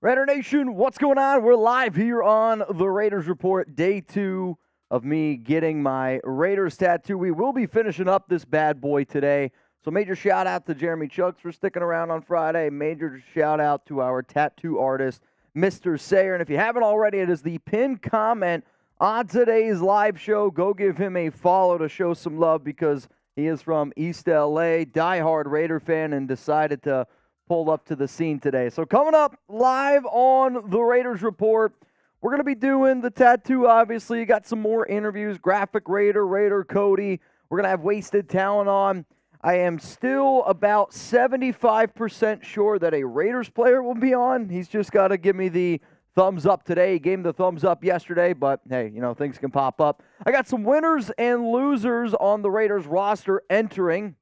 Raider Nation, what's going on? We're live here on the Raiders Report, day 2 of me getting my Raiders tattoo. We will be finishing up this bad boy today. So major shout out to Jeremy Chucks for sticking around on Friday. Major shout out to our tattoo artist, Mr. Sayer. And if you haven't already, it is the pinned comment on today's live show. Go give him a follow to show some love because he is from East LA, diehard Raider fan, and decided to pull up to the scene today. So coming up live on the Raiders Report, we're going to be doing the tattoo, obviously. You got some more interviews, Graphic Raider Cody. We're going to have Wasted Talent on. I am still about 75% sure that a Raiders player will be on. He's just got to give me the thumbs up today. He gave me the thumbs up yesterday, but hey, you know, things can pop up. I got some winners and losers on the Raiders roster entering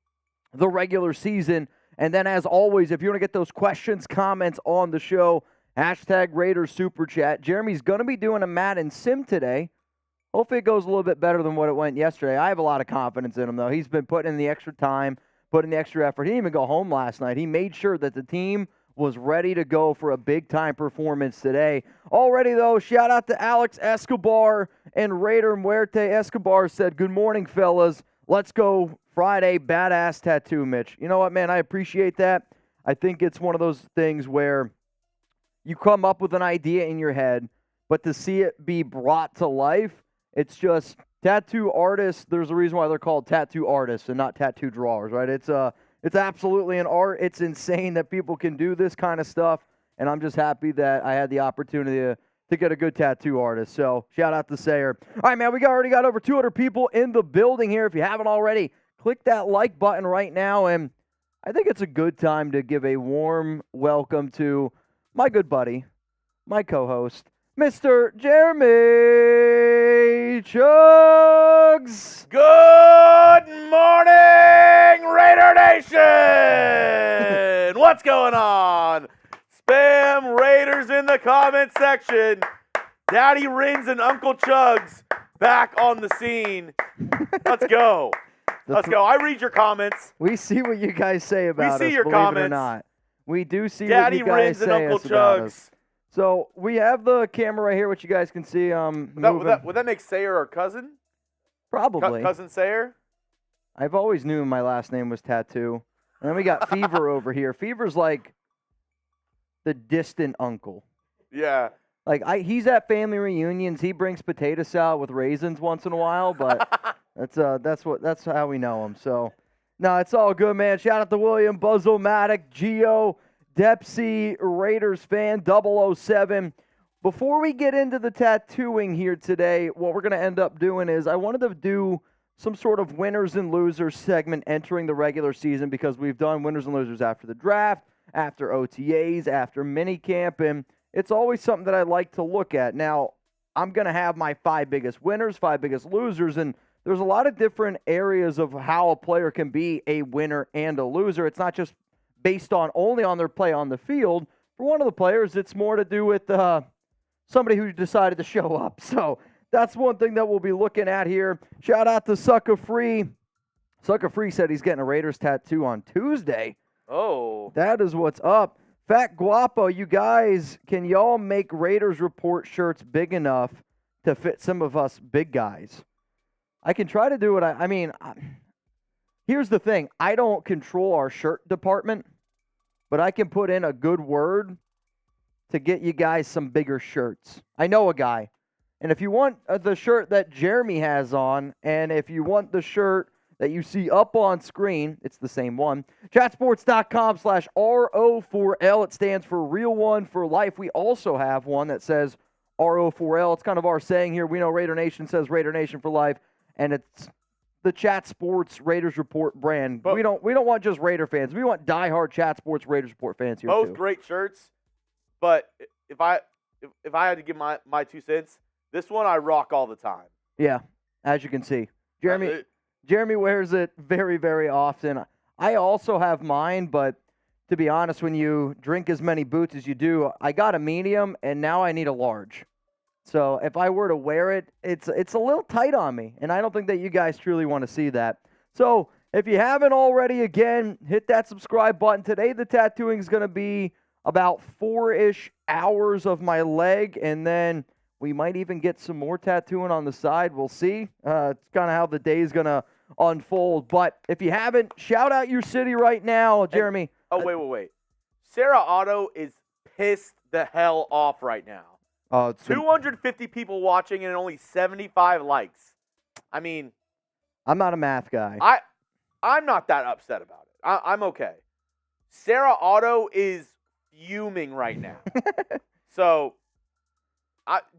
the regular season. And then, as always, if you want to get those questions, comments on the show, hashtag Raiders Super Chat. Jeremy's going to be doing a Madden Sim today. Hopefully it goes a little bit better than what it went yesterday. I have a lot of confidence in him, though. He's been putting in the extra time, putting the extra effort. He didn't even go home last night. He made sure that the team was ready to go for a big-time performance today. Already, though, shout out to Alex Escobar and Raider Muerte. Escobar said, "Good morning, fellas. Let's go Friday, badass tattoo, Mitch." You know what, man? I appreciate that. I think it's one of those things where you come up with an idea in your head, but to see it be brought to life, it's just tattoo artists. There's a reason why they're called tattoo artists and not tattoo drawers, right? It's absolutely an art. It's insane that people can do this kind of stuff, and I'm just happy that I had the opportunity to get a good tattoo artist. So shout out to Sayer. All right, man, we already got over 200 people in the building here. If you haven't already, click that like button right now, and I think it's a good time to give a warm welcome to my good buddy, my co-host, Mr. Jeremy Chugs. Good morning, Raider Nation! What's going on? Spam Raiders in the comment section. Daddy Renz and Uncle Chugs back on the scene. Let's go. Let's go. I read your comments. We see what you guys say about us. We see your believe comments. It or not. We do see Daddy what you guys Renz and say Uncle about us. Chugs. So we have the camera right here, which you guys can see. Would that make Sayer our cousin? Probably. Cousin Sayer? I've always knew my last name was Tattoo. And then we got Fever over here. Fever's like the distant uncle. Yeah. Like he's at family reunions. He brings potato salad with raisins once in a while, but that's how we know him. So no, it's all good, man. Shout out to William, Buzz-O-Matic, Gio, Depsy, Raiders fan, 007. Before we get into the tattooing here today, what we're going to end up doing is I wanted to do some sort of winners and losers segment entering the regular season because we've done winners and losers after the draft, after OTAs, after minicamp, and it's always something that I like to look at. Now, I'm going to have my 5 biggest winners, 5 biggest losers, and there's a lot of different areas of how a player can be a winner and a loser. It's not just based on only on their play on the field. For one of the players, it's more to do with somebody who decided to show up. So that's one thing that we'll be looking at here. Shout out to Sucker Free. Sucker Free said he's getting a Raiders tattoo on Tuesday. Oh. That is what's up. Fat Guapo, you guys, can y'all make Raiders Report shirts big enough to fit some of us big guys? I can try to do it. Here's the thing. I don't control our shirt department, but I can put in a good word to get you guys some bigger shirts. I know a guy. And if you want the shirt that Jeremy has on, and if you want the shirt that you see up on screen, it's the same one, chatsports.com/RO4L. It stands for Real One for Life. We also have one that says RO4L. It's kind of our saying here. We know Raider Nation says Raider Nation for life, and it's the Chat Sports Raiders Report brand. But we don't want just Raider fans. We want diehard Chat Sports Raiders Report fans here both too. Great shirts, but if I had to give my 2 cents, this one I rock all the time. Yeah, as you can see. Jeremy wears it very, very often. I also have mine, but to be honest, when you drink as many boots as you do, I got a medium, and now I need a large. So if I were to wear it, it's a little tight on me, and I don't think that you guys truly want to see that. So if you haven't already, again, hit that subscribe button. Today the tattooing is going to be about 4-ish hours of my leg, and then we might even get some more tattooing on the side. We'll see. It's kind of how the day is going to unfold. But if you haven't, shout out your city right now, Jeremy. Wait. Sarah Otto is pissed the hell off right now. 250 people watching and only 75 likes. I mean, I'm not a math guy. I'm not that upset about it. I'm okay. Sarah Otto is fuming right now. So,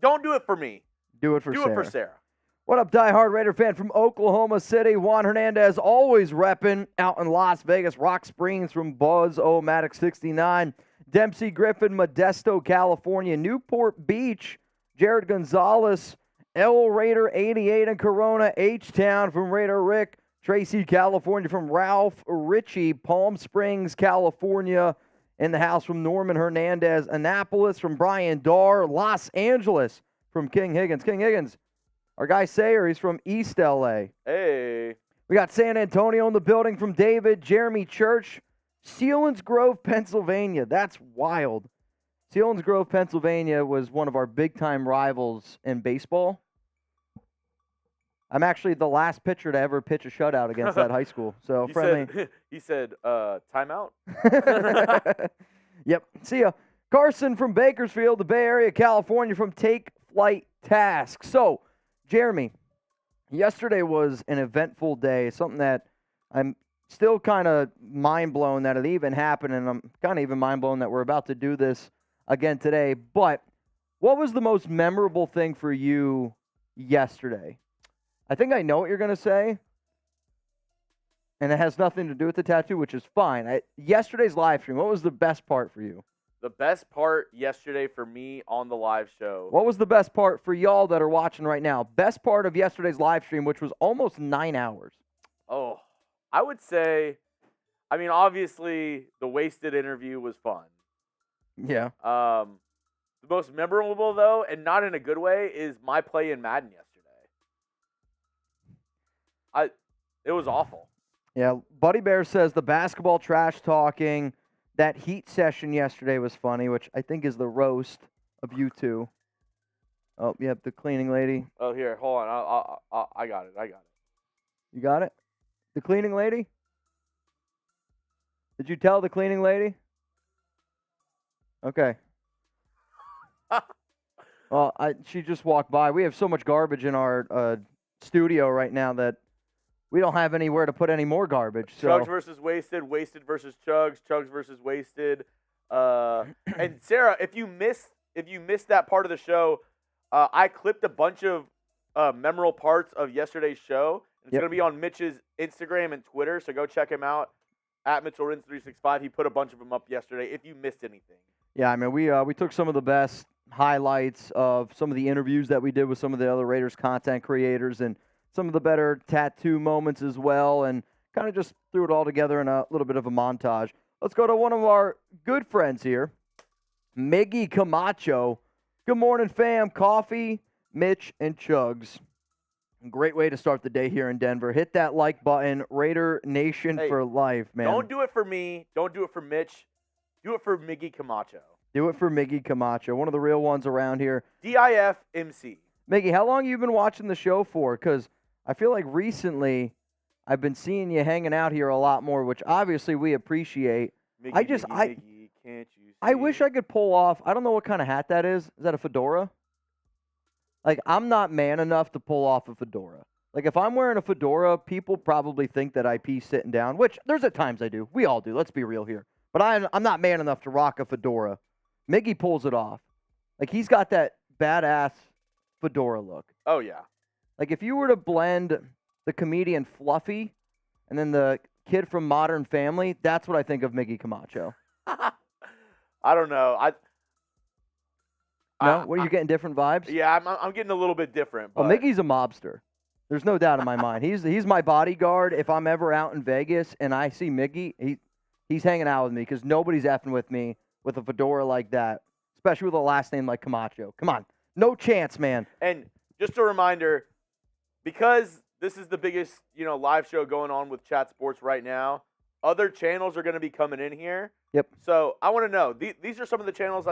don't do it for me. Do it for Sarah. Do it for Sarah. What up, diehard Raider fan from Oklahoma City? Juan Hernandez always repping out in Las Vegas. Rock Springs from Buzz-O-Matic 69. Dempsey Griffin, Modesto, California. Newport Beach, Jared Gonzalez. El Raider 88 in Corona. H-Town from Raider Rick. Tracy, California from Ralph Ritchie. Palm Springs, California. In the house from Norman Hernandez. Annapolis from Brian Darr. Los Angeles from King Higgins. King Higgins, our guy Sayer, he's from East LA. Hey. We got San Antonio in the building from David. Jeremy Church. Selinsgrove, Pennsylvania. That's wild. Selinsgrove, Pennsylvania was one of our big-time rivals in baseball. I'm actually the last pitcher to ever pitch a shutout against that high school. So friendly. He said, timeout? Yep. See ya. Carson from Bakersfield, the Bay Area, California from Take Flight Task. So, Jeremy, yesterday was an eventful day, something that I'm still kind of mind-blown that it even happened, and I'm kind of even mind-blown that we're about to do this again today. But what was the most memorable thing for you yesterday? I think I know what you're going to say, and it has nothing to do with the tattoo, which is fine. Yesterday's live stream, what was the best part for you? The best part yesterday for me on the live show. What was the best part for y'all that are watching right now? Best part of yesterday's live stream, which was almost 9 hours. Oh, I would say, I mean, obviously, the Wasted interview was fun. Yeah. The most memorable, though, and not in a good way, is my play in Madden yesterday. It was awful. Yeah, Buddy Bear says the basketball trash talking, that Heat session yesterday was funny, which I think is the roast of you two. Oh, yep, the cleaning lady. Oh, here, hold on. I got it. You got it? The cleaning lady? Did you tell the cleaning lady? Okay. Well, she just walked by. We have so much garbage in our studio right now that we don't have anywhere to put any more garbage. So. Chugs versus Wasted, Wasted versus Chugs, Chugs versus Wasted. And Sarah, if you missed that part of the show, I clipped a bunch of memorable parts of yesterday's show. It's going to be on Mitch's Instagram and Twitter, so go check him out at Mitchell Renz 365. He put a bunch of them up yesterday. If you missed anything. Yeah, I mean we took some of the best highlights of some of the interviews that we did with some of the other Raiders content creators and some of the better tattoo moments as well, and kind of just threw it all together in a little bit of a montage. Let's go to one of our good friends here, Miggy Camacho. Good morning, fam. Coffee, Mitch, and Chugs. Great way to start the day here in Denver. Hit that like button. Raider Nation for life, man. Don't do it for me. Don't do it for Mitch. Do it for Miggy Camacho. Do it for Miggy Camacho, one of the real ones around here. DIFMC. Miggy, how long have you been watching the show for? Because I feel like recently I've been seeing you hanging out here a lot more, which obviously we appreciate. Miggy, can't you see? I wish I could pull off. I don't know what kind of hat that is. Is that a fedora? Like, I'm not man enough to pull off a fedora. Like, if I'm wearing a fedora, people probably think that I pee sitting down, which there's at times I do. We all do. Let's be real here. But I'm not man enough to rock a fedora. Miggy pulls it off. Like, he's got that badass fedora look. Oh, yeah. Like, if you were to blend the comedian Fluffy and then the kid from Modern Family, that's what I think of Miggy Camacho. I don't know. No? What, are you getting different vibes? Yeah, I'm getting a little bit different. But... Well, Miggy's a mobster. There's no doubt in my mind. He's my bodyguard. If I'm ever out in Vegas and I see Miggy, he's hanging out with me because nobody's effing with me with a fedora like that, especially with a last name like Camacho. Come on. No chance, man. And just a reminder, because this is the biggest, live show going on with Chat Sports right now, other channels are going to be coming in here. Yep. So I want to know, these are some of the channels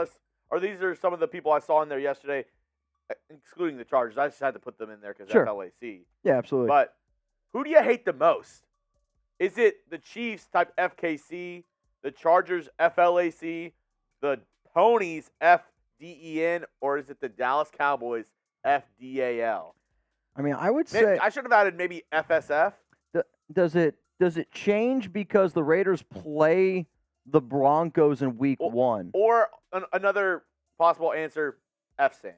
these are some of the people I saw in there yesterday, excluding the Chargers. I just had to put them in there because Sure. FLAC. Yeah, absolutely. But who do you hate the most? Is it the Chiefs type FKC, the Chargers FLAC, the Ponies FDEN, or is it the Dallas Cowboys FDAL? I mean, I would say I should have added maybe FSF. does it change because the Raiders play the Broncos in week 1? Or another possible answer, FSAM.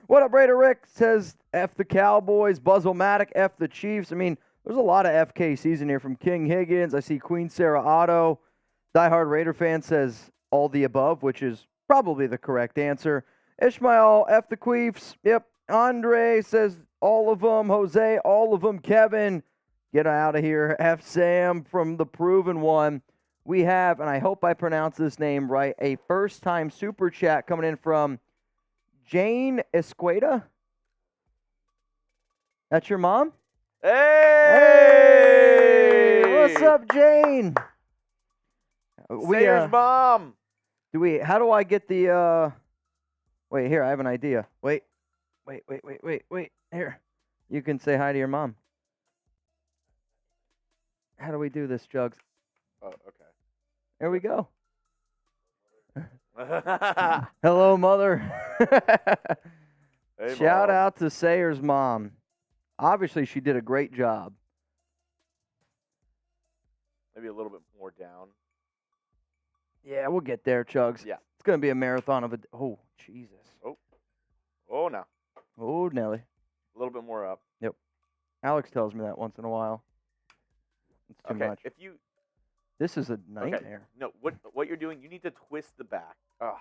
What up, Raider Rick? Says F the Cowboys, Buzz-O-Matic, F the Chiefs. I mean, there's a lot of FKCs in here from King Higgins. I see Queen Sarah Otto. Diehard Raider fan says all the above, which is probably the correct answer. Ishmael, F the Queefs. Yep. Andre says all of them. Jose, all of them. Kevin, get out of here. F Sam from the Proven One. We have, and I hope I pronounce this name right, a first-time super chat coming in from Jane Esqueda. That's your mom? Hey! What's up, Jane? Sayer's mom. How do I get the, wait, here, I have an idea. Wait. Here. You can say hi to your mom. How do we do this, Jugs? Oh, okay. There we go. Hello, Mother. Hey, Shout Mom. out to Sayer's mom. Obviously, she did a great job. Maybe a little bit more down. Yeah, we'll get there, Chugs. Yeah. It's going to be a marathon of a... Oh, Jesus. Oh, no. Oh, Nelly. A little bit more up. Alex tells me that once in a while. It's too Okay. much. If you This is a nightmare. no, what you're doing, you need to twist the back. Oh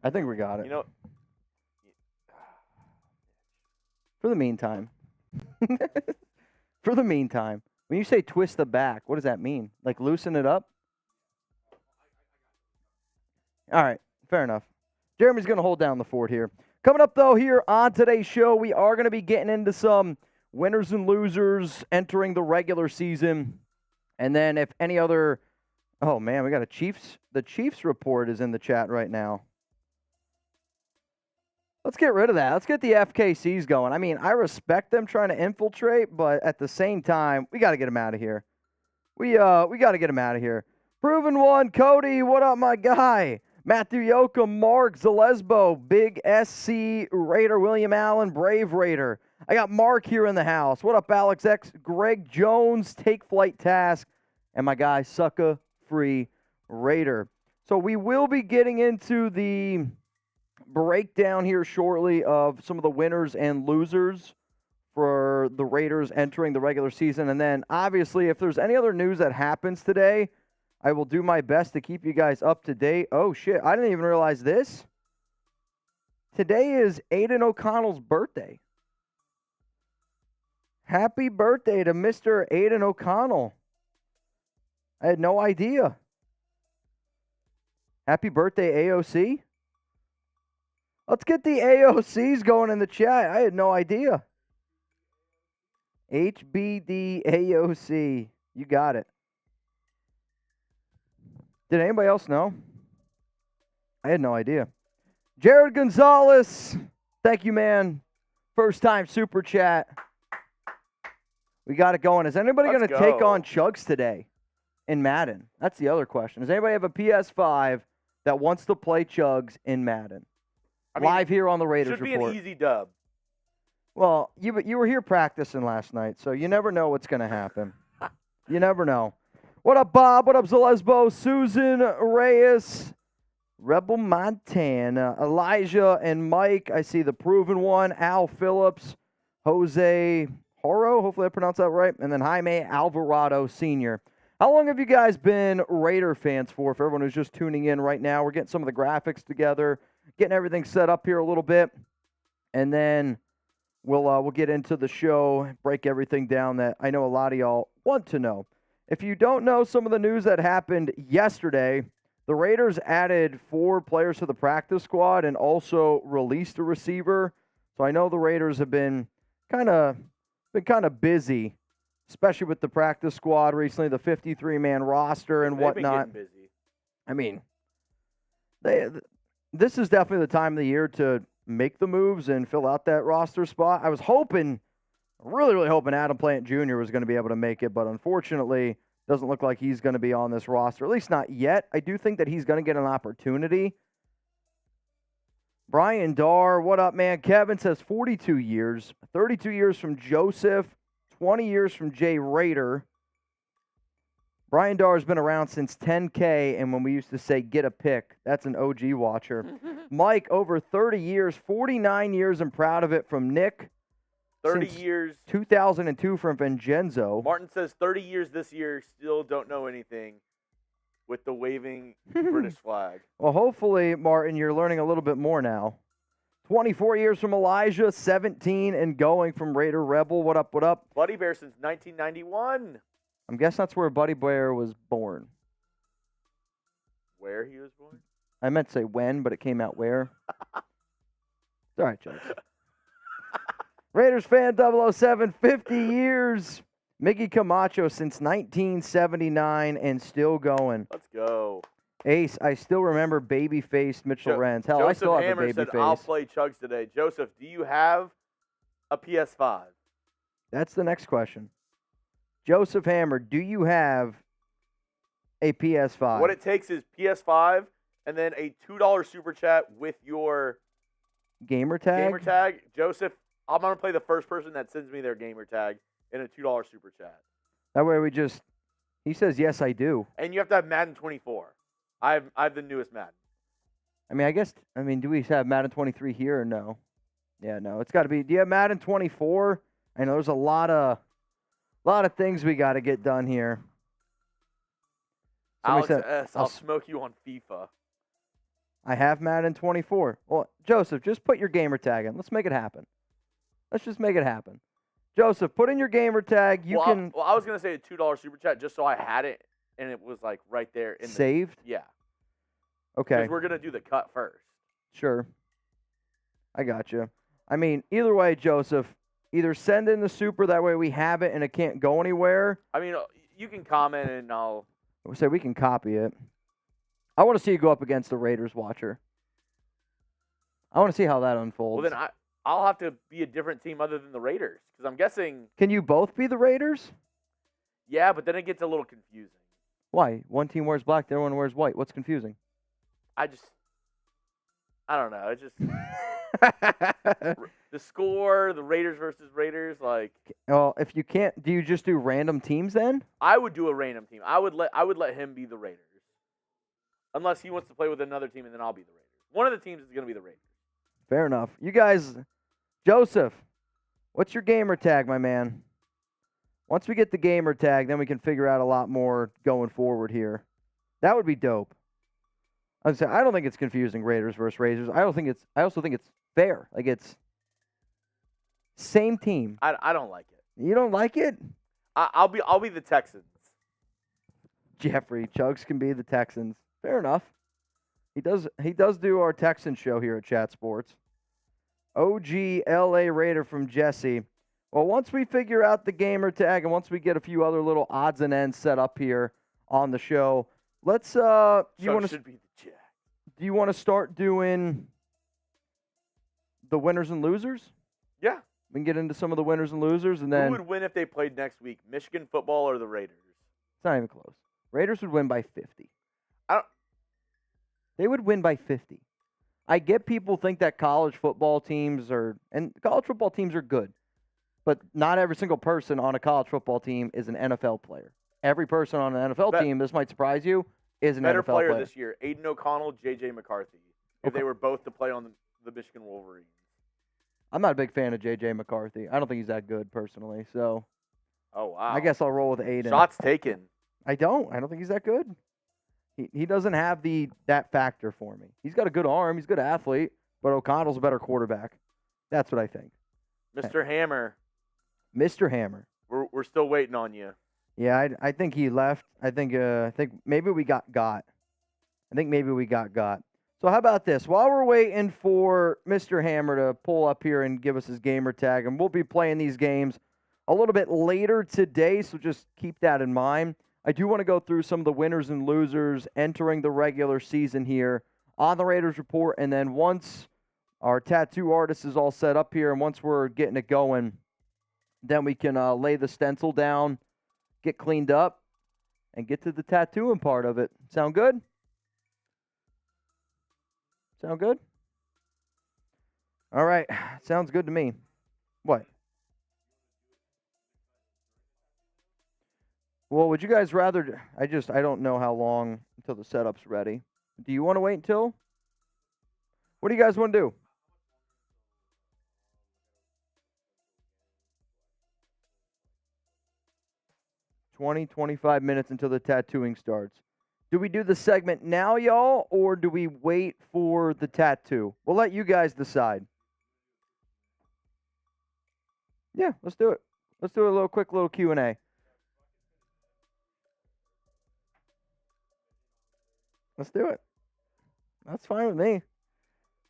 I think we got my it. God. You know. For the meantime. For the meantime. When you say twist the back, what does that mean? Like loosen it up? All right. Fair enough. Jeremy's going to hold down the fort here. Coming up, though, here on today's show, we are going to be getting into some winners and losers entering the regular season. And then if any other... Oh, man, we got a Chiefs... The Chiefs report is in the chat right now. Let's get rid of that. Let's get the FKCs going. I mean, I respect them trying to infiltrate, but at the same time, we got to get them out of here. We got to get them out of here. Proven One, Cody, what up, my guy? Matthew Yoakum, Mark, Zalesbo, Big SC, Raider, William Allen, Brave Raider. I got Mark here in the house. What up, Alex X, Greg Jones, Take Flight Task, and my guy, Sucka Free Raider. So we will be getting into the breakdown here shortly of some of the winners and losers for the Raiders entering the regular season. And then, obviously, if there's any other news that happens today, I will do my best to keep you guys up to date. Oh, shit. I didn't even realize this. Today is Aiden O'Connell's birthday. Happy birthday to Mr. Aiden O'Connell. I had no idea. Happy birthday, AOC. Let's get the AOCs going in the chat. I had no idea. HBD AOC. You got it. Did anybody else know? I had no idea. Jared Gonzalez. Thank you, man. First time super chat. We got it going. Is anybody going to take on Chugs today in Madden? That's the other question. Does anybody have a PS5 that wants to play Chugs in Madden? I mean, live here on the Raiders Report. Should be an easy dub. Well, you were here practicing last night, so you never know what's going to happen. You never know. What up, Bob? What up, Zalesbo? Susan Reyes, Rebel Montana, Elijah and Mike. I see the Proven One, Al Phillips, Jose Horo, hopefully I pronounced that right, and then Jaime Alvarado Sr. How long have you guys been Raider fans for everyone who's just tuning in right now? We're getting some of the graphics together, getting everything set up here a little bit, and then we'll get into the show, break everything down that I know a lot of y'all want to know. If you don't know some of the news that happened yesterday, the Raiders added 4 players to the practice squad and also released a receiver. So I know the Raiders have been kind of busy especially with the practice squad recently, the 53-man roster and They've whatnot. been getting busy. I mean, this is definitely the time of the year to make the moves and fill out that roster spot. I was hoping, really hoping Adam Plant Jr. was going to be able to make it, but unfortunately, doesn't look like he's going to be on this roster, at least not yet. I do think that he's going to get an opportunity. Brian Darr, what up, man? Kevin says 42 years, 32 years from Joseph, 20 years from Jay Rader. Brian Darr has been around since 10K, and when we used to say get a pick, that's an OG watcher. Mike, over 30 years, 49 years, I'm proud of it, from Nick. 30 years. 2002 from Vincenzo. Martin says 30 years this year, still don't know anything with the waving British flag. Well, hopefully, Martin, you're learning a little bit more now. 24 years from Elijah, 17 and going from Raider Rebel. What up, what up? Buddy Bear since 1991. I'm guessing that's where Buddy Bear was born. Where he was born? I meant to say when, but it came out where. It's all right, Judge. Raiders fan 007, 50 years. Mickey Camacho since 1979 and still going. Let's go. Ace, I still remember baby-faced Mitchell Renz. Hell, Joseph I still have Hammer a baby said, face. I'll play Chugs today. Joseph, do you have a PS5? That's the next question. Joseph Hammer, do you have a PS5? What it takes is PS5 and then a $2 super chat with your gamer tag? Gamer tag. Joseph, I'm going to play the first person that sends me their gamer tag in a $2 super chat. That way we just, he says, yes, I do. And you have to have Madden 24. I have the newest Madden. I mean, do we have Madden 23 here or no? Yeah, no. It's got to be, do you have Madden 24? I know there's a lot of things we got to get done here. Alex said, S., I'll smoke you on FIFA. I have Madden 24. Well, Joseph, just put your gamer tag in. Let's make it happen. Let's just make it happen. Joseph, put in your gamer tag. I was going to say a $2 super chat just so I had it, and it was like right there. In saved? Yeah. Okay. Because we're going to do the cut first. Sure. I got you. I mean, either way, Joseph, either send in the super, that way we have it and it can't go anywhere. I mean, you can comment and I'll say we can copy it. I want to see you go up against the Raiders watcher. I want to see how that unfolds. Well, then I'll have to be a different team other than the Raiders because I'm guessing. Can you both be the Raiders? Yeah, but then it gets a little confusing. Why? One team wears black, the other one wears white. What's confusing? I don't know. It's just the score, the Raiders versus Raiders, like. Well, if you can't, do you just do random teams then? I would do a random team. I would let him be the Raiders, unless he wants to play with another team, and then I'll be the Raiders. One of the teams is going to be the Raiders. Fair enough. You guys, Joseph, what's your gamer tag, my man? Once we get the gamer tag, then we can figure out a lot more going forward here. That would be dope. I don't think it's confusing, Raiders versus Raiders. I also think it's fair. Like, it's same team. I don't like it. You don't like it? I'll be the Texans. Jeffrey, Chugs can be the Texans. Fair enough. He does do our Texan show here at Chat Sports. OG LA Raider from Jesse. Well, once we figure out the gamer tag and once we get a few other little odds and ends set up here on the show, let's do you want to start doing the winners and losers? Yeah. We can get into some of the winners and losers, and then who would win if they played next week? Michigan football or the Raiders? It's not even close. Raiders would win by 50. They would win by 50. I get people think that college football teams are good, but not every single person on a college football team is an NFL player. Every person on an NFL team, this might surprise you, is an better NFL player this year. Aiden O'Connell, J.J. McCarthy. If they were both to play on the Michigan Wolverines. I'm not a big fan of J.J. McCarthy. I don't think he's that good personally. So, oh wow. I guess I'll roll with Aiden. Shots taken. I don't think he's that good. He doesn't have that factor for me. He's got a good arm. He's a good athlete, but O'Connell's a better quarterback. That's what I think. Mr. Hammer. Mr. Hammer. We're still waiting on you. Yeah, I think he left. I think maybe we got. I think maybe we got. So how about this? While we're waiting for Mr. Hammer to pull up here and give us his gamer tag, and we'll be playing these games a little bit later today, so just keep that in mind. I do want to go through some of the winners and losers entering the regular season here on the Raiders Report, and then once our tattoo artist is all set up here, and once we're getting it going, then we can lay the stencil down, get cleaned up, and get to the tattooing part of it. Sound good? Sound good? All right. Sounds good to me. What? Well, would you guys rather... I don't know how long until the setup's ready. Do you want to wait until? What do you guys want to do? 25 minutes until the tattooing starts. Do we do the segment now, y'all, or do we wait for the tattoo? We'll let you guys decide. Yeah, let's do it. Let's do a quick little Q&A. Let's do it. That's fine with me.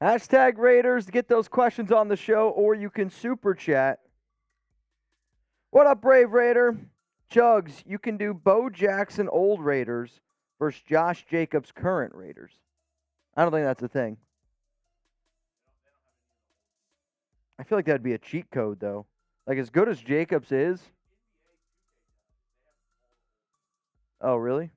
Hashtag Raiders to get those questions on the show, or you can super chat. What up, Brave Raider? Chugs, you can do Bo Jackson old Raiders versus Josh Jacobs current Raiders. I don't think that's a thing. I feel like that'd be a cheat code, though. Like, as good as Jacobs is. Oh, really?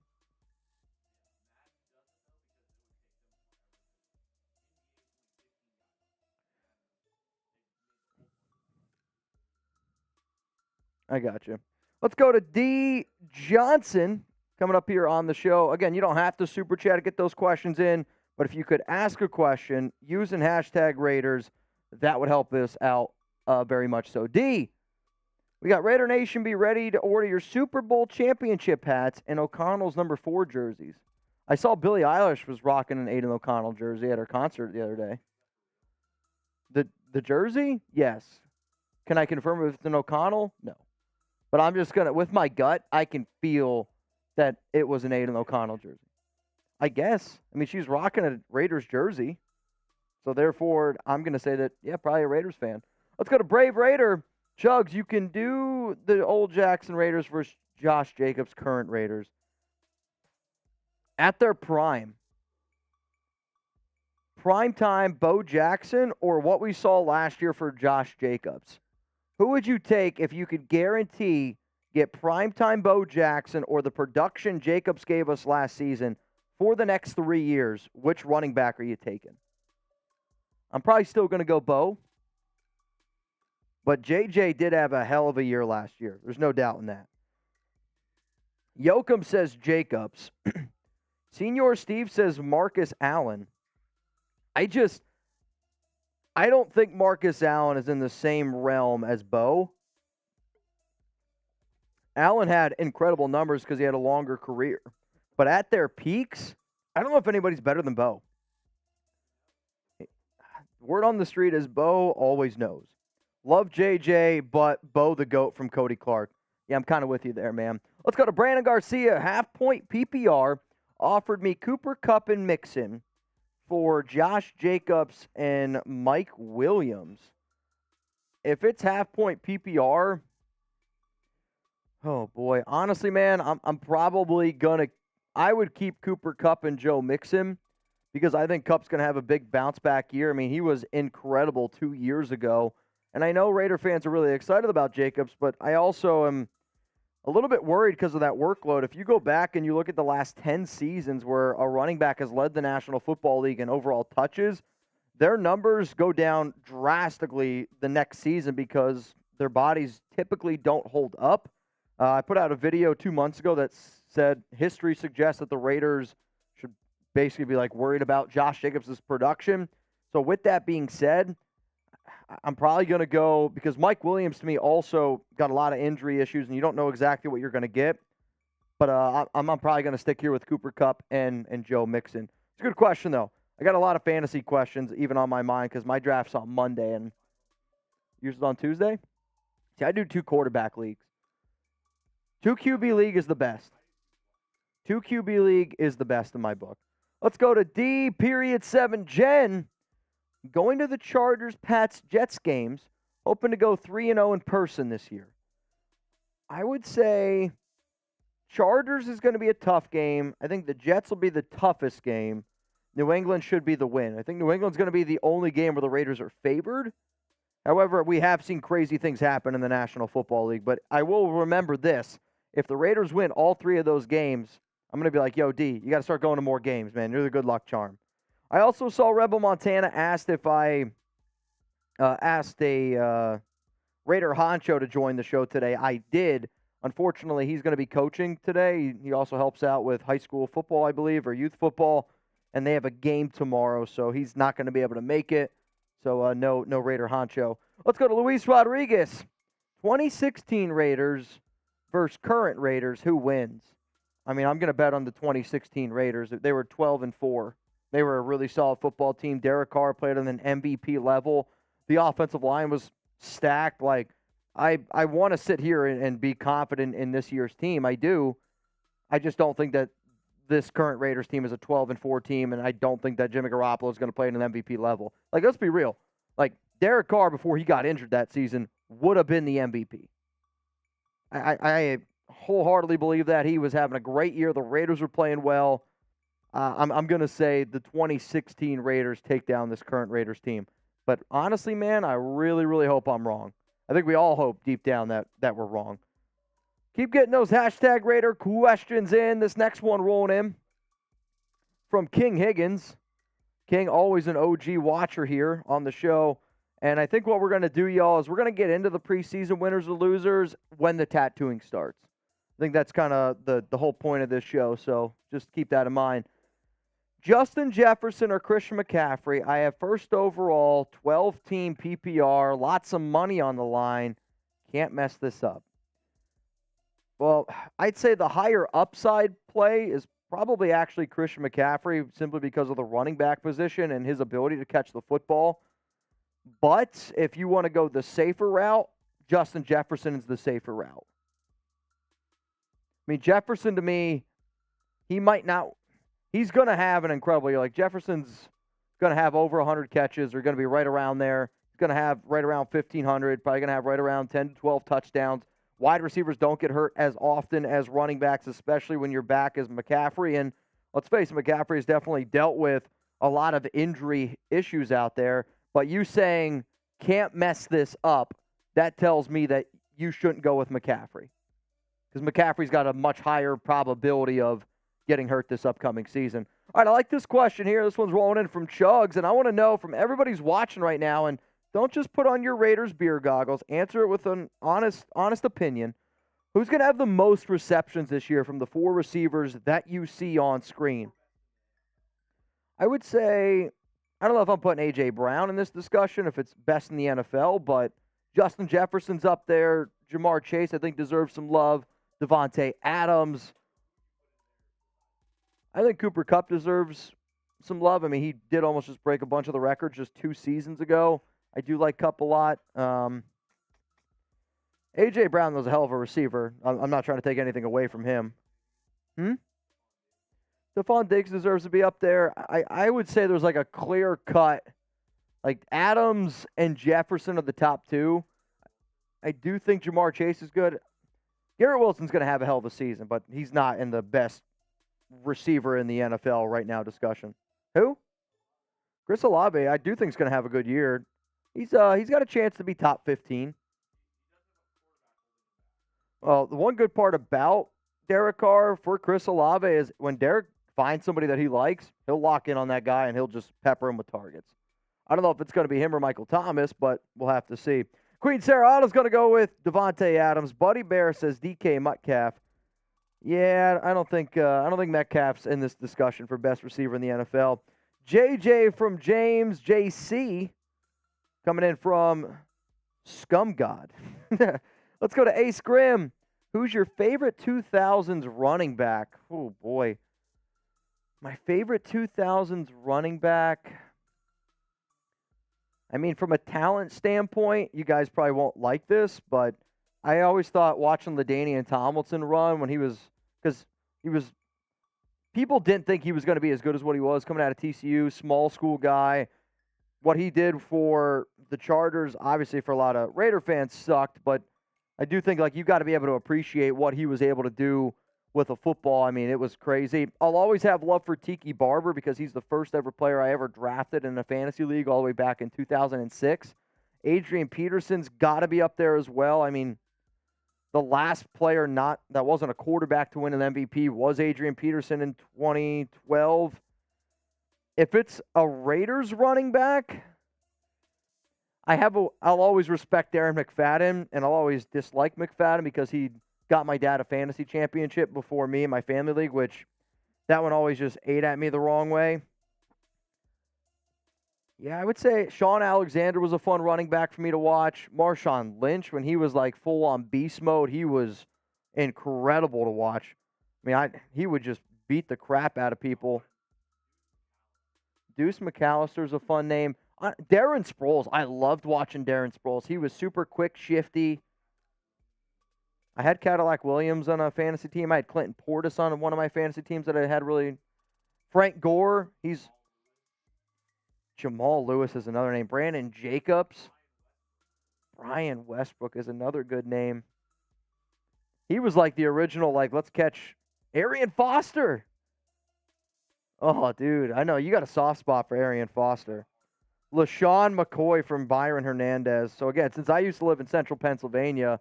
I got you. Let's go to D. Johnson coming up here on the show. Again, you don't have to super chat to get those questions in, but if you could ask a question using hashtag Raiders, that would help us out very much so. D, we got Raider Nation. Be ready to order your Super Bowl championship hats and O'Connell's number 4 jerseys. I saw Billie Eilish was rocking an Aiden O'Connell jersey at her concert the other day. The jersey? Yes. Can I confirm if it's an O'Connell? No. But I'm just going to, with my gut, I can feel that it was an Aiden O'Connell jersey. I guess. I mean, she's rocking a Raiders jersey. So, therefore, I'm going to say that, yeah, probably a Raiders fan. Let's go to Brave Raider. Chugs, you can do the old Jackson Raiders versus Josh Jacobs' current Raiders. At their prime. Prime time Bo Jackson or what we saw last year for Josh Jacobs? Who would you take if you could guarantee get primetime Bo Jackson or the production Jacobs gave us last season for the next 3 years? Which running back are you taking? I'm probably still going to go Bo. But JJ did have a hell of a year last year. There's no doubt in that. Yoakum says Jacobs. Senior Steve says Marcus Allen. I don't think Marcus Allen is in the same realm as Bo. Allen had incredible numbers because he had a longer career. But at their peaks, I don't know if anybody's better than Bo. Word on the street is Bo always knows. Love JJ, but Bo the GOAT from Cody Clark. Yeah, I'm kind of with you there, man. Let's go to Brandon Garcia. Half-point PPR offered me Cooper Kupp and Mixon for Josh Jacobs and Mike Williams. If it's half-point PPR, oh boy. Honestly, man, I'm probably going to – I would keep Cooper Kupp and Joe Mixon because I think Kupp's going to have a big bounce-back year. I mean, he was incredible 2 years ago. And I know Raider fans are really excited about Jacobs, but I also am a little bit worried because of that workload. If you go back and you look at the last 10 seasons where a running back has led the National Football League in overall touches, their numbers go down drastically the next season because their bodies typically don't hold up. I put out a video 2 months ago that said history suggests that the Raiders should basically be like worried about Josh Jacobs' production. So with that being said, I'm probably going to go because Mike Williams to me also got a lot of injury issues and you don't know exactly what you're going to get. But I'm probably going to stick here with Cooper Kupp and Joe Mixon. It's a good question, though. I got a lot of fantasy questions even on my mind because my draft's on Monday and yours is on Tuesday. See, I do 2 quarterback leagues. 2 QB league is the best. 2 QB league is the best in my book. Let's go to D.7 Jen. Going to the Chargers, Pats, Jets games. Hoping to go 3-0 in person this year. I would say Chargers is going to be a tough game. I think the Jets will be the toughest game. New England should be the win. I think New England's going to be the only game where the Raiders are favored. However, we have seen crazy things happen in the National Football League, but I will remember this. If the Raiders win all 3 of those games, I'm going to be like, yo, D, you got to start going to more games, man. You're the good luck charm. I also saw Rebel Montana asked if I asked a Raider honcho to join the show today. I did. Unfortunately, he's going to be coaching today. He also helps out with high school football, I believe, or youth football, and they have a game tomorrow, so he's not going to be able to make it. So no Raider honcho. Let's go to Luis Rodriguez. 2016 Raiders versus current Raiders. Who wins? I mean, I'm going to bet on the 2016 Raiders. They were 12-4. They were a really solid football team. Derek Carr played on an MVP level. The offensive line was stacked. Like, I want to sit here and be confident in this year's team. I do. I just don't think that this current Raiders team is a 12-4 team, and I don't think that Jimmy Garoppolo is going to play at an MVP level. Like, let's be real. Like, Derek Carr, before he got injured that season, would have been the MVP. I wholeheartedly believe that. He was having a great year. The Raiders were playing well. I'm going to say the 2016 Raiders take down this current Raiders team. But honestly, man, I really, really hope I'm wrong. I think we all hope deep down that we're wrong. Keep getting those hashtag Raider questions in. This next one rolling in from King Higgins. King, always an OG watcher here on the show. And I think what we're going to do, y'all, is we're going to get into the preseason winners or losers when the tattooing starts. I think that's kind of the whole point of this show, so just keep that in mind. Justin Jefferson or Christian McCaffrey. I have first overall, 12-team PPR, lots of money on the line. Can't mess this up. Well, I'd say the higher upside play is probably actually Christian McCaffrey, simply because of the running back position and his ability to catch the football. But if you want to go the safer route, Justin Jefferson is the safer route. I mean, Jefferson, to me, he might not. He's going to have an incredible year. Like, Jefferson's going to have over 100 catches. They're going to be right around there. He's going to have right around 1,500. Probably going to have right around 10 to 12 touchdowns. Wide receivers don't get hurt as often as running backs, especially when your back is McCaffrey. And let's face it, McCaffrey has definitely dealt with a lot of injury issues out there. But you saying can't mess this up, that tells me that you shouldn't go with McCaffrey. Because McCaffrey's got a much higher probability of getting hurt this upcoming season. All right, I like this question here. This one's rolling in from Chugs, and I want to know from everybody's watching right now, and don't just put on your Raiders beer goggles. Answer it with an honest opinion. Who's going to have the most receptions this year from the 4 receivers that you see on screen? I would say, I don't know if I'm putting A.J. Brown in this discussion, if it's best in the NFL, but Justin Jefferson's up there. Jamar Chase, I think, deserves some love. Devontae Adams. I think Cooper Kupp deserves some love. I mean, he did almost just break a bunch of the records just 2 seasons ago. I do like Kupp a lot. A.J. Brown was a hell of a receiver. I'm not trying to take anything away from him. Stephon Diggs deserves to be up there. I would say there's like a clear cut. Like, Adams and Jefferson are the top 2. I do think Jamar Chase is good. Garrett Wilson's going to have a hell of a season, but he's not in the best receiver in the NFL right now discussion. Who? Chris Olave, I do think is going to have a good year. He's got a chance to be top 15. Well, the one good part about Derek Carr for Chris Olave is when Derek finds somebody that he likes, he'll lock in on that guy and he'll just pepper him with targets. I don't know if it's going to be him or Michael Thomas, but we'll have to see. Queen Sarah Otto's going to go with Devontae Adams. Buddy Bear says DK Metcalf. Yeah, I don't think Metcalf's in this discussion for best receiver in the NFL. JJ from James, JC, coming in from Scum God. Let's go to Ace Grimm. Who's your favorite 2000s running back? Oh, boy. My favorite 2000s running back. I mean, from a talent standpoint, you guys probably won't like this, but I always thought watching LaDainian Tomlinson run when because people didn't think he was going to be as good as what he was coming out of TCU, small school guy. What he did for the Chargers, obviously for a lot of Raider fans, sucked, but I do think like you got to be able to appreciate what he was able to do with a football. I mean, it was crazy. I'll always have love for Tiki Barber because he's the first ever player I ever drafted in a fantasy league all the way back in 2006. Adrian Peterson's got to be up there as well. I mean, the last player that wasn't a quarterback to win an MVP was Adrian Peterson in 2012. If it's a Raiders running back, I'll always respect Darren McFadden, and I'll always dislike McFadden because he got my dad a fantasy championship before me in my family league, which that one always just ate at me the wrong way. Yeah, I would say Sean Alexander was a fun running back for me to watch. Marshawn Lynch, when he was like full-on beast mode, he was incredible to watch. I mean, he would just beat the crap out of people. Deuce McAllister's a fun name. Darren Sproles, I loved watching Darren Sproles. He was super quick, shifty. I had Cadillac Williams on a fantasy team. I had Clinton Portis on one of my fantasy teams that I had really. Frank Gore, Jamal Lewis is another name. Brandon Jacobs. Brian Westbrook is another good name. He was like the original, like, let's catch Arian Foster. Oh, dude, I know. You got a soft spot for Arian Foster. LaShawn McCoy from Byron Hernandez. So, again, since I used to live in central Pennsylvania,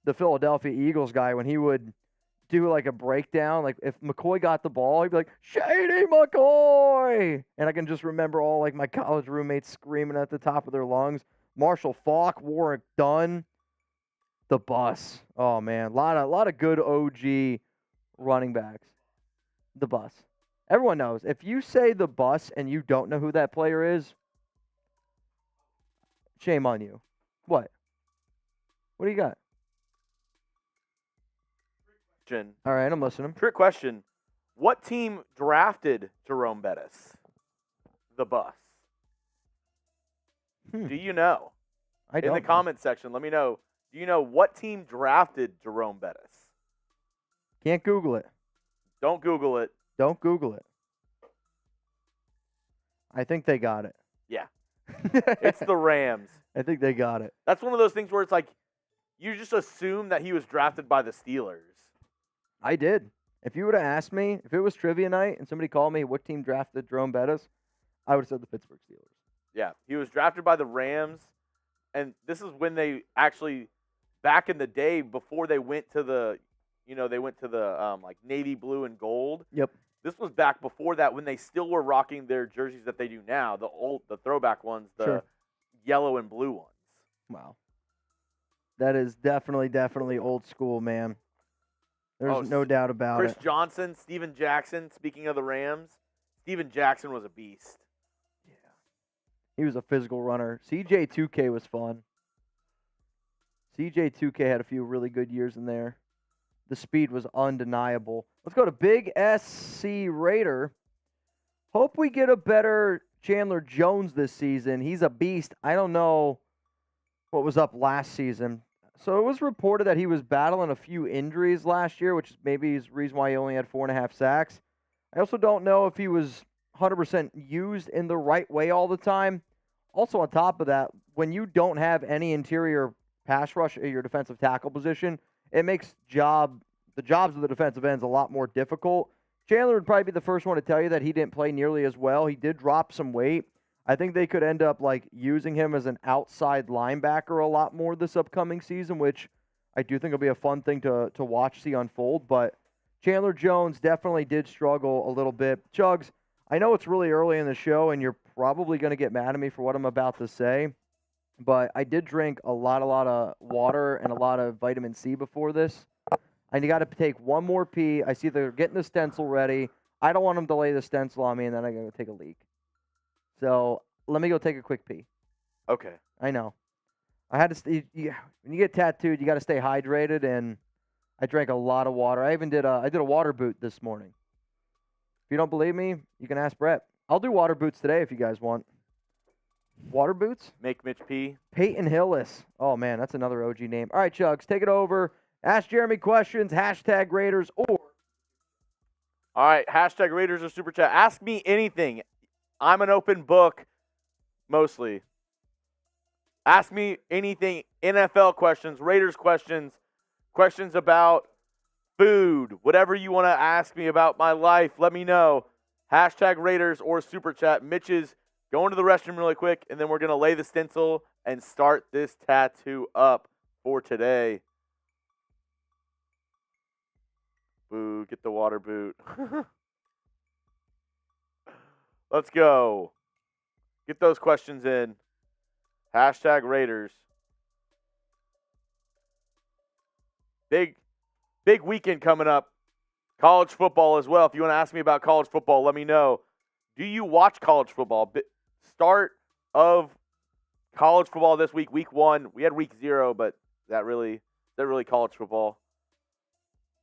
the Philadelphia Eagles guy, when he would do like a breakdown, like if McCoy got the ball, he'd be like, Shady McCoy! And I can just remember all like my college roommates screaming at the top of their lungs. Marshall Faulk, Warwick Dunn, the bus. Oh, man, a lot of good OG running backs. The bus. Everyone knows. If you say the bus and you don't know who that player is, shame on you. What? What do you got? All right, I'm listening. Trick question. What team drafted Jerome Bettis? The bus. Do you know? I don't. In the comment section, let me know. Do you know what team drafted Jerome Bettis? Can't Google it. Don't Google it. Don't Google it. I think they got it. Yeah. It's the Rams. I think they got it. That's one of those things where it's like you just assume that he was drafted by the Steelers. I did. If you would have asked me, if it was trivia night and somebody called me what team drafted Jerome Bettis, I would have said the Pittsburgh Steelers. Yeah, he was drafted by the Rams, and this is when they actually, back in the day before they went to the, like navy blue and gold. Yep. This was back before that when they still were rocking their jerseys that they do now, the throwback ones, the yellow and blue ones. Wow. That is definitely old school, man. There's no doubt about it. Chris Johnson, Steven Jackson, speaking of the Rams, Steven Jackson was a beast. Yeah. He was a physical runner. CJ2K was fun. CJ2K had a few really good years in there. The speed was undeniable. Let's go to Big SC Raider. Hope we get a better Chandler Jones this season. He's a beast. I don't know what was up last season. So it was reported that he was battling a few injuries last year, which maybe is the reason why he only had 4.5 sacks. I also don't know if he was 100% used in the right way all the time. Also, on top of that, when you don't have any interior pass rush at your defensive tackle position, it makes the jobs of the defensive ends a lot more difficult. Chandler would probably be the first one to tell you that he didn't play nearly as well. He did drop some weight. I think they could end up like using him as an outside linebacker a lot more this upcoming season, which I do think will be a fun thing to watch see unfold. But Chandler Jones definitely did struggle a little bit. Chugs, I know it's really early in the show, and you're probably going to get mad at me for what I'm about to say, but I did drink a lot of water and a lot of vitamin C before this. And you got to take one more pee. I see they're getting the stencil ready. I don't want them to lay the stencil on me, and then I got to take a leak. So let me go take a quick pee. Okay. I know. I had to. When you get tattooed, you got to stay hydrated, and I drank a lot of water. I even did a water boot this morning. If you don't believe me, you can ask Brett. I'll do water boots today if you guys want. Water boots? Make Mitch pee. Peyton Hillis. Oh man, that's another OG name. All right, Chugs, take it over. Ask Jeremy questions. # Raiders or. All right, # Raiders or Super Chat. Ask me anything. I'm an open book, mostly. Ask me anything, NFL questions, Raiders questions, questions about food, whatever you want to ask me about my life, let me know. Hashtag Raiders or Super Chat. Mitch is going to the restroom really quick, and then we're going to lay the stencil and start this tattoo up for today. Boo, get the water boot. Let's go. Get those questions in. Hashtag Raiders. Big weekend coming up. College football as well. If you want to ask me about college football, let me know. Do you watch college football? Start of college football this week, week 1. We had week 0, but is that really college football?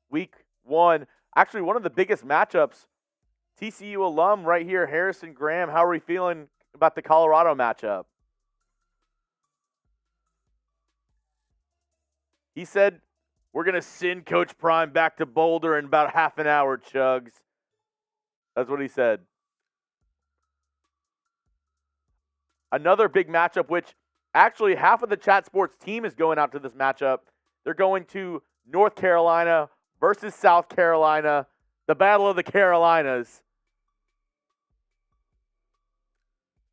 Week 1. Actually, one of the biggest matchups. TCU alum right here, Harrison Graham. How are we feeling about the Colorado matchup? He said, we're going to send Coach Prime back to Boulder in about half an hour, Chugs. That's what he said. Another big matchup, which actually half of the Chat Sports team is going out to this matchup. They're going to North Carolina versus South Carolina, the Battle of the Carolinas.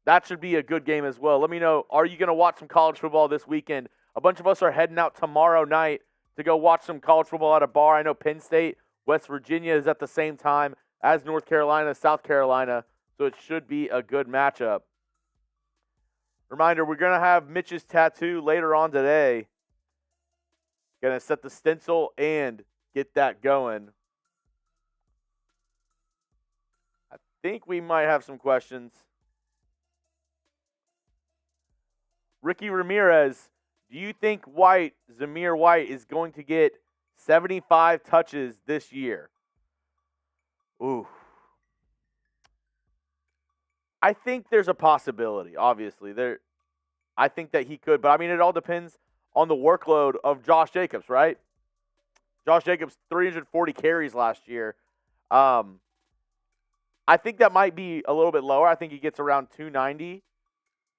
That should be a good game as well. Let me know, are you going to watch some college football this weekend? A bunch of us are heading out tomorrow night to go watch some college football at a bar. I know Penn State, West Virginia is at the same time as North Carolina, South Carolina, so it should be a good matchup. Reminder, we're going to have Mitch's tattoo later on today. Going to set the stencil and get that going. I think we might have some questions. Ricky Ramirez, do you think Zamir White, is going to get 75 touches this year? Ooh. I think there's a possibility, obviously. I think that he could, but I mean, it all depends on the workload of Josh Jacobs, right? Josh Jacobs, 340 carries last year. I think that might be a little bit lower. I think he gets around 290,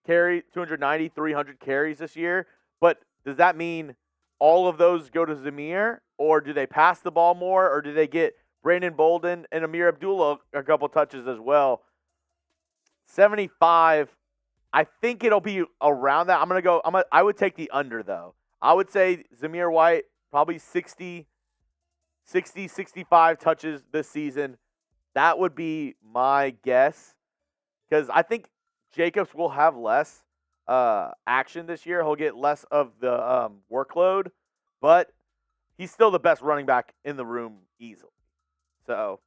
300 carries this year. But does that mean all of those go to Zamir, or do they pass the ball more, or do they get Brandon Bolden and Amir Abdullah a couple touches as well? 75, I think it'll be around that. I would take the under, though. I would say Zamir White, probably 60, 65 touches this season. That would be my guess, because I think Jacobs will have less action this year. He'll get less of the workload, but he's still the best running back in the room easily. So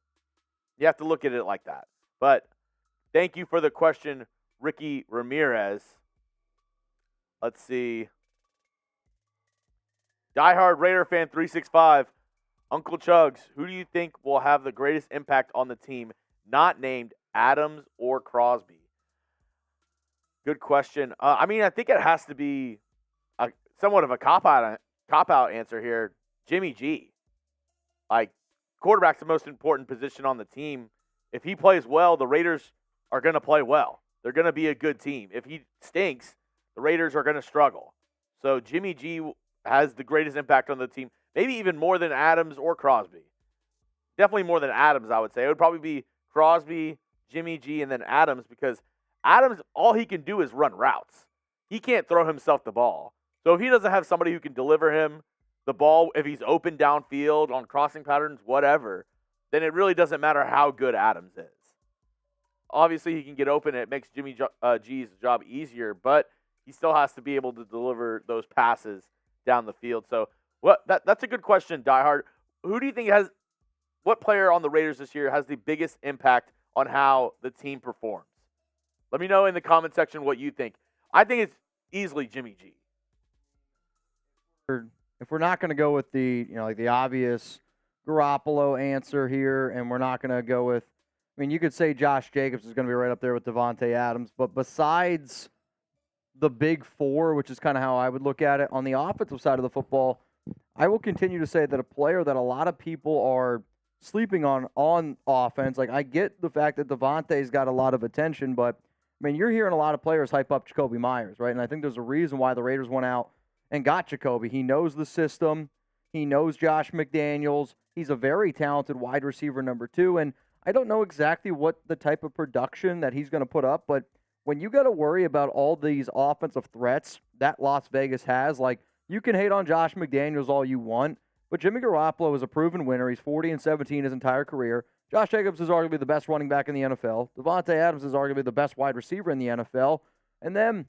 you have to look at it like that. But thank you for the question, Ricky Ramirez. Let's see. Diehard Raider fan 365. Uncle Chugs, who do you think will have the greatest impact on the team, not named Adams or Crosby? Good question. I mean, I think it has to be somewhat of a cop-out answer here. Jimmy G. Like, quarterback's the most important position on the team. If he plays well, the Raiders are going to play well. They're going to be a good team. If he stinks, the Raiders are going to struggle. So Jimmy G has the greatest impact on the team, maybe even more than Adams or Crosby. Definitely more than Adams, I would say. It would probably be Crosby, Jimmy G, and then Adams, because Adams, all he can do is run routes. He can't throw himself the ball. So if he doesn't have somebody who can deliver him the ball, if he's open downfield on crossing patterns, whatever, then it really doesn't matter how good Adams is. Obviously, he can get open. It makes Jimmy G's job easier, but he still has to be able to deliver those passes down the field. So that's a good question, Diehard. Who do you think what player on the Raiders this year has the biggest impact on how the team performs? Let me know in the comment section what you think. I think it's easily Jimmy G. If we're not going to go with the obvious Garoppolo answer here, and we're not going to go with, I mean, you could say Josh Jacobs is going to be right up there with Devontae Adams, but besides the big four, which is kind of how I would look at it, on the offensive side of the football, I will continue to say that a player that a lot of people are sleeping on offense, like I get the fact that Devontae's got a lot of attention, but I mean, you're hearing a lot of players hype up Jacoby Myers, right? And I think there's a reason why the Raiders went out and got Jacoby. He knows the system. He knows Josh McDaniels. He's a very talented wide receiver number 2. And I don't know exactly what the type of production that he's going to put up, but when you got to worry about all these offensive threats that Las Vegas has, like, you can hate on Josh McDaniels all you want, but Jimmy Garoppolo is a proven winner. He's 40-17 his entire career. Josh Jacobs is arguably the best running back in the NFL. Devontae Adams is arguably the best wide receiver in the NFL. And then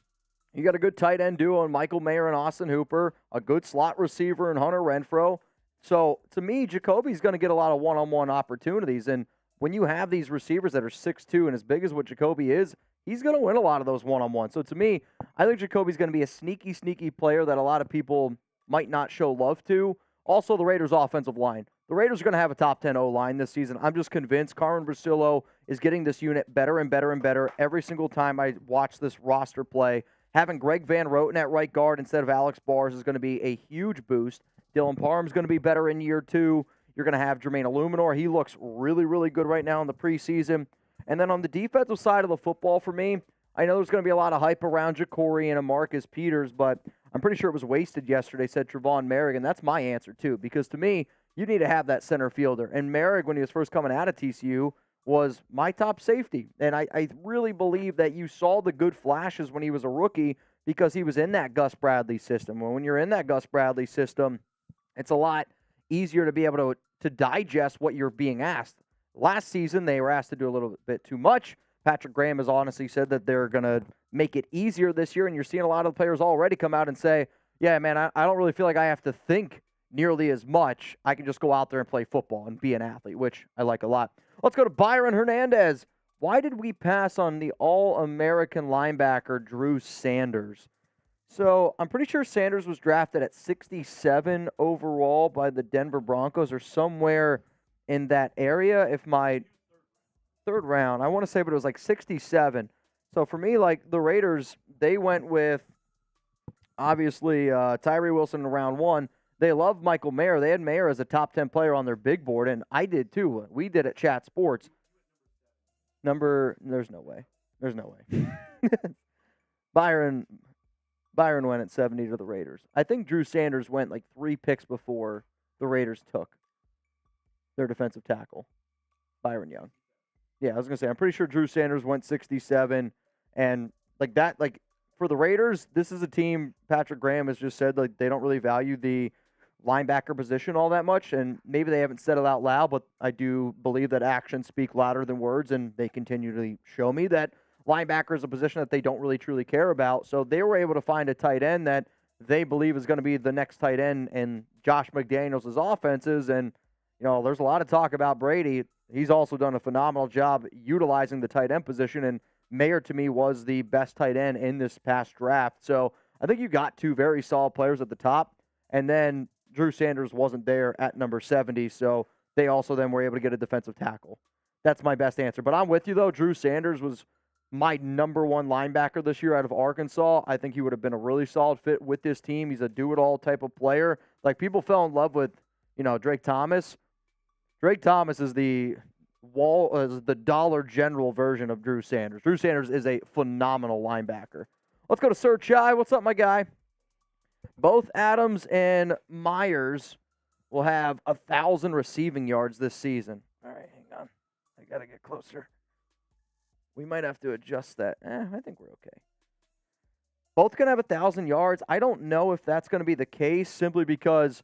you got a good tight end duo in Michael Mayer and Austin Hooper, a good slot receiver in Hunter Renfrow. So, to me, Jacoby's going to get a lot of one-on-one opportunities. And when you have these receivers that are 6'2" and as big as what Jacoby is, he's going to win a lot of those one-on-ones. So, to me, I think Jacoby's going to be a sneaky, sneaky player that a lot of people might not show love to. Also, the Raiders' offensive line. The Raiders are going to have a top 10 O-line this season. I'm just convinced Carmen Brasillo is getting this unit better and better and better every single time I watch this roster play. Having Greg Van Roten at right guard instead of Alex Bars is going to be a huge boost. Dylan Parham's going to be better in year 2. You're going to have Jermaine Illuminor. He looks really, really good right now in the preseason. And then on the defensive side of the football for me, I know there's going to be a lot of hype around Ja'Cory and Marcus Peters, but I'm pretty sure it was wasted yesterday, said Trevon Merrick, that's my answer too, because to me, you need to have that center fielder. And Merrick, when he was first coming out of TCU, was my top safety. And I really believe that you saw the good flashes when he was a rookie because he was in that Gus Bradley system. When you're in that Gus Bradley system, it's a lot easier to be able to digest what you're being asked. Last season, they were asked to do a little bit too much. Patrick Graham has honestly said that they're going to make it easier this year, and you're seeing a lot of the players already come out and say, yeah, man, I don't really feel like I have to think nearly as much. I can just go out there and play football and be an athlete, which I like a lot. Let's go to Byron Hernandez. Why did we pass on the All-American linebacker Drew Sanders? So I'm pretty sure Sanders was drafted at 67 overall by the Denver Broncos or somewhere in that area. If my third round, I want to say, but it was like 67. So for me, like the Raiders, they went with obviously Tyree Wilson in round 1. They love Michael Mayer. They had Mayer as a top 10 player on their big board, and I did too. We did at Chat Sports. There's no way. There's no way. Byron went at 70 to the Raiders. I think Drew Sanders went like 3 picks before the Raiders took their defensive tackle, Byron Young. Yeah, I was going to say, I'm pretty sure Drew Sanders went 67, and like that, like for the Raiders, this is a team, Patrick Graham has just said, like they don't really value the linebacker position all that much, and maybe they haven't said it out loud, but I do believe that actions speak louder than words, and they continue to show me that linebacker is a position that they don't really truly care about. So they were able to find a tight end that they believe is going to be the next tight end in Josh McDaniels' offenses, and you know, there's a lot of talk about Brady. He's also done a phenomenal job utilizing the tight end position, and Mayer, to me, was the best tight end in this past draft. So I think you got 2 very solid players at the top, and then Drew Sanders wasn't there at number 70, so they also then were able to get a defensive tackle. That's my best answer. But I'm with you, though. Drew Sanders was my number 1 linebacker this year out of Arkansas. I think he would have been a really solid fit with this team. He's a do-it-all type of player. Like, people fell in love with, Drake Thomas. Drake Thomas is the Dollar General version of Drew Sanders. Drew Sanders is a phenomenal linebacker. Let's go to Sir Chai. What's up, my guy? Both Adams and Myers will have 1,000 receiving yards this season. All right, hang on. I got to get closer. We might have to adjust that. I think we're okay. Both going to have 1,000 yards. I don't know if that's going to be the case simply because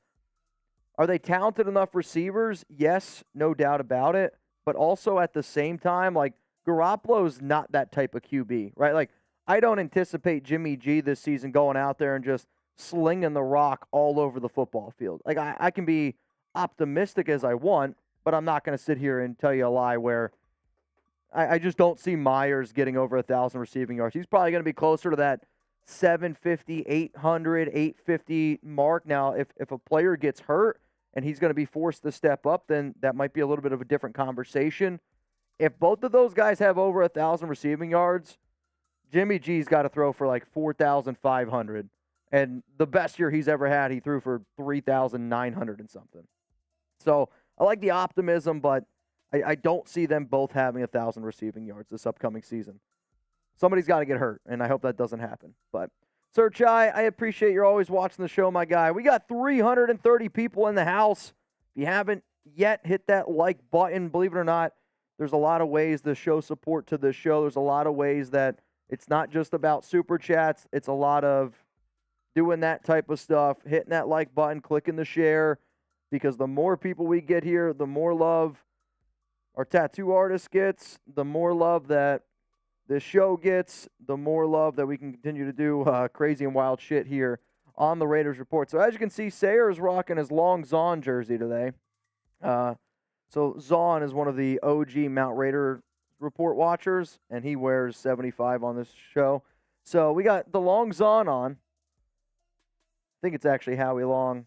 are they talented enough receivers? Yes, no doubt about it. But also at the same time, like, Garoppolo's not that type of QB, right? Like, I don't anticipate Jimmy G this season going out there and just slinging the rock all over the football field. Like, I can be optimistic as I want, but I'm not going to sit here and tell you a lie where I just don't see Myers getting over 1,000 receiving yards. He's probably going to be closer to that 750, 800, 850 mark. Now, if a player gets hurt and he's going to be forced to step up, then that might be a little bit of a different conversation. If both of those guys have over 1,000 receiving yards, Jimmy G's got to throw for like 4,500. And the best year he's ever had, he threw for 3,900 and something. So I like the optimism, but I don't see them both having 1,000 receiving yards this upcoming season. somebody's got to get hurt, and I hope that doesn't happen. But Sir Chai, I appreciate you're always watching the show, my guy. We got 330 people in the house. If you haven't yet, hit that like button. Believe it or not, there's a lot of ways to show support to this show. There's a lot of ways that it's not just about super chats. It's a lot of doing that type of stuff, hitting that like button, clicking the share, because the more people we get here, the more love our tattoo artist gets, the more love that this show gets, the more love that we can continue to do crazy and wild shit here on the Raiders Report. So as you can see, Sayer is rocking his long Zahn jersey today. So Zahn is one of the OG Mount Raider Report watchers, and he wears 75 on this show. So we got the long Zahn on. I think it's actually Howie Long.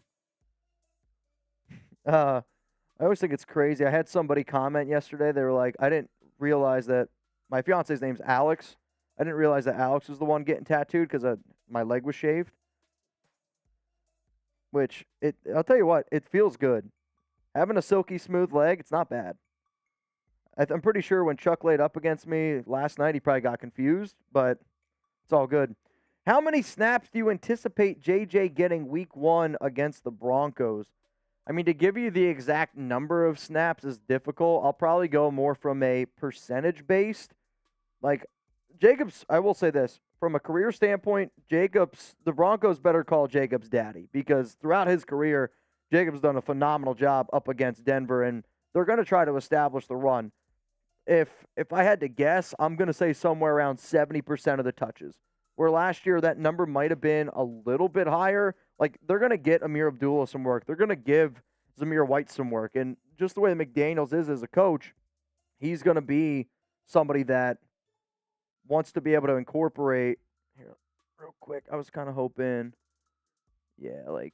I always think it's crazy. I had somebody comment yesterday. They were like, I didn't realize that my fiance's name's Alex. I didn't realize that Alex was the one getting tattooed because my leg was shaved. Which, I'll tell you what, it feels good. Having a silky smooth leg, it's not bad. I'm pretty sure when Chuck laid up against me last night, he probably got confused, but it's all good. How many snaps do you anticipate JJ getting week 1 against the Broncos? I mean, to give you the exact number of snaps is difficult. I'll probably go more from a percentage-based. Like, Jacobs, I will say this. From a career standpoint, Jacobs, the Broncos better call Jacobs daddy, because throughout his career, Jacobs done a phenomenal job up against Denver, and they're going to try to establish the run. If I had to guess, I'm going to say somewhere around 70% of the touches. Where last year that number might have been a little bit higher. Like, they're going to get Amir Abdullah some work. They're going to give Zamir White some work. And just the way McDaniels is as a coach, he's going to be somebody that wants to be able to incorporate. Here, real quick, I was kind of hoping, I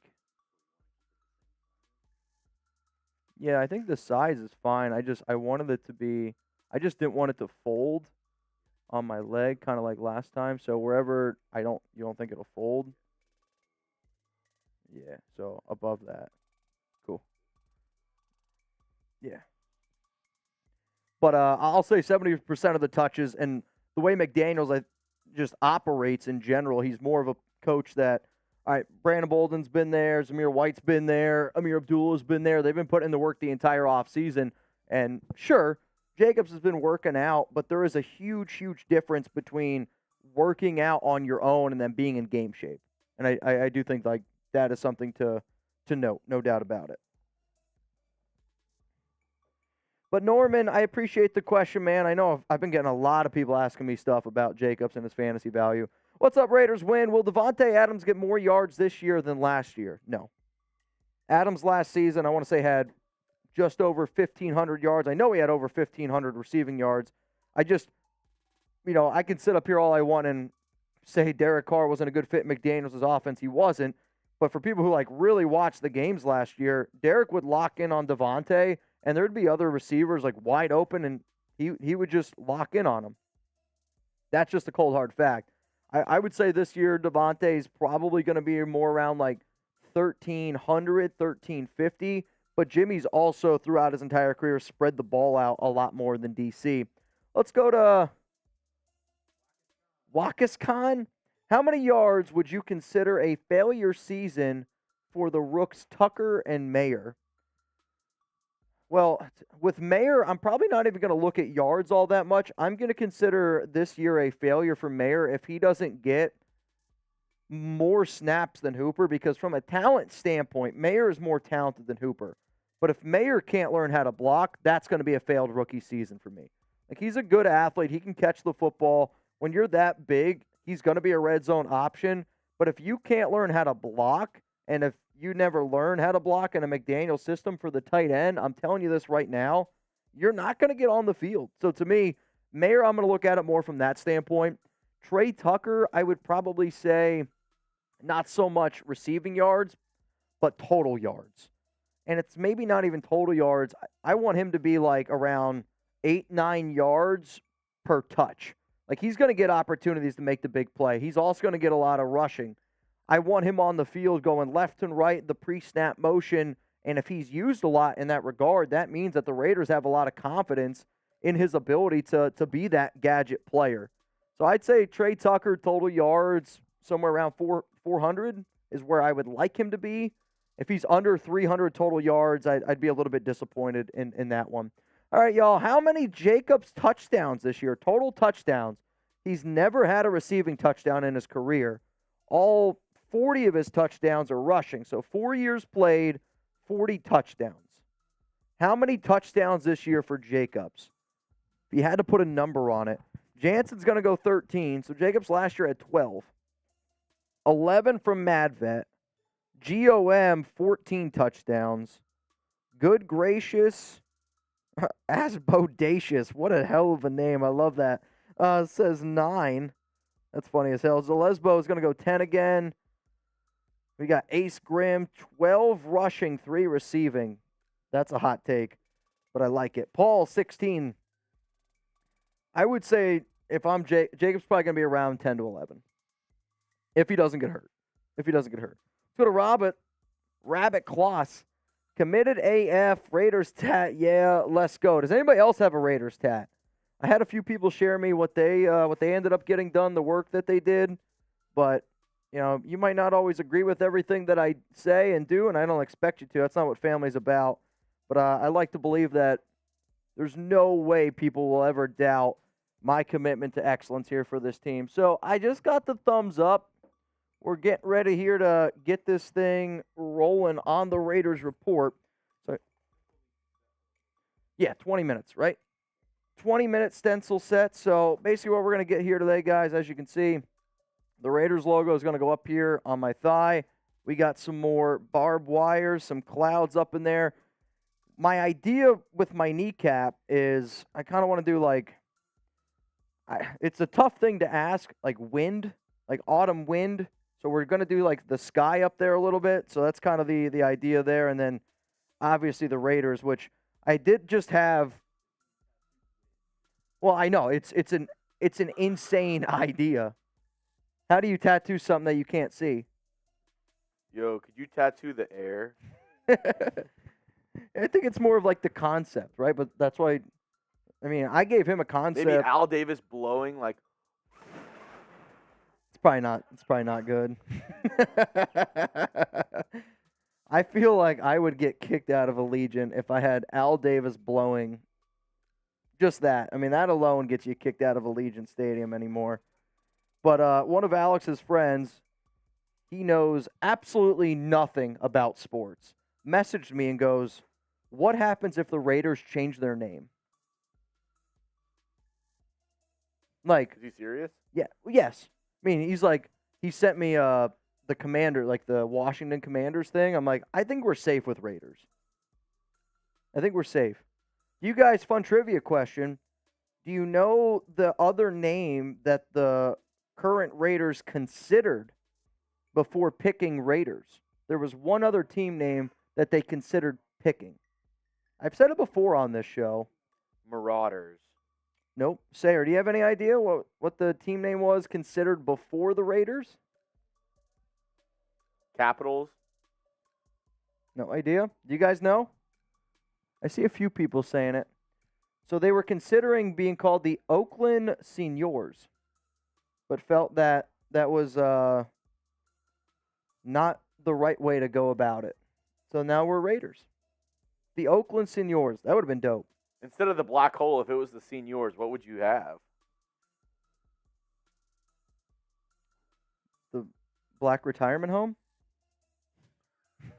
think the size is fine. I wanted it to be, I just didn't want it to fold on my leg, kind of like last time. So wherever you don't think it'll fold. Yeah, so above that. Cool. Yeah. But I'll say 70% of the touches, and the way McDaniels just operates in general, he's more of a coach that, all right, Brandon Bolden's been there, Zamir White's been there, Amir Abdullah's been there. They've been putting in the work the entire offseason. And sure, Jacobs has been working out, but there is a huge, huge difference between working out on your own and then being in game shape. And I do think like that is something to note, no doubt about it. But Norman, I appreciate the question, man. I know I've been getting a lot of people asking me stuff about Jacobs and his fantasy value. What's up, Raiders win? Will Devontae Adams get more yards this year than last year? No. Adams last season, I want to say, had just over 1,500 yards. I know he had over 1,500 receiving yards. I just, I can sit up here all I want and say Derek Carr wasn't a good fit in McDaniels' offense. He wasn't. But for people who really watched the games last year, Derek would lock in on Devontae, and there'd be other receivers wide open, and he would just lock in on them. That's just a cold, hard fact. I would say this year Devontae is probably going to be more around 1,300, 1,350, but Jimmy's also throughout his entire career spread the ball out a lot more than DC. Let's go to Wakas Khan. How many yards would you consider a failure season for the Rooks Tucker and Mayer? Well, with Mayer, I'm probably not even going to look at yards all that much. I'm going to consider this year a failure for Mayer if he doesn't get more snaps than Hooper, because from a talent standpoint, Mayer is more talented than Hooper. But if Mayer can't learn how to block, that's going to be a failed rookie season for me. He's a good athlete. He can catch the football. When you're that big, he's going to be a red zone option. But if you can't learn how to block, and if you never learn how to block in a McDaniel system for the tight end, I'm telling you this right now, you're not going to get on the field. So to me, Mayer, I'm going to look at it more from that standpoint. Trey Tucker, I would probably say not so much receiving yards, but total yards. And it's maybe not even total yards. I want him to be around 8-9 yards per touch. He's going to get opportunities to make the big play. He's also going to get a lot of rushing. I want him on the field going left and right, the pre-snap motion, and if he's used a lot in that regard, that means that the Raiders have a lot of confidence in his ability to be that gadget player. So I'd say Trey Tucker total yards somewhere around 400 is where I would like him to be. If he's under 300 total yards, I'd be a little bit disappointed in that one. All right, y'all. How many Jacobs touchdowns this year? Total touchdowns. He's never had a receiving touchdown in his career. All 40 of his touchdowns are rushing. So 4 years played, 40 touchdowns. How many touchdowns this year for Jacobs? If you had to put a number on it, Jansen's going to go 13. So Jacobs last year had 12. 11 from MadVet. GOM, 14 touchdowns. Good Gracious, Bodacious. What a hell of a name. I love that. Says 9. That's funny as hell. Zalesbo is going to go 10 again. We got Ace Grim, 12 rushing, 3 receiving. That's a hot take, but I like it. Paul, 16. I would say if I'm Jacob's probably going to be around 10 to 11. If he doesn't get hurt. Let's go to Rabbit Kloss. Committed AF, Raiders tat, yeah, let's go. Does anybody else have a Raiders tat? I had a few people share me what they ended up getting done, the work that they did, but you might not always agree with everything that I say and do, and I don't expect you to. That's not what family's about. But I like to believe that there's no way people will ever doubt my commitment to excellence here for this team. So I just got the thumbs up. We're getting ready here to get this thing rolling on the Raiders report. So, yeah, 20 minutes, right? 20-minute stencil set. So basically what we're going to get here today, guys, as you can see, the Raiders logo is going to go up here on my thigh. We got some more barbed wires, some clouds up in there. My idea with my kneecap is I kind of want to do it's a tough thing to ask, like wind, like autumn wind. So we're going to do like the sky up there a little bit. So that's kind of the idea there. And then obviously the Raiders, which I did just have. Well, I know it's an insane idea. How do you tattoo something that you can't see? Yo, could you tattoo the air? I think it's more of like the concept, right? But that's why, I gave him a concept. Maybe Al Davis blowing like. It's probably not good. I feel like I would get kicked out of Allegiant if I had Al Davis blowing. Just that. That alone gets you kicked out of Allegiant Stadium anymore. But one of Alex's friends, he knows absolutely nothing about sports, messaged me and goes, "What happens if the Raiders change their name?" Like, is he serious? Yeah. Yes. He's like, he sent me the Commander, like the Washington Commanders thing. I'm like, I think we're safe with Raiders. I think we're safe. You guys, fun trivia question. Do you know the other name that the current Raiders considered before picking Raiders? There was one other team name that they considered picking. I've said it before on this show. Marauders. Nope. Sayer, do you have any idea what the team name was considered before the Raiders? Capitals. No idea. Do you guys know? I see a few people saying it. So they were considering being called the Oakland Seniors, but felt that was not the right way to go about it. So now we're Raiders. The Oakland Seniors. That would have been dope. Instead of the black hole, if it was the Seniors, what would you have? The black retirement home?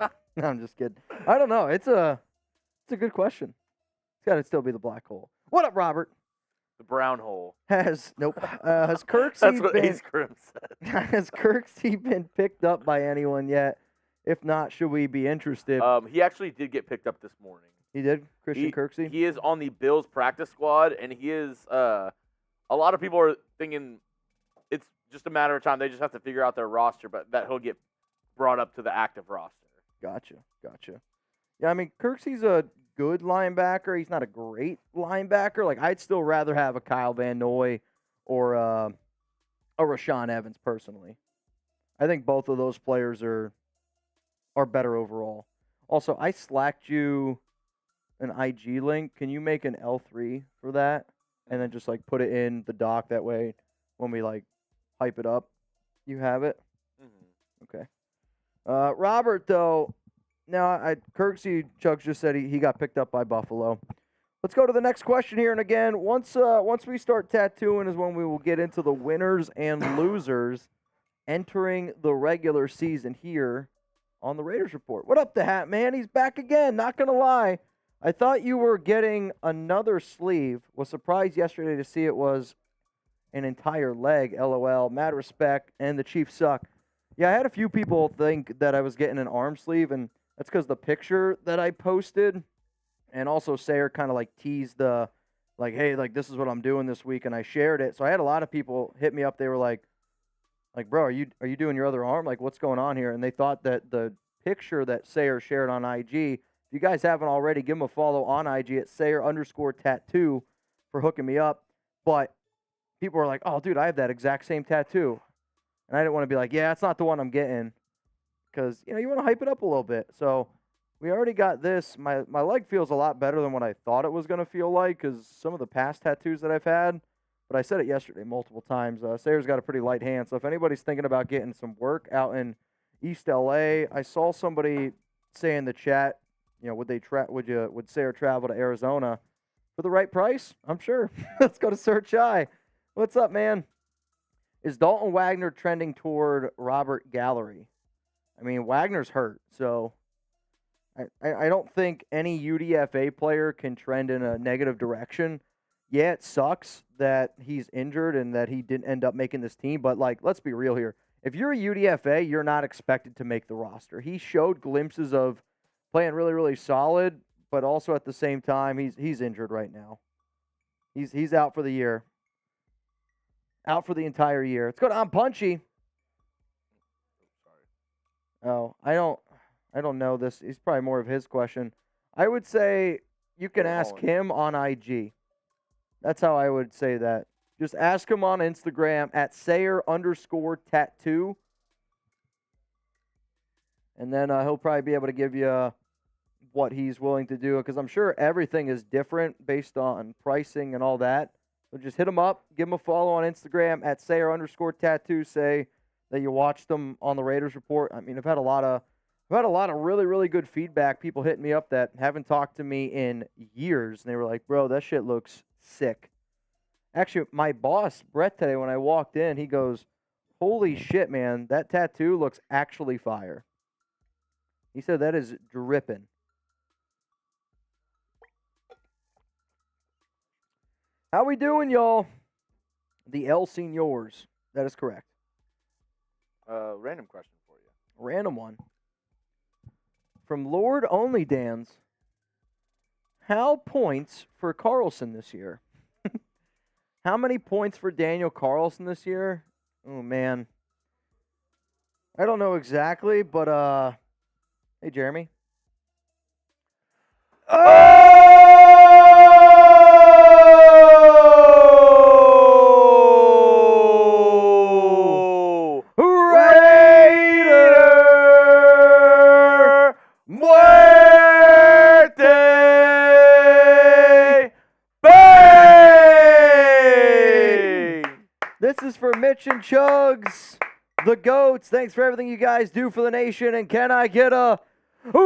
No, I'm just kidding. I don't know. It's a good question. It's got to still be the black hole. What up, Robert? The brown hole. Has Kirksey That's what been, Ace Grim said. Has Kirksey been picked up by anyone yet? If not, should we be interested? He actually did get picked up this morning. He did? Christian Kirksey? He is on the Bills practice squad, and he is a lot of people are thinking it's just a matter of time. They just have to figure out their roster, but that he'll get brought up to the active roster. Gotcha. Yeah, Kirksey's a good linebacker. He's not a great linebacker. Like, I'd still rather have a Kyle Van Noy or a Rashawn Evans, personally. I think both of those players are better overall. Also, I slacked you an IG link. Can you make an L3 for that? And then just, put it in the doc that way? when we like hype it up. You have it. Mm-hmm. Okay. Robert, though, now Kirksey Chuck just said he got picked up by Buffalo. Let's go to the next question here. And again, once we start tattooing is when we will get into the winners and losers entering the regular season here on the Raiders Report. What up, the Hat Man? He's back again. Not going to lie. I thought you were getting another sleeve. Was surprised yesterday to see it was an entire leg. LOL. Mad respect. And the Chiefs suck. Yeah, I had a few people think that I was getting an arm sleeve, and that's because the picture that I posted, and also Sayer kind of like teased hey, like this is what I'm doing this week, and I shared it. So I had a lot of people hit me up. They were like, bro, are you doing your other arm? Like, what's going on here? And they thought that the picture that Sayer shared on IG, if you guys haven't already, give him a follow on IG at Sayer_tattoo for hooking me up. But people were like, oh, dude, I have that exact same tattoo. And I didn't want to be like, yeah, it's not the one I'm getting. Because, you want to hype it up a little bit. So we already got this. My leg feels a lot better than what I thought it was going to feel like because some of the past tattoos that I've had, but I said it yesterday multiple times, Sayer's got a pretty light hand. So if anybody's thinking about getting some work out in East LA, I saw somebody say in the chat, would Sayer travel to Arizona for the right price? I'm sure. Let's go to Search Eye. What's up, man? Is Dalton Wagner trending toward Robert Gallery? I mean, Wagner's hurt, so I don't think any UDFA player can trend in a negative direction. Yeah, it sucks that he's injured and that he didn't end up making this team, but, let's be real here. If you're a UDFA, you're not expected to make the roster. He showed glimpses of playing really, really solid, but also at the same time, he's injured right now. He's out for the year. Out for the entire year. Let's go to I'm Punchy. Oh, I don't know this. It's probably more of his question. I would say you can ask him on IG. That's how I would say that. Just ask him on Instagram at Sayer_tattoo. And then he'll probably be able to give you what he's willing to do. Because I'm sure everything is different based on pricing and all that. So just hit him up, give him a follow on Instagram at Sayer_tattoo. Say that you watched them on the Raiders Report. I mean, I've had a lot of really, really good feedback. People hitting me up that haven't talked to me in years, and they were like, "Bro, that shit looks sick." Actually, my boss Brett today, when I walked in, he goes, "Holy shit, man, that tattoo looks actually fire." He said that is dripping. How we doing, y'all? The El Senors. That is correct. Random question for you. Random one. From Lord Only Dan's. How points for Carlson this year? How many points for Daniel Carlson this year? Oh, man. I don't know exactly, but, hey, Jeremy. This is for Mitch and Chugs, the GOATs. Thanks for everything you guys do for the nation. And can I get a Raiders?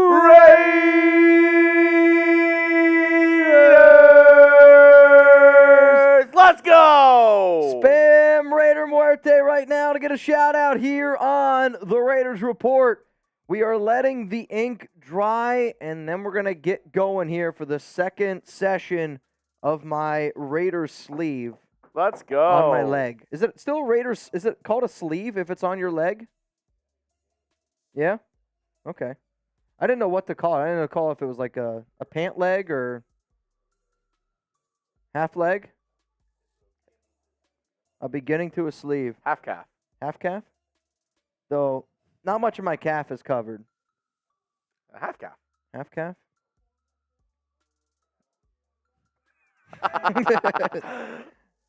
Let's go! Spam Raider Muerte right now to get a shout out here on the Raiders Report. We are letting the ink dry, and then we're going to get going here for the second session of my Raiders sleeve. Let's go. On my leg. Is it still Raiders? Is it called a sleeve if it's on your leg? Yeah? Okay. I didn't know what to call it. I didn't know to call it if it was like a pant leg or half leg. A beginning to a sleeve. Half calf. Half calf? Though, not much of my calf is covered. A half calf. Half calf?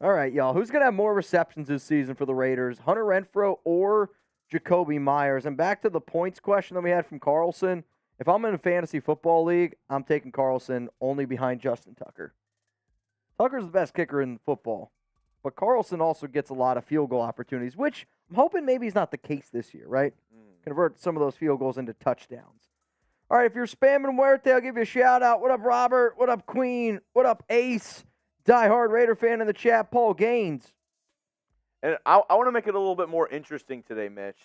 All right, y'all. Who's going to have more receptions this season for the Raiders? Hunter Renfrow or Jacoby Myers? And back to the points question that we had from Carlson. If I'm in a fantasy football league, I'm taking Carlson only behind Justin Tucker. Tucker's the best kicker in football. But Carlson also gets a lot of field goal opportunities, which I'm hoping maybe is not the case this year, right? Convert some of those field goals into touchdowns. All right, if you're spamming Muerte, I'll give you a shout out. What up, Robert? What up, Queen? What up, Ace? Diehard Raider fan in the chat, Paul Gaines. And I want to make it a little bit more interesting today, Mitch.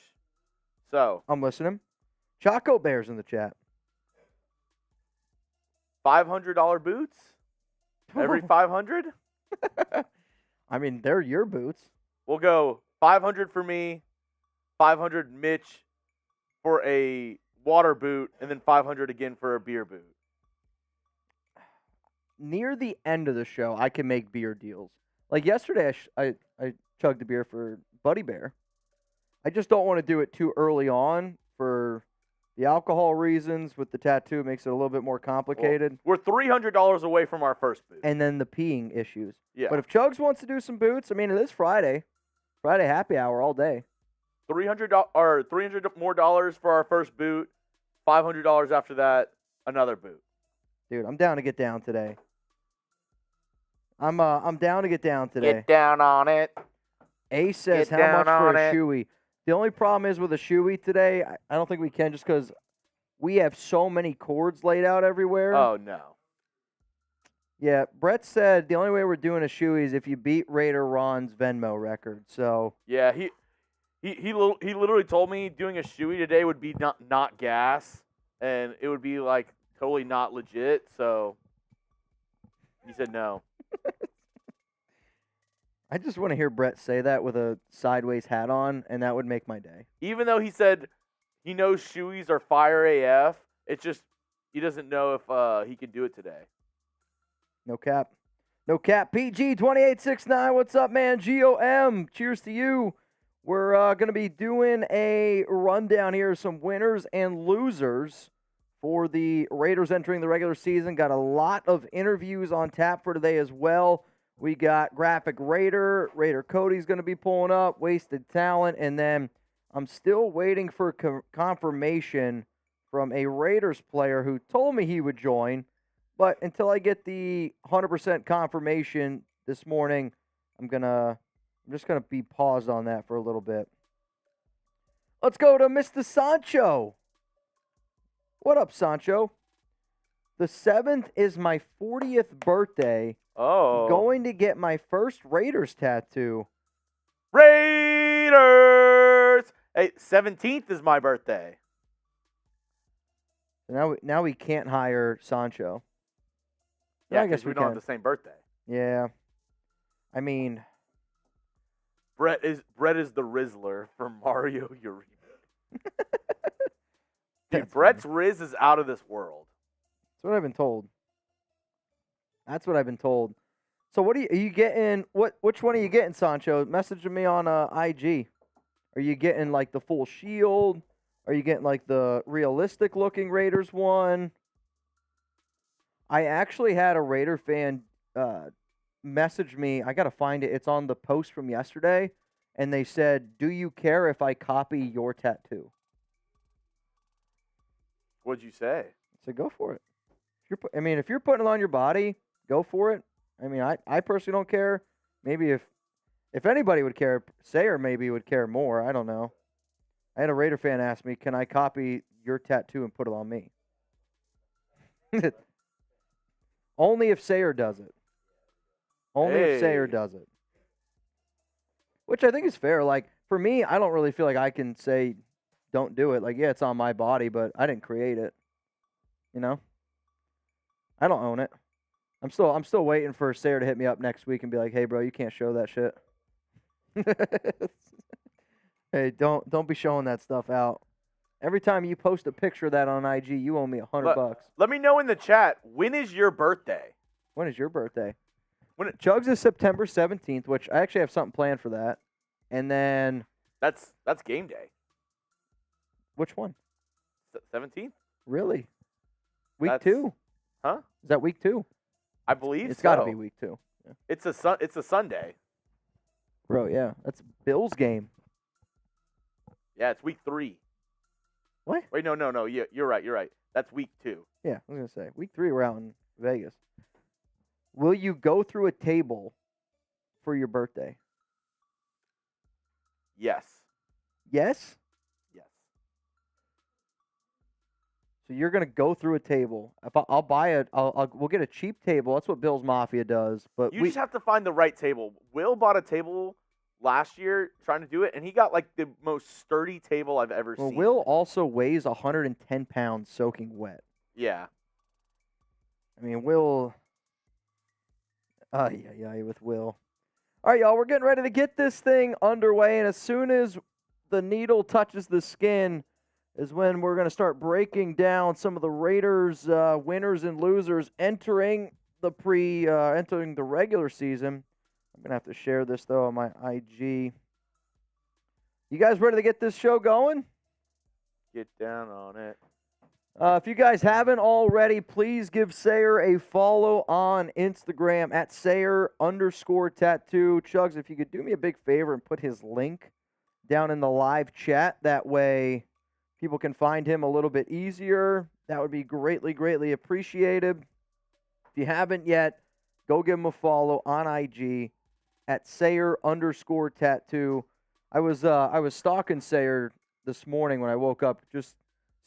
So I'm listening. Choco Bears in the chat. $500 boots? Every 500? I mean, they're your boots. We'll go 500 for me, 500 Mitch for a water boot, and then 500 again for a beer boot. Near the end of the show, I can make beer deals. Like yesterday, I chugged a beer for Buddy Bear. I just don't want to do it too early on for the alcohol reasons. With the tattoo, it makes it a little bit more complicated. Well, we're $300 away from our first boot. And then the peeing issues. Yeah. But if Chugs wants to do some boots, I mean, it is Friday. Friday happy hour all day. $300 more dollars for our first boot, $500 after that, another boot. Dude, I'm down to get down today. I'm down to get down today. Get down on it. Ace says, Get how much down for on a it. shoey? The only problem is with a shoey today, I don't think we can just because we have so many cords laid out everywhere. Oh, no. Yeah, Brett said the only way we're doing a shoey is if you beat Raider Ron's Venmo record. So Yeah, he literally told me doing a shoey today would be not gas, and it would be like totally not legit. So he said no. I just want to hear Brett say that with a sideways hat on, and that would make my day. Even though he said he knows shoeys are fire AF, it's just he doesn't know if he can do it today. No cap. No cap. PG2869, what's up, man? GOM, cheers to you. We're going to be doing a rundown here of some winners and losers for the Raiders entering the regular season. Got a lot of interviews on tap for today as well. We got Graphic Raider. Raider Cody's going to be pulling up. Wasted Talent. And then I'm still waiting for confirmation from a Raiders player who told me he would join. But until I get the 100% confirmation this morning, I'm just going to be paused on that for a little bit. Let's go to Mr. Sancho. What up, Sancho? The 7th is my 40th birthday. Oh. Going to get my first Raiders tattoo. Raiders! Hey, 17th is my birthday. Now we can't hire Sancho. Yeah, I guess we we don't can. have the same birthday. Yeah. I mean, Brett is the Rizzler from Mario Uribe. Dude, Brett's Riz is out of this world. that's what I've been told. That's what I've been told. So what are you getting? Which one are you getting, Sancho? Message me on IG. Are you getting like the full shield? Are you getting like the realistic looking Raiders one? I actually had a Raider fan message me. I got to find it. It's on the post from yesterday. And they said, do you care if I copy your tattoo? What'd you say? I said, go for it. If you're putting it on your body, go for it. I mean, I personally don't care. Maybe if anybody would care, Sayer maybe would care more. I don't know. I had a Raider fan ask me, can I copy your tattoo and put it on me? Only if Sayer does it. Only if Sayer does it. Which I think is fair. Like, for me, I don't really feel like I can say, don't do it. Like, yeah, it's on my body, but I didn't create it. You know? I don't own it. I'm still waiting for Sayer to hit me up next week and be like, hey, bro, you can't show that shit. Hey, don't be showing that stuff out. Every time you post a picture of that on IG, you owe me $100. Let me know in the chat, when is your birthday? When is your birthday? Chugs is September 17th, which I actually have something planned for that. And then That's game day. which one? 17th? Really? Week That's- 2? Huh? Is that week 2? I believe It's so. got to be week 2. Yeah. It's a Sunday. Bro, yeah. That's Bills game. Yeah, it's week 3. What? Wait, no. Yeah, you're right. That's week 2. Yeah, I was going to say. Week 3, we're out in Vegas. Will you go through a table for your birthday? Yes. Yes? Yes. So you're gonna go through a table. I'll buy it. We'll get a cheap table. That's what Bill's Mafia does. But You just have to find the right table. Will bought a table last year trying to do it, and he got like the most sturdy table I've ever seen. Will also weighs 110 pounds soaking wet. Yeah. I mean, Will. Yeah, with Will. All right, y'all. We're getting ready to get this thing underway, and as soon as the needle touches the skin, is when we're going to start breaking down some of the Raiders' winners and losers entering the regular season. I'm going to have to share this, though, on my IG. You guys ready to get this show going? Get down on it. If you guys haven't already, please give Sayer a follow on Instagram at Sayer_tattoo. Chugs, if you could do me a big favor and put his link down in the live chat. That way people can find him a little bit easier. That would be greatly, greatly appreciated. If you haven't yet, go give him a follow on IG at Sayer_tattoo. I was stalking Sayer this morning when I woke up, just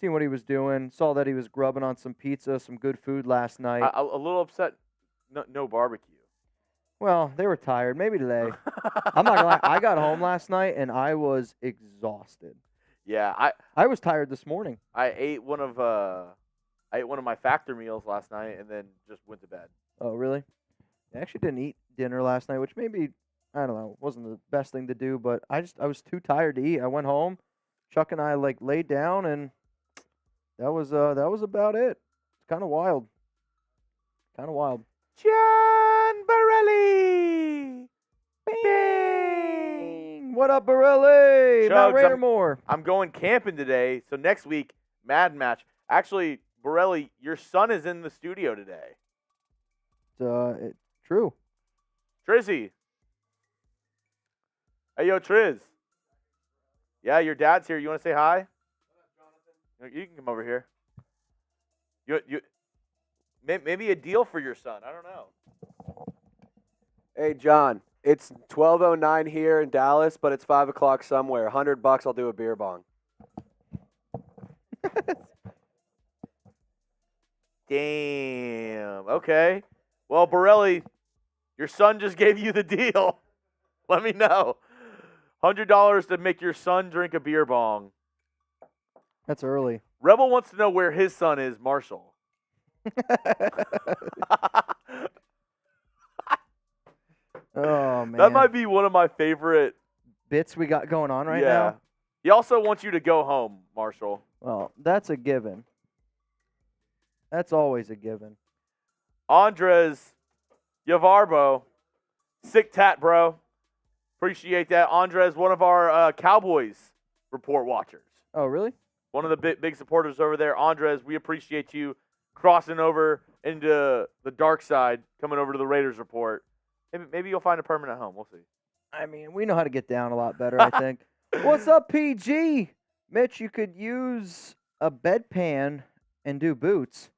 seeing what he was doing. Saw that he was grubbing on some pizza, some good food last night. A little upset. No barbecue. Well, they were tired. Maybe today. I'm not gonna lie. I got home last night and I was exhausted. Yeah, I was tired this morning. I ate one of my factor meals last night and then just went to bed. Oh, really? I actually didn't eat dinner last night, which maybe, I don't know, wasn't the best thing to do, but I was too tired to eat. I went home. Chuck and I laid down, and that was about it. It's kind of wild. John Borelli! Bing! What up, Borelli? Mount Raider more. I'm going camping today, so next week, Madden match. Actually, Borelli, your son is in the studio today. True. Trizzy. Hey, yo, Triz. Yeah, your dad's here. You want to say hi? You can come over here. You maybe a deal for your son. I don't know. Hey, John, it's 12:09 here in Dallas, but it's 5 o'clock somewhere. $100, I'll do a beer bong. Damn. Okay. Well, Borelli, your son just gave you the deal. Let me know. $100 to make your son drink a beer bong. That's early. Rebel wants to know where his son is, Marshall. Oh, man. That might be one of my favorite bits we got going on right now. He also wants you to go home, Marshall. Well, that's a given. That's always a given. Andres Yavarbo. Sick tat, bro. Appreciate that. Andres, one of our Cowboys report watchers. Oh, really? One of the big supporters over there. Andres, we appreciate you crossing over into the dark side, coming over to the Raiders report. Maybe you'll find a permanent home. We'll see. I mean, we know how to get down a lot better, I think. What's up, PG? Mitch, you could use a bedpan and do boots.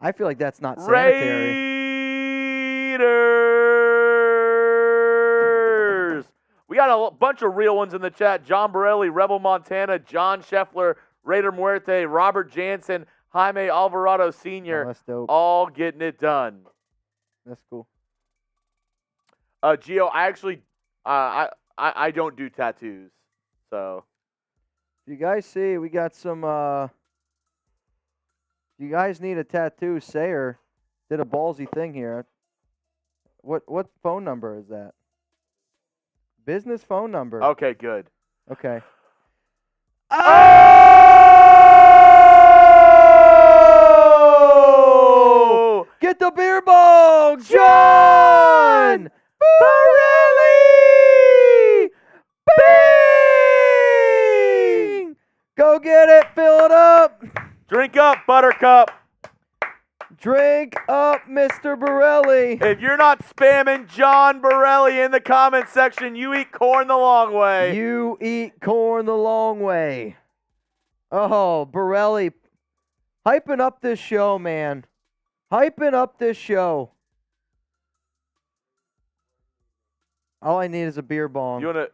I feel like that's not sanitary. Raiders! We got a bunch of real ones in the chat. John Borelli, Rebel Montana, John Scheffler, Raider Muerte, Robert Jansen, Jaime Alvarado Sr. Oh, that's dope. All getting it done. That's cool. Gio, I actually, I don't do tattoos, so. You guys see, we got some, you guys need a tattoo, Sayer did a ballsy thing here. What phone number is that? Business phone number. Okay, good. Okay. Oh! Get the beer bong, John Borelli! Bing! Go get it, fill it up. Drink up, Buttercup. Drink up, Mr. Borelli. If you're not spamming John Borelli in the comment section, you eat corn the long way. You eat corn the long way. Oh, Borelli, hyping up this show, man. Hyping up this show. All I need is a beer bong. You want to?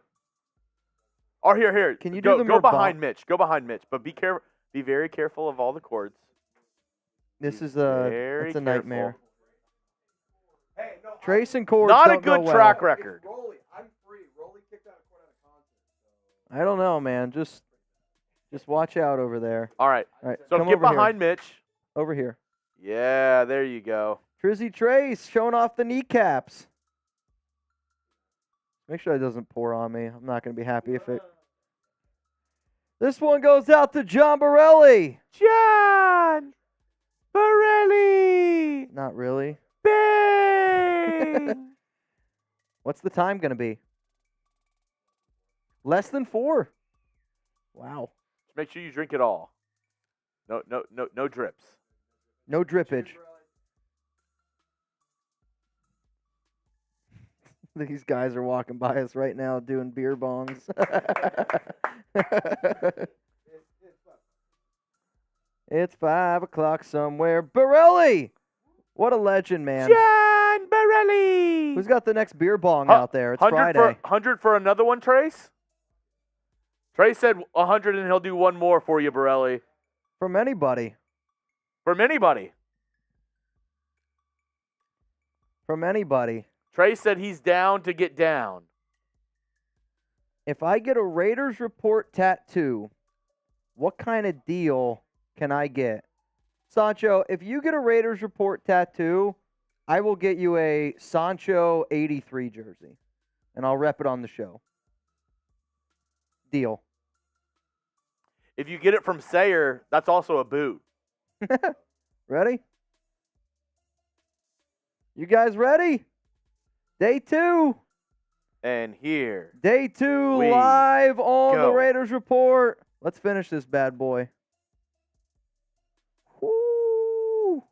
Oh, here. Can you go, do the go behind Merbon- Mitch. Go behind Mitch, but be careful. Be very careful of all the cords. This is Very it's a careful. nightmare. Hey, no, Trace and cords Not a don't go good well. track record. Rolly. I'm free. Rolly kicked out a cord out of concert. I don't know, man. Just watch out over there. All right. All right, So come get over behind Mitch. here. Over here. Yeah, there you go. Trizzy Trace showing off the kneecaps. Make sure it doesn't pour on me. I'm not going to be happy if it. This one goes out to John Borelli. John Borelli. Not really. Bang. What's the time going to be? Less than 4. Wow. Make sure you drink it all. No drips. No drippage. These guys are walking by us right now doing beer bongs. It's 5 o'clock somewhere. Borelli! What a legend, man. John Borelli. Who's got the next beer bong out there? It's 100 Friday. 100 for another one, Trace? Trace said 100 and he'll do one more for you, Borelli. From anybody. From anybody. From anybody. Trace said he's down to get down. If I get a Raiders Report tattoo, what kind of deal can I get? Sancho, if you get a Raiders Report tattoo, I will get you a Sancho 83 jersey, and I'll rep it on the show. Deal. If you get it from Sayer, that's also a boot. Ready? You guys ready? Day 2. And here. Day 2 we live on the go. Raiders Report. Let's finish this bad boy. Woo!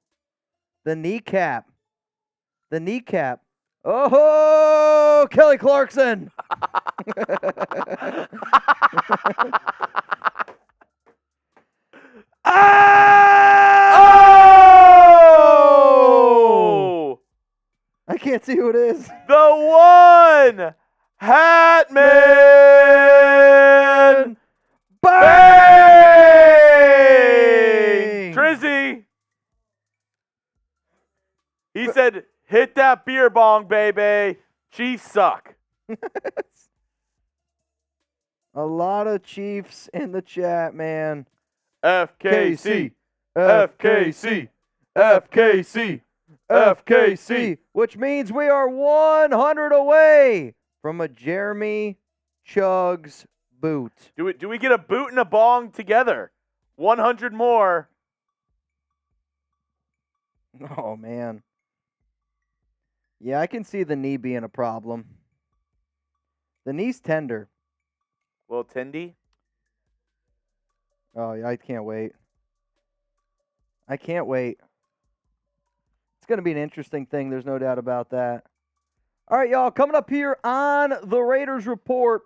The kneecap. The kneecap. Oh, Kelly Clarkson. Oh! I can't see who it is. The one Hatman Bang! Drizzy. He said, hit that beer bong, baby. Chiefs suck. A lot of Chiefs in the chat, man. FKC. FKC. FKC. FKC. Which means we are 100 away from a Jeremy Chugs boot. Do we get a boot and a bong together? 100 more. Oh, man. Yeah, I can see the knee being a problem. The knee's tender. Little Tindy. Oh, yeah, I can't wait. I can't wait. It's going to be an interesting thing. There's no doubt about that. All right, y'all, coming up here on the Raiders Report,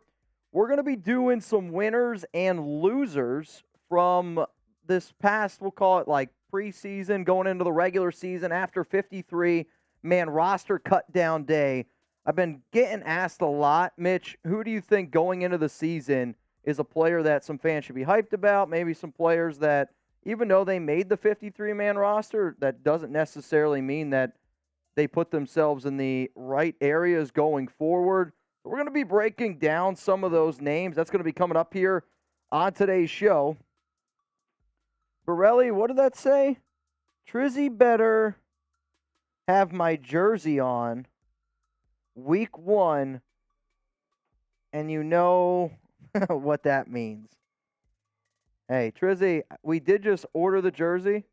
we're going to be doing some winners and losers from this past, we'll call it like preseason, going into the regular season after 53-man roster cut down day. I've been getting asked a lot, Mitch, who do you think going into the season is a player that some fans should be hyped about? Maybe some players that, even though they made the 53-man roster, that doesn't necessarily mean that they put themselves in the right areas going forward. We're going to be breaking down some of those names. That's going to be coming up here on today's show. Borelli, what did that say? Trizzy better have my jersey on week 1, and you know what that means. Hey, Trizzy, we did just order the jersey.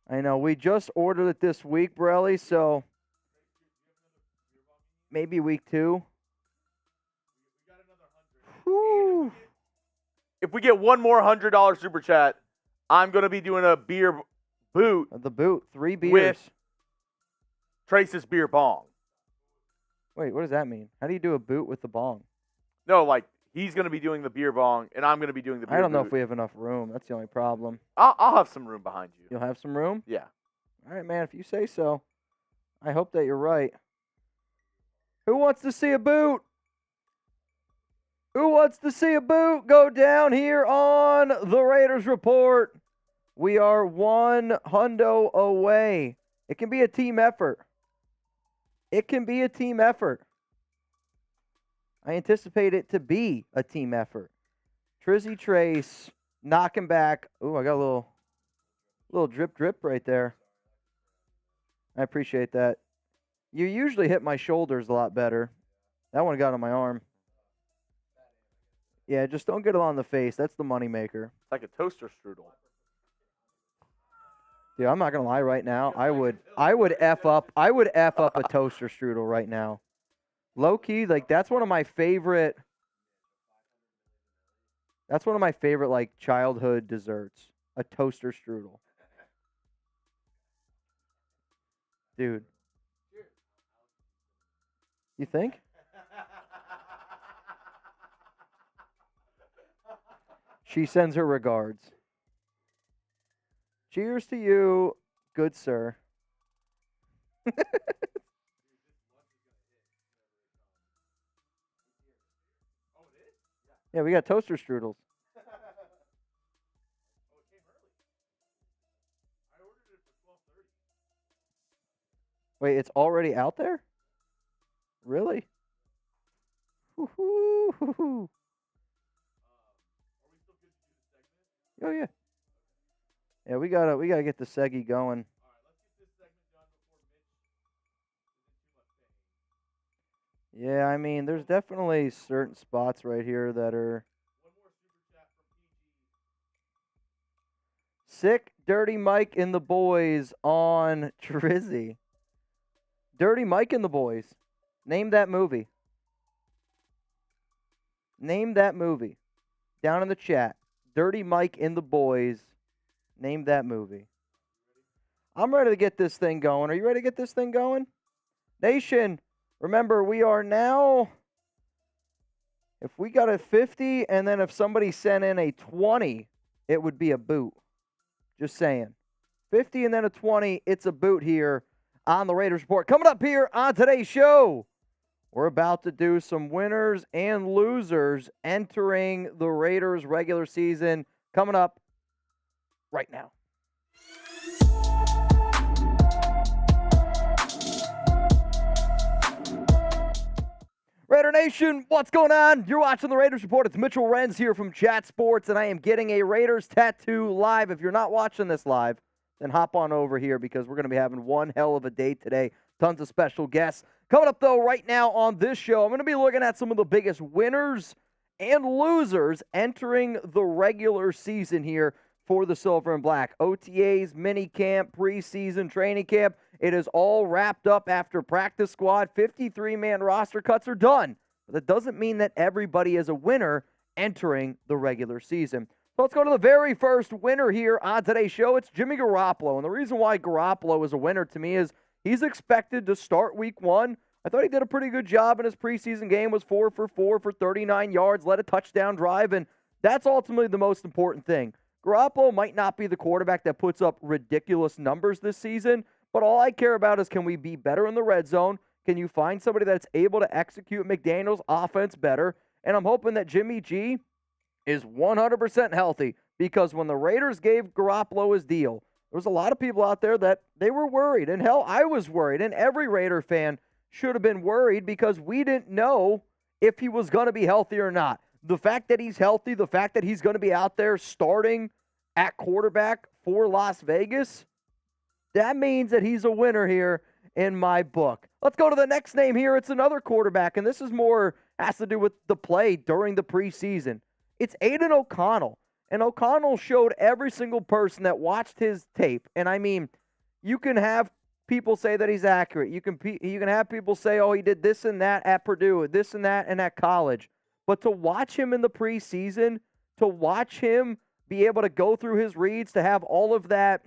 I know, we just ordered it this week, Borelli, so maybe week 2. Whew. If we get one more $100 super chat, I'm going to be doing a beer boot The boot, 3 beers. with Trace's beer bong. Wait, what does that mean? How do you do a boot with the bong? No, like he's going to be doing the beer bong, and I'm going to be doing the beer I don't know boot. if we have enough room. That's the only problem. I'll have some room behind you. You'll have some room? Yeah. All right, man, if you say so. I hope that you're right. Who wants to see a boot? Who wants to see a boot go down here on the Raiders Report? We are one hundo away. It can be a team effort. It can be a team effort. I anticipate it to be a team effort. Trizzy Trace knocking back. Ooh, I got a little drip right there. I appreciate that. You usually hit my shoulders a lot better. That one got on my arm. Yeah, just don't get it on the face. That's the moneymaker. It's like a toaster strudel. Dude, I'm not gonna lie. Right now, I would f up a toaster strudel right now. Low key, like that's one of my favorite. That's one of my favorite like childhood desserts. A toaster strudel. Dude. You think? She sends her regards. Cheers to you, good sir. Yeah, we got toaster strudels. Wait, it's already out there? Really? Woo-hoo. Oh yeah. Yeah, we gotta get the seggy going. Yeah, I mean, there's definitely certain spots right here that are sick. Dirty Mike and the boys on Trizzy. Dirty Mike and the boys. Name that movie. Name that movie. Down in the chat. Dirty Mike and the boys. Name that movie. I'm ready to get this thing going. Are you ready to get this thing going? Nation, remember, we are now, if we got a 50, and then if somebody sent in a 20, it would be a boot. Just saying. 50 and then a 20, it's a boot here on the Raiders Report. Coming up here on today's show, we're about to do some winners and losers entering the Raiders regular season. Coming up right now. Raider Nation, what's going on? You're watching the Raiders Report. It's Mitchell Renz here from Chat Sports, and I am getting a Raiders tattoo live. If you're not watching this live, then hop on over here because we're going to be having one hell of a day today. Tons of special guests. Coming up, though, right now on this show, I'm going to be looking at some of the biggest winners and losers entering the regular season here for the Silver and Black. OTAs, mini camp, preseason training camp. It is all wrapped up after practice squad. 53-man roster cuts are done. But that doesn't mean that everybody is a winner entering the regular season. So let's go to the very first winner here on today's show. It's Jimmy Garoppolo. And the reason why Garoppolo is a winner to me is he's expected to start week one. I thought he did a pretty good job in his preseason game, was 4 for 4 for 39 yards, led a touchdown drive, and that's ultimately the most important thing. Garoppolo might not be the quarterback that puts up ridiculous numbers this season, but all I care about is can we be better in the red zone? Can you find somebody that's able to execute McDaniel's offense better? And I'm hoping that Jimmy G is 100% healthy because when the Raiders gave Garoppolo his deal, there was a lot of people out there that they were worried. And hell, I was worried. And every Raider fan should have been worried because we didn't know if he was going to be healthy or not. The fact that he's healthy, the fact that he's going to be out there starting at quarterback for Las Vegas, that means that he's a winner here in my book. Let's go to the next name here. It's another quarterback, and this is more has to do with the play during the preseason. It's Aiden O'Connell, and O'Connell showed every single person that watched his tape, and I mean, you can have people say that he's accurate. You can have people say, oh, he did this and that at Purdue, this and that and at college. But to watch him in the preseason, to watch him be able to go through his reads, to have all of that,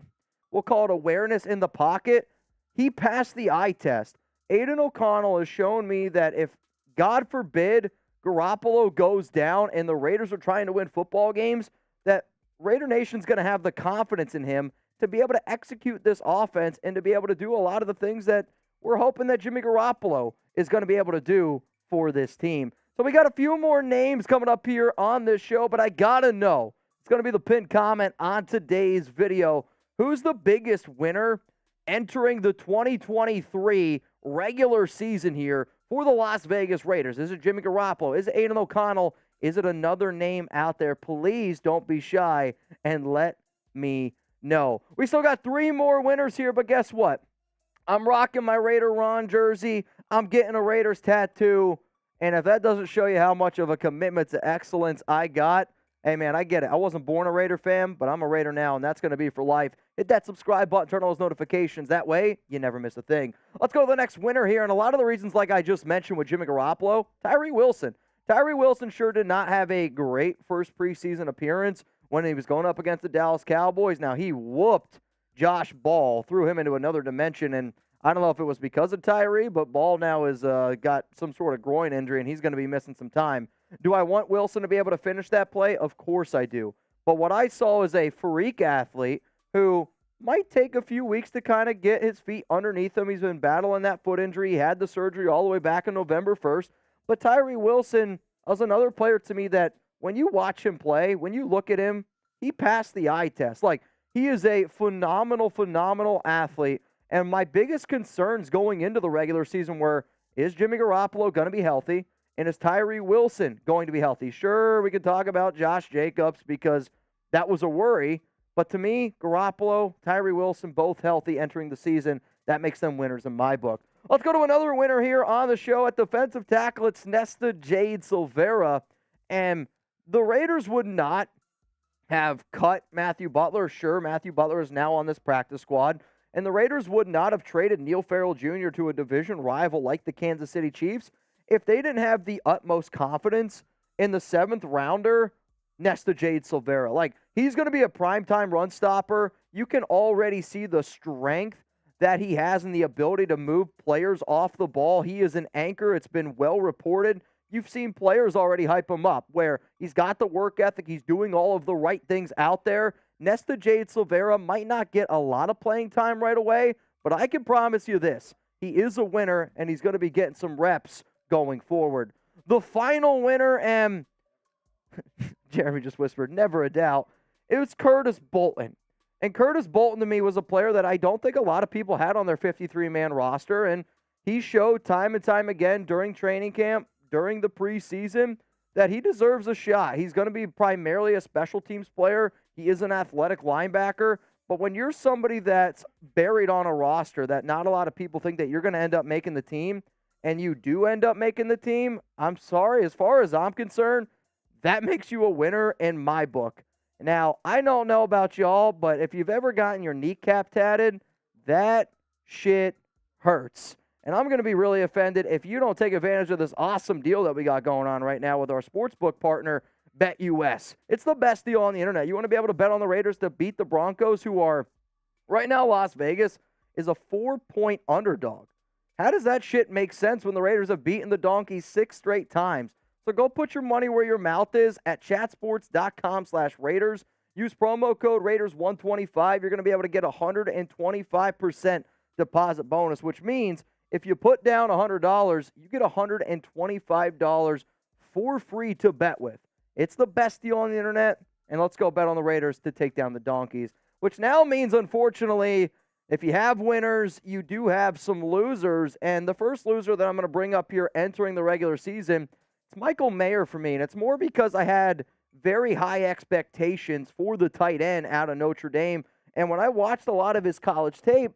we'll call it awareness in the pocket, he passed the eye test. Aiden O'Connell has shown me that if, God forbid, Garoppolo goes down and the Raiders are trying to win football games, that Raider Nation's going to have the confidence in him to be able to execute this offense and to be able to do a lot of the things that we're hoping that Jimmy Garoppolo is going to be able to do for this team. So we got a few more names coming up here on this show, but I got to know, it's going to be the pinned comment on today's video. Who's the biggest winner entering the 2023 regular season here for the Las Vegas Raiders? Is it Jimmy Garoppolo? Is it Aiden O'Connell? Is it another name out there? Please don't be shy and let me know. We still got 3 more winners here, but guess what? I'm rocking my Raider Ron jersey. I'm getting a Raiders tattoo. And if that doesn't show you how much of a commitment to excellence I got, hey, man, I get it. I wasn't born a Raider fan, but I'm a Raider now, and that's going to be for life. Hit that subscribe button, turn on those notifications. That way, you never miss a thing. Let's go to the next winner here. And a lot of the reasons, like I just mentioned with Jimmy Garoppolo, Tyree Wilson. Tyree Wilson sure did not have a great first preseason appearance when he was going up against the Dallas Cowboys. Now, he whooped Josh Ball, threw him into another dimension, and I don't know if it was because of Tyree, but Ball now has got some sort of groin injury, and he's going to be missing some time. Do I want Wilson to be able to finish that play? Of course I do. But what I saw is a freak athlete who might take a few weeks to kind of get his feet underneath him. He's been battling that foot injury. He had the surgery all the way back on November 1st. But Tyree Wilson was another player to me that when you watch him play, when you look at him, he passed the eye test. Like, he is a phenomenal, phenomenal athlete. And my biggest concerns going into the regular season were, is Jimmy Garoppolo going to be healthy? And is Tyree Wilson going to be healthy? Sure, we could talk about Josh Jacobs because that was a worry. But to me, Garoppolo, Tyree Wilson, both healthy entering the season. That makes them winners in my book. Let's go to another winner here on the show. At defensive tackle, it's Nesta Jade Silvera. And the Raiders would not have cut Matthew Butler. Sure, Matthew Butler is now on this practice squad. And the Raiders would not have traded Neil Farrell Jr. to a division rival like the Kansas City Chiefs if they didn't have the utmost confidence in the 7th rounder, Nesta Jade Silvera. Like, he's going to be a primetime run stopper. You can already see the strength that he has and the ability to move players off the ball. He is an anchor. It's been well reported. You've seen players already hype him up where he's got the work ethic. He's doing all of the right things out there. Nesta Jade Silvera might not get a lot of playing time right away, but I can promise you this. He is a winner, and he's going to be getting some reps going forward. The final winner, and Jeremy just whispered, never a doubt, it was Curtis Bolton. And Curtis Bolton, to me, was a player that I don't think a lot of people had on their 53-man roster, and he showed time and time again during training camp, during the preseason, that he deserves a shot. He's going to be primarily a special teams player. He is an athletic linebacker. But when you're somebody that's buried on a roster that not a lot of people think that you're going to end up making the team, and you do end up making the team, I'm sorry, as far as I'm concerned, that makes you a winner in my book. Now, I don't know about y'all, but if you've ever gotten your kneecap tatted, that shit hurts. And I'm going to be really offended if you don't take advantage of this awesome deal that we got going on right now with our sportsbook partner, BetUS. It's the best deal on the internet. You want to be able to bet on the Raiders to beat the Broncos, who are, right now, Las Vegas is a 4-point underdog. How does that shit make sense when the Raiders have beaten the Donkeys 6 straight times? So go put your money where your mouth is at chatsports.com/Raiders. Use promo code Raiders125. You're going to be able to get a 125% deposit bonus, which means if you put down $100, you get $125 for free to bet with. It's the best deal on the internet, and let's go bet on the Raiders to take down the Donkeys, which now means, unfortunately, if you have winners, you do have some losers, and the first loser that I'm going to bring up here entering the regular season, it's Michael Mayer for me, and it's more because I had very high expectations for the tight end out of Notre Dame, and when I watched a lot of his college tape,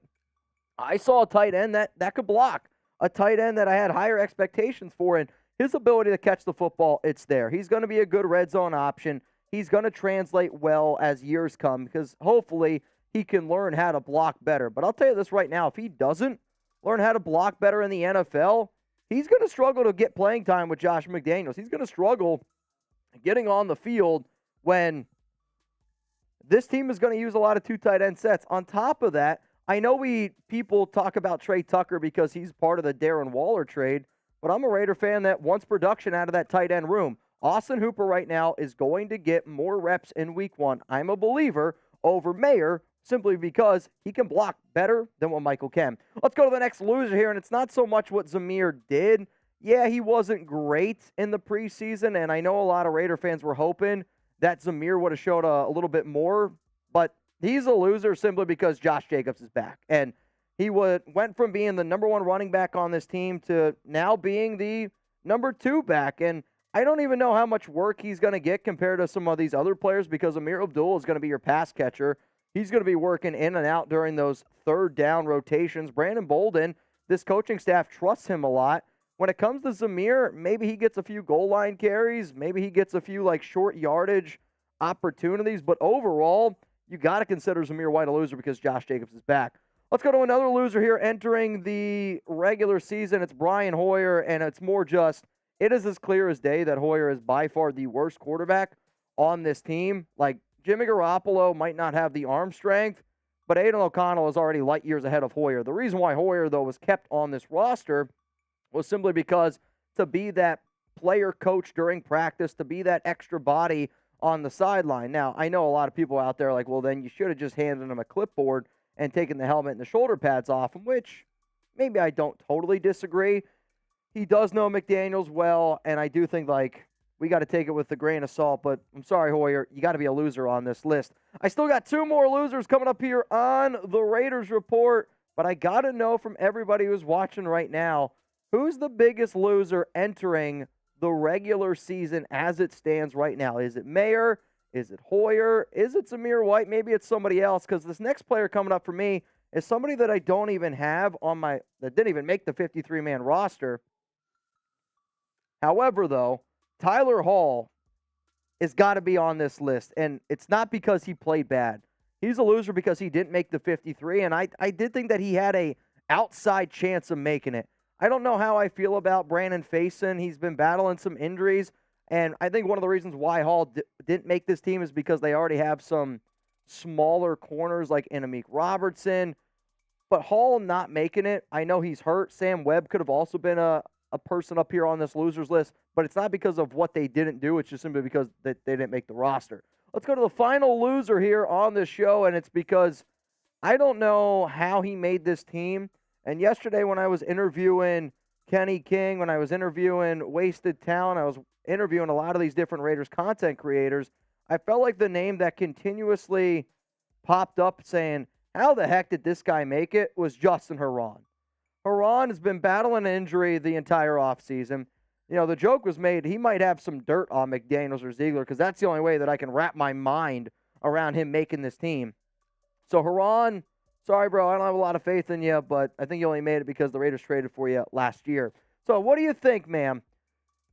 I saw a tight end that could block, a tight end that I had higher expectations for, and his ability to catch the football, it's there. He's going to be a good red zone option. He's going to translate well as years come because hopefully he can learn how to block better. But I'll tell you this right now, if he doesn't learn how to block better in the NFL, he's going to struggle to get playing time with Josh McDaniels. He's going to struggle getting on the field when this team is going to use a lot of 2 tight end sets. On top of that, I know people talk about Trey Tucker because he's part of the Darren Waller trade, but I'm a Raider fan that wants production out of that tight end room. Austin Hooper right now is going to get more reps in week 1. I'm a believer over Mayer, simply because he can block better than what Michael can. Let's go to the next loser here, and it's not so much what Zamir did. Yeah, he wasn't great in the preseason, and I know a lot of Raider fans were hoping that Zamir would have showed a little bit more, but he's a loser simply because Josh Jacobs is back. And he went from being the number 1 running back on this team to now being the number 2 back. And I don't even know how much work he's going to get compared to some of these other players because Amir Abdul is going to be your pass catcher. He's going to be working in and out during those third down rotations. Brandon Bolden, this coaching staff trusts him a lot. When it comes to Zamir, maybe he gets a few goal line carries. Maybe he gets a few short yardage opportunities. But overall, you got to consider Zamir White a loser because Josh Jacobs is back. Let's go to another loser here entering the regular season. It's Brian Hoyer, and it's more just, it is as clear as day that Hoyer is by far the worst quarterback on this team. Jimmy Garoppolo might not have the arm strength, but Aiden O'Connell is already light years ahead of Hoyer. The reason why Hoyer, though, was kept on this roster was simply because to be that player coach during practice, to be that extra body on the sideline. Now, I know a lot of people out there well, then you should have just handed him a clipboard and taken the helmet and the shoulder pads off him, which maybe I don't totally disagree. He does know McDaniels well, and I do think, we got to take it with a grain of salt, but I'm sorry, Hoyer, you got to be a loser on this list. I still got 2 more losers coming up here on the Raiders Report, but I got to know from everybody who's watching right now, who's the biggest loser entering the regular season as it stands right now? Is it Mayer? Is it Hoyer? Is it Zamir White? Maybe it's somebody else, because this next player coming up for me is somebody that I don't even have that didn't even make the 53-man roster. However, though, Tyler Hall has got to be on this list, and it's not because he played bad. He's a loser because he didn't make the 53, and I did think that he had a outside chance of making it. I don't know how I feel about Brandon Faison. He's been battling some injuries, and I think one of the reasons why Hall didn't make this team is because they already have some smaller corners like Anamik Robertson. But Hall not making it, I know he's hurt. Sam Webb could have also been a person up here on this losers list, but it's not because of what they didn't do. It's just simply because they didn't make the roster. Let's go to the final loser here on this show, and it's because I don't know how he made this team. And yesterday when I was interviewing Kenny King, when I was interviewing Wasted Talent, I was interviewing a lot of these different Raiders content creators, I felt like the name that continuously popped up saying, how the heck did this guy make it, was Justin Herron. Herron has been battling an injury the entire offseason. The joke was made, he might have some dirt on McDaniels or Ziegler, because that's the only way that I can wrap my mind around him making this team. So Herron, sorry, bro, I don't have a lot of faith in you, but I think you only made it because the Raiders traded for you last year. So what do you think, man?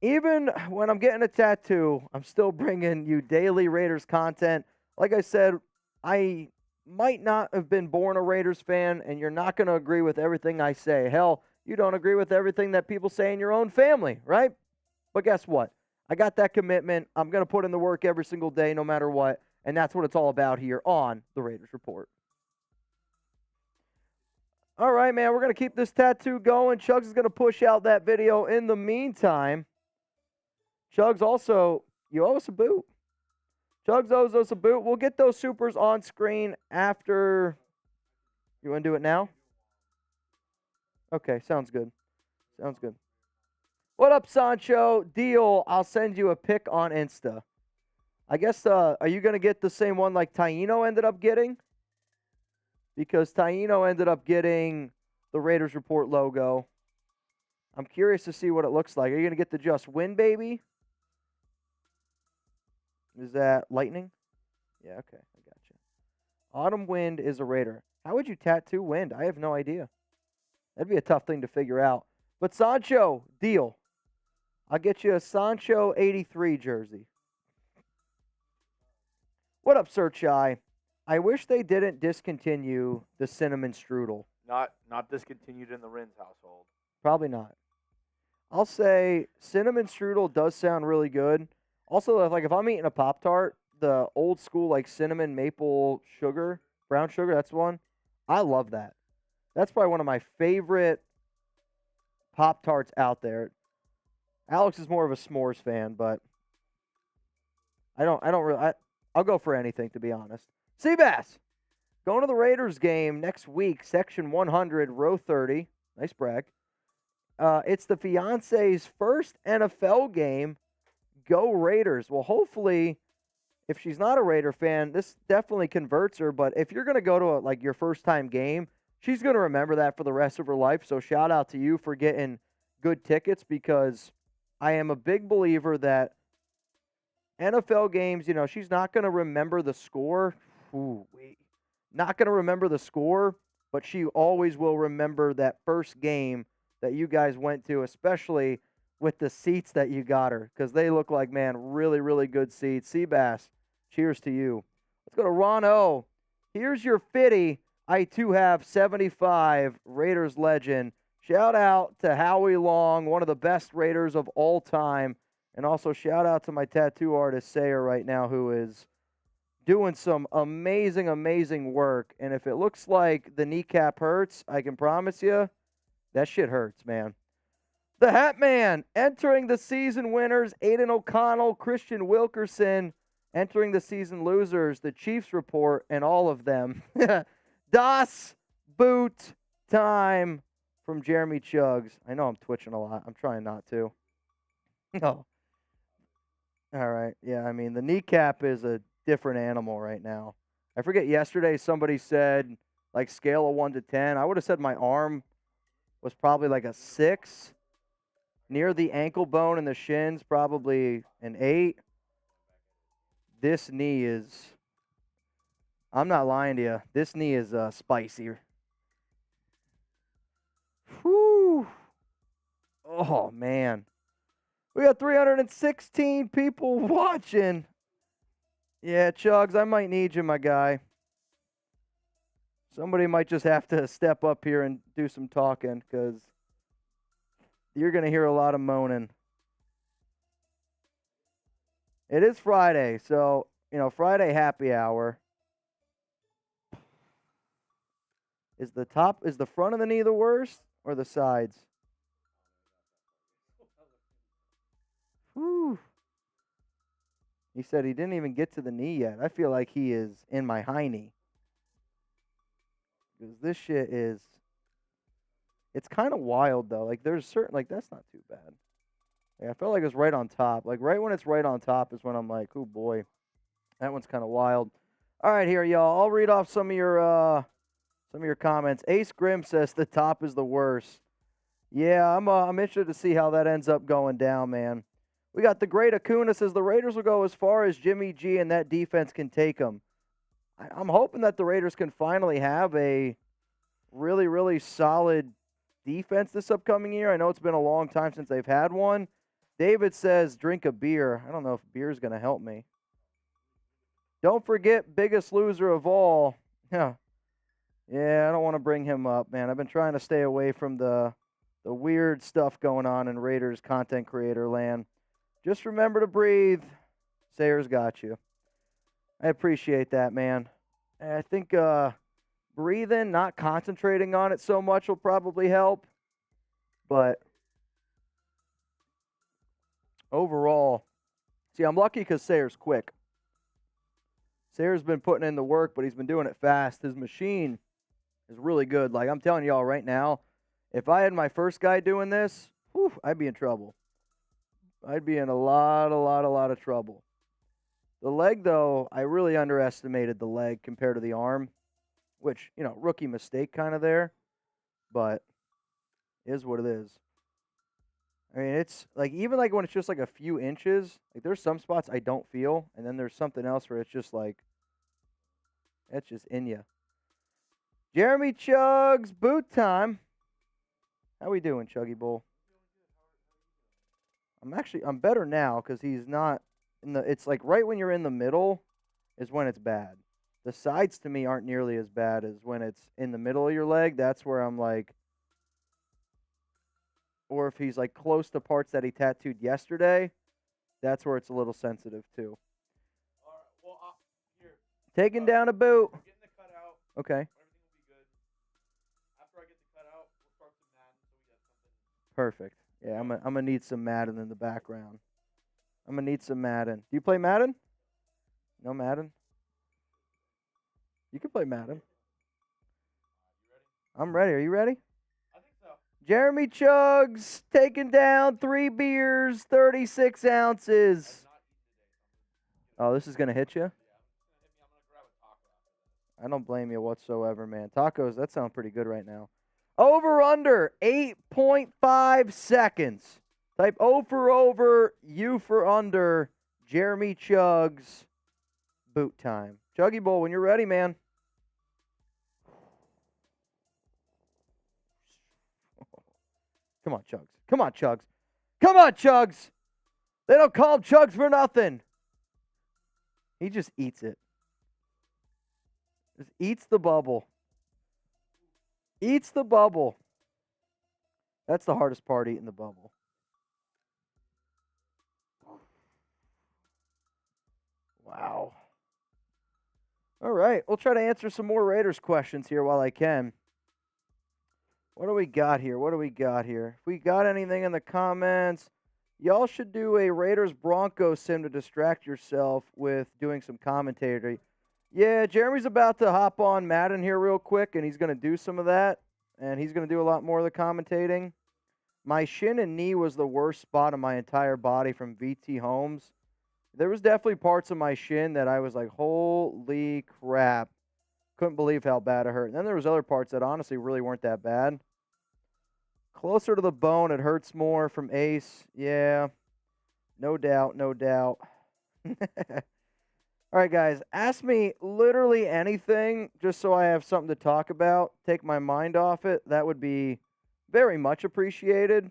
Even when I'm getting a tattoo, I'm still bringing you daily Raiders content. Like I said, I might not have been born a Raiders fan, and you're not going to agree with everything I say. Hell, you don't agree with everything that people say in your own family, right? But guess what? I got that commitment. I'm going to put in the work every single day, no matter what, and that's what it's all about here on the Raiders Report. All right, man, we're going to keep this tattoo going. Chugs is going to push out that video in the meantime. Chugs also, you owe us a boot. Chugs owes us a boot. We'll get those supers on screen after. You want to do it now? Okay, sounds good. Sounds good. What up, Sancho? Deal. I'll send you a pic on Insta. I guess, are you going to get the same one like Taino ended up getting? Because Taino ended up getting the Raiders Report logo. I'm curious to see what it looks like. Are you going to get the Just Win, baby? Is that Lightning? Yeah, okay. I got you. Autumn Wind is a Raider. How would you tattoo Wind? I have no idea. That'd be a tough thing to figure out. But Sancho, deal. I'll get you a Sancho 83 jersey. What up, Sir Chai? I wish they didn't discontinue the cinnamon strudel. Not discontinued in the Renz household. Probably not. I'll say cinnamon strudel does sound really good. Also, if I'm eating a Pop-Tart, the old school cinnamon maple sugar, brown sugar, that's one. I love that. That's probably one of my favorite Pop-Tarts out there. Alex is more of a s'mores fan, but I'll go for anything, to be honest. Seabass, Going to the Raiders game next week, section 100, row 30. Nice brag. It's the fiance's first NFL game. Go Raiders. Well, hopefully, if she's not a Raider fan, this definitely converts her. But if you're going to go to like your first time game, she's going to remember that for the rest of her life. So shout out to you for getting good tickets, because I am a big believer that NFL games, she's not going to remember the score. Not going to remember the score, but she always will remember that first game that you guys went to, especially with the seats that you got her, because they look like, man, really, really good seats. Seabass, cheers to you. Let's go to Ron O. Here's your 50. I too have 75, Raiders legend. Shout out to Howie Long, one of the best Raiders of all time. And also shout out to my tattoo artist, Sayer, right now, who is doing some amazing, amazing work. And if it looks like the kneecap hurts, I can promise you that shit hurts, man. The Hat Man entering the season winners, Aiden O'Connell, Christian Wilkerson. Entering the season losers, the Chiefs report, and all of them. Das Boot time from Jeremy Chugs. I know I'm twitching a lot. I'm trying not to. No. All right. Yeah, I mean, the kneecap is a different animal right now. I forget yesterday somebody said, like, scale of 1 to 10. I would have said my arm was probably like a 6. Near the ankle bone and the shins, probably an 8. This knee is, I'm not lying to you, this knee is spicy. Whew. Oh, man. We got 316 people watching. Yeah, Chugs, I might need you, my guy. Somebody might just have to step up here and do some talking, because you're going to hear a lot of moaning. It is Friday, so, Friday happy hour. Is the front of the knee the worst or the sides? Whew. He said he didn't even get to the knee yet. I feel like he is in my high knee. Because this shit is, it's kind of wild, though. Like, there's certain, like, that's not too bad. Yeah, I felt like it was right on top. Like, right when it's right on top is when I'm like, oh, boy. That one's kind of wild. All right, here, y'all. I'll read off some of your comments. Ace Grim says the top is the worst. Yeah, I'm interested to see how that ends up going down, man. We got the great Acuna says the Raiders will go as far as Jimmy G and that defense can take them. I'm hoping that the Raiders can finally have a really, really solid defense this upcoming year. I know it's been a long time since they've had one. David says drink a beer. I don't know if beer is going to help me. Don't forget biggest loser of all. Yeah, I don't want to bring him up, man. I've been trying to stay away from the weird stuff going on in Raiders content creator land. Just remember to breathe. Sayers got you. I appreciate that, man. And I think breathing, not concentrating on it so much will probably help. But overall, see, I'm lucky because Sayers quick. Sayers been putting in the work, but he's been doing it fast. His machine is really good. Like, I'm telling y'all right now, if I had my first guy doing this, I'd be in trouble. I'd be in a lot of trouble. The leg, though, I really underestimated the leg compared to the arm, which, rookie mistake kind of there, but is what it is. I mean, it's like, even like when it's just like a few inches, like there's some spots I don't feel, and then there's something else where it's just like, it's just in you. Jeremy Chugs, boot time. How we doing, Chuggy Bull? I'm better now because he's not it's like right when you're in the middle is when it's bad. The sides to me aren't nearly as bad as when it's in the middle of your leg. That's where I'm like, or if he's like close to parts that he tattooed yesterday, that's where it's a little sensitive too. All right. Well, here. Taking down a boot. We're getting the cutout. Okay. Everything will be good. After I get the cutout, we'll start some Madden so we got something. Perfect. Yeah, I'm gonna need some Madden in the background. I'm gonna need some Madden. Do you play Madden? No Madden? You can play Madden. I'm ready. Are you ready? I think so. Jeremy Chugs taking down 3 beers, 36 ounces. Oh, this is going to hit you? I don't blame you whatsoever, man. Tacos, that sounds pretty good right now. Over under 8.5 seconds. Type O for over, U for under. Jeremy Chugs, boot time. Chuggy Bowl, when you're ready, man. Come on, Chugs. Come on, Chugs. Come on, Chugs. They don't call him Chugs for nothing. He just eats it. Just eats the bubble. Eats the bubble. That's the hardest part, eating the bubble. Wow. All right. We'll try to answer some more Raiders questions here while I can. What do we got here? If we got anything in the comments, y'all should do a Raiders Broncos sim to distract yourself with doing some commentary. Yeah, Jeremy's about to hop on Madden here real quick, and he's going to do some of that, and he's going to do a lot more of the commentating. My shin and knee was the worst spot of my entire body from VT Holmes. There was definitely parts of my shin that I was like, holy crap. Couldn't believe how bad it hurt. And then there was other parts that honestly really weren't that bad. Closer to the bone, it hurts more from Ace. Yeah, no doubt, no doubt. All right, guys, ask me literally anything just so I have something to talk about. Take my mind off it. That would be very much appreciated.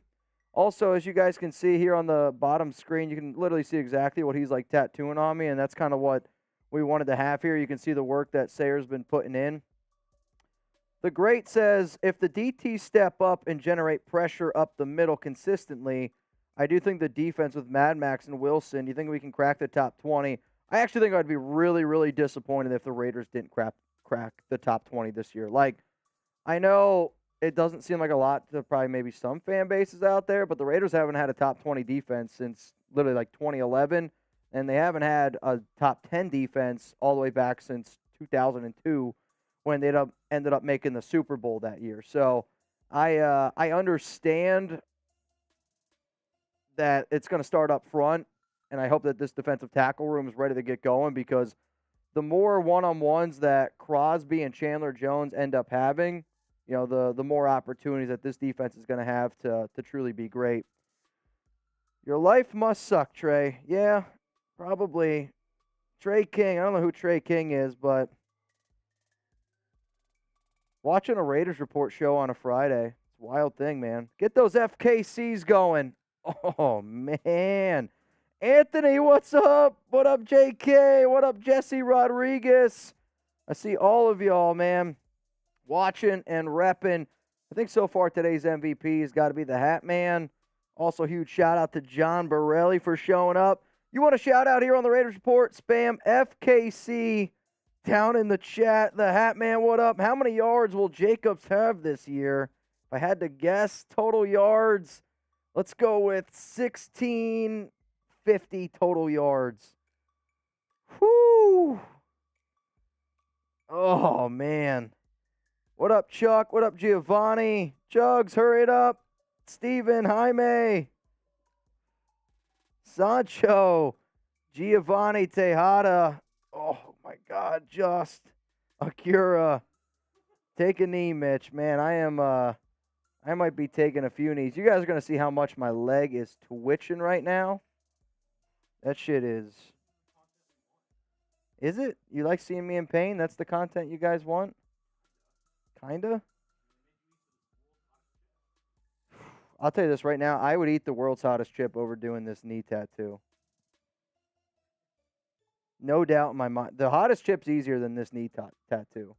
Also, as you guys can see here on the bottom screen, you can literally see exactly what he's like tattooing on me, and that's kind of what we wanted to have here. You can see the work that Sayer's been putting in. The Great says, if the DT step up and generate pressure up the middle consistently, I do think the defense with Mad Max and Wilson, you think we can crack the top 20? I actually think I'd be really, really disappointed if the Raiders didn't crack the top 20 this year. Like, I know it doesn't seem like a lot to probably maybe some fan bases out there, but the Raiders haven't had a top 20 defense since literally like 2011, and they haven't had a top 10 defense all the way back since 2002 when they ended up making the Super Bowl that year. So I understand that it's going to start up front, and I hope that this defensive tackle room is ready to get going, because the more one-on-ones that Crosby and Chandler Jones end up having, you know, the more opportunities that this defense is going to have to truly be great. Your life must suck, Trey. Yeah, probably. Trey King. I don't know who Trey King is, but watching a Raiders Report show on a Friday, it's a wild thing, man. Get those FKCs going. Oh, man. Anthony, what's up? What up, JK? What up, Jesse Rodriguez? I see all of y'all, man, watching and repping. I think so far today's MVP has got to be the Hat Man. Also, huge shout out to John Borelli for showing up. You want a shout out here on the Raiders Report? Spam FKC down in the chat. The Hat Man, what up? How many yards will Jacobs have this year? If I had to guess, total yards, let's go with 1,650 total yards. Whoo! Oh, man. What up, Chuck? What up, Giovanni? Jugs, hurry it up. Steven, Jaime. Sancho. Giovanni Tejada. Oh, my God. Just. Acura. Take a knee, Mitch. Man, I might be taking a few knees. You guys are going to see how much my leg is twitching right now. That shit is. Is it? You like seeing me in pain? That's the content you guys want? Kinda. I'll tell you this right now. I would eat the world's hottest chip over doing this knee tattoo. No doubt in my mind. The hottest chip's easier than this knee tattoo.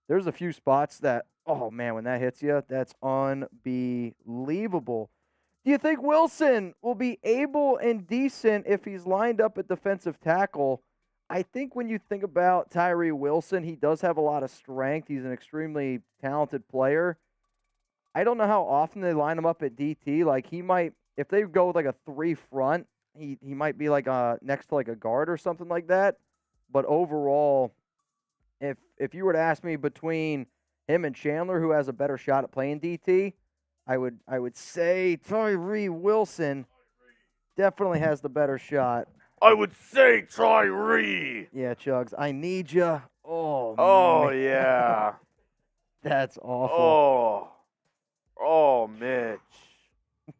There's a few spots that, oh man, when that hits you, that's unbelievable. Do you think Wilson will be able and decent if he's lined up at defensive tackle? I think when you think about Tyree Wilson, he does have a lot of strength. He's an extremely talented player. I don't know how often they line him up at DT. Like, he might, if they go with like a 3 front, he might be like next to like a guard or something like that. But overall, if you were to ask me between him and Chandler, who has a better shot at playing DT, I would say Tyree Wilson definitely has the better shot. I would say Tyree. Yeah, Chugs, I need you. Oh, Oh, man. yeah. That's awful. Oh, Mitch.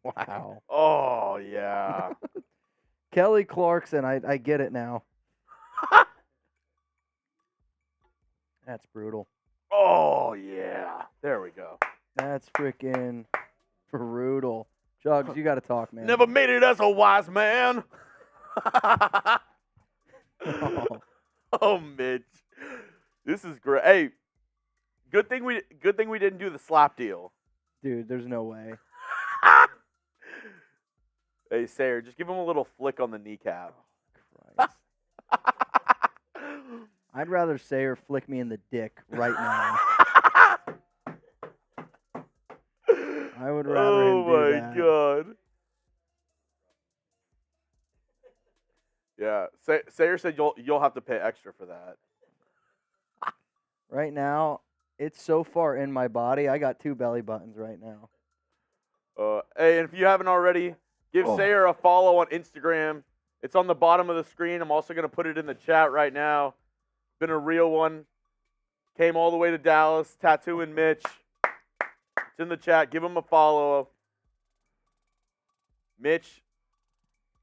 Wow. Oh, yeah. Kelly Clarkson, I get it now. That's brutal. Oh, yeah. There we go. That's freaking brutal. Chugs, you got to talk, man. Never made it as a wise man. Oh. Oh, Mitch. This is great. Hey, good thing we didn't do the slap deal. Dude, there's no way. Hey, Sayer, just give him a little flick on the kneecap. Christ. I'd rather Sayer flick me in the dick right now. I would rather him do that. Oh, my God. Yeah, Sayer said you'll have to pay extra for that. Right now, it's so far in my body. I got 2 belly buttons right now. Hey, and if you haven't already, give Sayer a follow on Instagram. It's on the bottom of the screen. I'm also going to put it in the chat right now. Been a real one. Came all the way to Dallas, tattooing Mitch. It's in the chat. Give him a follow. Mitch,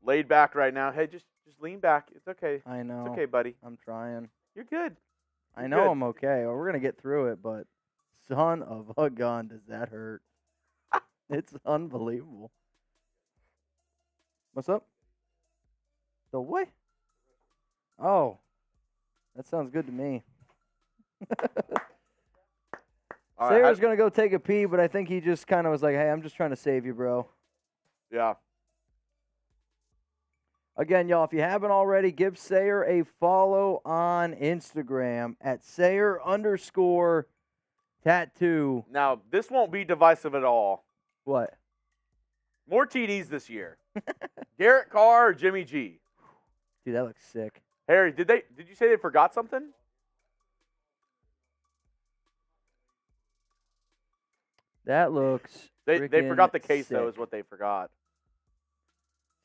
laid back right now. Hey, just lean back. It's okay. I know. It's okay, buddy. I'm trying. You're good. I know I'm okay. Well, we're going to get through it, but son of a gun, does that hurt. It's unbelievable. What's up? The what? Oh, that sounds good to me. All Sayer's going to go take a pee, but I think he just kind of was like, hey, I'm just trying to save you, bro. Yeah. Again, y'all, if you haven't already, give Sayer a follow on Instagram at Sayer_tattoo. Now, this won't be divisive at all. What? More TDs this year. Garrett Carr or Jimmy G? Dude, that looks sick. Harry, did you say they forgot something? That looks They forgot the sick. queso is what they forgot.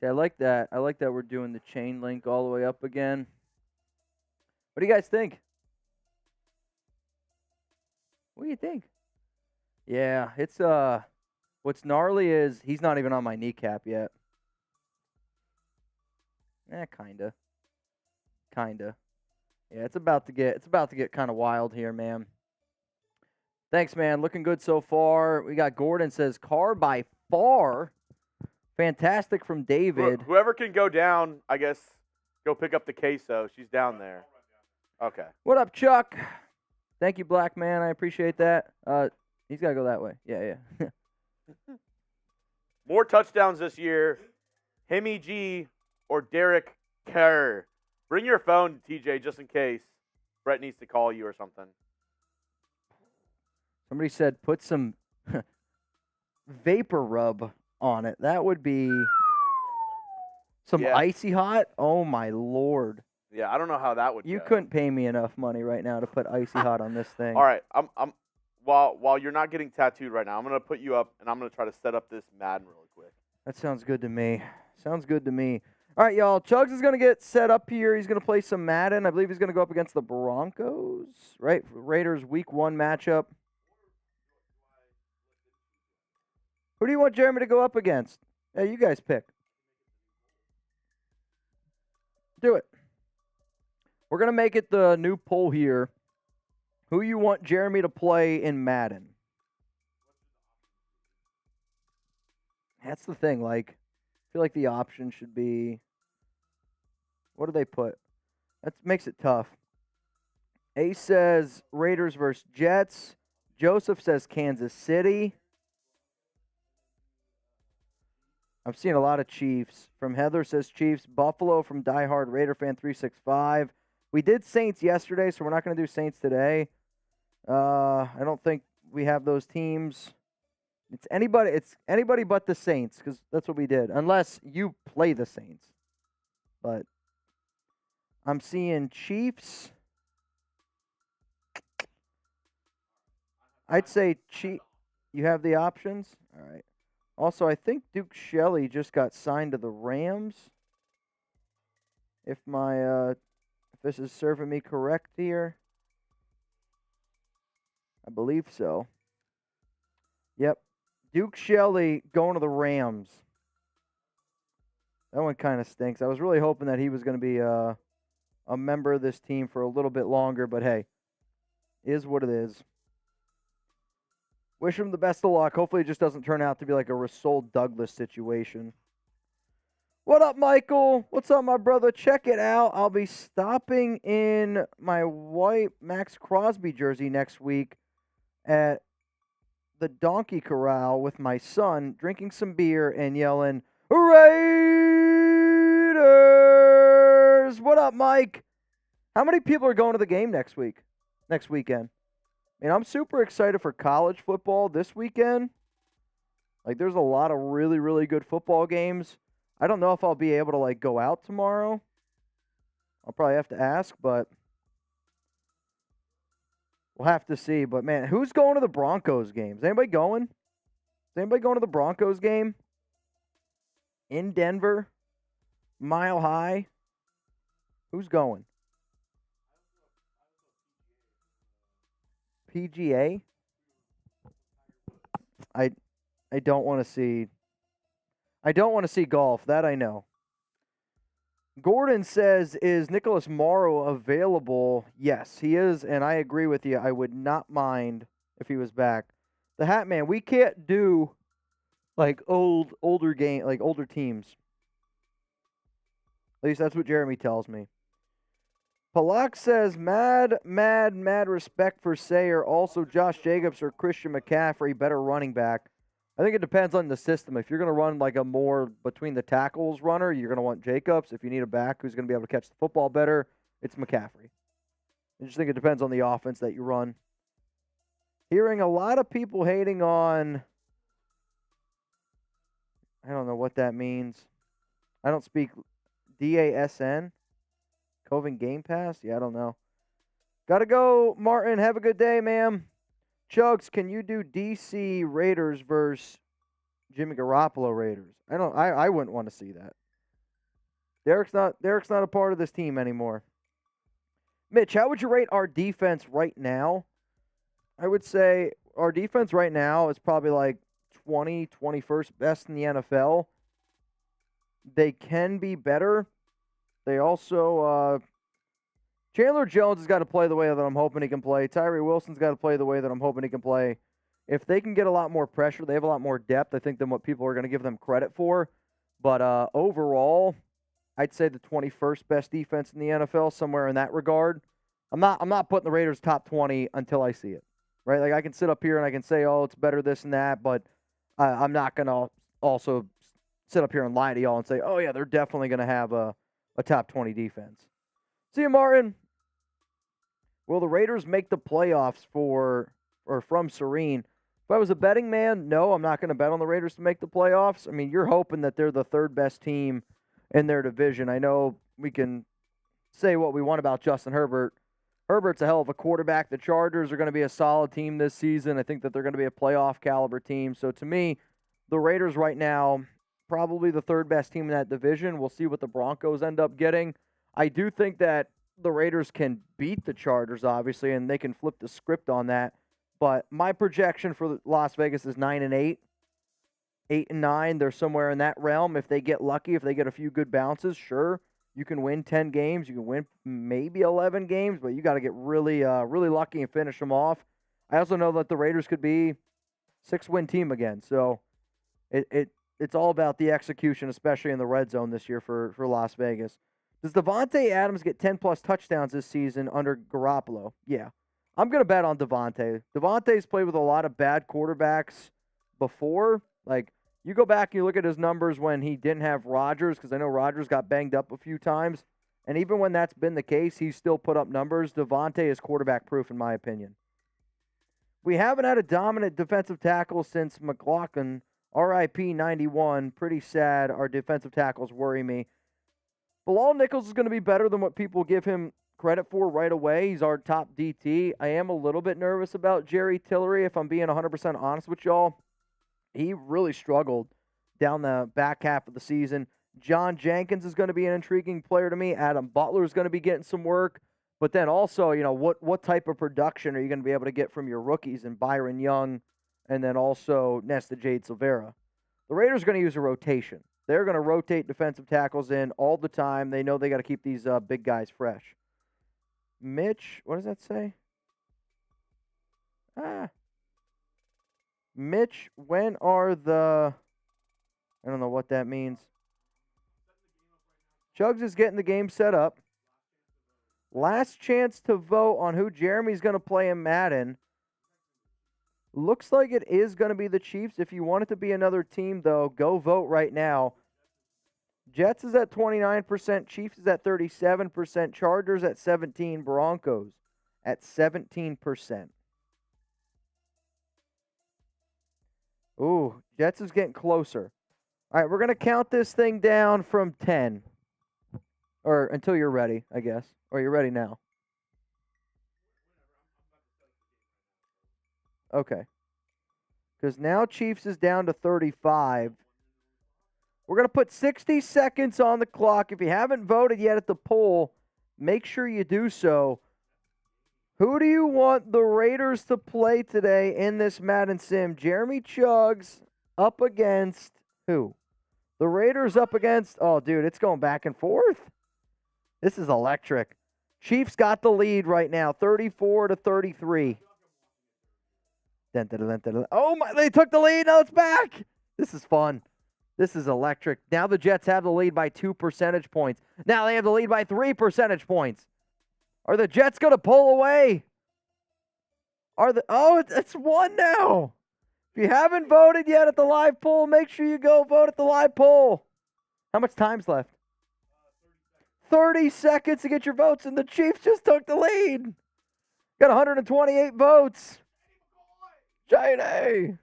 Yeah, I like that. I like that we're doing the chain link all the way up again. What do you guys think? What do you think? Yeah, it's what's gnarly is he's not even on my kneecap yet. Kinda. Yeah, it's about to get kind of wild here, man. Thanks, man. Looking good so far. We got Gordon says Carr by far. Fantastic from David. Whoever can go down, I guess, go pick up the queso. She's down there. Okay. What up, Chuck? Thank you, Black Man. I appreciate that. He's got to go that way. Yeah. More touchdowns this year. Hemi G or Derek Carr. Bring your phone, TJ, just in case Brett needs to call you or something. Somebody said put some vapor rub on it. That would be some icy hot. Oh my Lord! Yeah, I don't know how that would. You go. couldn't pay me enough money right now to put icy hot on this thing. All right, I'm while you're not getting tattooed right now, I'm gonna put you up and I'm gonna try to set up this Madden really quick. That sounds good to me. Sounds good to me. All right, y'all. Chugs is gonna get set up here. He's gonna play some Madden. I believe he's gonna go up against the Broncos. Right, Raiders Week 1 matchup. Who do you want Jeremy to go up against? Yeah, you guys pick. Do it. We're going to make it the new poll here. Who you want Jeremy to play in Madden? That's the thing. Like, I feel like the option should be... What do they put? That makes it tough. Ace says Raiders versus Jets. Joseph says Kansas City. I'm seeing a lot of Chiefs. From Heather says Chiefs. Buffalo from Diehard Raider Fan 365. We did Saints yesterday, so we're not going to do Saints today. I don't think we have those teams. It's anybody but the Saints, because that's what we did. Unless you play the Saints. But I'm seeing Chiefs. I'd say you have the options? All right. Also, I think Duke Shelley just got signed to the Rams. If this is serving me correct here. I believe so. Yep. Duke Shelley going to the Rams. That one kind of stinks. I was really hoping that he was going to be a member of this team for a little bit longer, but hey, is what it is. Wish him the best of luck. Hopefully it just doesn't turn out to be like a Rasul Douglas situation. What up, Michael? What's up, my brother? Check it out. I'll be stopping in my white Max Crosby jersey next week at the Donkey Corral with my son, drinking some beer and yelling, Raiders! What up, Mike? How many people are going to the game next weekend? I mean, I'm super excited for college football this weekend. Like, there's a lot of really, really good football games. I don't know if I'll be able to, like, go out tomorrow. I'll probably have to ask, but we'll have to see. But, man, who's going to the Broncos games? Is anybody going? Is anybody going to the Broncos game? In Denver? Mile High? Who's going? PGA? I don't want to see golf. That I know. Gordon says, is Nicholas Morrow available? Yes, he is, and I agree with you. I would not mind if he was back. The Hat Man, we can't do like older teams. At least that's what Jeremy tells me. Palak says, mad respect for Sayer. Also, Josh Jacobs or Christian McCaffrey, better running back. I think it depends on the system. If you're going to run like a more between the tackles runner, you're going to want Jacobs. If you need a back who's going to be able to catch the football better, it's McCaffrey. I just think it depends on the offense that you run. Hearing a lot of people hating on, I don't know what that means. I don't speak DASN. Coven Game Pass? Yeah, I don't know. Gotta go, Martin. Have a good day, ma'am. Chugs, can you do DC Raiders versus Jimmy Garoppolo Raiders? I wouldn't want to see that. Derek's not a part of this team anymore. Mitch, how would you rate our defense right now? I would say our defense right now is probably like 21st best in the NFL. They can be better. They also Chandler Jones has got to play the way that I'm hoping he can play. Tyree Wilson's got to play the way that I'm hoping he can play. If they can get a lot more pressure, they have a lot more depth, I think, than what people are going to give them credit for. But overall, I'd say the 21st best defense in the NFL, somewhere in that regard. I'm not putting the Raiders top 20 until I see it, right? Like, I can sit up here and I can say, oh, it's better this and that, but I'm not going to also sit up here and lie to y'all and say, oh, yeah, they're definitely going to have a top 20 defense. See you, Martin. Will the Raiders make the playoffs from Serene? If I was a betting man, no, I'm not going to bet on the Raiders to make the playoffs. I mean, you're hoping that they're the third best team in their division. I know we can say what we want about Justin Herbert. Herbert's a hell of a quarterback. The Chargers are going to be a solid team this season. I think that they're going to be a playoff caliber team. So to me, the Raiders right now, probably the third best team in that division. We'll see what the Broncos end up getting. I do think that the Raiders can beat the Chargers, obviously, and they can flip the script on that. But my projection for Las Vegas is 9-8. 8-9, they're somewhere in that realm. If they get lucky, if they get a few good bounces, sure, you can win 10 games. You can win maybe 11 games, but you got to get really lucky and finish them off. I also know that the Raiders could be a 6-win team again. So it's all about the execution, especially in the red zone this year for Las Vegas. Does Devontae Adams get 10-plus touchdowns this season under Garoppolo? Yeah. I'm going to bet on Devontae. Devontae's played with a lot of bad quarterbacks before. Like, you go back and you look at his numbers when he didn't have Rodgers, because I know Rodgers got banged up a few times. And even when that's been the case, he's still put up numbers. Devontae is quarterback-proof, in my opinion. We haven't had a dominant defensive tackle since McLaughlin. RIP 91. Pretty sad. Our defensive tackles worry me. Bilal Nichols is going to be better than what people give him credit for right away. He's our top DT. I am a little bit nervous about Jerry Tillery, if I'm being 100% honest with y'all. He really struggled down the back half of the season. John Jenkins is going to be an intriguing player to me. Adam Butler is going to be getting some work. But then also, what type of production are you going to be able to get from your rookies and Byron Young and then also Nesta Jade Silvera? The Raiders are going to use a rotation. They're going to rotate defensive tackles in all the time. They know they got to keep these big guys fresh. Mitch, what does that say? Mitch, when are the... I don't know what that means. Chugs is getting the game set up. Last chance to vote on who Jeremy's going to play in Madden. Looks like it is going to be the Chiefs. If you want it to be another team, though, go vote right now. Jets is at 29%. Chiefs is at 37%. Chargers at 17%. Broncos at 17%. Ooh, Jets is getting closer. All right, we're going to count this thing down from 10. Or until you're ready, I guess. Or you're ready now. Okay. Because now Chiefs is down to 35. We're going to put 60 seconds on the clock. If you haven't voted yet at the poll, make sure you do so. Who do you want the Raiders to play today in this Madden Sim? Jeremy Chugs up against who? The Raiders up against... Oh, dude, it's going back and forth. This is electric. Chiefs got the lead right now, 34-33. Oh, my, they took the lead. Now it's back. This is fun. This is electric. Now the Jets have the lead by 2 percentage points. Now they have the lead by 3 percentage points. Are the Jets going to pull away? It's 1 now. If you haven't voted yet at the live poll, make sure you go vote at the live poll. How much time's left? 30 seconds to get your votes, and the Chiefs just took the lead. Got 128 votes. Jade.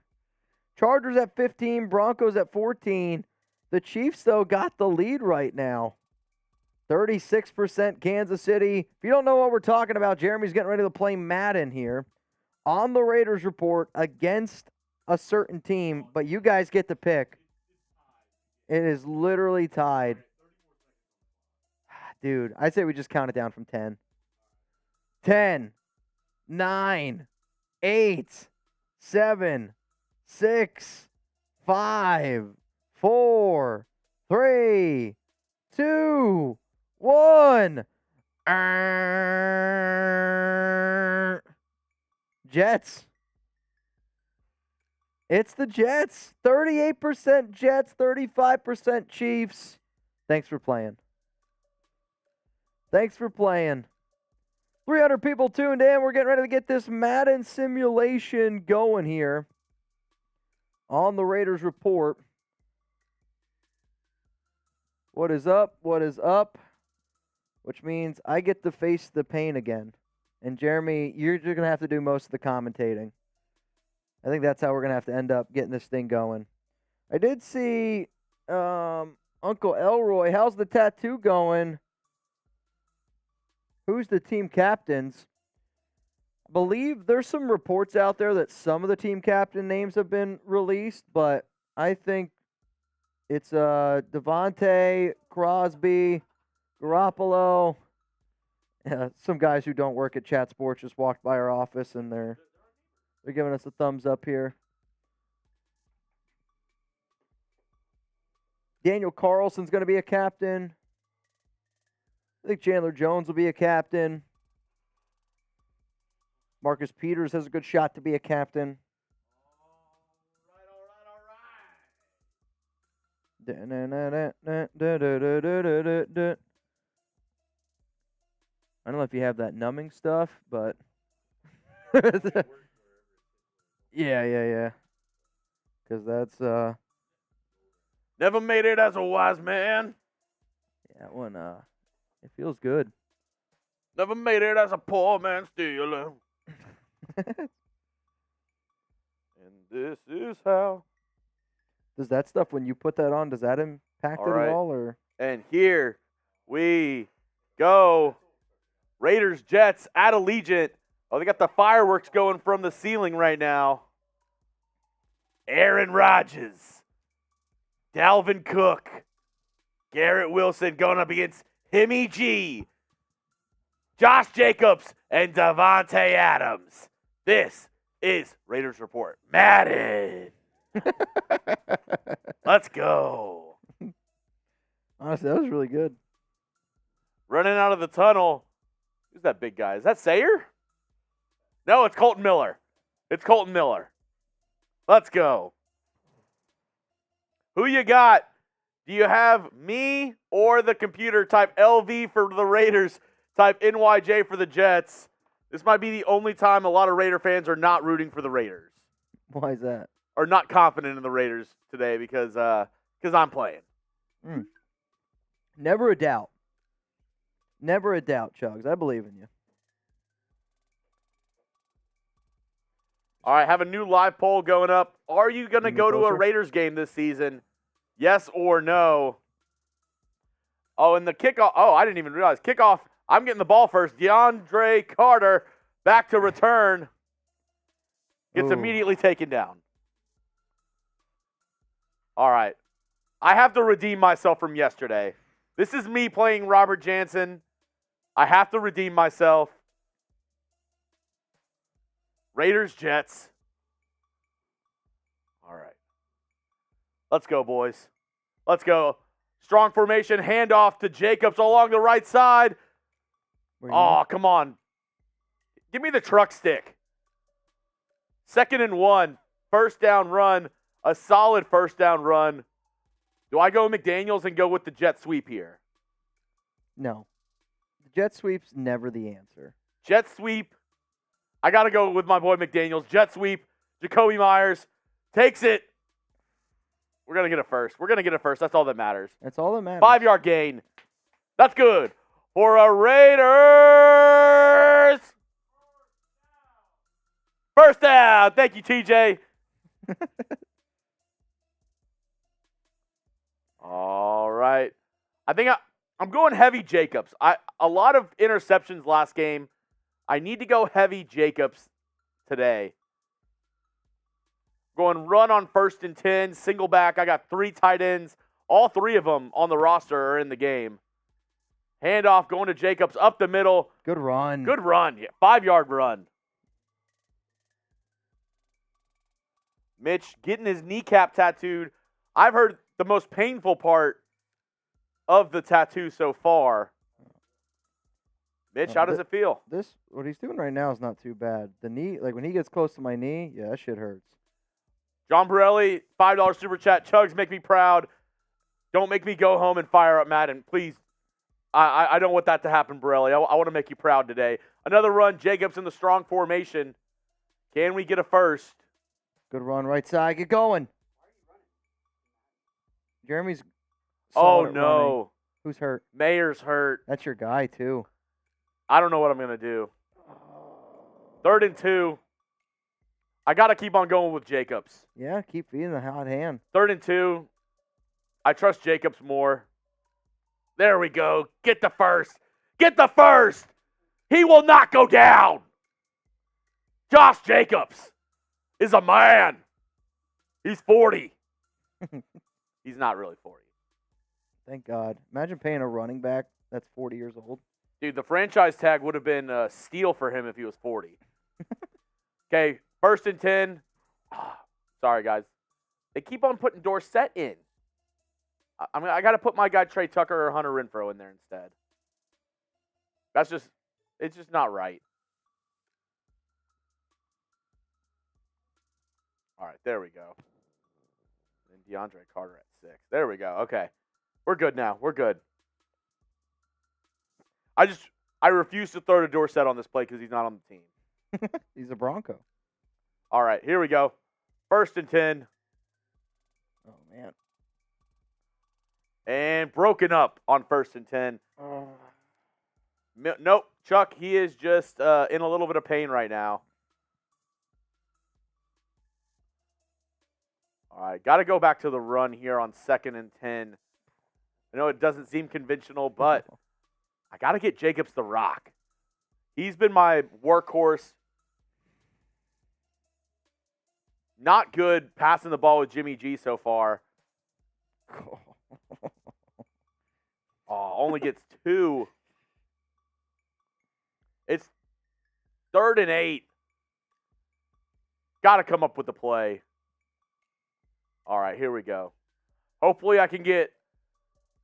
Chargers at 15, Broncos at 14. The Chiefs, though, got the lead right now. 36% Kansas City. If you don't know what we're talking about, Jeremy's getting ready to play Madden here on the Raiders report against a certain team, but you guys get to pick. It is literally tied. Dude, I say we just count it down from 10. 10, 9, 8, 7, 6, 5, 4, 3, 2, 1. Jets. It's the Jets. 38% Jets, 35% Chiefs. Thanks for playing. Thanks for playing. 300 people tuned in. We're getting ready to get this Madden simulation going here on the Raiders report. What is up? What is up? Which means I get to face the pain again. And Jeremy, you're just going to have to do most of the commentating. I think that's how we're going to have to end up getting this thing going. I did see Uncle Elroy. How's the tattoo going? Who's the team captains? I believe there's some reports out there that some of the team captain names have been released, but I think it's Devontae, Crosby, Garoppolo. Some guys who don't work at Chat Sports just walked by our office, and they're giving us a thumbs up here. Daniel Carlson's going to be a captain. I think Chandler Jones will be a captain. Marcus Peters has a good shot to be a captain. All right. I don't know if you have that numbing stuff, but yeah. Because that's Never made it as a wise man. Yeah, that one it feels good. Never made it as a poor man stealer. And this is how. Does that stuff, when you put that on, does that impact it at all? Or? And here we go. Raiders, Jets at Allegiant. Oh, they got the fireworks going from the ceiling right now. Aaron Rodgers, Dalvin Cook, Garrett Wilson going up against Himmy G, Josh Jacobs, and Davante Adams. This is Raiders Report Madden. Let's go. Honestly, that was really good. Running out of the tunnel. Who's that big guy? Is that Sayer? No, it's Colton Miller. It's Colton Miller. Let's go. Who you got? Do you have me or the computer? Type LV for the Raiders. Type NYJ for the Jets. This might be the only time a lot of Raider fans are not rooting for the Raiders. Why is that? Or not confident in the Raiders today because I'm playing. Never a doubt. Never a doubt, Chugs. I believe in you. All right, have a new live poll going up. Are you going to go to a Raiders game this season? Yes or no? Oh, and the kickoff. Oh, I didn't even realize. Kickoff. I'm getting the ball first. DeAndre Carter back to return. Gets immediately taken down. All right. I have to redeem myself from yesterday. This is me playing Robert Jansen. I have to redeem myself. Raiders, Jets. All right. Let's go, boys. Let's go. Strong formation, handoff to Jacobs along the right side. Oh, come on. Give me the truck stick. 2nd and 1. First down run. A solid first down run. Do I go McDaniels and go with the jet sweep here? No. The jet sweep's never the answer. Jet sweep. I got to go with my boy McDaniels. Jet sweep. Jacoby Myers takes it. We're going to get a first. We're going to get a first. That's all that matters. That's all that matters. 5-yard gain. That's good. For a Raiders. First down. Thank you, TJ. All right. I think I'm going heavy Jacobs. A lot of interceptions last game. I need to go heavy Jacobs today. Going run on 1st and 10, single back. I got 3 tight ends. All 3 of them on the roster are in the game. Handoff going to Jacobs up the middle. Good run. Good run. Yeah, 5-yard run. Mitch getting his kneecap tattooed. I've heard the most painful part of the tattoo so far. Mitch, how does it feel? What he's doing right now is not too bad. The knee, like when he gets close to my knee, yeah, that shit hurts. John Borelli, $5 super chat. Chugs, make me proud. Don't make me go home and fire up Madden, please. I don't want that to happen, Borelli. I want to make you proud today. Another run. Jacobs in the strong formation. Can we get a first? Good run, right side. Get going. Jeremy's. Oh, solid no. running. Who's hurt? Mayer's hurt. That's your guy, too. I don't know what I'm going to do. 3rd and 2. I got to keep on going with Jacobs. Yeah, keep feeding the hot hand. 3rd and 2. I trust Jacobs more. There we go. Get the first. Get the first. He will not go down. Josh Jacobs is a man. He's 40. He's not really 40. Thank God. Imagine paying a running back that's 40 years old. Dude, the franchise tag would have been a steal for him if he was 40. Okay, 1st and 10. Sorry, guys. They keep on putting Dorsett in. I got to put my guy Trey Tucker or Hunter Renfrow in there instead. It's just not right. All right, there we go. And DeAndre Carter at 6. There we go. Okay. We're good now. We're good. I refuse to throw to Dorsett on this play because he's not on the team. He's a Bronco. All right, here we go. 1st and 10. Oh, man. And broken up on 1st and 10. Nope. Chuck, he is just in a little bit of pain right now. All right, got to go back to the run here on 2nd and 10. I know it doesn't seem conventional, but I got to get Jacobs the rock. He's been my workhorse. Not good passing the ball with Jimmy G so far. Oh, only gets 2. It's 3rd and 8. Got to come up with a play. All right, here we go. Hopefully I can get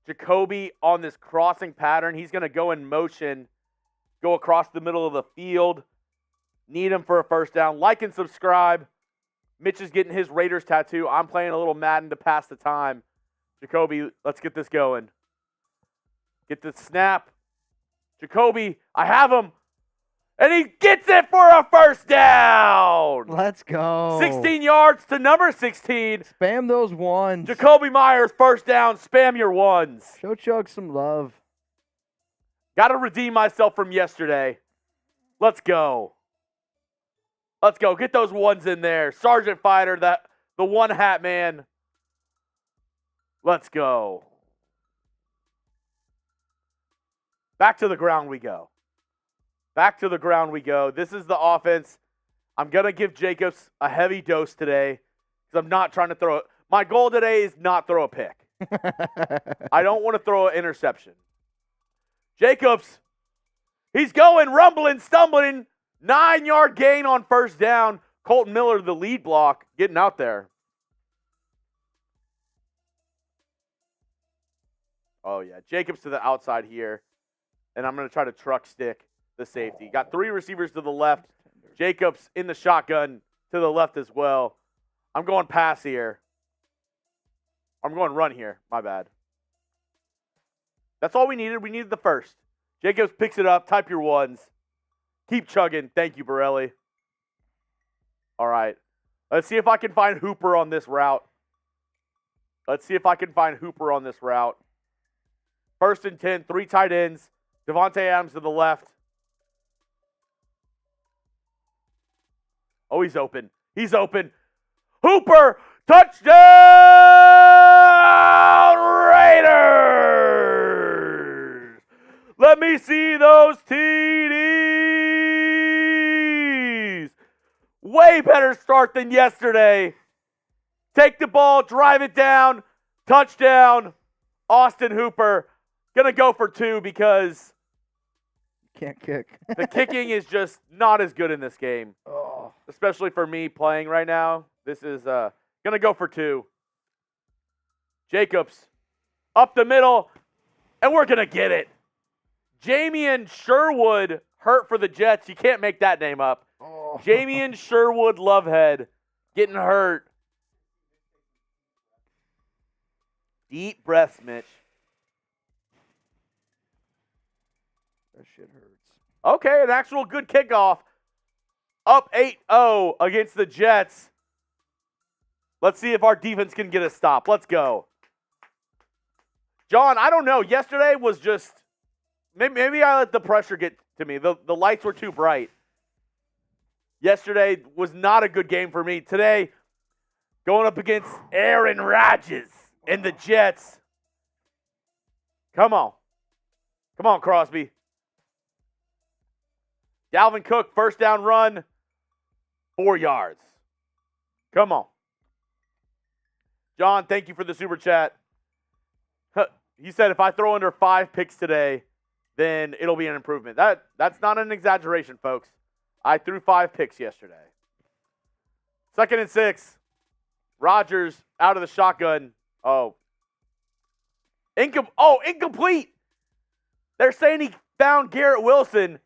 Jacoby on this crossing pattern. He's going to go in motion, go across the middle of the field. Need him for a first down. Like and subscribe. Mitch is getting his Raiders tattoo. I'm playing a little Madden to pass the time. Jacoby, let's get this going. Get the snap. Jacoby, I have him. And he gets it for a first down. Let's go. 16 yards to number 16. Spam those ones. Jacoby Myers, first down. Spam your ones. Show Chug some love. Got to redeem myself from yesterday. Let's go. Let's go. Get those ones in there. Sergeant Fighter, the one hat man. Let's go. Back to the ground we go. Back to the ground we go. This is the offense. I'm going to give Jacobs a heavy dose today because I'm not trying to throw it. My goal today is not throw a pick. I don't want to throw an interception. Jacobs, he's going, rumbling, stumbling. 9-yard gain on first down. Colton Miller, the lead block, getting out there. Oh, yeah. Jacobs to the outside here. And I'm going to try to truck stick the safety. Got 3 receivers to the left. Jacobs in the shotgun to the left as well. I'm going pass here. I'm going run here. My bad. That's all we needed. We needed the first. Jacobs picks it up. Type your ones. Keep chugging. Thank you, Borelli. All right. Let's see if I can find Hooper on this route. Let's see if I can find Hooper on this route. 1st and 10, 3 tight ends. Devontae Adams to the left. Oh, he's open. He's open. Hooper, touchdown Raiders! Let me see those TDs. Way better start than yesterday. Take the ball, drive it down, touchdown. Austin Hooper, gonna go for 2 because can't kick. the kicking is just not as good in this game. Oh. Especially for me playing right now. This is going to go for 2. Jacobs up the middle, and we're going to get it. Jamian Sherwood hurt for the Jets. You can't make that name up. Oh. Jamian Sherwood Lovehead getting hurt. Deep breaths, Mitch. That shit hurts. Okay, an actual good kickoff. Up 8-0 against the Jets. Let's see if our defense can get a stop. Let's go. John, I don't know. Yesterday was just, maybe I let the pressure get to me. The lights were too bright. Yesterday was not a good game for me. Today, going up against Aaron Rodgers and the Jets. Come on. Come on, Crosby. Dalvin Cook, first down run, 4 yards. Come on. John, thank you for the super chat. He said if I throw under 5 picks today, then it'll be an improvement. That's not an exaggeration, folks. I threw 5 picks yesterday. 2nd and 6. Rodgers out of the shotgun. Incomplete. They're saying he found Garrett Wilson,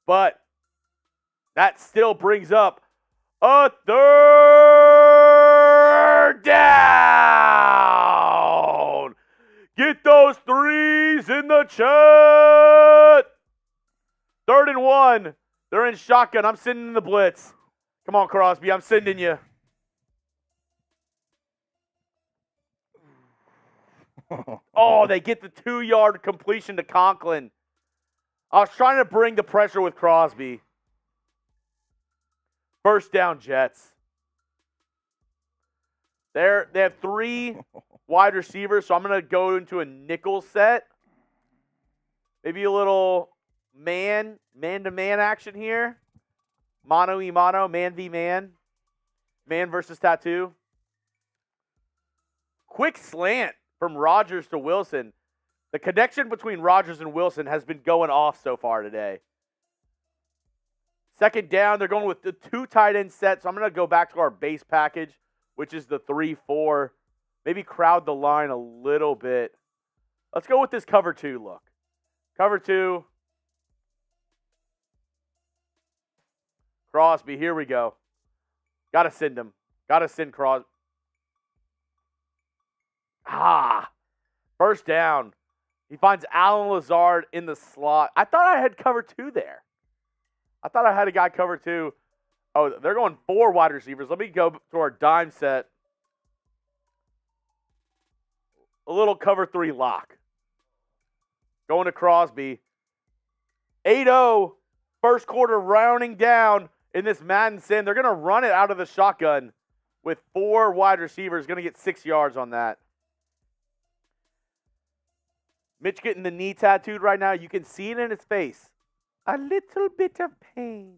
but that still brings up a 3rd down. Get those 3s in the chat. 3rd and 1. They're in shotgun. I'm sending the blitz. Come on, Crosby. I'm sending you. Oh, they get the 2-yard completion to Conklin. I was trying to bring the pressure with Crosby. First down, Jets. They have 3 wide receivers, so I'm going to go into a nickel set. Maybe a little man-to-man action here. Mano y mano, man v man. Man versus tattoo. Quick slant from Rodgers to Wilson. The connection between Rodgers and Wilson has been going off so far today. Second down, they're going with the 2 tight end set, so I'm going to go back to our base package, which is the 3-4. Maybe crowd the line a little bit. Let's go with this cover 2 look. Cover 2. Crosby, here we go. Got to send him. Got to send Crosby. First down. He finds Alan Lazard in the slot. I thought I had cover 2 there. I thought I had a guy cover 2. Oh, they're going 4 wide receivers. Let me go to our dime set. A little cover 3 lock. Going to Crosby. 8-0. First quarter rounding down in this Madden Sim. They're going to run it out of the shotgun with 4 wide receivers. Going to get 6 yards on that. Mitch getting the knee tattooed right now. You can see it in his face. A little bit of pain.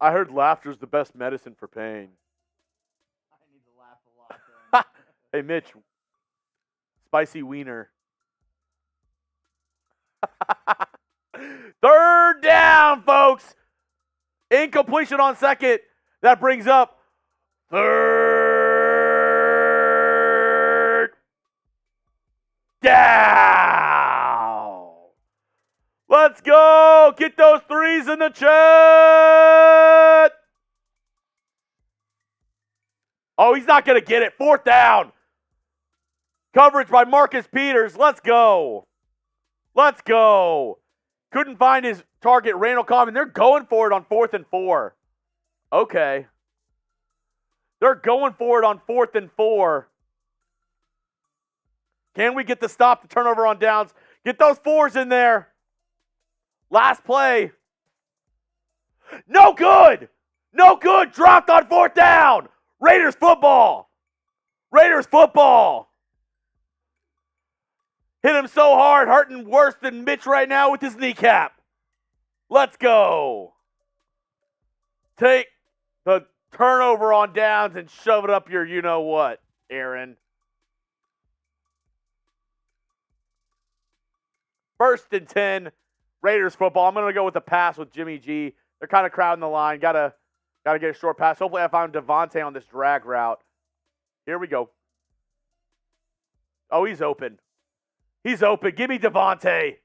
I heard laughter is the best medicine for pain. I need to laugh a lot. Hey, Mitch. Spicy wiener. Third down, folks. Incompletion on second. That brings up third down. Let's go. Get those 3s in the chat. Oh, he's not going to get it. 4th down. Coverage by Marcus Peters. Let's go. Let's go. Couldn't find his target, Randall Cobb, and they're going for it on 4th and 4. Okay. They're going for it on 4th and 4. Can we get the stop, the turnover on downs? Get those 4s in there. Last play. No good. No good. Dropped on 4th down. Raiders football. Raiders football. Hit him so hard, hurting worse than Mitch right now with his kneecap. Let's go. Take the turnover on downs and shove it up your you-know-what, Aaron. 1st and 10, Raiders football. I'm going to go with the pass with Jimmy G. They're kind of crowding the line. Gotta get a short pass. Hopefully I find Devontae on this drag route. Here we go. Oh, he's open. He's open. Give me Devontae.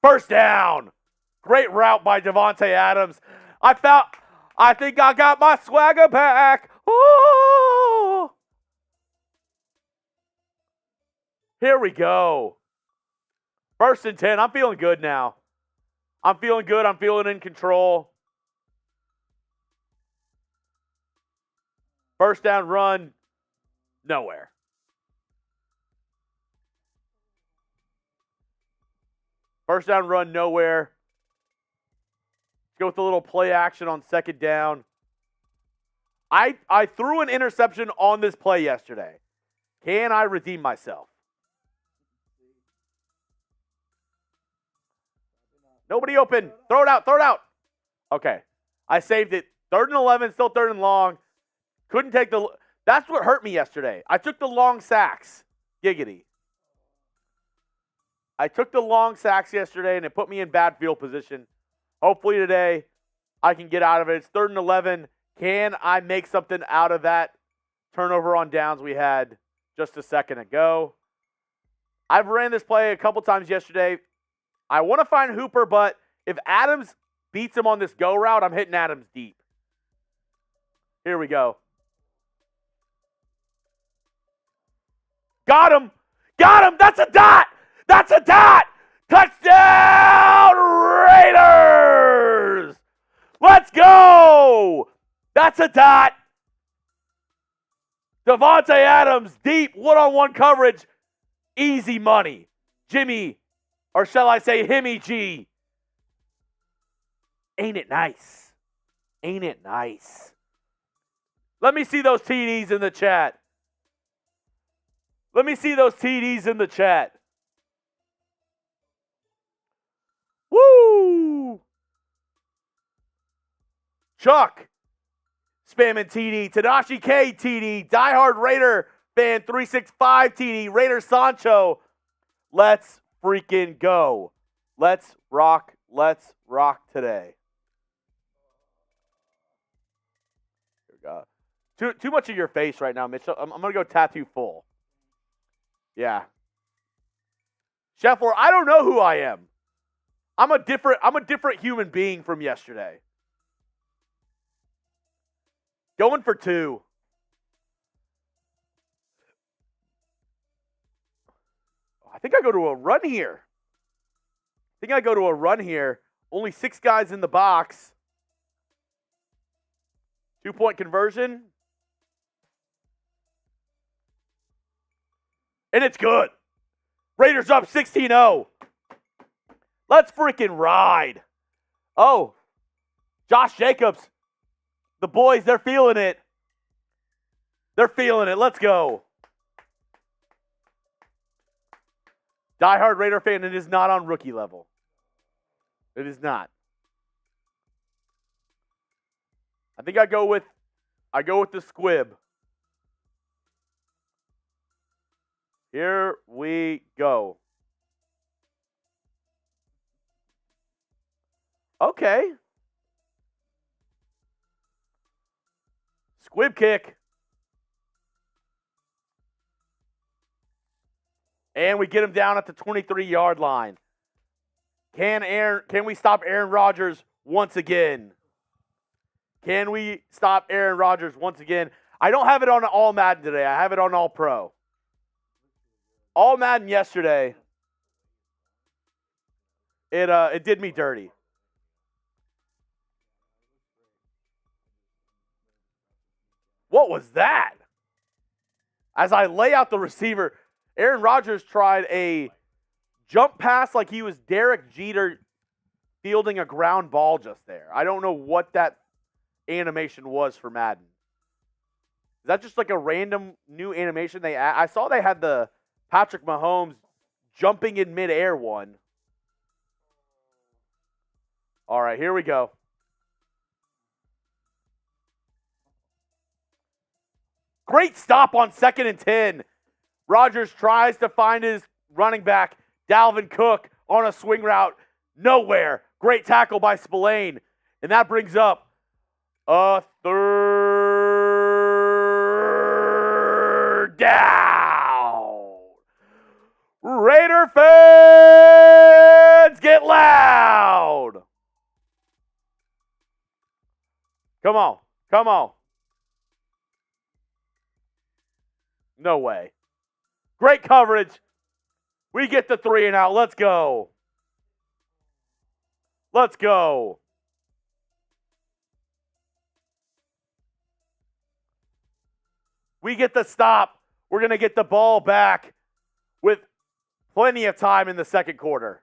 First down. Great route by Devontae Adams. I think I got my swagger back. Ooh. Here we go. 1st and 10. I'm feeling good now. I'm feeling good. I'm feeling in control. First down run. Nowhere. First down run, nowhere. Let's go with a little play action on 2nd down. I threw an interception on this play yesterday. Can I redeem myself? Nobody open. Throw it out. Throw it out. Okay. I saved it. 3rd and 11, still 3rd and long. Couldn't take the... That's what hurt me yesterday. I took the long sacks. Giggity. I took the long sacks yesterday, and it put me in bad field position. Hopefully today I can get out of it. It's 3rd and 11. Can I make something out of that turnover on downs we had just a second ago? I've ran this play a couple times yesterday. I want to find Hooper, but if Adams beats him on this go route, I'm hitting Adams deep. Here we go. Got him. Got him. That's a dot. That's a dot. Touchdown, Raiders. Let's go. That's a dot. Devontae Adams, deep, one-on-one coverage. Easy money. Jimmy, or shall I say Himmy G. Ain't it nice? Ain't it nice? Let me see those TDs in the chat. Let me see those TDs in the chat. Woo! Chuck, spamming TD. Tadashi K TD. Diehard Raider fan 365 TD. Raider Sancho. Let's freaking go. Let's rock. Let's rock today. Here we go. Too much of your face right now, Mitchell. I'm gonna go tattoo full. Yeah. Scheffler, I don't know who I am. I'm a different human being from yesterday. Going for 2. I think I go to a run here. Only 6 guys in the box. 2-point conversion. And it's good. Raiders up 16-0. Let's freaking ride. Oh, Josh Jacobs. The boys, they're feeling it. Let's go. Diehard Raider fan, it is not on rookie level. It is not. I think I go with the squib. Here we go. Okay. Squib kick. And we get him down at the 23-yard line. Can we stop Aaron Rodgers once again? Can we stop Aaron Rodgers once again? I don't have it on All Madden today. I have it on All Pro. All Madden yesterday, it did me dirty. What was that? As I lay out the receiver, Aaron Rodgers tried a jump pass like he was Derek Jeter fielding a ground ball just there. I don't know what that animation was for Madden. Is that just like a random new animation I saw they had the Patrick Mahomes jumping in midair one. All right, here we go. Great stop on 2nd and 10. Rodgers tries to find his running back, Dalvin Cook, on a swing route. Nowhere. Great tackle by Spillane. And that brings up a 3rd down. Raider fans, get loud. Come on. No way. Great coverage. We get the 3 and out. Let's go. We get the stop. We're going to get the ball back with plenty of time in the second quarter.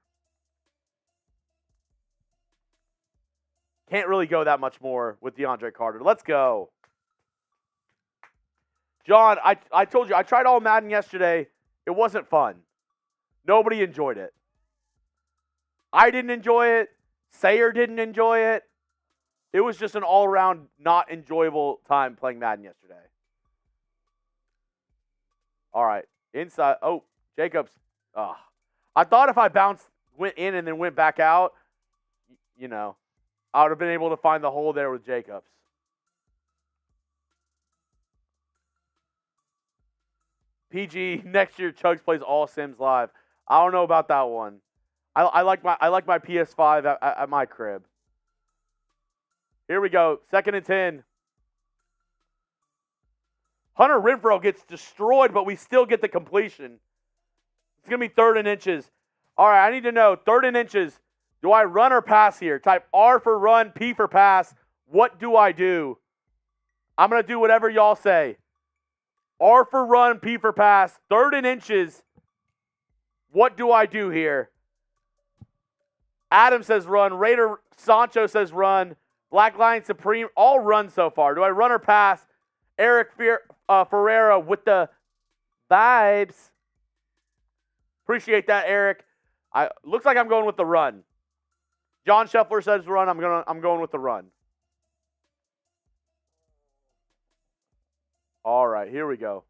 Can't really go that much more with DeAndre Carter. Let's go. John, I told you, I tried All Madden yesterday. It wasn't fun. Nobody enjoyed it. I didn't enjoy it. Sayer didn't enjoy it. It was just an all-around not enjoyable time playing Madden yesterday. All right. Inside. Oh, Jacobs. I thought if I went in and then went back out, I would have been able to find the hole there with Jacobs. PG, next year Chugs plays all Sims live. I don't know about that one. I like my PS5 at my crib. Here we go. 2nd and 10. Hunter Renfrow gets destroyed, but we still get the completion. It's going to be 3rd and inches. All right, I need to know, 3rd and inches. Do I run or pass here? Type R for run, P for pass. What do I do? I'm going to do whatever y'all say. R for run, P for pass. 3rd and inches. What do I do here? Adam says run. Raider Sancho says run. Black Lion Supreme, all run so far. Do I run or pass? Eric Ferreira with the vibes. Appreciate that, Eric. Looks like I'm going with the run. John Scheffler says run. I'm going with the run. All right, here we go.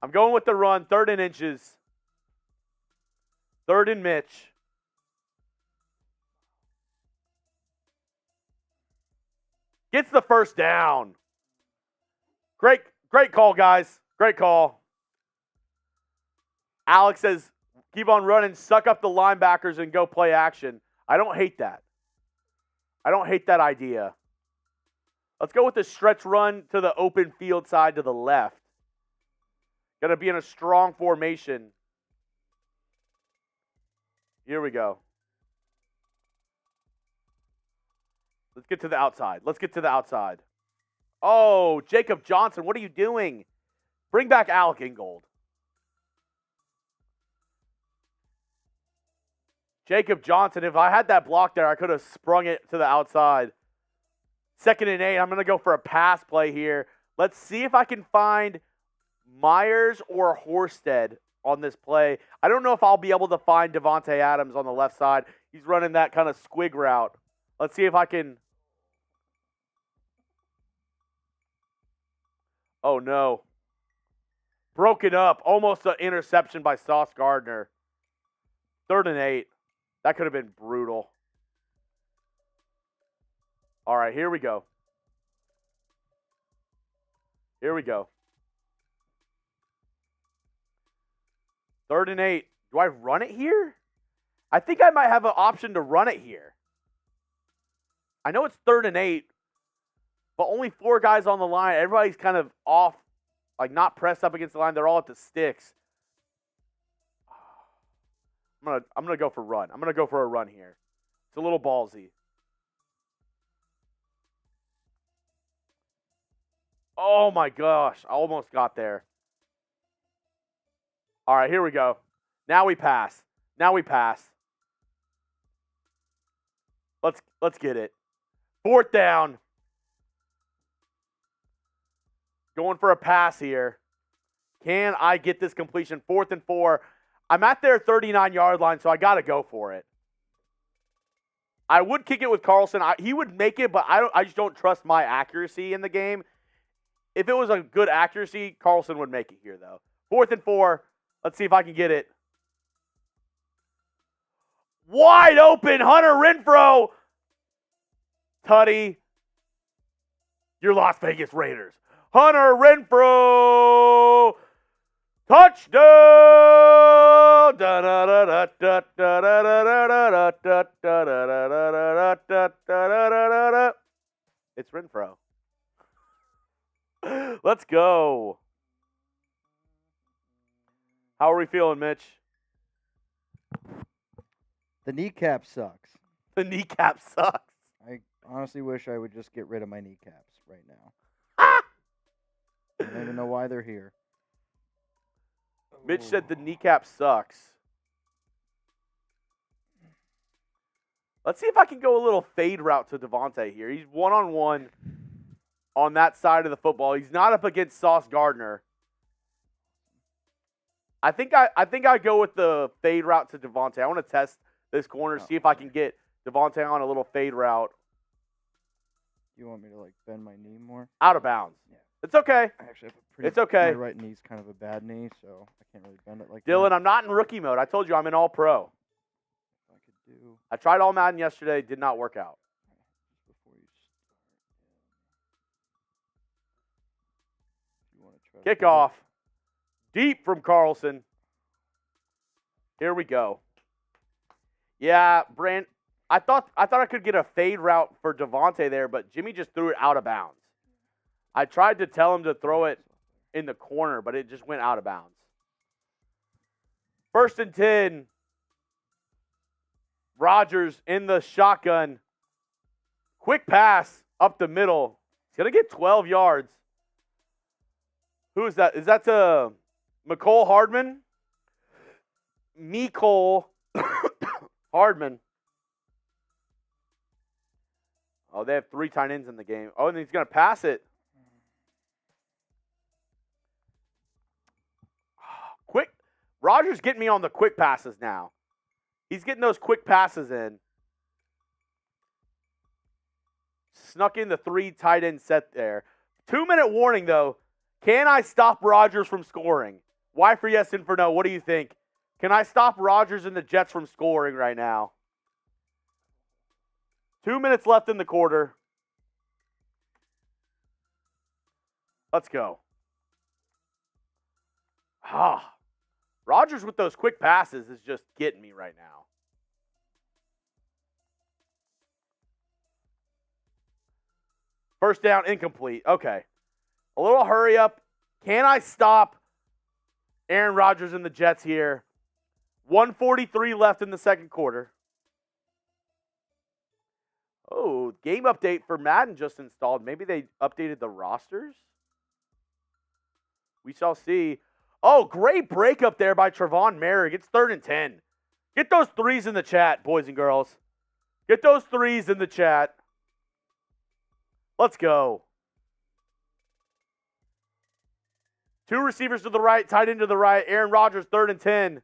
I'm going with the run. 3rd and inches. 3rd and Mitch. Gets the first down. Great call, guys. Great call. Alex says, keep on running, suck up the linebackers, and go play action. I don't hate that. I don't hate that idea. Let's go with the stretch run to the open field side to the left. Going to be in a strong formation. Here we go. Let's get to the outside. Let's get to the outside. Oh, Jacob Johnson, what are you doing? Bring back Alec Ingold. Jacob Johnson, if I had that block there, I could have sprung it to the outside. 2nd and 8. I'm going to go for a pass play here. Let's see if I can find Myers or Horsted on this play. I don't know if I'll be able to find Devontae Adams on the left side. He's running that kind of squig route. Let's see if I can. Oh, no. Broken up. Almost an interception by Sauce Gardner. 3rd and 8. That could have been brutal. All right, here we go. Here we go. 3rd and 8. Do I run it here? I think I might have an option to run it here. I know it's 3rd and 8, but only 4 guys on the line. Everybody's kind of off, like not pressed up against the line. They're all at the sticks. I'm gonna go for run. I'm gonna go for a run here. It's a little ballsy. Oh my gosh, I almost got there. All right, here we go. Now we pass. Now we pass. Let's get it. 4th down. Going for a pass here. Can I get this completion? 4th and 4. I'm at their 39-yard line, so I got to go for it. I would kick it with Carlson. He would make it, but I just don't trust my accuracy in the game. If it was a good accuracy, Carlson would make it here, though. 4th and 4. Let's see if I can get it. Wide open, Hunter Renfrow. Tutty. Your Las Vegas Raiders. Hunter Renfrow. Touchdown! It's Renfrow. Let's go. How are we feeling, Mitch? The kneecap sucks. The kneecap sucks. I honestly wish I would just get rid of my kneecaps right now. I don't even know why they're here. Mitch said the kneecap sucks. Let's see if I can go a little fade route to Devontae here. He's one-on-one on that side of the football. He's not up against Sauce Gardner. I think I go with the fade route to Devontae. I want to test this corner, see if I can get Devontae on a little fade route. You want me to like bend my knee more? Out of bounds. Yeah. It's okay. I actually have a pretty. It's okay. My right knee's kind of a bad knee, so I can't really bend it like Dylan, that. I'm not in rookie mode. I told you I'm in all pro. I could do. I tried all Madden yesterday. Did not work out. Before you start, you want to try Kickoff. Deep from Carlson. Here we go. Yeah, Brand. I thought I could get a fade route for Devontae there, but Jimmy just threw it out of bounds. I tried to tell him to throw it in the corner, but it just went out of bounds. 1st and 10. Rodgers in the shotgun. Quick pass up the middle. He's going to get 12 yards. Who is that? Is that to McCole Hardman? Mecole Hardman. Oh, they have 3 tight ends in the game. Oh, and he's going to pass it. Rodgers getting me on the quick passes now. He's getting those quick passes in. Snuck in the 3 tight end set there. 2-minute warning, though. Can I stop Rodgers from scoring? Y for yes, and for no. What do you think? Can I stop Rodgers and the Jets from scoring right now? 2 minutes left in the quarter. Let's go. Rodgers with those quick passes is just getting me right now. First down, incomplete. Okay. A little hurry up. Can I stop Aaron Rodgers and the Jets here? 1:43 left in the second quarter. Oh, game update for Madden just installed. Maybe they updated the rosters? We shall see. Oh, great breakup there by Trevon Merrick. It's 3rd and 10. Get those 3s in the chat, boys and girls. Get those 3s in the chat. Let's go. 2 receivers to the right, tight end to the right. Aaron Rodgers, 3rd and 10.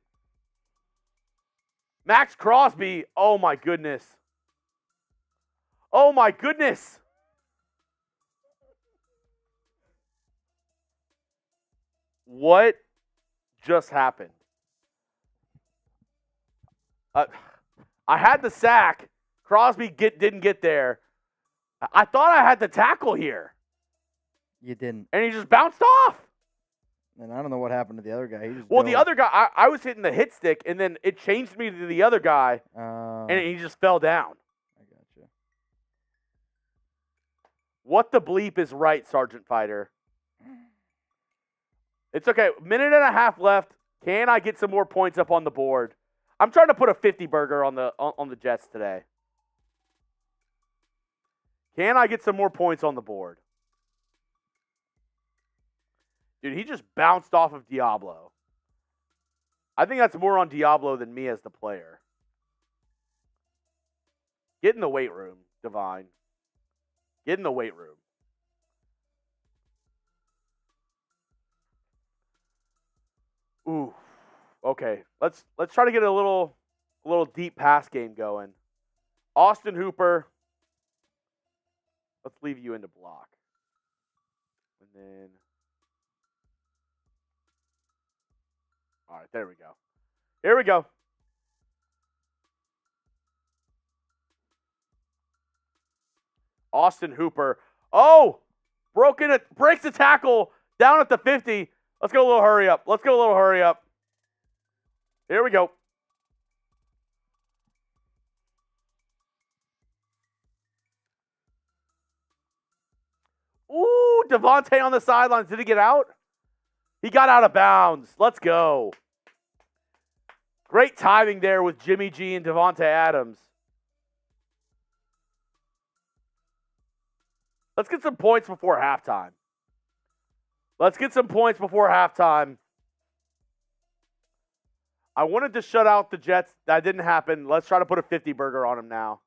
Max Crosby. Oh, my goodness. Oh, my goodness. What just happened? I had the sack. Crosby didn't get there. I thought I had the tackle here. You didn't. And he just bounced off. And I don't know what happened to the other guy. The other guy, I was hitting the hit stick, and then it changed me to the other guy, and he just fell down. I gotcha. What the bleep is right, Sergeant Fighter? It's okay. Minute and a half left. Can I get some more points up on the board? I'm trying to put a 50 burger on the Jets today. Can I get some more points on the board? Dude, he just bounced off of Diablo. I think that's more on Diablo than me as the player. Get in the weight room, Divine. Get in the weight room. Ooh. Okay. Let's try to get a little deep pass game going. Austin Hooper. Let's leave you into block. And then all right, there we go. Here we go. Austin Hooper. Oh! Breaks the tackle down at the 50. Let's go a little hurry up. Here we go. Ooh, Devontae on the sidelines. Did he get out? He got out of bounds. Let's go. Great timing there with Jimmy G and Devontae Adams. Let's get some points before halftime. I wanted to shut out the Jets. That didn't happen. Let's try to put a 50 burger on them now.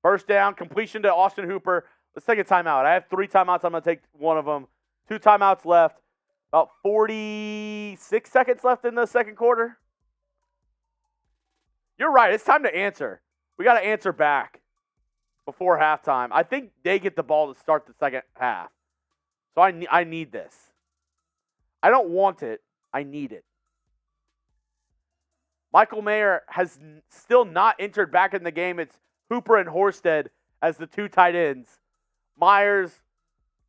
First down, completion to Austin Hooper. Let's take a timeout. I have 3 timeouts. I'm going to take one of them. 2 timeouts left. About 46 seconds left in the second quarter. You're right. It's time to answer. We got to answer back before halftime. I think they get the ball to start the second half. So I need this. I don't want it. I need it. Michael Mayer has still not entered back in the game. It's Hooper and Horsted as the 2 tight ends. Myers,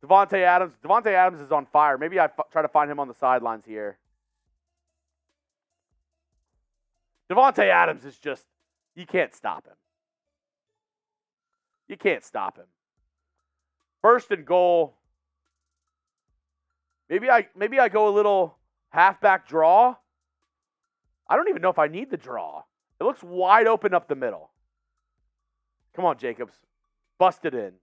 Devontae Adams. Devontae Adams is on fire. Maybe I try to find him on the sidelines here. Devontae Adams is just, you can't stop him. You can't stop him. First and goal. Maybe I go a little halfback draw. I don't even know if I need the draw. It looks wide open up the middle. Come on, Jacobs. Bust it in.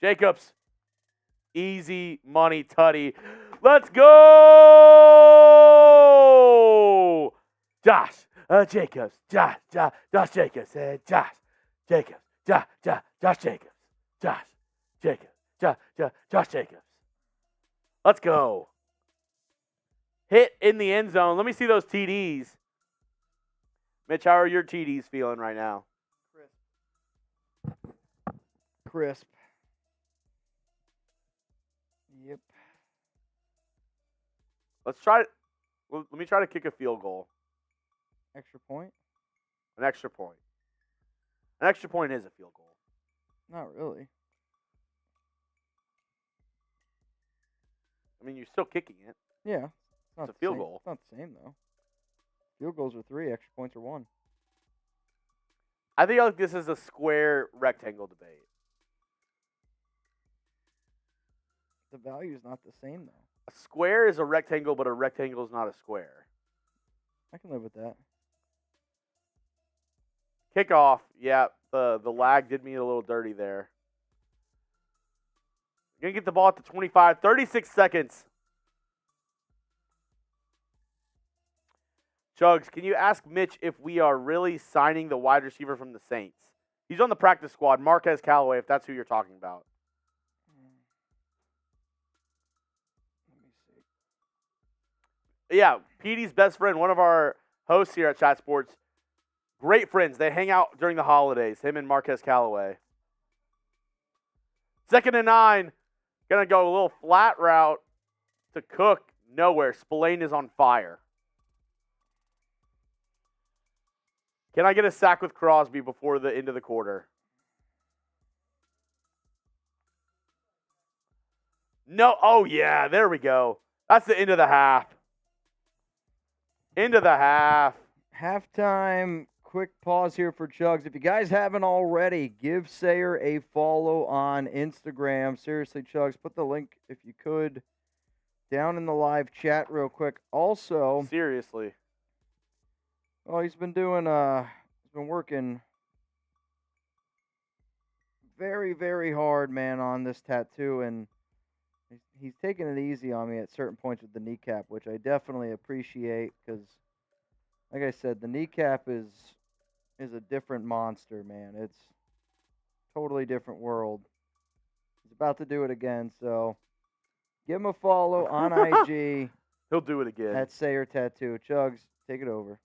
Jacobs. Easy money tutty. Let's go! Josh Jacobs. Josh Jacobs. Josh Jacobs. Josh Jacobs. Josh Jacobs. Josh Jacobs. Let's go. Hit in the end zone. Let me see those TDs. Mitch, how are your TDs feeling right now? Crisp. Yep. Let's try it. Let me try to kick a field goal. Extra point? An extra point. An extra point is a field goal. Not really. I mean, you're still kicking it. Yeah. It's a field goal. It's not the same, though. Field goals are 3, extra points are 1. I think like this is a square rectangle debate. The value is not the same, though. A square is a rectangle, but a rectangle is not a square. I can live with that. Kickoff. Yeah, the lag did me a little dirty there. You're going to get the ball at the 25. 36 seconds. Chugs, can you ask Mitch if we are really signing the wide receiver from the Saints? He's on the practice squad, Marquez Callaway, if that's who you're talking about. Let me see. Yeah, Petey's best friend, one of our hosts here at Chat Sports. Great friends. They hang out during the holidays, him and Marquez Callaway. 2nd and 9. Going to go a little flat route to Cook. Nowhere. Spillane is on fire. Can I get a sack with Crosby before the end of the quarter? No. Oh, yeah. There we go. That's the end of the half. End of the half. Halftime. Quick pause here for Chugs. If you guys haven't already, give Sayer a follow on Instagram. Seriously, Chugs, put the link, if you could, down in the live chat real quick. Also, Seriously. well, he's been working very, very hard, man, on this tattoo, and he's taking it easy on me at certain points with the kneecap, which I definitely appreciate because, like I said, the kneecap is a different monster, man. It's totally different world. He's about to do it again, so give him a follow on IG. He'll do it again. At Sayer Tattoo. Chugs, take it over.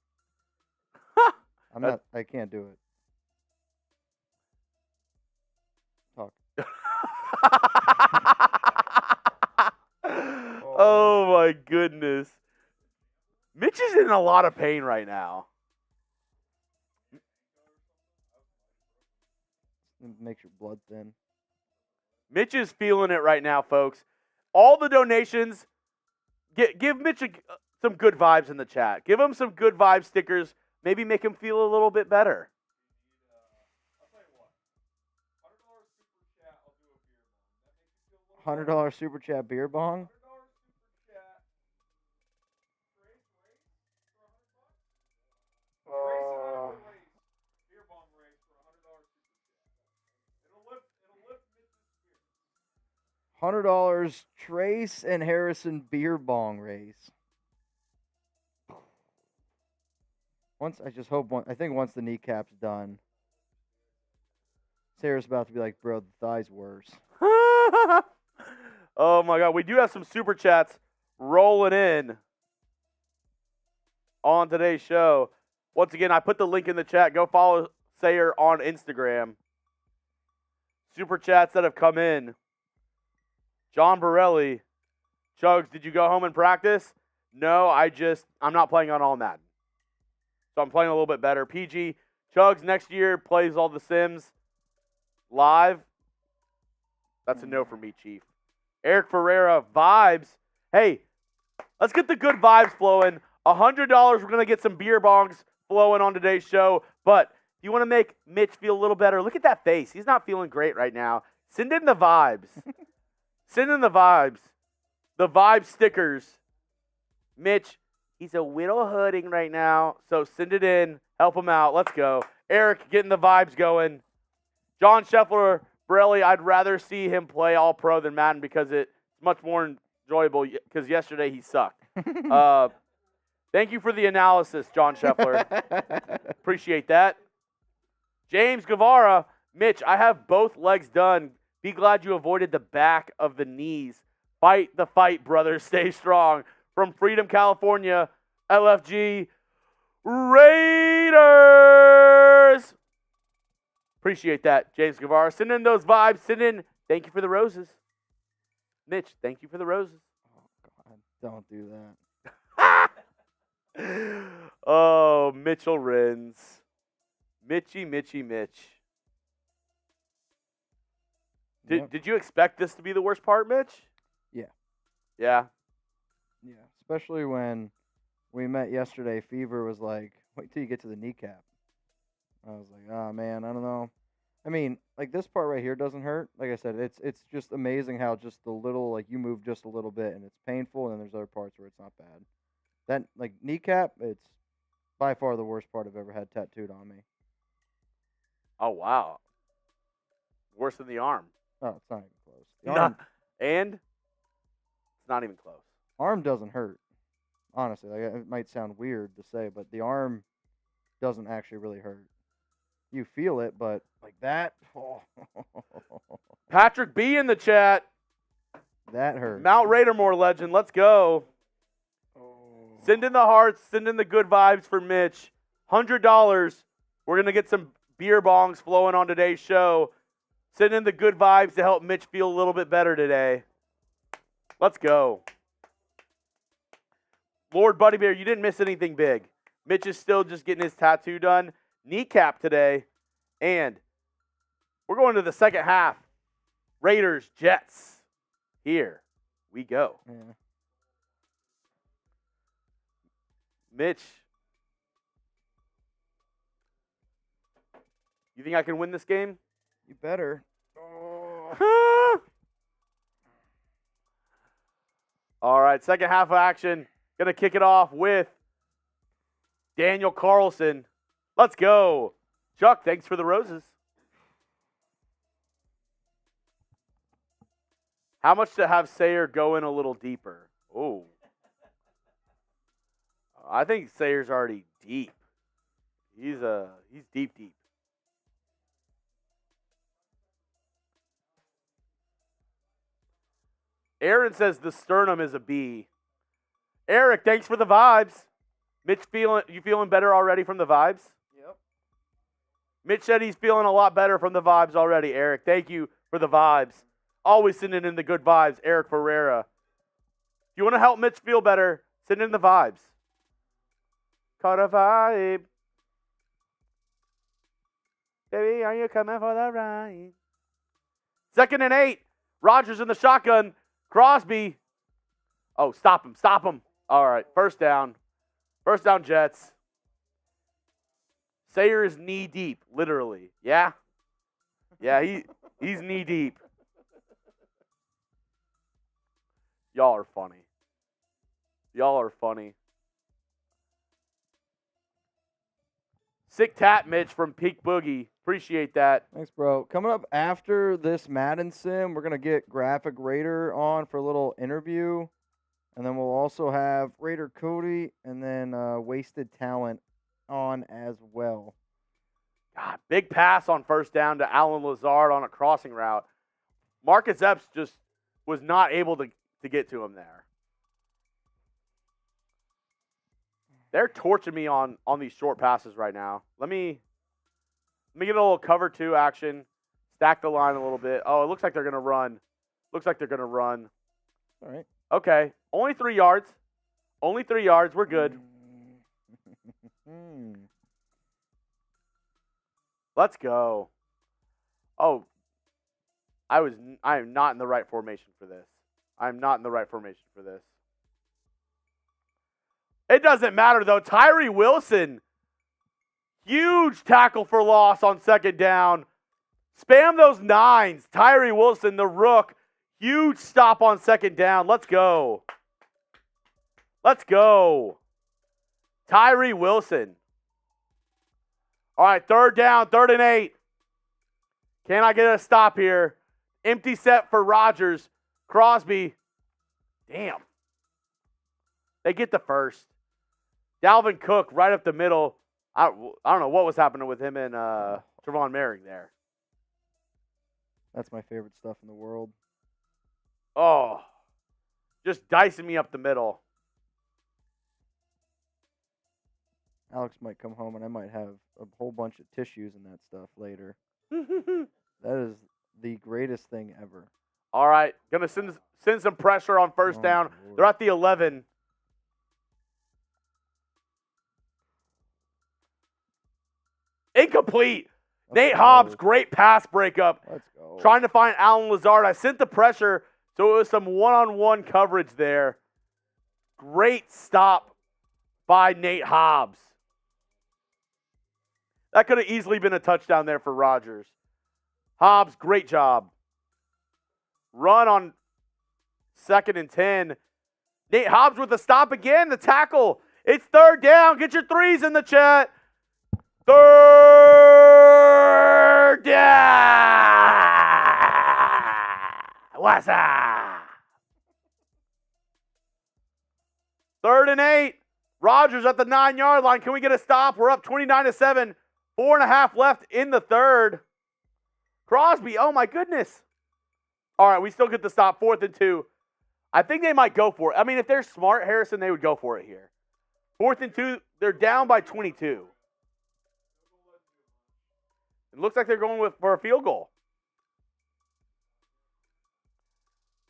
I can't do it. Talk. Oh my goodness. Mitch is in a lot of pain right now. It makes your blood thin. Mitch is feeling it right now, folks. All the donations, give Mitch some good vibes in the chat. Give him some good vibe stickers. Maybe make him feel a little bit better. $100 super chat beer bong. $100 Trace and Harrison beer bong race. I think once the kneecap's done, Sarah's about to be like, bro, the thigh's worse. Oh my God. We do have some super chats rolling in on today's show. Once again, I put the link in the chat. Go follow Sayer on Instagram. Super chats that have come in. John Borelli. Chugs, did you go home and practice? No, I'm not playing on all Madden. So I'm playing a little bit better. PG, Chugs next year plays all the Sims live. That's a no for me, Chief. Eric Ferreira, vibes. Hey, let's get the good vibes flowing. $100, we're going to get some beer bongs flowing on today's show. But if you want to make Mitch feel a little better, look at that face. He's not feeling great right now. Send in the vibes. Send in the vibes. The vibe stickers. Mitch, he's a little hurting right now, so send it in. Help him out. Let's go. Eric, getting the vibes going. John Scheffler, Borelli, I'd rather see him play all-pro than Madden because it's much more enjoyable because yesterday he sucked. Thank you for the analysis, John Scheffler. Appreciate that. James Guevara, Mitch, I have both legs done. Be glad you avoided the back of the knees. Fight the fight, brother. Stay strong. From Freedom, California, LFG Raiders. Appreciate that, James Guevara. Send in those vibes. Send in, thank you for the roses. Mitch, thank you for the roses. Oh, God. Don't do that. Oh, Mitchell Renz. Mitchy. Yep. Did you expect this to be the worst part, Mitch? Yeah. Yeah. Yeah. Especially when we met yesterday, Fever was like, wait till you get to the kneecap. I was like, oh, man, I don't know. I mean, like this part right here doesn't hurt. Like I said, it's just amazing how just the little, like you move just a little bit and it's painful, and then there's other parts where it's not bad. That, like kneecap, it's by far the worst part I've ever had tattooed on me. Oh, wow. Worse than the arm. Oh, it's not even close. The And it's not even close. arm doesn't hurt. Honestly, like it might sound weird to say, but the arm doesn't actually really hurt. You feel it, but like that, Patrick B in the chat. that hurts. Mount Raidermore legend. Let's go. Send in the hearts. Send in the good vibes for Mitch. $100. We're going to get some beer bongs flowing on today's show. Send in the good vibes to help Mitch feel a little bit better today. Let's go. Lord Buddy Bear, you didn't miss anything big. Mitch is still just getting his tattoo done. Kneecap today. And we're going to the second half. Raiders, Jets. Here we go. Yeah. Mitch, you think I can win this game? You better. All right, second half of action. Going to kick it off with Daniel Carlson. Let's go. Chuck, thanks for the roses. How much to have Sayer go in a little deeper? Oh. I think Sayer's already deep. He's deep. Aaron says the sternum is a B. Eric, thanks for the vibes. Mitch, you feeling better already from the vibes? Yep. Mitch said he's feeling a lot better from the vibes already. Eric, thank you for the vibes. Always sending in the good vibes. Eric Ferreira. If you want to help Mitch feel better, send in the vibes. Caught a vibe. Baby, are you coming for the ride? 2nd and 8. Rodgers in the shotgun. Crosby. Oh, stop him. All right, first down. First down, Jets. Sayer is knee deep, literally. Yeah? Yeah, he's knee deep. Y'all are funny. Sick tap, Mitch, from Peak Boogie. Appreciate that. Thanks, bro. Coming up after this Madden Sim, we're going to get Graphic Raider on for a little interview. And then we'll also have Raider Cody and then Wasted Talent on as well. God, big pass on first down to Alan Lazard on a crossing route. Marcus Epps just was not able to get to him there. They're torching me on these short passes right now. Let me get a little cover 2 action. Stack the line a little bit. Oh, it looks like they're going to run. All right. Okay. Only 3 yards. We're good. Let's go. Oh, I am not in the right formation for this. It doesn't matter, though. Tyree Wilson, huge tackle for loss on 2nd down. Spam those 9s. Tyree Wilson, the rook, huge stop on 2nd down. Let's go. Tyree Wilson. All right, 3rd down, 3rd and 8. Can I get a stop here? Empty set for Rodgers. Crosby. Damn. They get the first. Dalvin Cook right up the middle. I don't know what was happening with him and Trevon Merrick there. That's my favorite stuff in the world. Oh, just dicing me up the middle. Alex might come home and I might have a whole bunch of tissues and that stuff later. That is the greatest thing ever. All right, gonna send some pressure on first down. Lord. They're at the 11. Incomplete. Nate Hobbs, great pass breakup. Let's go. Trying to find Alan Lazard. I sent the pressure, so it was some one-on-one coverage there. Great stop by Nate Hobbs. That could have easily been a touchdown there for Rodgers. Hobbs, great job. Run on 2nd and 10. Nate Hobbs with the stop again, the tackle. It's 3rd down. Get your threes in the chat. 3rd down. What's up? 3rd and 8. Rodgers at the 9-yard line. Can we get a stop? We're up 29-7. 4.5 left in the 3rd. Crosby, oh my goodness. All right, we still get the stop. 4th and 2. I think they might go for it. I mean, if they're smart, Harrison, they would go for it here. 4th and 2. They're down by 22. It looks like they're going for a field goal.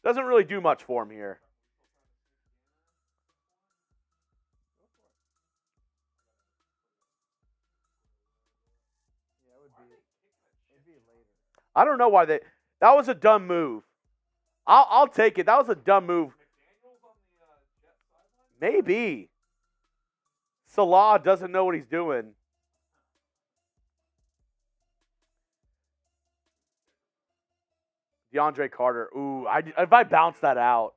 Doesn't really do much for him here. I don't know why that was a dumb move. I'll take it. That was a dumb move. Maybe. Salah doesn't know what he's doing. DeAndre Carter. Ooh, if I bounce that out.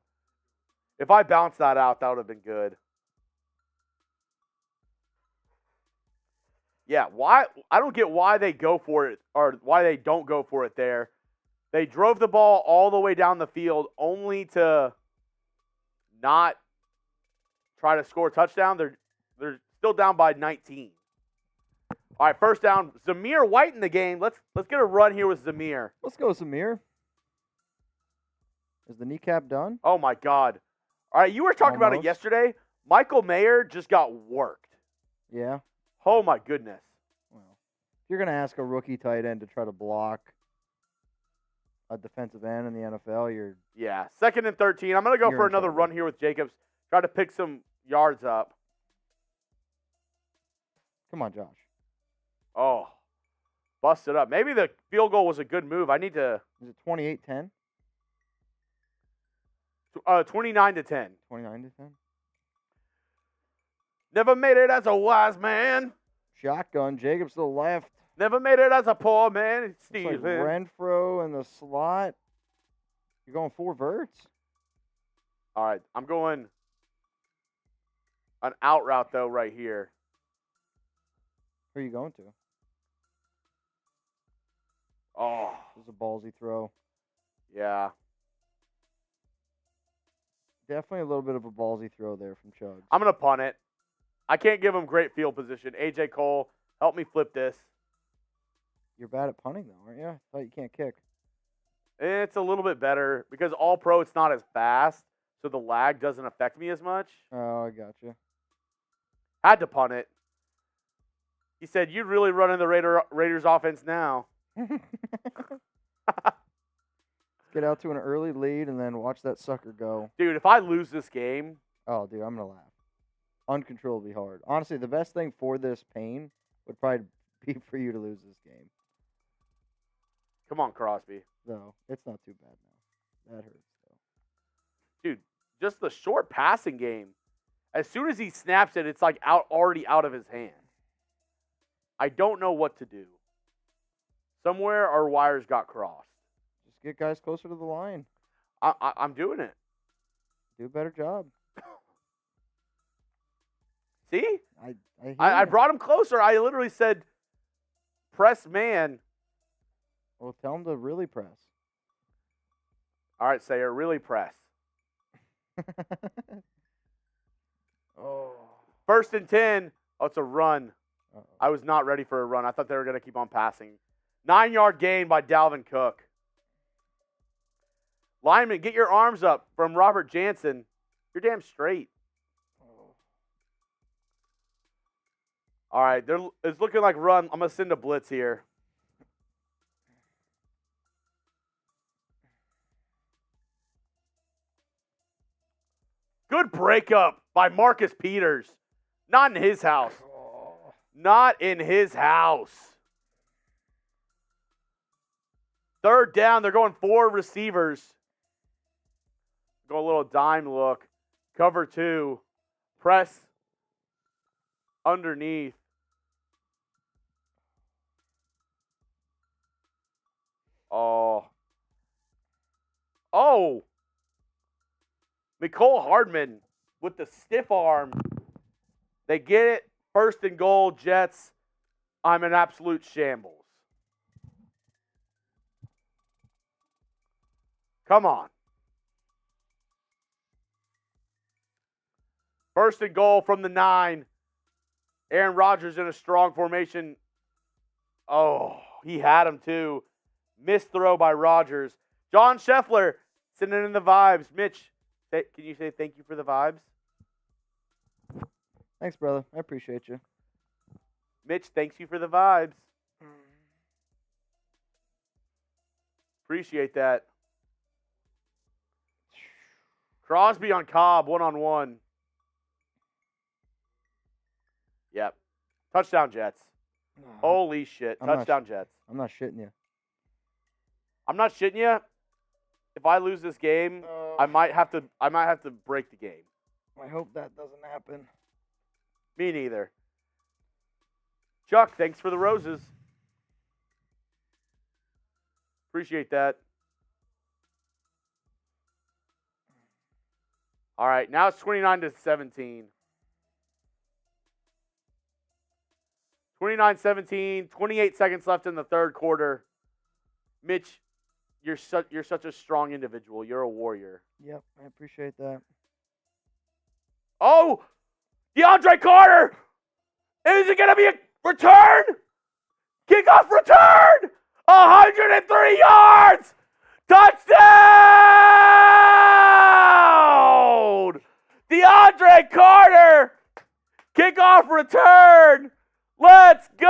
That would have been good. Yeah, why? I don't get why they go for it or why they don't go for it there. They drove the ball all the way down the field only to not try to score a touchdown. They're still down by 19. All right, first down. Zamir White in the game. Let's get a run here with Zamir. Let's go, Zamir. Is the kneecap done? Oh my God! All right, you were talking about it yesterday. Michael Mayer just got worked. Yeah. Oh, my goodness. Well, if you're going to ask a rookie tight end to try to block a defensive end in the NFL, you're... Yeah, 2nd and 13. I'm going to go for another run here with Jacobs. Try to pick some yards up. Come on, Josh. Oh, busted up. Maybe the field goal was a good move. I need to... Is it 28-10? 29-10. 29-10? Never made it as a wise man. Shotgun. Jacobs to the left. Never made it as a poor man. It's Steven. Like Renfro in the slot. You're going 4 verts? All right. I'm going an out route, though, right here. Who are you going to? Oh. This is a ballsy throw. Yeah. Definitely a little bit of a ballsy throw there from Chugs. I'm going to punt it. I can't give him great field position. AJ Cole, help me flip this. You're bad at punting, though, aren't you? I thought you can't kick. It's a little bit better because all pro, it's not as fast, so the lag doesn't affect me as much. Oh, I got you. Had to punt it. He said, "You're really running the Raiders offense now." Get out to an early lead and then watch that sucker go. Dude, if I lose this game. Oh, dude, I'm going to laugh. Uncontrollably hard. Honestly, the best thing for this pain would probably be for you to lose this game. Come on, Crosby. No, it's not too bad now. That hurts, though. Dude, just the short passing game. As soon as he snaps it, it's like already out of his hand. I don't know what to do. Somewhere our wires got crossed. Just get guys closer to the line. I'm doing it. Do a better job. See? I brought him closer. I literally said, press man. Well, tell him to really press. All right, Sayer, really press. Oh. 1st and 10. Oh, it's a run. Uh-oh. I was not ready for a run. I thought they were going to keep on passing. 9-yard gain by Dalvin Cook. Lineman, get your arms up from Robert Jansen. You're damn straight. All right, it's looking like run. I'm going to send a blitz here. Good breakup by Marcus Peters. Not in his house. Not in his house. Third down, they're going 4 receivers. Go a little dime look. Cover 2. Press underneath. Oh. Mecole Hardman with the stiff arm. They get it. 1st and goal, Jets. I'm an absolute shambles. Come on. 1st and goal from the 9. Aaron Rodgers in a strong formation. Oh, he had him too. Missed throw by Rodgers. John Scheffler sending in the vibes. Mitch, can you say thank you for the vibes? Thanks, brother. I appreciate you. Mitch, thanks you for the vibes. Appreciate that. Crosby on Cobb, 1-on-1. Yep. Touchdown, Jets. Holy shit. Touchdown, Jets. I'm not shitting you. I'm not shitting you. If I lose this game, I might have to break the game. I hope that doesn't happen. Me neither. Chuck, thanks for the roses. Appreciate that. All right, now it's 29-17. 29-17, 28 seconds left in the third quarter. Mitch, you're such a strong individual. You're a warrior. Yep, I appreciate that. Oh, DeAndre Carter! Is it going to be a return? Kickoff return! 103 yards! Touchdown! DeAndre Carter! Kickoff return! Let's go!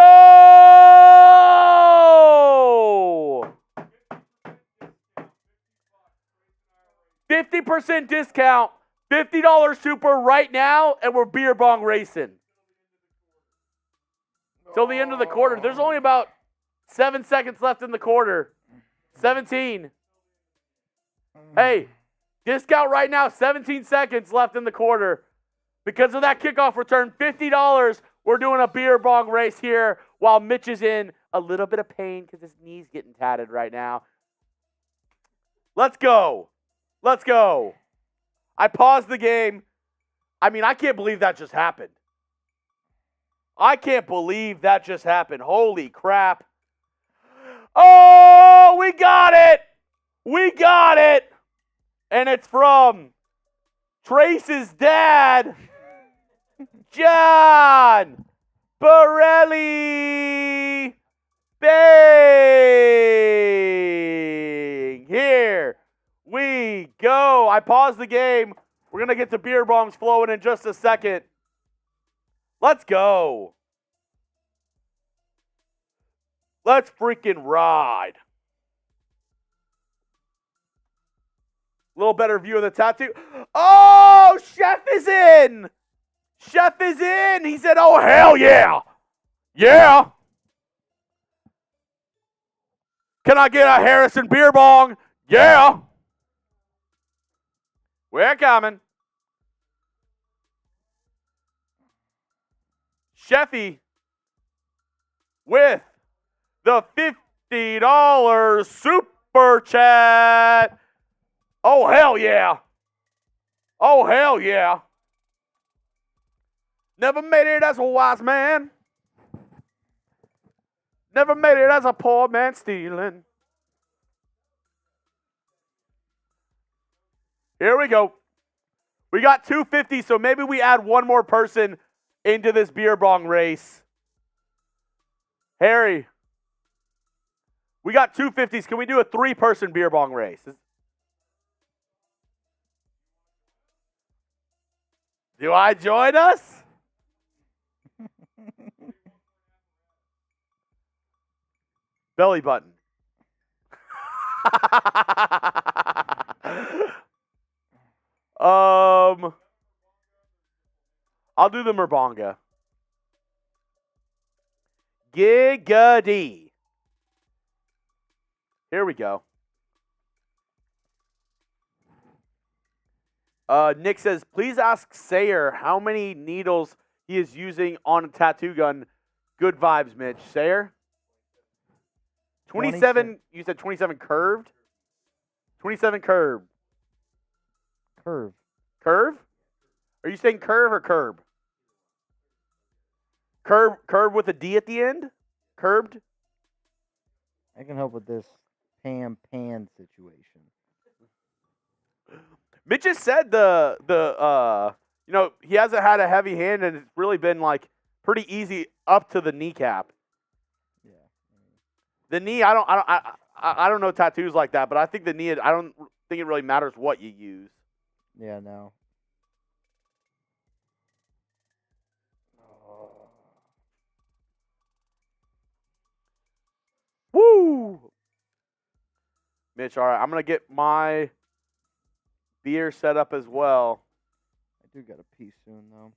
50% discount, $50 super right now, and we're beer bong racing. Till the end of the quarter. There's only about 7 seconds left in the quarter. 17. Hey, discount right now, 17 seconds left in the quarter. Because of that kickoff return, $50. We're doing a beer bong race here while Mitch is in a little bit of pain because his knee's getting tatted right now. Let's go. Let's go. I paused the game. I mean, I can't believe that just happened. I can't believe that just happened. Holy crap. Oh, we got it. We got it. And it's from Trace's dad, John Borelli. Bang. Here we go. I paused the game. We're going to get the beer bongs flowing in just a second. Let's go. Let's freaking ride. A little better view of the tattoo. Oh, Chef is in. Chef is in. He said, oh, hell yeah. Yeah. Can I get a Harrison beer bong? Yeah. We're coming. Chefy with the $50 super chat. Oh, hell yeah. Oh, hell yeah. Never made it as a wise man. Never made it as a poor man stealing. Here we go. We got 250, so maybe we add one more person into this beer bong race. Harry, we got 250s. Can we do a 3-person beer bong race? Do I join us? Belly button. I'll do the Merbonga. Giggity. Here we go. Nick says, please ask Sayer how many needles he is using on a tattoo gun. Good vibes, Mitch. Sayer? 27, you said 27 curved? 27 curved. Curve. Curve? Are you saying curve or curb? Curb with a D at the end? Curbed? I can help with this pan situation. Mitch just said he hasn't had a heavy hand and it's really been like pretty easy up to the kneecap. Yeah. The knee, I don't know tattoos like that, but I think the knee, I don't think it really matters what you use. Yeah, no. Woo! Mitch, all right, I'm going to get my beer set up as well. I do got a pee soon, though.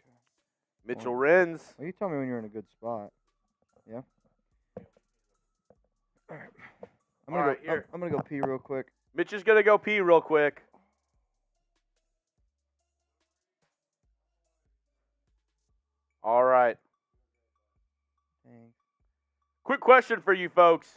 Okay. Mitchell Renz. Well, you tell me when you're in a good spot. Yeah? All right. I'm gonna go pee real quick. Mitch is going to go pee real quick. All right. Thanks. Quick question for you folks.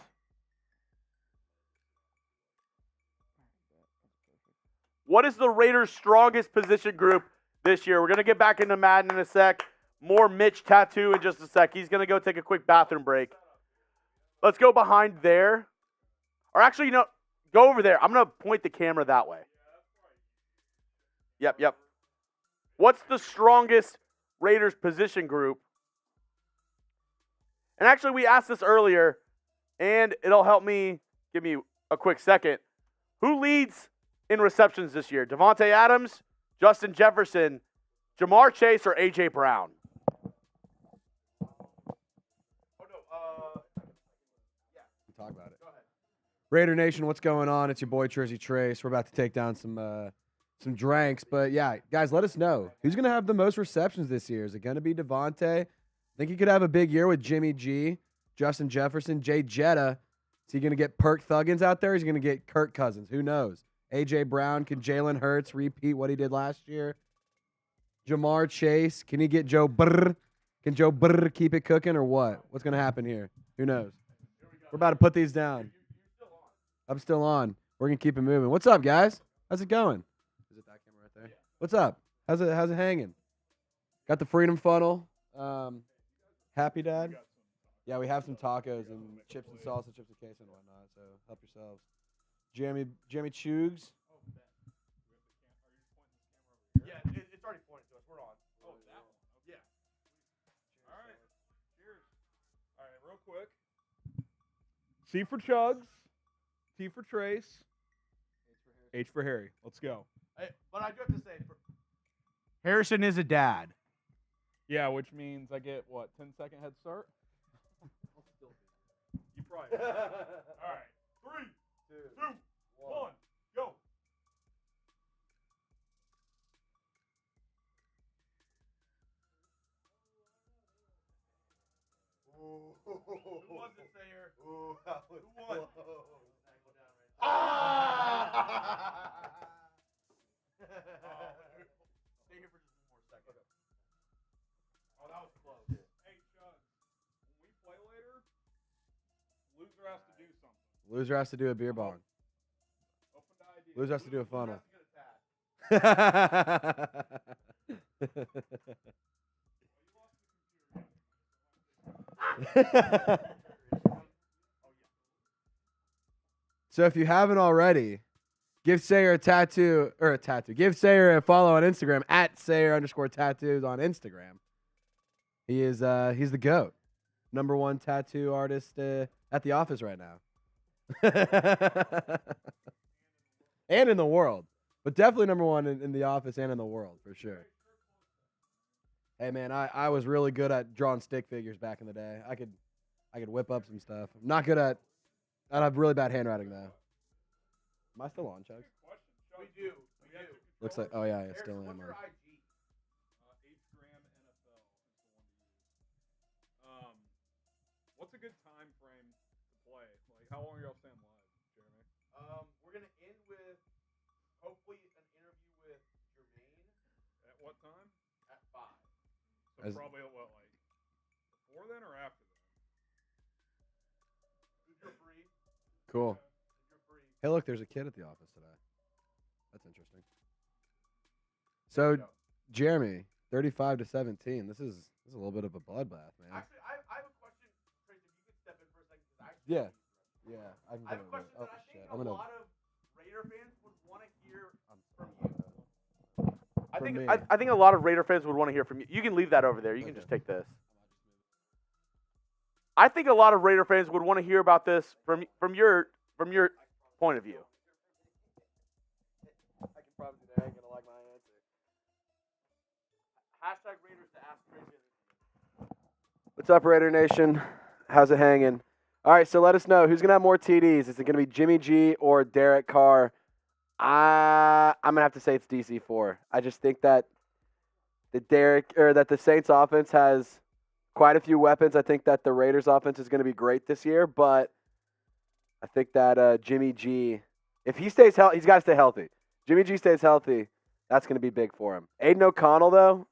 What is the Raiders' strongest position group this year? We're going to get back into Madden in a sec. More Mitch tattoo in just a sec. He's going to go take a quick bathroom break. Let's go behind there. Or actually, go over there. I'm going to point the camera that way. Yep. What's the strongest Raiders position group? And actually, we asked this earlier, and it'll help me. Give me a quick second. Who leads in receptions this year? Devontae Adams, Justin Jefferson, Jamar Chase, or A.J. Brown? Talk about it. Go ahead. Raider Nation, what's going on? It's your boy Jersey Trace. We're about to take down some drinks, but yeah, guys, let us know who's gonna have the most receptions this year. Is it gonna be Devontae? I think he could have a big year with Jimmy G, Justin Jefferson, Jay Jetta. Is he gonna get Perk Thuggins out there? Is he gonna get Kirk Cousins? Who knows? A.J. Brown, can Jalen Hurts repeat what he did last year? Jamar Chase, can he get Joe Brr? Can Joe Brr keep it cooking or what? What's gonna happen here? Who knows? We're about to put these down. I'm still on. We're gonna keep it moving. What's up, guys? How's it going? Is it that camera right there? What's up? How's it hanging? Got the Freedom Funnel. Happy Dad. Yeah, we have some tacos and chips and salsa, chips and queso and whatnot. So help yourselves. Jeremy Chugs. Yeah, it's already pointed to us. We're on. Oh, that one. Yeah. All right. Cheers. All right, real quick. C for Chugs. T for Trace. H for Harry. Let's go. But I do have to say, Harrison is a dad. Yeah, which means I get, 10-second head start? You probably. All right. 3, 2, 1, go. Who was it, Sayer? Who won? Stay here for just one more second. Oh, that was close. Hey, Chuck, when we play later, loser has to do something. Loser has to do a beer bong. Open the idea. Loser has to do a funnel. So if you haven't already, give Sayer a tattoo. Give Sayer a follow on Instagram at Sayer_tattoos on Instagram. He's the GOAT. #1 tattoo artist at the office right now. And in the world. But definitely number one in the office and in the world, for sure. Hey, man, I was really good at drawing stick figures back in the day. I could whip up some stuff. I'm not good at – I have really bad handwriting, though. Am I still on, Chuck? We do. Looks like – oh, yeah, I still am. What's your on. IG? Hgram NFL is the one to use. What's a good time frame to play? Like, how long are y'all staying live, Jeremy? We're gonna end with hopefully an interview with Jermaine At what time? at 5. So As- probably what, like before then or after then? If you're free. Cool. If you're free. Hey, look, there's a kid at the office today. That's interesting. So, Jeremy, 35-17. This is a little bit of a bloodbath, man. Actually, I have a question, Chris. If you could step in for a second, because Yeah. Yeah, I can I have get a question over that it. I think shit. a I'm gonna. lot of Raider fans would want to hear from you. From me. I think a lot of Raider fans would want to hear from you. You can leave that over there. You can Okay. just take this. I think a lot of Raider fans would want to hear about this from your point of view. I can promise you they ain't gonna like my answer. Hashtag Raiders to ask Crazy. What's up, Raider Nation? How's it hanging? All right, so let us know who's gonna have more TDs. Is it gonna be Jimmy G or Derek Carr? I'm gonna have to say it's DC4. I just think that the Saints offense has quite a few weapons. I think that the Raiders offense is gonna be great this year, but I think that Jimmy G, if he stays healthy, he's got to stay healthy. Jimmy G stays healthy, that's gonna be big for him. Aiden O'Connell though,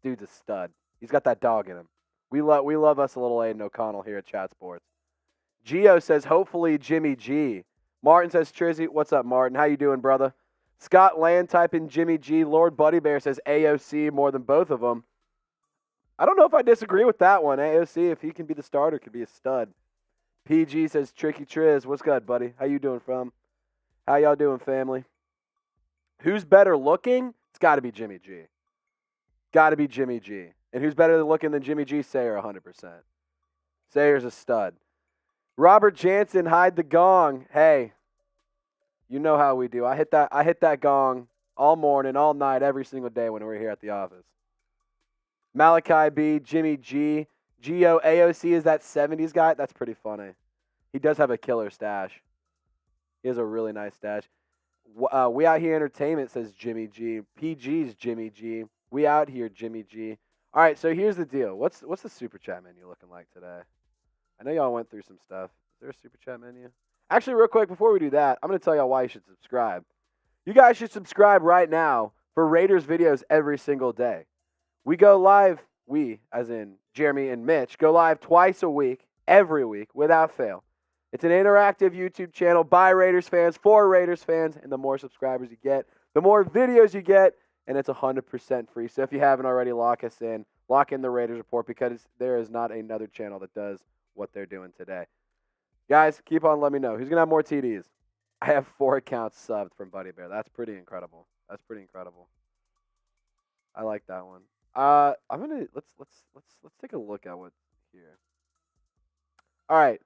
dude's a stud. He's got that dog in him. We love us a little Aiden O'Connell here at Chat Sports. Gio says, hopefully Jimmy G. Martin says, Trizzy, what's up, Martin? How you doing, brother? Scott Land typing Jimmy G. Lord Buddy Bear says AOC more than both of them. I don't know if I disagree with that one. AOC, if he can be the starter, could be a stud. PG says, Tricky Triz, what's good, buddy? How you doing, from? How y'all doing, family? Who's better looking? It's got to be Jimmy G. Got to be Jimmy G. And who's better looking than Jimmy G? Sayer, 100%. Sayer's a stud. Robert Jansen, hide the gong. Hey, you know how we do. I hit that gong all morning, all night, every single day when we're here at the office. Malachi B, Jimmy G, Gio AOC is that 70s guy. That's pretty funny. He does have a killer stash. He has a really nice stash. We Out Here Entertainment says Jimmy G. PG's Jimmy G. We Out Here Jimmy G. All right, so here's the deal. What's the super chat menu looking like today? I know y'all went through some stuff. Is there a super chat menu? Actually, real quick, before we do that, I'm going to tell y'all why you should subscribe. You guys should subscribe right now for Raiders videos every single day. We go live, as in Jeremy and Mitch, go live twice a week, every week, without fail. It's an interactive YouTube channel by Raiders fans, for Raiders fans, and the more subscribers you get, the more videos you get, and it's 100% free. So if you haven't already, lock us in. Lock in the Raiders Report, because there is not another channel that does what they're doing today. Guys, keep on letting me know. Who's going to have more TDs? I have 4 accounts subbed from Buddy Bear. That's pretty incredible. I like that one. I'm going to let's take a look at what's here. All right.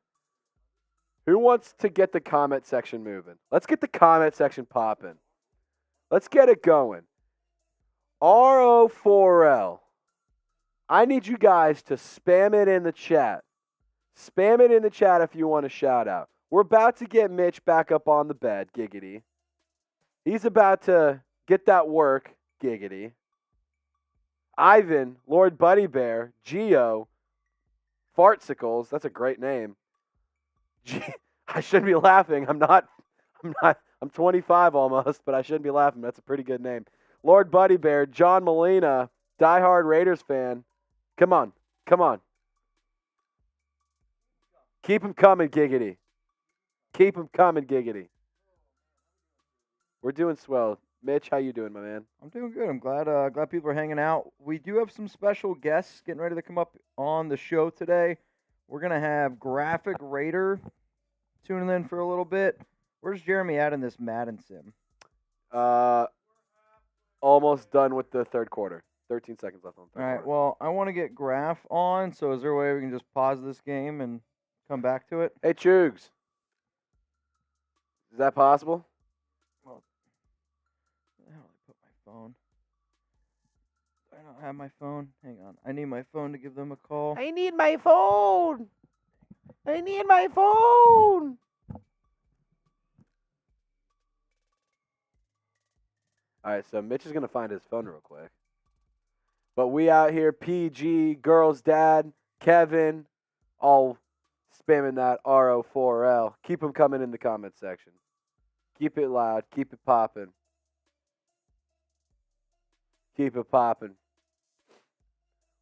Who wants to get the comment section moving? Let's get the comment section popping. Let's get it going. RO4L. I need you guys to spam it in the chat. Spam it in the chat if you want a shout out. We're about to get Mitch back up on the bed, giggity. He's about to get that work, giggity. Ivan, Lord Buddy Bear, Geo, Fartsicles, that's a great name. I shouldn't be laughing. I'm 25 almost, but I shouldn't be laughing. That's a pretty good name. Lord Buddy Bear, John Molina, diehard Raiders fan. Come on. Keep them coming, giggity. Keep them coming, giggity. We're doing swell. Mitch, how you doing, my man? I'm doing good. I'm glad people are hanging out. We do have some special guests getting ready to come up on the show today. We're going to have Graphic Raider tuning in for a little bit. Where's Jeremy at in this Madden Sim? Almost done with the third quarter. 13 seconds left on the third All right, quarter. well, I want to get Graph on, so is there a way we can just pause this game and come back to it? Hey, Choogs. Is that possible? phone. I don't have my phone. Hang on. I need my phone to give them a call. I need my phone. I need my phone. All right, so Mitch is going to find his phone real quick. But we out here, PG, Girl's Dad, Kevin, all spamming that RO4L. Keep them coming in the comment section. Keep it loud. Keep it popping. Keep it popping.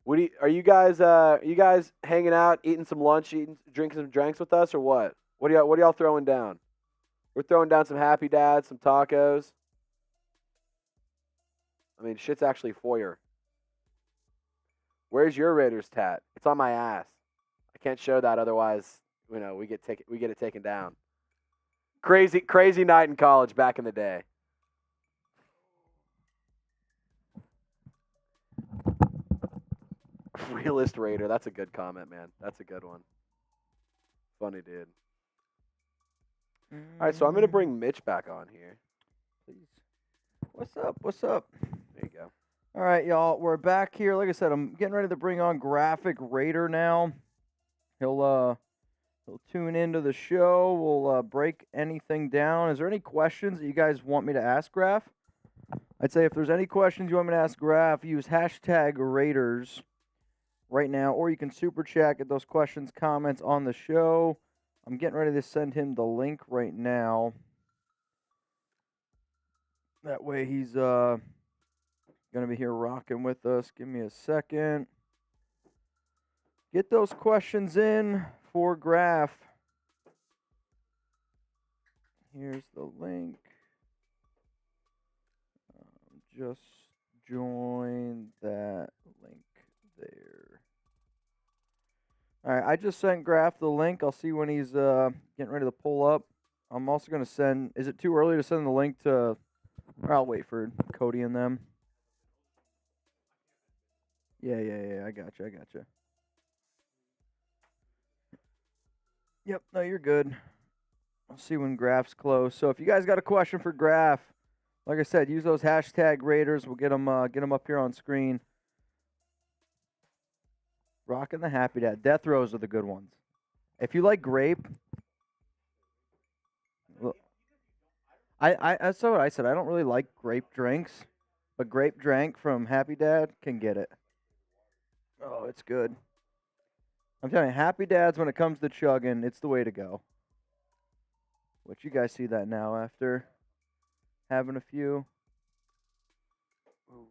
Are you guys hanging out, eating some lunch, drinking some drinks with us, or what? What are y'all throwing down? We're throwing down some Happy Dads, some tacos. I mean, shit's actually for you. Where's your Raiders tat? It's on my ass. I can't show that, otherwise, we get it taken down. Crazy night in college back in the day. Realist Raider. That's a good comment, man. That's a good one. Funny, dude. All right, so I'm going to bring Mitch back on here. Please. What's up? There you go. All right, y'all. We're back here. Like I said, I'm getting ready to bring on Graphic Raider now. He'll tune into the show. We'll break anything down. Is there any questions that you guys want me to ask Graph? I'd say if there's any questions you want me to ask Graph, use hashtag Raiders right now, or you can super chat, get those questions, comments on the show. I'm getting ready to send him the link right now. That way he's going to be here rocking with us. Give me a second. Get those questions in for Graph. Here's the link. Just join that link there. All right, I just sent Graph the link. I'll see when he's getting ready to pull up. I'm also going to send, is it too early to send the link to, or I'll wait for Cody and them. Yeah, I gotcha. Yep, no, you're good. I'll see when Graph's close. So if you guys got a question for Graph, like I said, use those hashtag Raiders. We'll get them up here on screen. Rocking the Happy Dad. Death rows are the good ones. If you like grape, well, that's what I said. I don't really like grape drinks, but grape drink from Happy Dad can get it. Oh, it's good. I'm telling you, Happy Dads, when it comes to chugging, it's the way to go. Which you guys see that now after having a few. Ooh.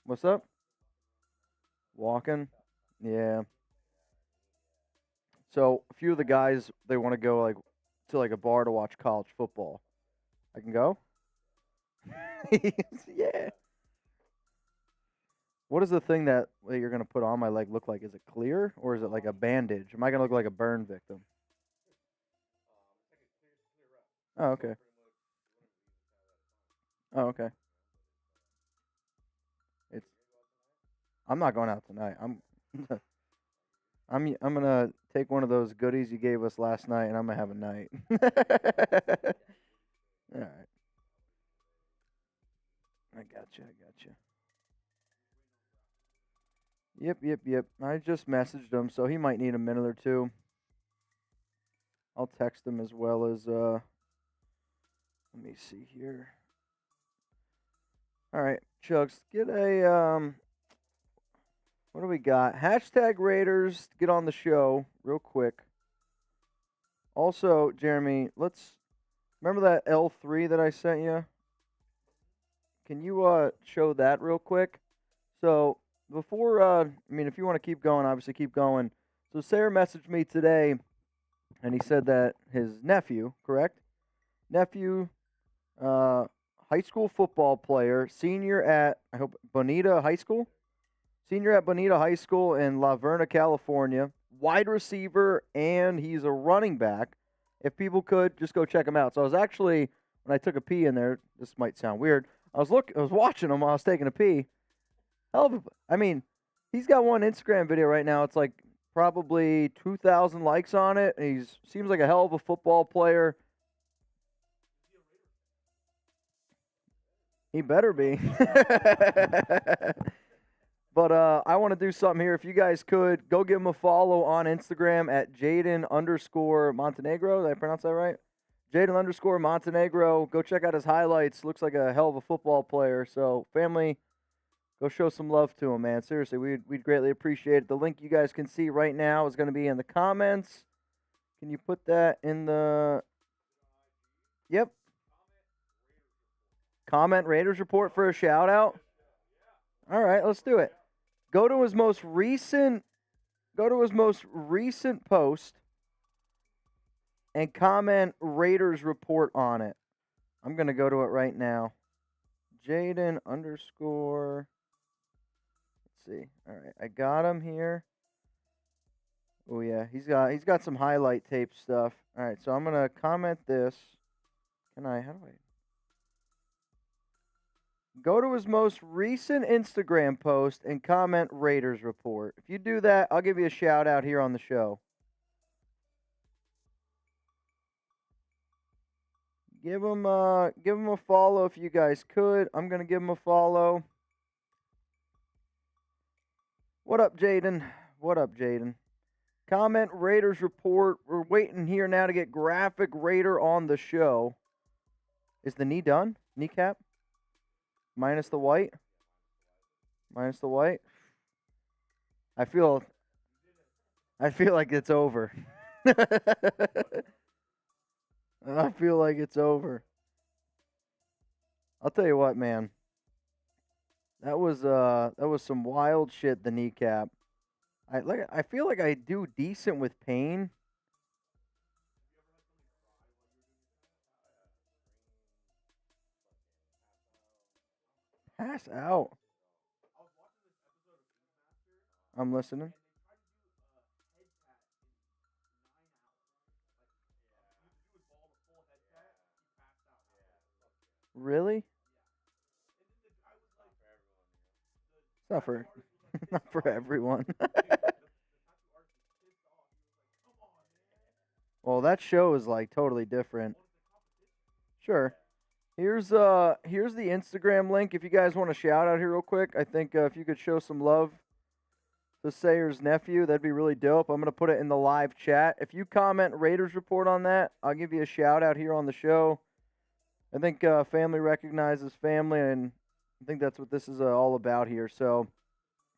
What's up? Walking? Yeah. So a few of the guys, they want to go to a bar to watch college football. I can go? Yeah. What does the thing that you're going to put on my leg look like? Is it clear or is it like a bandage? Am I going to look like a burn victim? Oh, okay. Oh, okay. I'm not going out tonight. I'm gonna take one of those goodies you gave us last night, and I'm gonna have a night. All right. I got you. Yep. I just messaged him, so he might need a minute or two. I'll text him as well as, let me see here. All right, Chugs, get a, what do we got? Hashtag Raiders, get on the show real quick. Also, Jeremy, remember that L3 that I sent you? Can you show that real quick? So, before, if you want to keep going, obviously keep going. So, Sarah messaged me today, and he said that his nephew, correct? Nephew, high school football player, senior at, Bonita High School? Senior at Bonita High School in La Verna, California. Wide receiver, and he's a running back. If people could, just go check him out. So I was actually, when I took a pee in there, this might sound weird, I was watching him while I was taking a pee. He's got one Instagram video right now. It's like probably 2,000 likes on it. Seems like a hell of a football player. He better be. But I want to do something here. If you guys could, go give him a follow on Instagram at Jaden_Montenegro. Did I pronounce that right? Jaden_Montenegro. Go check out his highlights. Looks like a hell of a football player. So, family, go show some love to him, man. Seriously, we'd greatly appreciate it. The link you guys can see right now is going to be in the comments. Can you put that in the... Yep. Comment Raiders Report for a shout-out? All right, let's do it. Go to his most recent post and comment Raiders Report on it. I'm going to go to it right now. Jaden_. Let's see. All right, I got him here. Oh yeah, he's got some highlight tape stuff. All right, so I'm going to comment this. How do I go to his most recent Instagram post and comment Raiders Report. If you do that, I'll give you a shout out here on the show. Give him a follow if you guys could. I'm gonna give him a follow. What up, Jaden? What up, Jaden? Comment Raiders Report. We're waiting here now to get Graphic Raider on the show. Is the knee done? Kneecap? Minus the white? Minus the white? I feel like it's over. I feel like it's over. I'll tell you what, man. That was some wild shit, the kneecap. I feel like I do decent with pain. Pass out. I'm listening. Really? It's not for not for everyone. Well, that show is like totally different. Sure. Here's the Instagram link if you guys want to shout out here real quick. I think if you could show some love to Sayer's nephew, that'd be really dope. I'm going to put it in the live chat. If you comment Raiders Report on that, I'll give you a shout out here on the show. I think family recognizes family, and I think that's what this is all about here. So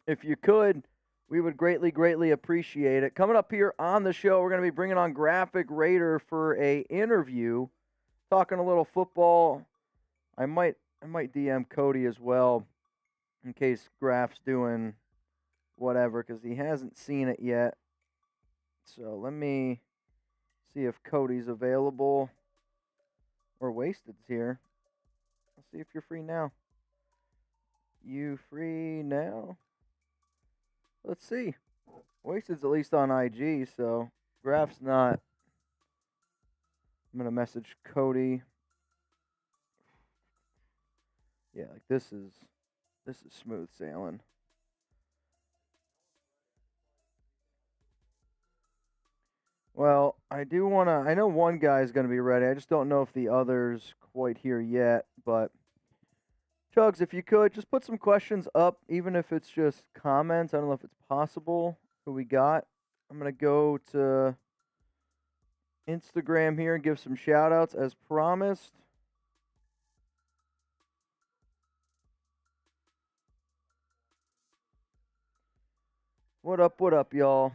if you could, we would greatly, greatly appreciate it. Coming up here on the show, we're going to be bringing on Graphic Raider for a interview, talking a little football. I might DM Cody as well in case Graph's doing whatever because he hasn't seen it yet. So let me see if Cody's available or Wasted's here. Let's see if you're free now. You free now? Let's see. Wasted's at least on IG, so Graph's not. I'm going to message Cody. Yeah, like this is smooth sailing. Well, I know one guy's going to be ready. I just don't know if the other's quite here yet, but Chugs, if you could, just put some questions up, even if it's just comments. I don't know if it's possible. Who we got? I'm going to go to Instagram here and give some shout-outs as promised. What up, y'all?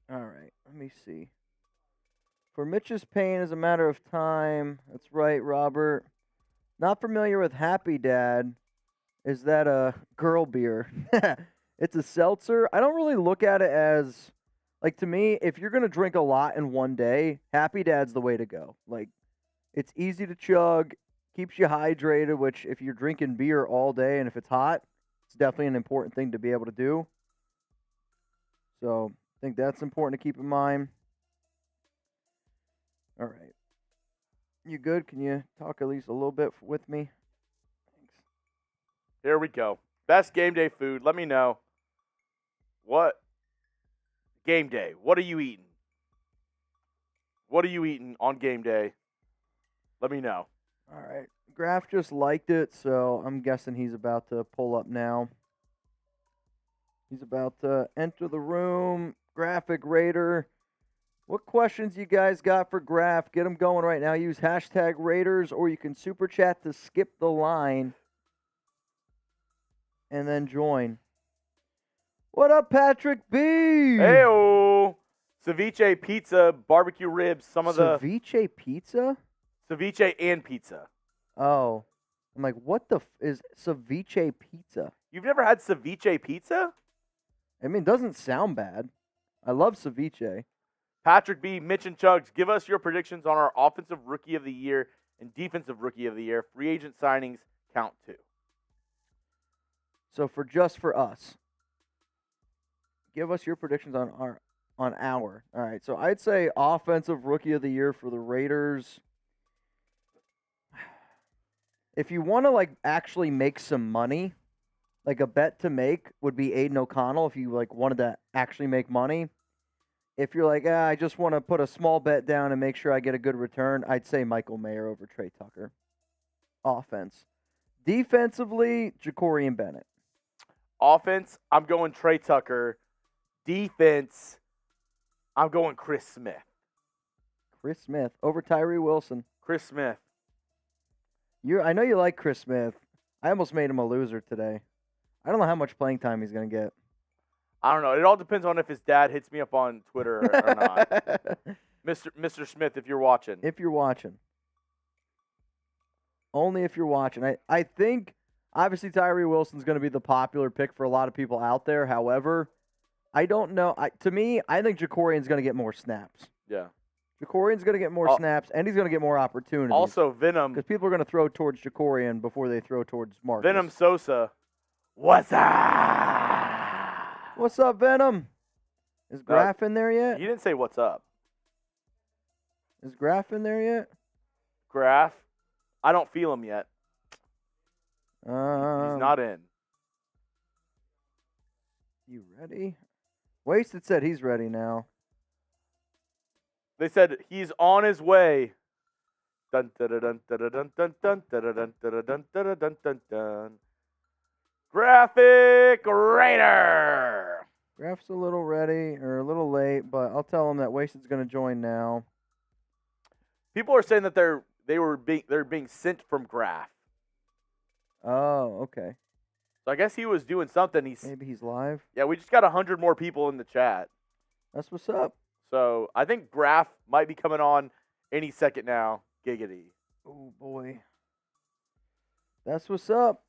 All right, let me see. For Mitch's pain is a matter of time. That's right, Robert. Not familiar with Happy Dad. Is that a girl beer? It's a seltzer. I don't really look at it as, like, to me, if you're going to drink a lot in one day, Happy Dad's the way to go. Like, it's easy to chug, keeps you hydrated, which if you're drinking beer all day and if it's hot, it's definitely an important thing to be able to do. So I think that's important to keep in mind. All right. You good? Can you talk at least a little bit with me? Thanks. Here we go. Best game day food. Let me know. What? Game day. What are you eating? What are you eating on game day? Let me know. All right. Graf just liked it, so I'm guessing he's about to pull up now. He's about to enter the room. Graphic Raider. What questions you guys got for Graf? Get them going right now. Use hashtag Raiders, or you can super chat to skip the line and then join. What up, Patrick B? Heyo. Ceviche pizza, barbecue ribs, some of the Ceviche pizza? ceviche and pizza. Oh. I'm like, what the is ceviche pizza? You've never had ceviche pizza? I mean, it doesn't sound bad. I love ceviche. Patrick B, Mitch and Chugs, give us your predictions on our offensive rookie of the year and defensive rookie of the year. Free agent signings count too. So for us, give us your predictions on our. All right, so I'd say offensive rookie of the year for the Raiders. If you want to like actually make some money, like a bet to make would be Aiden O'Connell if you like wanted to actually make money. If you're like, I just want to put a small bet down and make sure I get a good return, I'd say Michael Mayer over Trey Tucker. Offense. Defensively, Ja'Cory Bennett. Offense, I'm going Trey Tucker. Defense, I'm going Chris Smith. Chris Smith over Tyree Wilson. Chris Smith. I know you like Chris Smith. I almost made him a loser today. I don't know how much playing time he's going to get. I don't know. It all depends on if his dad hits me up on Twitter or not. Mr. Smith, if you're watching. If you're watching. Only if you're watching. I think, obviously, Tyree Wilson's going to be the popular pick for a lot of people out there. However, I don't know. To me, I think Ja'Cory's going to get more snaps. Yeah. Ja'Cory's going to get more snaps, and he's going to get more opportunities. Also, Venom. Because people are going to throw towards Ja'Cory before they throw towards Marcus. Venom Sosa. What's up? What's up, Venom? Is Graf in there yet? You didn't say what's up. Is Graf in there yet? Graf? I don't feel him yet. He's He's not in. You ready? Wasted said he's ready now. They said he's on his way. Dun dun dun dun dun dun dun dun dun dun dun dun dun dun dun. Graphic Raider. Graf's a little ready or a little late, but I'll tell him that Wasted's going to join now. People are saying that they're being sent from Graph. Oh, okay. So I guess he was doing something. Maybe he's live. Yeah, we just got 100 more people in the chat. That's what's up. So I think Graph might be coming on any second now. Giggity. Oh, boy. That's what's up.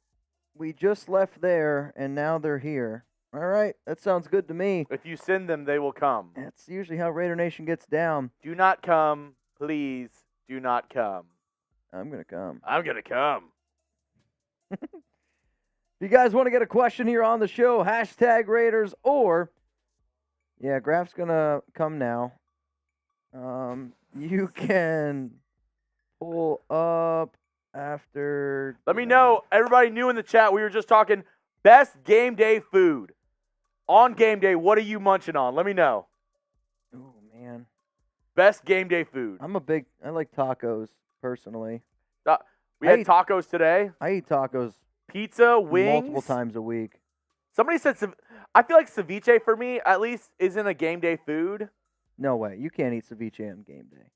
We just left there, and now they're here. All right, that sounds good to me. If you send them, they will come. That's usually how Raider Nation gets down. Do not come. Please do not come. I'm going to come. I'm going to come. If you guys want to get a question here on the show, hashtag Raiders, or, yeah, Graf's going to come now. You can pull up after. Let me know, everybody new in the chat, we were just talking best game day food. On game day, what are you munching on? Let me know. Oh, man. Best game day food. I like tacos, personally. We had tacos today. I eat tacos Pizza, wings. multiple times a week. Somebody said, I feel like ceviche for me, at least, isn't a game day food. No way. You can't eat ceviche on game day.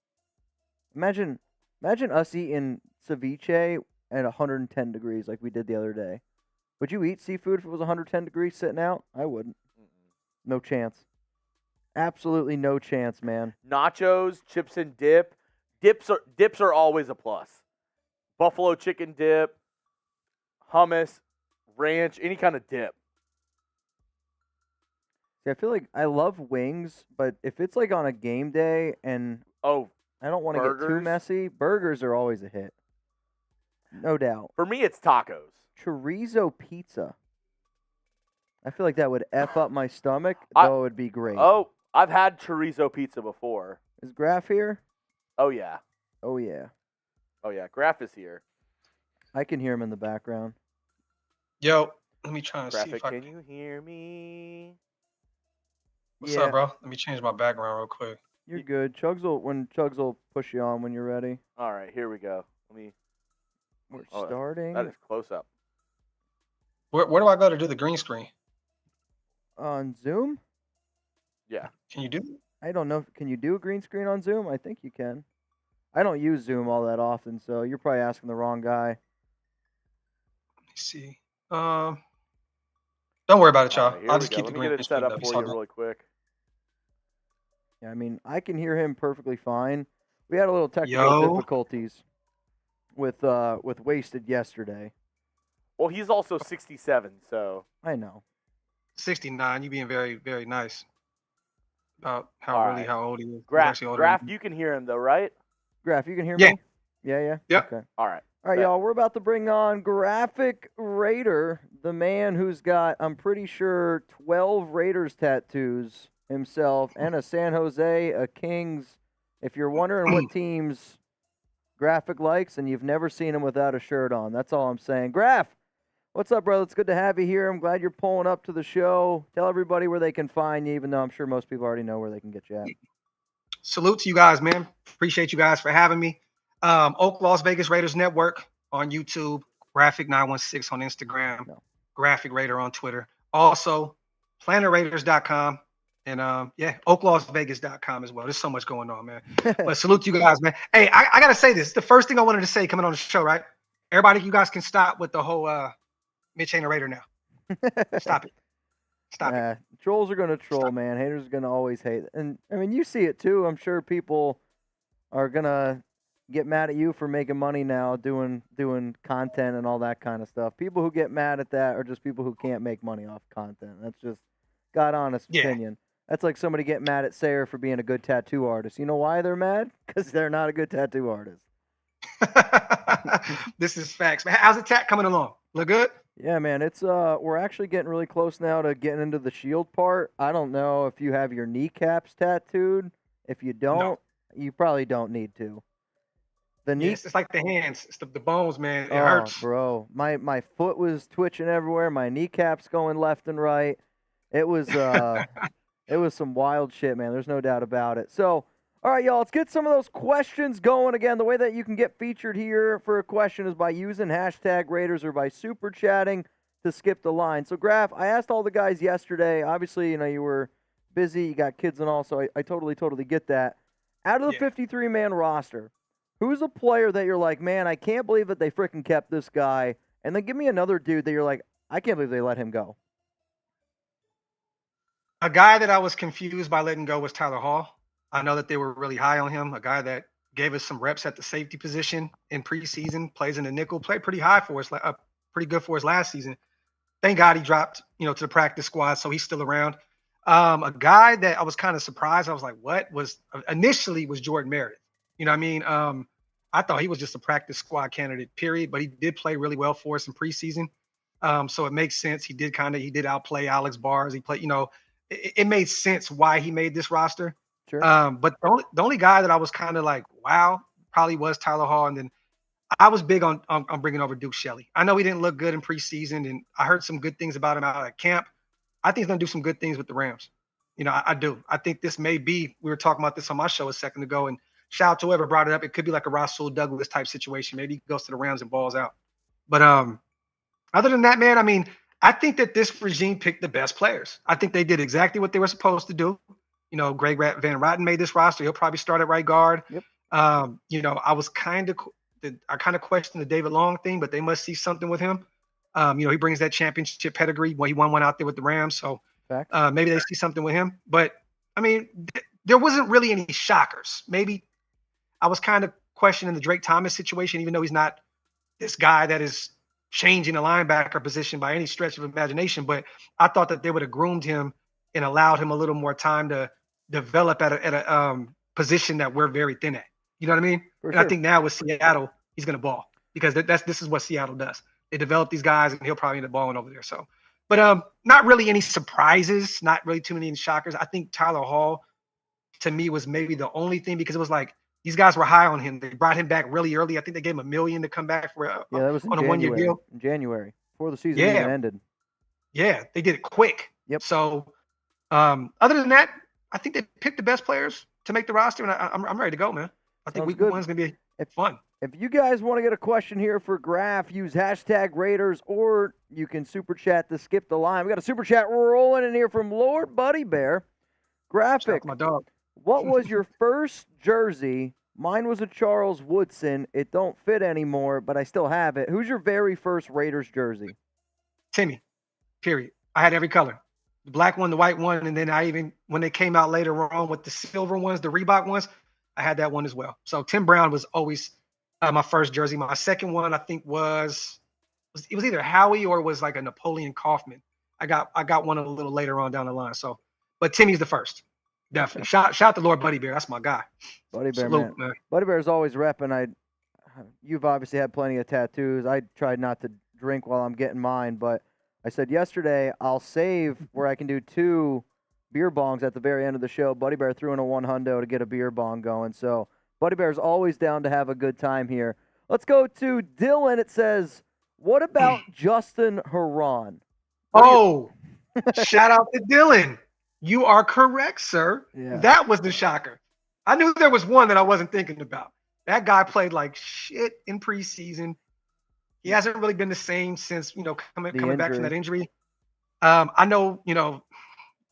Imagine us eating ceviche at 110 degrees like we did the other day. Would you eat seafood if it was 110 degrees sitting out? I wouldn't. No chance. Absolutely no chance, man. Nachos, chips and dip. Dips are always a plus. Buffalo chicken dip, hummus, ranch, any kind of dip. See, I feel like I love wings, but if it's like on a game day and Oh, I don't want to get too burgers? messy, burgers are always a hit. No doubt. for me, it's tacos. Chorizo pizza. I feel like that would F up my stomach, I- though it would be great. Oh, I've had chorizo pizza before. Is Graf here? Oh, yeah. Oh, yeah. Oh, yeah. Graph is here. I can hear him in the background. Yo, let me try and see Graphic, if I can can. you hear me? What's Yeah. up, bro? Let me change my background real quick. You're good. Chugs will push you on when you're ready. All right, here we go. Let me We're Oh, starting That is close up. Where do I go to do the green screen? on Zoom. Yeah. Can you do it? I don't know. Can you do a green screen on Zoom? I think you can. I don't use Zoom all that often, so you're probably asking the wrong guy. Let me see. Don't worry about it, All y'all. right, here I'll we just go. keep Let the me green get it screen set up up. for you really quick. Yeah, I mean, I can hear him perfectly fine. We had a little technical Yo. difficulties with Wasted yesterday. Well, he's also 67, so. I know. 69. You being very, very nice about how All really right. how old he is. He's Graf, actually older than Graf, me. you can hear him though, right? Graf, you can hear Yeah. me? Yeah. Yep. Okay. All right. All right, Bet. y'all. We're about to bring on Graphic Raider, the man who's got, I'm pretty sure, 12 Raiders tattoos himself, and a San Jose, a Kings. If you're wondering what teams Graphic likes, and you've never seen him without a shirt on, that's all I'm saying. Graf, what's up, brother? It's good to have you here. I'm glad you're pulling up to the show. Tell everybody where they can find you, even though I'm sure most people already know where they can get you at. Salute to you guys, man. Appreciate you guys for having me. Oak Las Vegas Raiders Network on YouTube, Graphic 916 on Instagram, Graphic Raider on Twitter. Also, PlanetRaiders.com and OakLasVegas.com as well. There's so much going on, man. But salute to you guys, man. Hey, I gotta say this. The first thing I wanted to say coming on the show, right? Everybody, you guys can stop with the whole Mitch ain't a Raider now. Stop it. Stop it. Trolls are going to troll, man. Haters are going to always hate. And, I mean, you see it, too. I'm sure people are going to get mad at you for making money now doing content and all that kind of stuff. People who get mad at that are just people who can't make money off content. That's just God honest opinion. That's like somebody getting mad at Sayer for being a good tattoo artist. You know why they're mad? Because they're not a good tattoo artist. This is facts, man. How's the tat coming along? Look good? Yeah, man, it's we're actually getting really close now to getting into the shield part. I don't know if you have your kneecaps tattooed. If you don't, you probably don't need to. The knee, Yes, it's like the hands. It's the bones, man. It oh, hurts. bro. My foot was twitching everywhere. My kneecaps going left and right. It was it was some wild shit, man. There's no doubt about it. So, all right, y'all, let's get some of those questions going. Again, the way that you can get featured here for a question is by using hashtag Raiders or by super chatting to skip the line. So, Graf, I asked all the guys yesterday. Obviously, you were busy. You got kids and all, so I totally get that. Out of the 53-man roster, who's a player that you're like, man, I can't believe that they freaking kept this guy? And then give me another dude that you're like, I can't believe they let him go. A guy that I was confused by letting go was Tyler Hall. I know that they were really high on him. A guy that gave us some reps at the safety position in preseason, plays in the nickel, played pretty high for us, pretty good for us last season. Thank God he dropped, to the practice squad, so he's still around. A guy that I was kind of surprised, I was like, what was initially was Jordan Meredith. You know what I mean? I thought he was just a practice squad candidate, period, but he did play really well for us in preseason. So it makes sense. He did outplay Alex Bars. He played, it made sense why he made this roster. Sure. But the only guy that I was kind of like, wow, probably was Tyler Hall. And then I was big on bringing over Duke Shelley. I know he didn't look good in preseason, and I heard some good things about him out at camp. I think he's going to do some good things with the Rams. I do. I think this may be, we were talking about this on my show a second ago, and shout out to whoever brought it up. It could be like a Rasul Douglas type situation. Maybe he goes to the Rams and balls out. But other than that, man, I mean, I think that this regime picked the best players. I think they did exactly what they were supposed to do. Greg Van Rotten made this roster. He'll probably start at right guard. Yep. I kind of questioned the David Long thing, but they must see something with him. He brings that championship pedigree. Well, he won one out there with the Rams, so maybe they see something with him. But I mean, there wasn't really any shockers. Maybe I was kind of questioning the Drake Thomas situation, even though he's not this guy that is changing the linebacker position by any stretch of imagination. But I thought that they would have groomed him and allowed him a little more time to develop at a position that we're very thin at. You know what I mean? For sure. I think now with Seattle, he's going to ball because this is what Seattle does. They develop these guys, and he'll probably end up balling over there. So, but not really any surprises, not really too many shockers. I think Tyler Hall, to me, was maybe the only thing because it was like these guys were high on him. They brought him back really early. I think they gave him $1 million to come back for that was on a 1-year deal. In January, before the season even ended. Yeah, they did it quick. Yep. So, other than that, I think they picked the best players to make the roster, and I'm ready to go, man. I think week one's going to be fun. If you guys want to get a question here for Graf, use hashtag Raiders, or you can super chat to skip the line. We got a super chat rolling in here from Lord Buddy Bear. Shout Graphic, out to my dog. what was your first jersey? Mine was a Charles Woodson. It don't fit anymore, but I still have it. Who's your very first Raiders jersey? Timmy, period. I had every color. The black one, the white one, and then when they came out later on with the silver ones, the Reebok ones, I had that one as well. So Tim Brown was always my first jersey. My second one, I think, was either Howie or it was like a Napoleon Kaufman. I got one a little later on down the line. So, but Timmy's the first, definitely. Shout out to Lord Buddy Bear. That's my guy. Buddy Bear, Salute, man. Buddy Bear's always repping. You've obviously had plenty of tattoos. I tried not to drink while I'm getting mine, but I said yesterday I'll save where I can do 2 beer bongs at the very end of the show. Buddy Bear threw in a $100 to get a beer bong going. So Buddy Bear's always down to have a good time here. Let's go to Dylan. It says, what about Justin Herron? Oh, shout out to Dylan. You are correct, sir. Yeah. That was the shocker. I knew there was one that I wasn't thinking about. That guy played like shit in preseason. He hasn't really been the same since, coming back from that injury. I know,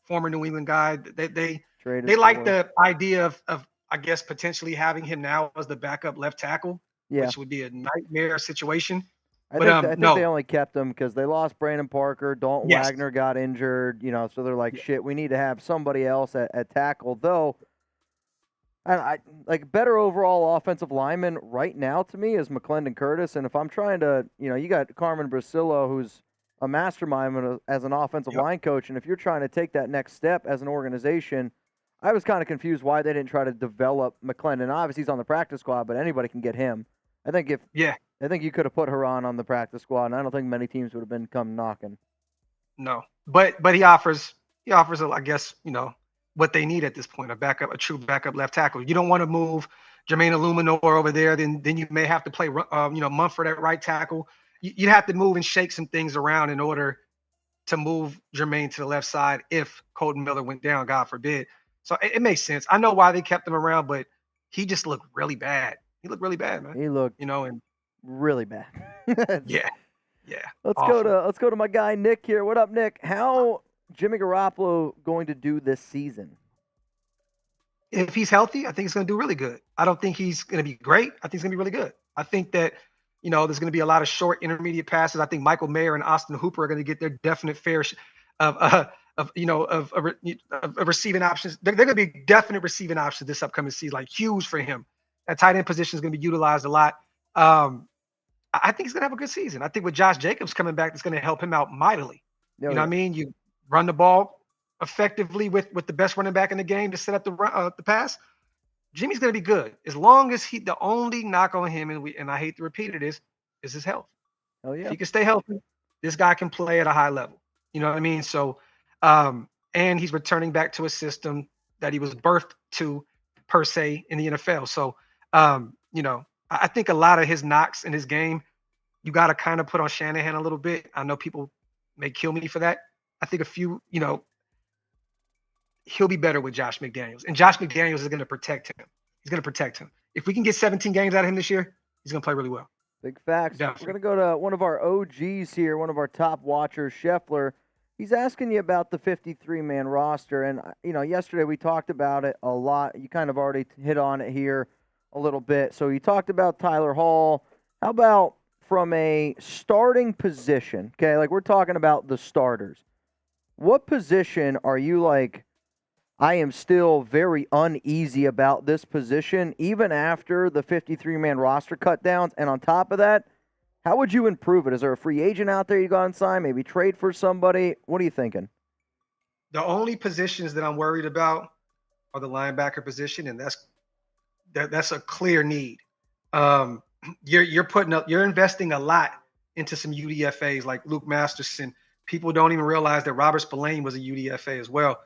former New England guy, they like the idea of I guess potentially having him now as the backup left tackle, which would be a nightmare situation. I think they only kept him because they lost Brandon Parker. Dalton Wagner got injured, so they're like, shit, we need to have somebody else at tackle. Though, I like better overall offensive lineman right now to me is McClendon Curtis. And if I'm trying to, you got Carmen Brasillo, who's a mastermind as an offensive line coach. And if you're trying to take that next step as an organization, I was kind of confused why they didn't try to develop McClendon. Obviously, he's on the practice squad, but anybody can get him. I think you could have put Herron on the practice squad, and I don't think many teams would have come knocking. No, but he offers I guess, what they need at this point, a true backup left tackle. You don't want to move Jermaine Illuminor over there, then you may have to play Mumford at right tackle. You'd have to move and shake some things around in order to move Jermaine to the left side if Colton Miller went down, God forbid. So it makes sense. I know why they kept him around, but he just looked really bad. He looked really bad, man. He looked, and really bad. yeah. Let's go to my guy Nick here. What up, Nick? How Jimmy Garoppolo going to do this season? If he's healthy, I think he's going to do really good. I don't think he's going to be great. I think he's going to be really good. I think that there's going to be a lot of short, intermediate passes. I think Michael Mayer and Austin Hooper are going to get their definite fair of receiving options. They're going to be definite receiving options this upcoming season, like huge for him. That tight end position is going to be utilized a lot. I think he's going to have a good season. I think with Josh Jacobs coming back, it's going to help him out mightily. What I mean? You run the ball effectively with the best running back in the game to set up the pass. Jimmy's going to be good as long as the only knock on him, and I hate to repeat it, is his health. Oh yeah. If he can stay healthy, this guy can play at a high level. You know what I mean? So, and he's returning back to a system that he was birthed to per se in the NFL. So, I think a lot of his knocks in his game, you got to kind of put on Shanahan a little bit. I know people may kill me for that. I think he'll be better with Josh McDaniels. And Josh McDaniels is going to protect him. He's going to protect him. If we can get 17 games out of him this year, he's going to play really well. Big facts. Definitely. We're going to go to one of our OGs here, one of our top watchers, Scheffler. He's asking you about the 53-man roster. And, yesterday we talked about it a lot. You kind of already hit on it here a little bit. So you talked about Tyler Hall. How about from a starting position? Okay, like we're talking about the starters. What position are you like, I am still very uneasy about this position, even after the 53-man roster cut downs? And on top of that, how would you improve it? Is there a free agent out there you got to sign? Maybe trade for somebody? What are you thinking? The only positions that I'm worried about are the linebacker position, and that's a clear need. You're investing a lot into some UDFAs like Luke Masterson. People don't even realize that Robert Spillane was a UDFA as well.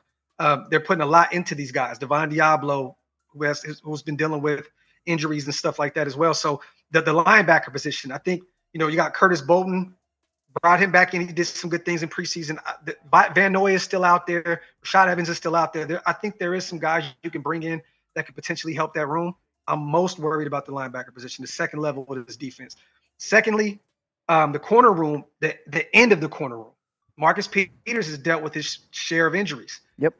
They're putting a lot into these guys. Devon Diablo, who's been dealing with injuries and stuff like that as well. So the linebacker position, I think, you got Curtis Bolton, brought him back in. He did some good things in preseason. Van Noy is still out there. Rashad Evans is still out there. I think there is some guys you can bring in that could potentially help that room. I'm most worried about the linebacker position, the second level of this defense. Secondly, the corner room, the end of the corner room. Marcus Peters has dealt with his share of injuries. Yep.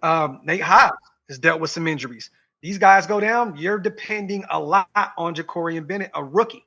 Nate Hobbs has dealt with some injuries. These guys go down, you're depending a lot on Jacorian Bennett, a rookie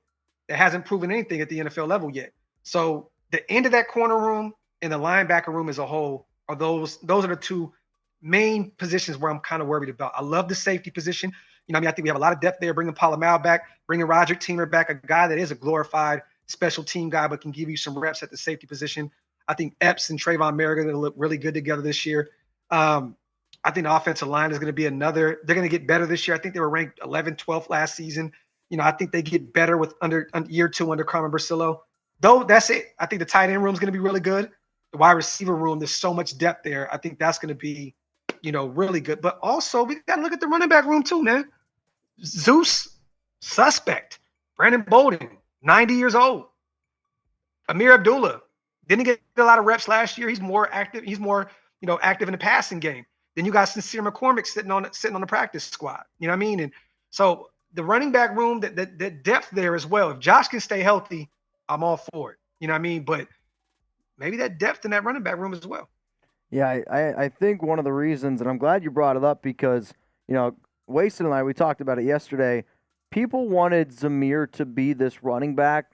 that hasn't proven anything at the NFL level yet. So the end of that corner room and the linebacker room as a whole are those are the two main positions where I'm kind of worried about. I love the safety position. I think we have a lot of depth there, bringing Palomalu back, bringing Roger Teamer back, a guy that is a glorified special team guy but can give you some reps at the safety position. I think Epps and Trayvon Merrick are going to look really good together this year. I think the offensive line is going to be they're going to get better this year. I think they were ranked 11th, 12th last season. I think they get better with under year 2 under Carmen Barcillo. Though that's it. I think the tight end room is going to be really good. The wide receiver room, there's so much depth there. I think that's going to be, really good. But also we got to look at the running back room too, man. Zeus, suspect. Brandon Bolden, 90 years old. Amir Abdullah didn't get a lot of reps last year. He's more active. He's more, active in the passing game. Then you got Sincere McCormick sitting on the practice squad. You know what I mean? And so the running back room, that depth there as well. If Josh can stay healthy, I'm all for it. You know what I mean? But maybe that depth in that running back room as well. Yeah, I think one of the reasons, and I'm glad you brought it up because, Waston and I, we talked about it yesterday. People wanted Zamir to be this running back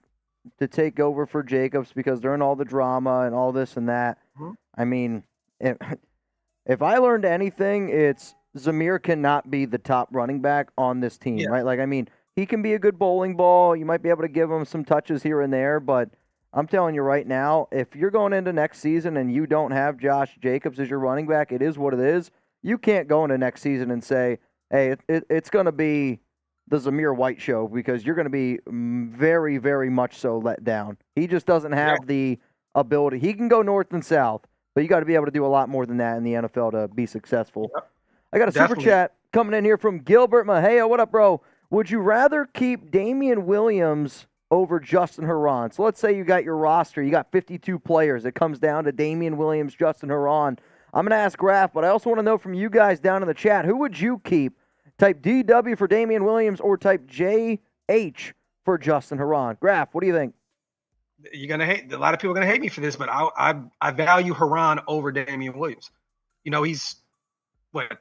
to take over for Jacobs because during all the drama and all this and that. Mm-hmm. I mean, if I learned anything, it's Zamir cannot be the top running back on this team, right? Like, I mean, he can be a good bowling ball. You might be able to give him some touches here and there, but I'm telling you right now, if you're going into next season and you don't have Josh Jacobs as your running back, it is what it is. You can't go into next season and say, hey, it's going to be the Zamir White show because you're going to be very, very much so let down. He just doesn't have the ability. He can go north and south, but you got to be able to do a lot more than that in the NFL to be successful. Yep. I got a super chat coming in here from Gilbert Maheo. What up, bro? Would you rather keep Damian Williams over Justin Herron? So let's say you got your roster. You got 52 players. It comes down to Damian Williams, Justin Herron. I'm going to ask Graf, but I also want to know from you guys down in the chat, who would you keep? Type DW for Damian Williams or type JH for Justin Herron? Graf, what do you think? You're going to hate. A lot of people are going to hate me for this, but I value Herron over Damian Williams. He's,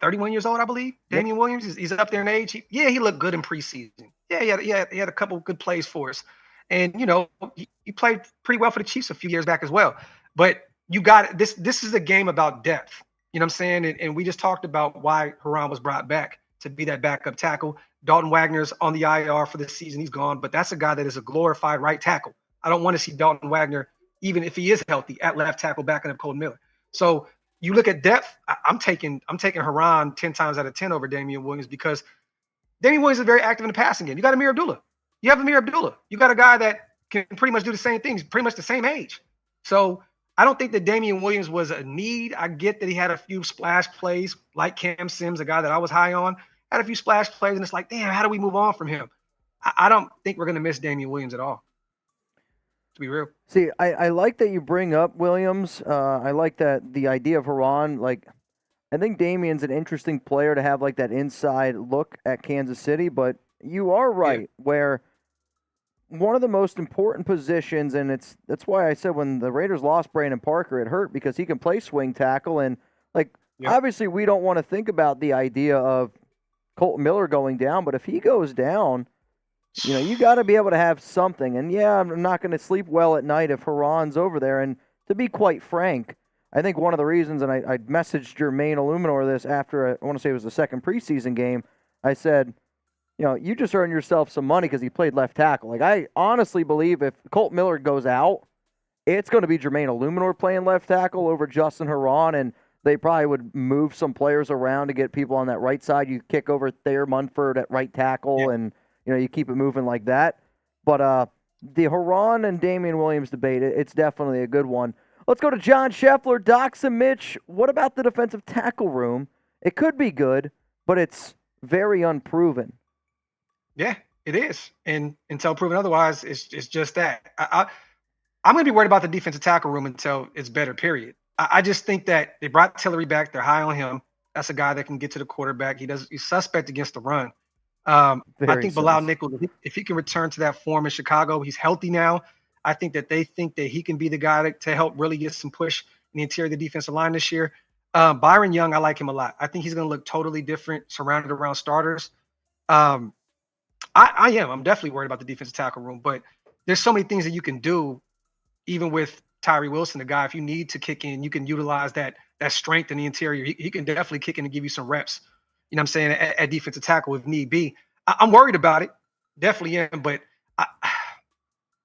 31 years old, I believe? Yep. Damian Williams, he's up there in age. He looked good in preseason. Yeah, he had a couple good plays for us. And, he played pretty well for the Chiefs a few years back as well. But you got this. This is a game about depth. You know what I'm saying? And we just talked about why Herron was brought back to be that backup tackle. Dalton Wagner's on the IR for this season. He's gone. But that's a guy that is a glorified right tackle. I don't want to see Dalton Wagner, even if he is healthy, at left tackle backing up Colton Miller. So you look at depth, I'm taking Herron 10 times out of 10 over Damian Williams because Damian Williams is very active in the passing game. You got Amir Abdullah. You have Amir Abdullah. You got a guy that can pretty much do the same things, pretty much the same age. So I don't think that Damian Williams was a need. I get that he had a few splash plays, like Cam Sims, a guy that I was high on, had a few splash plays, and it's like, damn, how do we move on from him? I don't think we're going to miss Damian Williams at all, to be real. See, I like that you bring up Williams. I like that the idea of Herron. Like, I think Damian's an interesting player to have like that inside look at Kansas City, but you are right where one of the most important positions, and that's why I said when the Raiders lost Brandon Parker, it hurt because he can play swing tackle, and obviously we don't want to think about the idea of Colton Miller going down, but if he goes down, you got to be able to have something. And I'm not going to sleep well at night if Herron's over there. And to be quite frank, I think one of the reasons, and I messaged Jermaine Illuminor this after, I want to say it was the second preseason game, I said, you just earned yourself some money because he played left tackle. Like, I honestly believe if Colton Miller goes out, it's going to be Jermaine Illuminor playing left tackle over Justin Herron, and they probably would move some players around to get people on that right side. You kick over Thayer Munford at right tackle, and you keep it moving like that. But the Herron and Damian Williams debate, it's definitely a good one. Let's go to John Scheffler. Docs and Mitch, what about the defensive tackle room? It could be good, but it's very unproven. Yeah, it is. And until proven otherwise, it's just that. I'm going to be worried about the defensive tackle room until it's better, period. I just think that they brought Tillery back. They're high on him. That's a guy that can get to the quarterback. He's suspect against the run. I Very think Bilal sus. Nichols, if he can return to that form in Chicago, he's healthy now. I think that they think that he can be the guy to help really get some push in the interior of the defensive line this year. Byron Young, I like him a lot. I think he's going to look totally different surrounded around starters. I'm definitely worried about the defensive tackle room, but there's so many things that you can do, even with Tyree Wilson, the guy. If you need to kick in, you can utilize that strength in the interior. He can definitely kick in and give you some reps. You know what I'm saying, at defensive tackle if need be. I'm worried about it, definitely am, but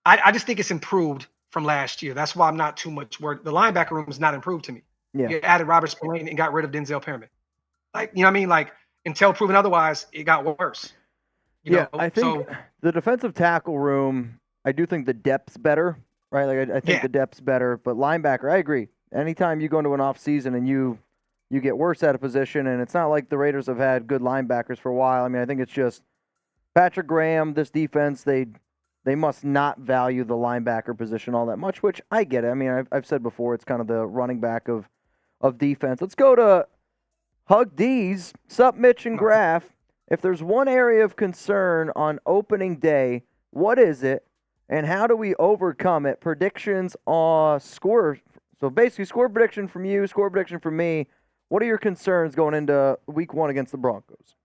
I just think it's improved from last year. That's why I'm not too much worried. The linebacker room is not improved to me. Yeah. You added Robert Spillane and got rid of Denzel Perriman. Like, you know what I mean? Like, until proven otherwise, it got worse. I think the defensive tackle room, I do think the depth's better, right? Like I think the depth's better, but linebacker, I agree. Anytime you go into an off season and you get worse at a position, and it's not like the Raiders have had good linebackers for a while. I mean, I think it's just Patrick Graham, this defense, they must not value the linebacker position all that much, which I get it. I mean, I've said before, it's kind of the running back of defense. Let's go to Hug D's, Sup Mitch and Graf. If there's one area of concern on opening day, what is it, and how do we overcome it? Predictions on score. So basically, score prediction from you, score prediction from me. What are your concerns going into week 1 against the Broncos?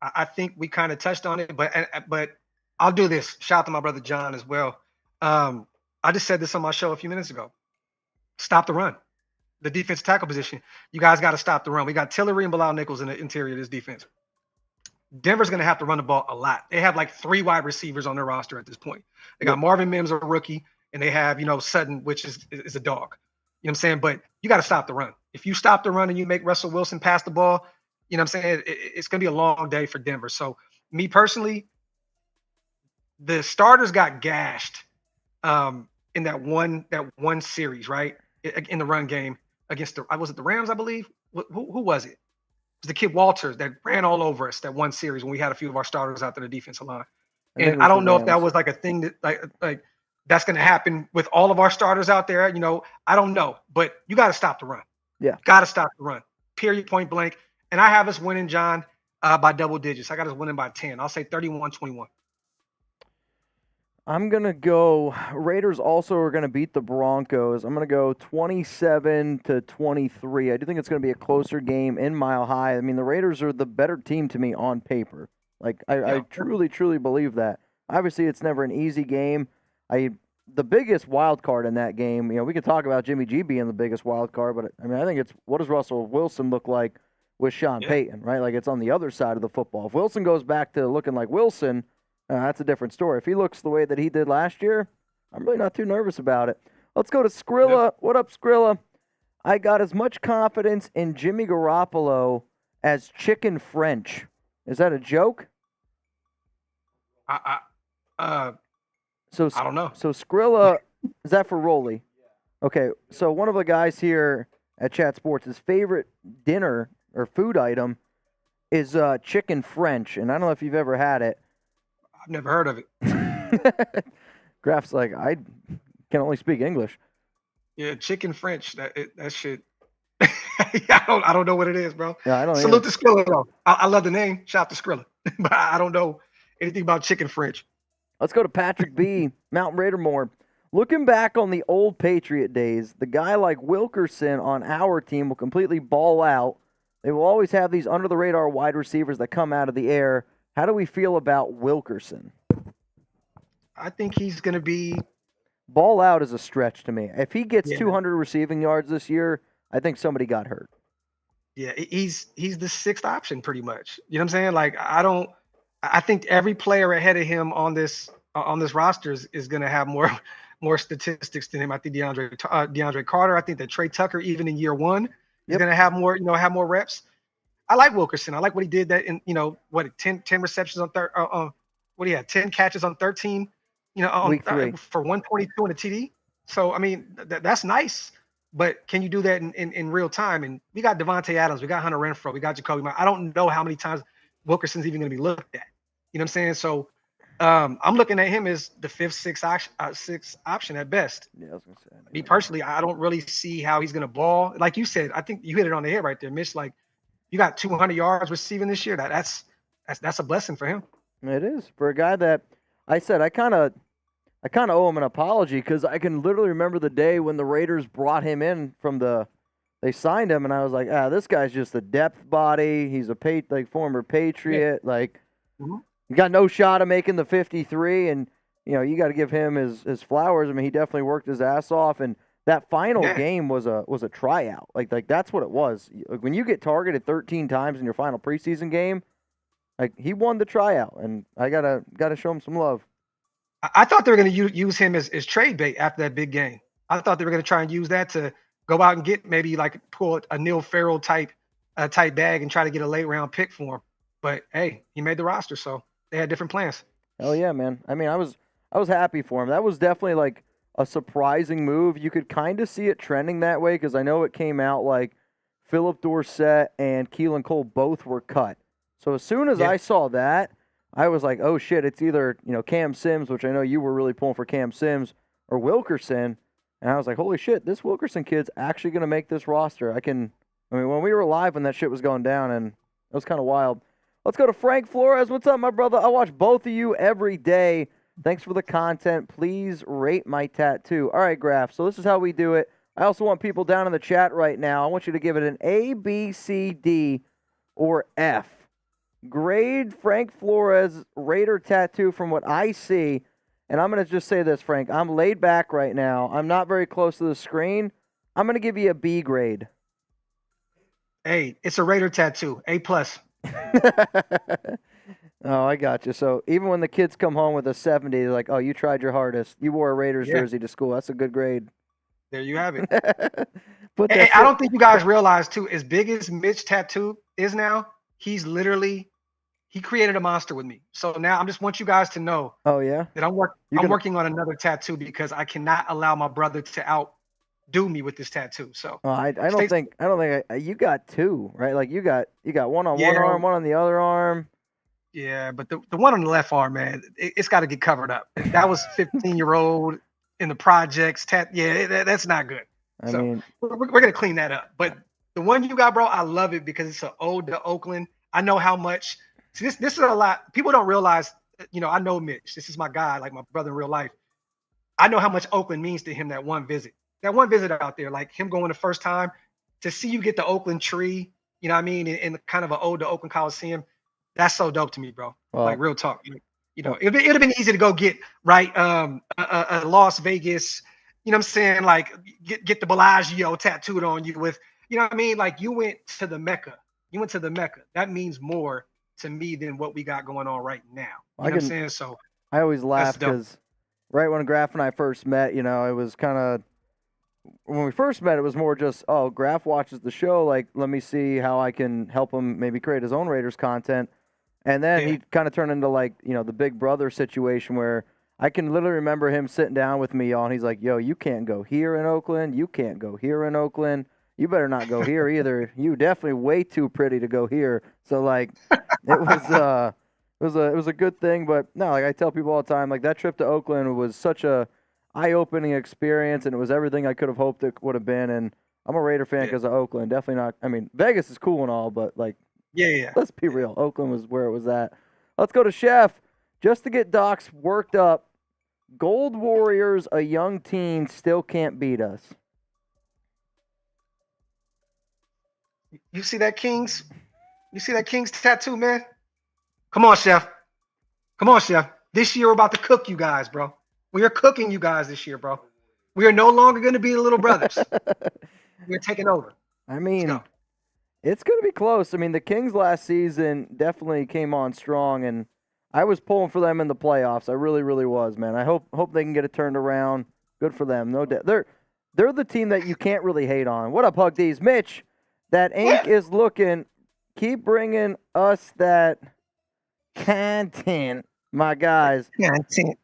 I think we kind of touched on it, but I'll do this. Shout out to my brother John as well. I just said this on my show a few minutes ago. Stop the run. The defensive tackle position. You guys got to stop the run. We got Tillery and Bilal Nichols in the interior of this defense. Denver's going to have to run the ball a lot. They have like 3 wide receivers on their roster at this point. They got Marvin Mims, a rookie, and they have, Sutton, which is a dog. You know what I'm saying? But you got to stop the run. If you stop the run and you make Russell Wilson pass the ball, you know what I'm saying? It's going to be a long day for Denver. So me personally, the starters got gashed in that one series, right? In the run game against the Rams, I believe. Who was it? It was the kid Walters that ran all over us that one series when we had a few of our starters out there in the defensive line. And I don't know if that was like a thing that like that's going to happen with all of our starters out there. I don't know, but you got to stop the run. Yeah, got to stop the run. Period. Point blank. And I have us winning, John, by double digits. I got us winning by 10. I'll say 31-21. I'm going to go – Raiders also are going to beat the Broncos. I'm going to go 27-23. I do think it's going to be a closer game in Mile High. I mean, the Raiders are the better team to me on paper. Like, I truly, truly believe that. Obviously, it's never an easy game. The biggest wild card in that game, we could talk about Jimmy G being the biggest wild card, but I mean, I think it's what does Russell Wilson look like with Sean Payton, right? Like, it's on the other side of the football. If Wilson goes back to looking like Wilson – that's a different story. If he looks the way that he did last year, I'm really not too nervous about it. Let's go to Skrilla. Yep. What up, Skrilla? I got as much confidence in Jimmy Garoppolo as Chicken French. Is that a joke? I don't know. So Skrilla, is that for Rolly? Okay, so one of the guys here at Chat Sports, his favorite dinner or food item is Chicken French, and I don't know if you've ever had it. I've never heard of it. Graf's like, I can only speak English. Yeah, Chicken French. That shit. I don't know what it is, bro. Yeah, I don't. Salute to Skrilla though. I love the name. Shout out to Skrilla, but I don't know anything about Chicken French. Let's go to Patrick B. Mountain Raider more. Looking back on the old Patriot days, the guy like Wilkerson on our team will completely ball out. They will always have these under the radar wide receivers that come out of the air. How do we feel about Wilkerson? I think he's going to be... Ball out is a stretch to me. If he gets 200 receiving yards this year, I think somebody got hurt. Yeah, he's the sixth option pretty much. You know what I'm saying? Like, I think every player ahead of him on this roster is going to have more statistics than him. I think DeAndre Carter. I think that Trey Tucker, even in year 1, is going to have more reps. I like Wilkerson. I like what he did that in, 10 receptions on 10 catches on 13, Week 3. For 122 and a TD. So, I mean, that's nice, but can you do that in real time? And we got Devontae Adams, we got Hunter Renfrow, we got Jacoby. I don't know how many times Wilkerson's even going to be looked at. You know what I'm saying? So I'm looking at him as the 5th, 6th option at best. Yeah, I was going to say. Me personally, I don't really see how he's going to ball. Like you said, I think you hit it on the head right there, Mitch. Like, you got 200 yards receiving this year. That's that's a blessing for him. It is for a guy that I said I kind of owe him an apology because I can literally remember the day when the Raiders brought him in they signed him, and I was like, this guy's just a depth body. He's a former Patriot. Yeah. Like, Mhm. he got no shot of making the 53, and you got to give him his flowers. I mean, he definitely worked his ass off, and that final game was a tryout. Like that's what it was. Like, when you get targeted 13 times in your final preseason game, like he won the tryout, and I gotta show him some love. I thought they were going to use him as trade bait after that big game. I thought they were going to try and use that to go out and get maybe like pull a Neil Farrell type bag and try to get a late round pick for him. But hey, he made the roster, so they had different plans. Oh yeah, man. I mean, I was happy for him. That was definitely like a surprising move. You could kind of see it trending that way because I know it came out like Philip Dorsett and Keelan Cole both were cut. So as soon as I saw that, I was like, oh shit, it's either Cam Sims, which I know you were really pulling for Cam Sims, or Wilkerson. And I was like, holy shit, this Wilkerson kid's actually going to make this roster. I mean, when we were live when that shit was going down, and it was kind of wild. Let's go to Frank Flores. What's up, my brother? I watch both of you every day. Thanks for the content. Please rate my tattoo. All right, Graf. So this is how we do it. I also want people down in the chat right now. I want you to give it an A, B, C, D, or F. Grade Frank Flores Raider tattoo from what I see. And I'm going to just say this, Frank. I'm laid back right now. I'm not very close to the screen. I'm going to give you a B grade. Hey, it's a Raider tattoo. A+. Oh, I got you. So even when the kids come home with a 70, they're like, oh, you tried your hardest. You wore a Raiders jersey to school. That's a good grade. There you have it. Hey, I don't think you guys realize, too, as big as Mitch tattoo is now, he created a monster with me. So now I just want you guys to know that I'm working on another tattoo because I cannot allow my brother to outdo me with this tattoo. So I don't think you got two, right? Like you got one on one arm, one on the other arm. Yeah, but the one on the left arm, man, it's got to get covered up. That was 15-year-old in the projects. That's not good. I mean, we're gonna clean that up. But the one you got, bro, I love it because it's an ode to Oakland. I know how much. See, this is a lot. People don't realize. I know Mitch. This is my guy, like my brother in real life. I know how much Oakland means to him. That one visit out there, like him going the first time to see you get the Oakland tree. You know what I mean? In kind of an ode to Oakland Coliseum. That's so dope to me, bro. Well, like real talk. It'd have been easy to go get a Las Vegas. You know what I'm saying? Like get the Bellagio tattooed on you with. You know what I mean? Like you went to the Mecca. That means more to me than what we got going on right now. You know what I'm saying? So I always laugh because right when Graf and I first met, it was kind of when we first met, it was more just, oh, Graf watches the show. Like, let me see how I can help him maybe create his own Raiders content. And then he kind of turned into the big brother situation where I can literally remember him sitting down with me, y'all, and he's like, yo, you can't go here in Oakland. You can't go here in Oakland. You better not go here either. You definitely way too pretty to go here. So it was a good thing. But no, like I tell people all the time, like that trip to Oakland was such a eye-opening experience, and it was everything I could have hoped it would have been. And I'm a Raider fan because of Oakland. Definitely not. I mean, Vegas is cool and all, but let's be real. Oakland was where it was at. Let's go to Chef. Just to get Docs worked up, Gold Warriors, a young team, still can't beat us. You see that Kings? You see that Kings tattoo, man? Come on, Chef. This year we're about to cook you guys, bro. We are cooking you guys this year, bro. We are no longer going to be the little brothers. We're taking over. I mean, it's going to be close. I mean, the Kings last season definitely came on strong, and I was pulling for them in the playoffs. I really, really was, man. I hope they can get it turned around. Good for them. No doubt. They're the team that you can't really hate on. What up, Hug D's? Mitch, that ink is looking. Keep bringing us that content, my guys. Content.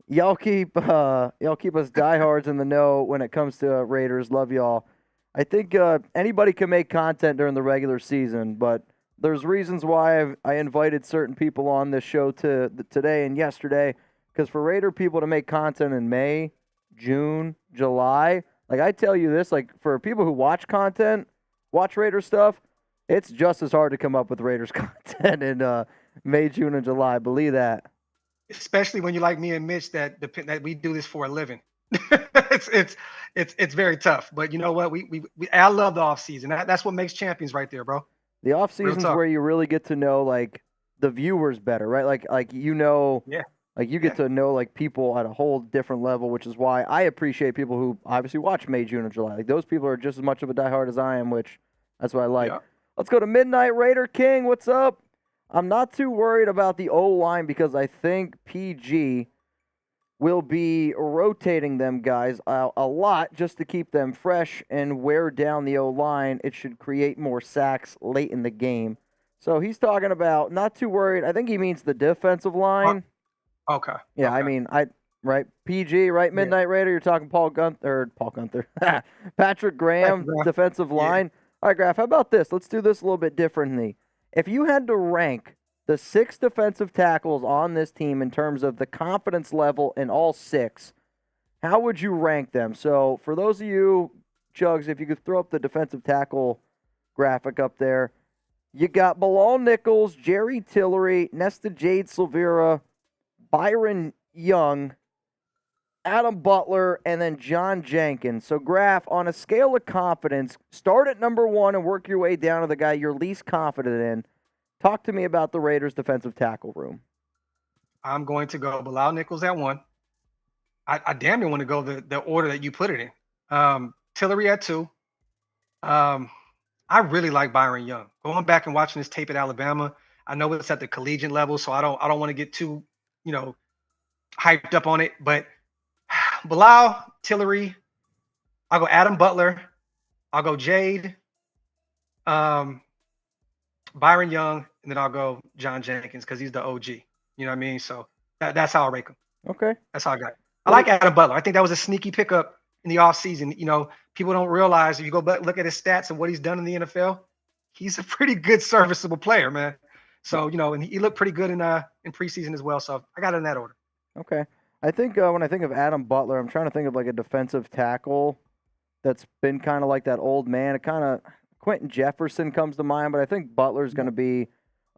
Y'all keep us diehards in the know when it comes to Raiders. Love y'all. I think anybody can make content during the regular season, but there's reasons why I invited certain people on this show today and yesterday, because for Raider people to make content in May, June, July, like I tell you this, like for people who watch Raider stuff, it's just as hard to come up with Raiders content in May, June, and July. Believe that. Especially when you like me and Mitch that we do this for a living. it's very tough. But you know what? I love the off season. That's what makes champions right there, bro. The off Real season's talk. where you really get to know like the viewers better, right? Like you know, Yeah. like you get to know like people at a whole different level, which is why I appreciate people who obviously watch May, June, and July. Like those people are just as much of a diehard as I am, which that's what I like. Yeah. Let's go to Midnight Raider King. What's up? I'm not too worried about the O-line because I think PG will be rotating them guys a lot just to keep them fresh and wear down the O-line. It should create more sacks late in the game. So he's talking about not too worried. I think he means the defensive line. Okay. Yeah, Okay. I mean, right, PG, right, Midnight Raider, you're talking Paul Gunther, Patrick Graham, Graham. defensive line. All right, Graf, how about this? Let's do this a little bit differently. If you had to rank the 6 defensive tackles on this team in terms of the confidence level in all 6, how would you rank them? So for those of you, Chugs, if you could throw up the defensive tackle graphic up there, you got Bilal Nichols, Jerry Tillery, Nesta Jade Silvera, Byron Young, Adam Butler, and then John Jenkins. So, Graf, on a scale of confidence, start at number 1 and work your way down to the guy you're least confident in. Talk to me about the Raiders' defensive tackle room. I'm going to go Bilal Nichols at 1. I damn near want to go the order that you put it in. Tillery at 2. I really like Byron Young. Going back and watching this tape at Alabama, I know it's at the collegiate level, so I don't want to get too, hyped up on it. But Bilal, Tillery, I'll go Adam Butler, I'll go Jade, Byron Young, and then I'll go John Jenkins because he's the OG. You know what I mean? So that's how I rank him. Okay. That's how I got it. I like Adam Butler. I think that was a sneaky pickup in the offseason. People don't realize if you go back look at his stats and what he's done in the NFL, he's a pretty good serviceable player, man. So, and he looked pretty good in preseason as well. So I got it in that order. Okay. I think when I think of Adam Butler, I'm trying to think of like a defensive tackle that's been kind of like that old man. Quentin Jefferson comes to mind, but I think Butler's going to be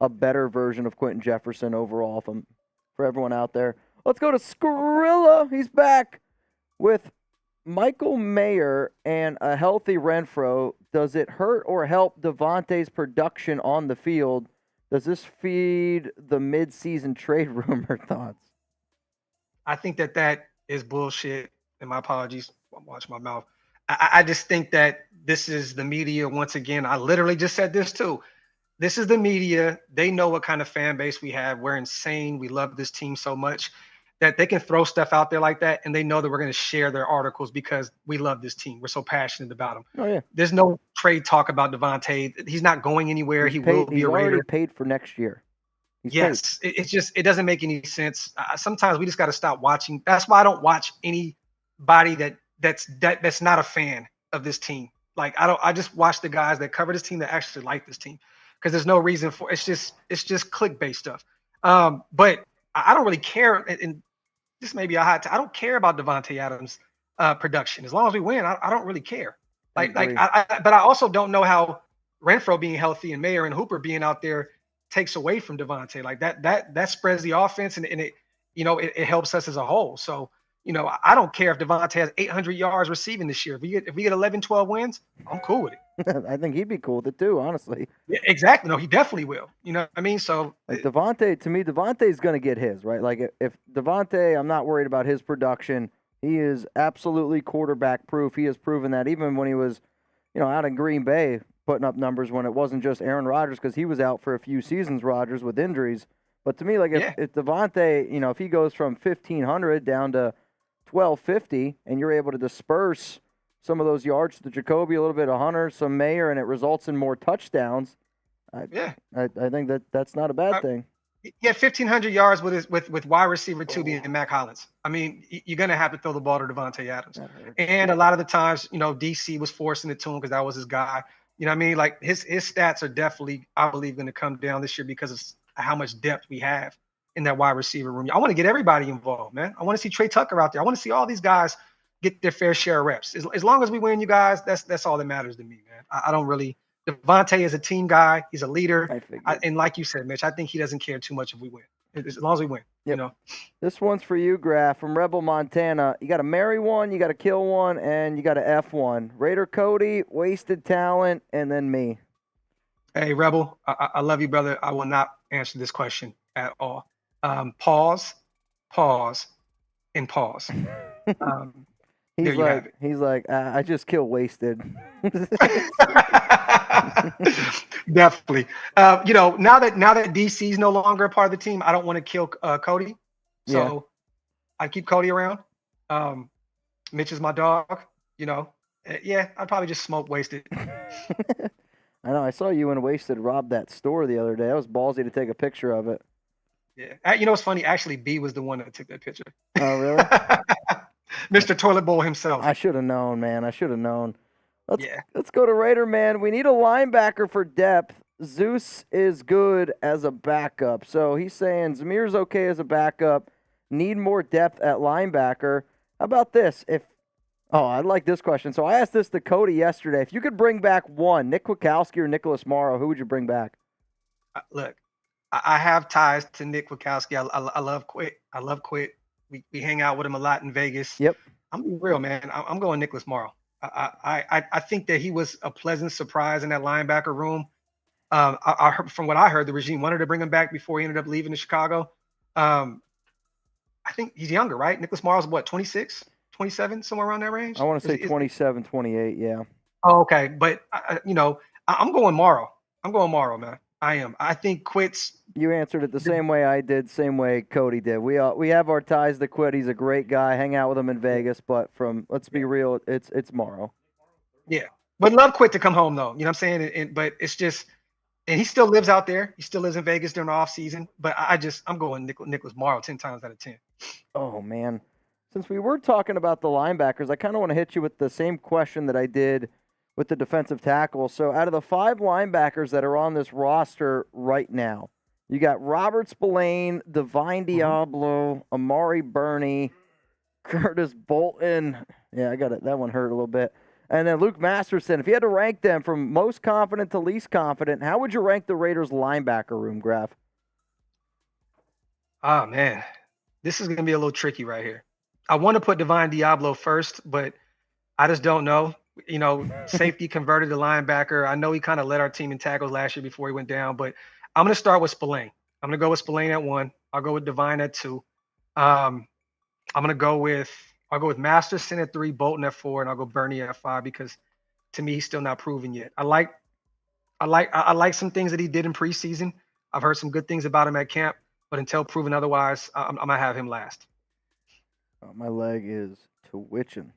a better version of Quentin Jefferson overall for everyone out there. Let's go to Skrilla. He's back with Michael Mayer and a healthy Renfro. Does it hurt or help Devontae's production on the field? Does this feed the mid-season trade rumor thoughts? I think that is bullshit, and my apologies. I'm watching my mouth. I just think that this is the media once again. I literally just said this too. This is the media. They know what kind of fan base we have. We're insane. We love this team so much that they can throw stuff out there like that, and they know that we're going to share their articles because we love this team. We're so passionate about them. Oh, yeah. There's no trade talk about Devontae. He's not going anywhere. He will be a Raider. He's already paid for next year. Yes, it doesn't make any sense. Sometimes we just got to stop watching. That's why I don't watch anybody that's not a fan of this team. Like I just watch the guys that cover this team that actually like this team because there's no reason for it's just clickbait stuff. But I don't really care, and this may be a hot. I don't care about Devontae Adams' production as long as we win. I don't really care. But I also don't know how Renfro being healthy and Mayer and Hooper being out there takes away from Devontae. Like that spreads the offense and it helps us as a whole. So, I don't care if Devontae has 800 yards receiving this year. If we get 11, 12 wins, I'm cool with it. I think he'd be cool with it too, honestly. Yeah, exactly. No, he definitely will. You know what I mean? So like Devontae, to me, Devontae's going to get his, right? Like if Devontae, I'm not worried about his production. He is absolutely quarterback proof. He has proven that even when he was, out in Green Bay, putting up numbers when it wasn't just Aaron Rodgers because he was out for a few seasons, Rodgers, with injuries. But to me, like if Devontae, if he goes from 1,500 down to 1,250 and you're able to disperse some of those yards to Jacoby, a little bit of Hunter, some Mayer, and it results in more touchdowns, I think that's not a bad thing. He had 1,500 yards with wide receiver 2 being Mac Hollins. I mean, you're going to have to throw the ball to Devontae Adams. And a lot of the times, DC was forcing it to him because that was his guy. You know what I mean? Like his stats are definitely, I believe, going to come down this year because of how much depth we have in that wide receiver room. I want to get everybody involved, man. I want to see Trey Tucker out there. I want to see all these guys get their fair share of reps. As long as we win, you guys, that's all that matters to me, man. I don't really Devontae is a team guy. He's a leader. I figured. And like you said, Mitch, I think he doesn't care too much if we win. As long as we win, Yep. you know. This one's for you, Graf, from Rebel, Montana. You got to marry one, you got to kill one, and you got to F one. Raider Cody, wasted talent, and then me. Hey, Rebel, I love you, brother. I will not answer this question at all. Pause, and pause. There you have it. He's like, I just kill wasted. Definitely. You know, now that DC's no longer a part of the team, I don't want to kill Cody. So I keep Cody around. Mitch is my dog. You know, yeah, I'd probably just smoke wasted. I know. I saw you and Wasted rob that store the other day. That was ballsy to take a picture of it. Yeah. You know what's funny? Actually, B was the one that took that picture. Oh, really? Mr. Toilet Bowl himself. I should have known, man. I should have known. Yeah. Let's go to Raider, man. We need a linebacker for depth. Zeus is good as a backup. So he's saying Zamir's okay as a backup. Need more depth at linebacker. How about this? I like this question. So I asked this to Cody yesterday. If you could bring back one, Nick Kwiatkowski or Nicholas Morrow, who would you bring back? Look, I have ties to Nick Kwiatkowski. I love Quit. I love Quit. We hang out with him a lot in Vegas. Yep. I'm being real, man. I'm going Nicholas Morrow. I think that he was a pleasant surprise in that linebacker room. I heard, from what I heard, the regime wanted to bring him back before he ended up leaving to Chicago. I think he's younger, right? Nicholas Morrow's what, 26, 27, somewhere around that range? I want to say 27, 28, yeah. Oh, okay. But, I'm going Morrow. I'm going Morrow, man. I am. I think Quit's. You answered it the same way I did, same way Cody did. We have our ties to Quit. He's a great guy. Hang out with him in Vegas, but let's be real, it's Morrow. Yeah, but love Quit to come home though. You know what I'm saying? But it's just, and he still lives out there. He still lives in Vegas during the off season. But I'm going Nicholas Morrow 10 times out of 10. Oh man, since we were talking about the linebackers, I kind of want to hit you with the same question that I did with the defensive tackle. So out of the 5 linebackers that are on this roster right now, you got Robert Spillane, Divine Diablo, Amari Burney, Curtis Bolton. Yeah, I got it. That one hurt a little bit. And then Luke Masterson. If you had to rank them from most confident to least confident, how would you rank the Raiders linebacker room, Graf? Oh, man. This is going to be a little tricky right here. I want to put Divine Diablo first, but I just don't know. You know, safety converted to linebacker. I know he kind of led our team in tackles last year before he went down, but I'm going to start with Spillane. I'm going to go with Spillane at 1. I'll go with Divine at 2. I'll go with Masterson at 3, Bolton at 4, and I'll go Burney at 5 because to me he's still not proven yet. I like some things that he did in preseason. I've heard some good things about him at camp, but until proven otherwise, I'm gonna have him last. My leg is twitching.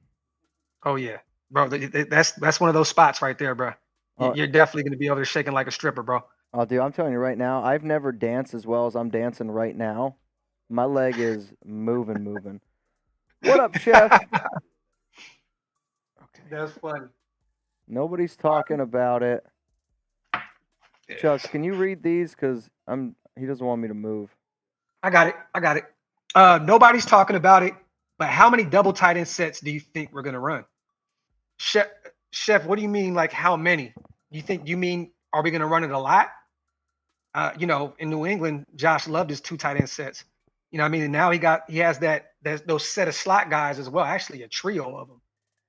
Oh yeah, bro. That's one of those spots right there, bro. You're definitely gonna be over there shaking like a stripper, bro. Oh, dude, I'm telling you right now, I've never danced as well as I'm dancing right now. My leg is moving. What up, Chef? Okay. That's funny. Nobody's talking about it. Yeah. Chuck, can you read these? Because he doesn't want me to move. I got it. Nobody's talking about it, but how many double tight end sets do you think we're gonna run? Chef, what do you mean, like how many? You mean are we gonna run it a lot? In New England, Josh loved his 2 tight end sets. You know what I mean? And now he has those set of slot guys as well, actually a trio of them.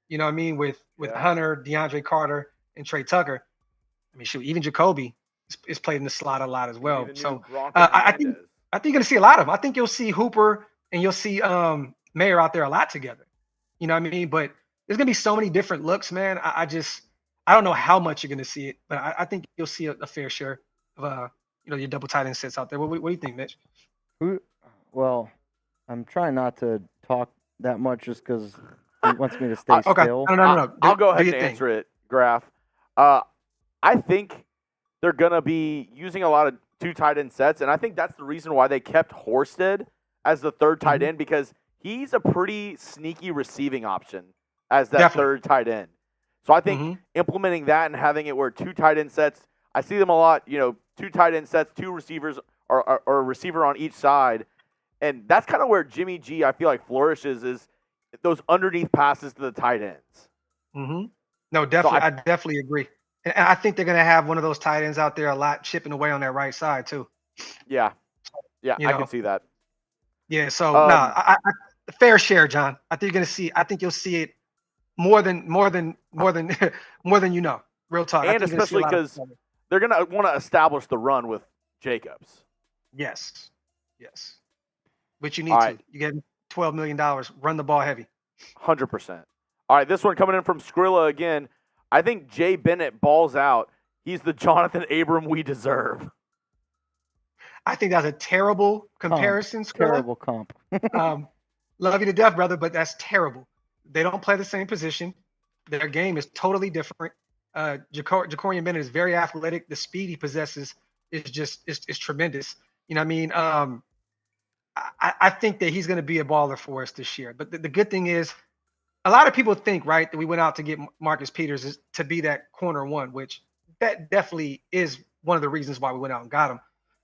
You know what I mean? With Hunter, DeAndre Carter, and Trey Tucker. I mean, shoot, even Jacoby is played in the slot a lot as well. So I think you're going to see a lot of them. I think you'll see Hooper and you'll see Mayer out there a lot together. You know what I mean? But there's going to be so many different looks, man. I don't know how much you're going to see it, but I think you'll see a fair share of your double tight end sets out there. What do you think, Mitch? Well, I'm trying not to talk that much just because he wants me to stay okay. still. No. I'll go ahead and answer it, Graf. I think they're going to be using a lot of 2 tight end sets, and I think that's the reason why they kept Horsted as the 3rd tight end, because he's a pretty sneaky receiving option as that 3rd tight end. So I think implementing that and having it where 2 tight end sets, I see them a lot, 2 tight end sets, 2 receivers, or a receiver on each side. And that's kind of where Jimmy G, I feel like, flourishes, is those underneath passes to the tight ends. No, definitely. I definitely agree. And I think they're going to have one of those tight ends out there a lot chipping away on that right side too. Yeah. Yeah, You I know. can see that. Yeah, so I fair share, John. I think you're gonna see. I think you'll see it more than more than you know. Real talk. I And think you're gonna see a especially lot of- because they're going to want to establish the run with Jacobs. yes, which you need All to. right. You get $12 million. Run the ball heavy. 100%. All right, this one coming in from Skrilla again. I think Jay Bennett balls out. He's the Jonathan Abram we deserve. I think that's a terrible comparison. Skrilla. Terrible comp. Love you to death, brother, but that's terrible. They don't play the same position. Their game is totally different. Jacorian Bennett is very athletic. The speed he possesses is tremendous. You know what I mean? I think that he's going to be a baller for us this year. But the good thing is, a lot of people think, right, that we went out to get Marcus Peters to be that corner one, which that definitely is one of the reasons why we went out and got him.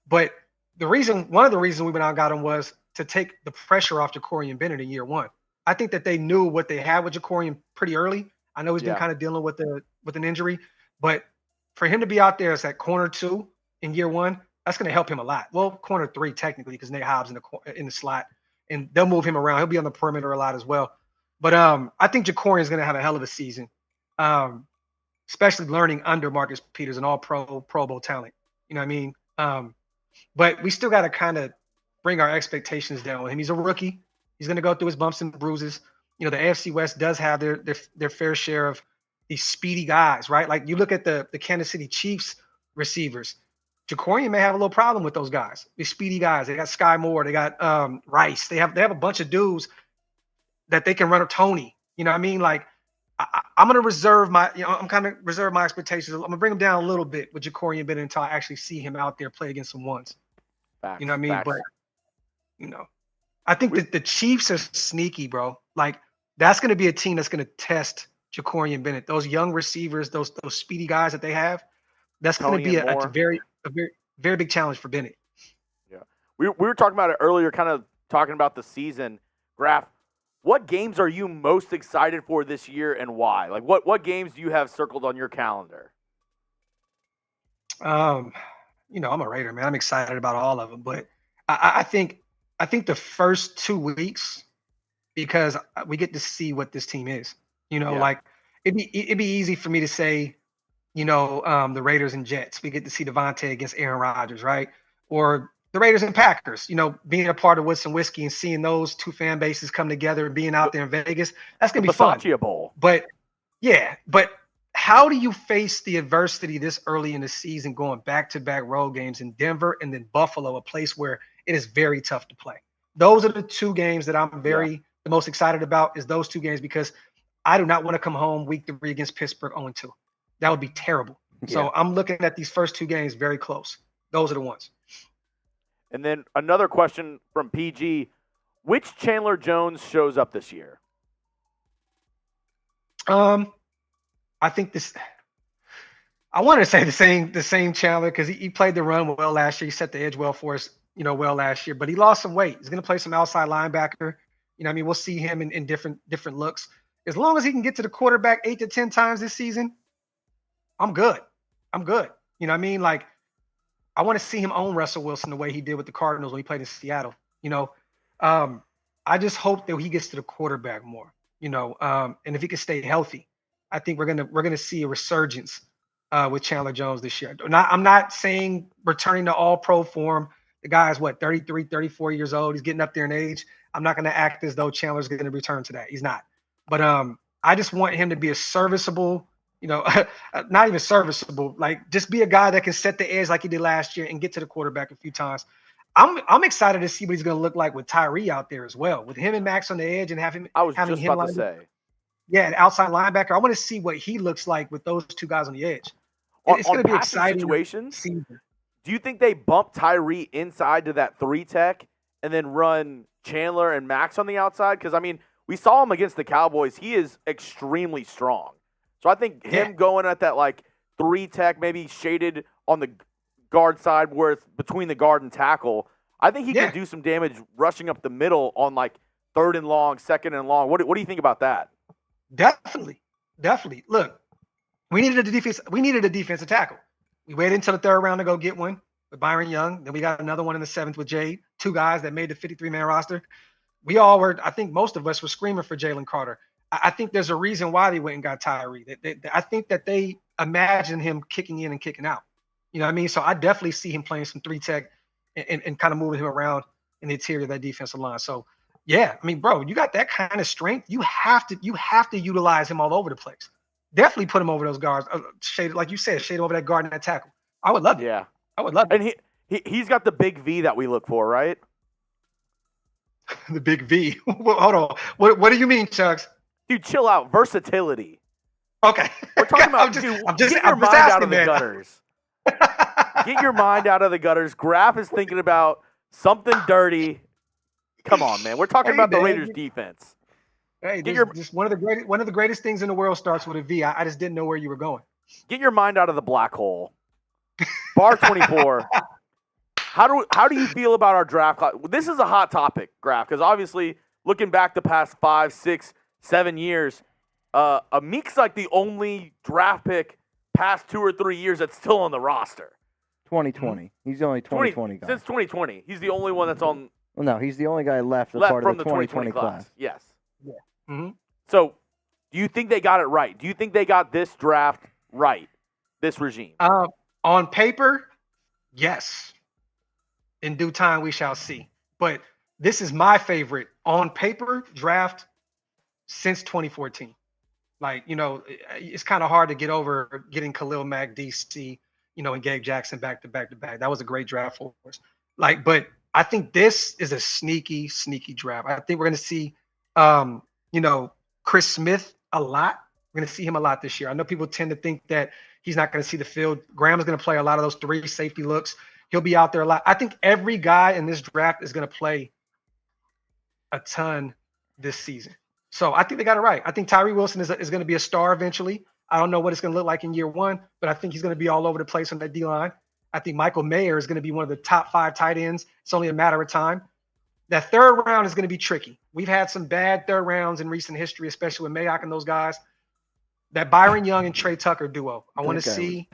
But one of the reasons we went out and got him was to take the pressure off Jacorian Bennett in year one. I think that they knew what they had with Jacorian pretty early. I know he's been kind of dealing with an injury, but for him to be out there as that corner 2 in year one, that's going to help him a lot. Well, corner 3 technically, because Nate Hobbs in the slot, and they'll move him around. He'll be on the perimeter a lot as well. But I think Jacorian is going to have a hell of a season, especially learning under Marcus Peters, an all-pro, Pro Bowl talent. You know what I mean? But we still got to kind of bring our expectations down with him. He's a rookie. He's going to go through his bumps and bruises. You know, the AFC West does have their fair share of these speedy guys, right? Like you look at the Kansas City Chiefs receivers. Jacorian may have a little problem with those guys, these speedy guys. They got Sky Moore. They got Rice. They have a bunch of dudes that they can run a Tony. You know what I mean? Like I'm going to reserve my expectations. I'm going to bring them down a little bit with Jacorian Bennett until I actually see him out there play against some ones. Facts, You know what I mean? facts. But, you know, I think that the Chiefs are sneaky, bro. Like that's going to be a team that's going to test Jacorian Bennett. Those young receivers, those speedy guys that they have, that's going to Tony be and a Moore. very big challenge for Bennett. Yeah. We were talking about it earlier, kind of talking about the season. Graf, what games are you most excited for this year and why? Like what games do you have circled on your calendar? You know, I'm a Raider, man. I'm excited about all of them, but I think the first 2 weeks, because we get to see what this team is. You know, Yeah. like it'd be easy for me to say, you know, the Raiders and Jets. We get to see Devontae against Aaron Rodgers, right? Or the Raiders and Packers. You know, being a part of Woods and Whiskey and seeing those two fan bases come together and being out there in Vegas, that's gonna be fun. Versace Bowl. But how do you face the adversity this early in the season, going back-to-back road games in Denver and then Buffalo, a place where it is very tough to play? Those are the 2 games that I'm the most excited about, is those 2 games, because I do not want to come home week 3 against Pittsburgh 0-2. That would be terrible. So I'm looking at these first 2 games very close. Those are the ones. And then another question from PG. Which Chandler Jones shows up this year? I think I want to say the same Chandler, because he played the run well last year. He set the edge well for us, you know, well last year. But he lost some weight. He's going to play some outside linebacker. You know what I mean? We'll see him in different looks. As long as he can get to the quarterback 8 to 10 times this season, I'm good. You know what I mean? Like, I want to see him own Russell Wilson the way he did with the Cardinals when he played in Seattle. You know, I just hope that he gets to the quarterback more. You know, and if he can stay healthy, I think we're gonna see a resurgence with Chandler Jones this year. I'm not saying returning to all-pro form. The guy is 33, 34 years old. He's getting up there in age. I'm not going to act as though Chandler's going to return to that. He's not. But I just want him to be a serviceable, you know, not even serviceable, like just be a guy that can set the edge like he did last year and get to the quarterback a few times. I'm excited to see what he's going to look like with Tyree out there as well, with him and Max on the edge and having just him about to say. Yeah, the outside linebacker. I want to see what he looks like with those 2 guys on the edge. It's going to be passing exciting situations. season. Do you think they bump Tyree inside to that 3 tech and then run Chandler and Max on the outside? Because, I mean, we saw him against the Cowboys. He is extremely strong. So I think him going at that, 3 tech, maybe shaded on the guard side where it's between the guard and tackle, I think he can do some damage rushing up the middle on, 3rd and long, 2nd and long. What do you think about that? Definitely. Look, We needed a defense. We needed a defensive tackle. We waited until the third round to go get one with Byron Young. Then we got another one in the 7th with Jade. 2 guys that made the 53-man roster. We all were. I think most of us were screaming for Jalen Carter. I think there's a reason why they went and got Tyree. I think that they imagine him kicking in and kicking out. You know what I mean? So I definitely see him playing some 3-tech and kind of moving him around in the interior of that defensive line. So yeah, I mean, bro, you got that kind of strength. You have to utilize him all over the place. Definitely put him over those guards. Shade, like you said, shade over that guard and that tackle. I would love it. Yeah. I would love it. And he's got the big V that we look for, right? The big V. Hold on. What do you mean, Chugs? Dude, chill out. Versatility. Okay. We're talking about, get get your mind mind out of the man. gutters. Get your mind out of the gutters. Graf is thinking about something dirty. Come on, man. We're talking about the Raiders defense. Hey, just one of the greatest things in the world starts with a V. I just didn't know where you were going. Get your mind out of the black hole. Bar 24. How do you feel about our draft class? This is a hot topic, Graf, because obviously looking back the past 5, 6, 7 years, Meek's like the only draft pick past 2 or 3 years that's still on the roster. 2020. He's the only 2020 guy. Since 2020. He's the only one that's on. Well, no, he's the only guy left part from of the the 2020 class. Yes. Yeah. Mm-hmm. So, do you think they got it right? Do you think they got this draft right, this regime? On paper, yes. In due time, we shall see. But this is my favorite on paper draft since 2014. Like, you know, it's kind of hard to get over getting Khalil Mack, DC, you know, and Gabe Jackson back to back to back. That was a great draft for us. Like, but I think this is a sneaky, sneaky draft. I think we're going to see, you know, Chris Smith a lot. We're going to see him a lot this year. I know people tend to think that he's not going to see the field. Graham's going to play a lot of those 3 safety looks. He'll be out there a lot. I think every guy in this draft is going to play a ton this season. So I think they got it right. I think Tyree Wilson is going to be a star eventually. I don't know what it's going to look like in year 1, but I think he's going to be all over the place on that D-line. I think Michael Mayer is going to be one of the top 5 tight ends. It's only a matter of time. That third round is going to be tricky. We've had some bad third rounds in recent history, especially with Mayock and those guys. That Byron Young and Trey Tucker duo. I want to see.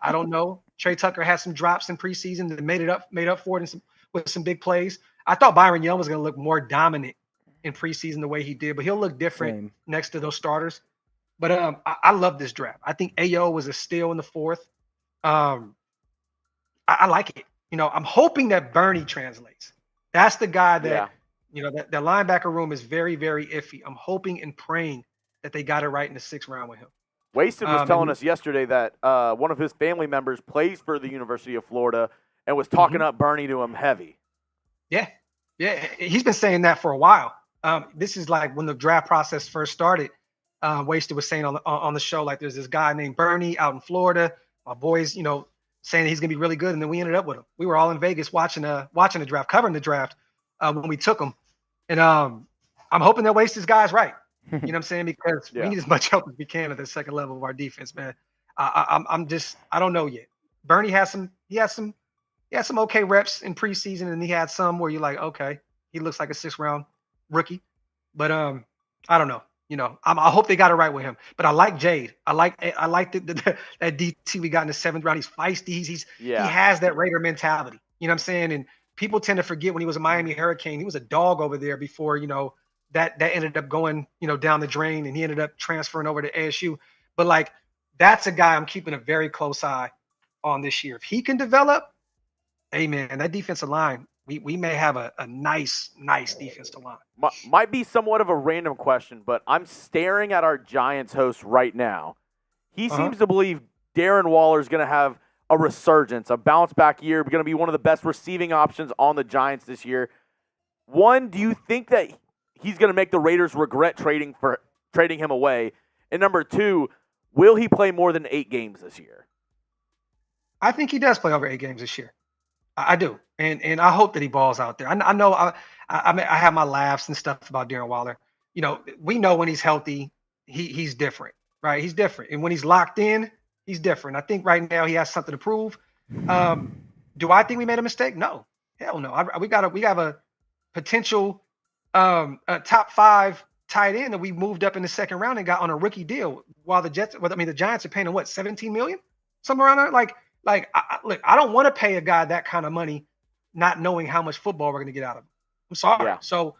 I don't know. Trey Tucker had some drops in preseason that made up for it with some big plays. I thought Byron Young was going to look more dominant in preseason the way he did, but he'll look different next to those starters. But I love this draft. I think AO was a steal in the 4th. I like it. You know, I'm hoping that Bernie translates. That's the guy that, you know, that linebacker room is very, very iffy. I'm hoping and praying that they got it right in the 6th round with him. Wasted was telling us yesterday that one of his family members plays for the University of Florida and was talking up Bernie to him heavy. Yeah. Yeah. He's been saying that for a while. This is like when the draft process first started. Wasted was saying on the show, like, there's this guy named Bernie out in Florida. My boys, you know, saying he's going to be really good. And then we ended up with him. We were all in Vegas watching the draft, covering the draft when we took him. And I'm hoping that Wasted's guy's right. You know what I'm saying? Because we need as much help as we can at the second level of our defense, man. I don't know yet. Bernie he had some okay reps in preseason, and he had some where you're like, okay, he looks like a 6th round rookie. But I don't know. You know, I hope they got it right with him. But I like Jade. I like that DT we got in the 7th round. He's feisty. He has that Raider mentality. You know what I'm saying? And people tend to forget when he was a Miami Hurricane, he was a dog over there before, you know, that ended up going, you know, down the drain, and he ended up transferring over to ASU. But like, that's a guy I'm keeping a very close eye on this year. If he can develop, hey man, that defensive line, we may have a nice defensive line. Might be somewhat of a random question, but I'm staring at our Giants host right now. He seems to believe Darren Waller is going to have a resurgence, a bounce back year, going to be one of the best receiving options on the Giants this year. One, do you think that he's going to make the Raiders regret trading him away? And number 2, will he play more than 8 games this year? I think he does play over 8 games this year. I do. And I hope that he balls out there. I know I have my laughs and stuff about Darren Waller. You know, we know when he's healthy, he's different, right? He's different. And when he's locked in, he's different. I think right now he has something to prove. Do I think we made a mistake? No. Hell no. We have a potential a top 5 tight end that we moved up in the second round and got on a rookie deal, while the Giants are paying him what, $17 million, somewhere around there. Look, I don't want to pay a guy that kind of money, not knowing how much football we're going to get out of him. I'm sorry. Yeah. So,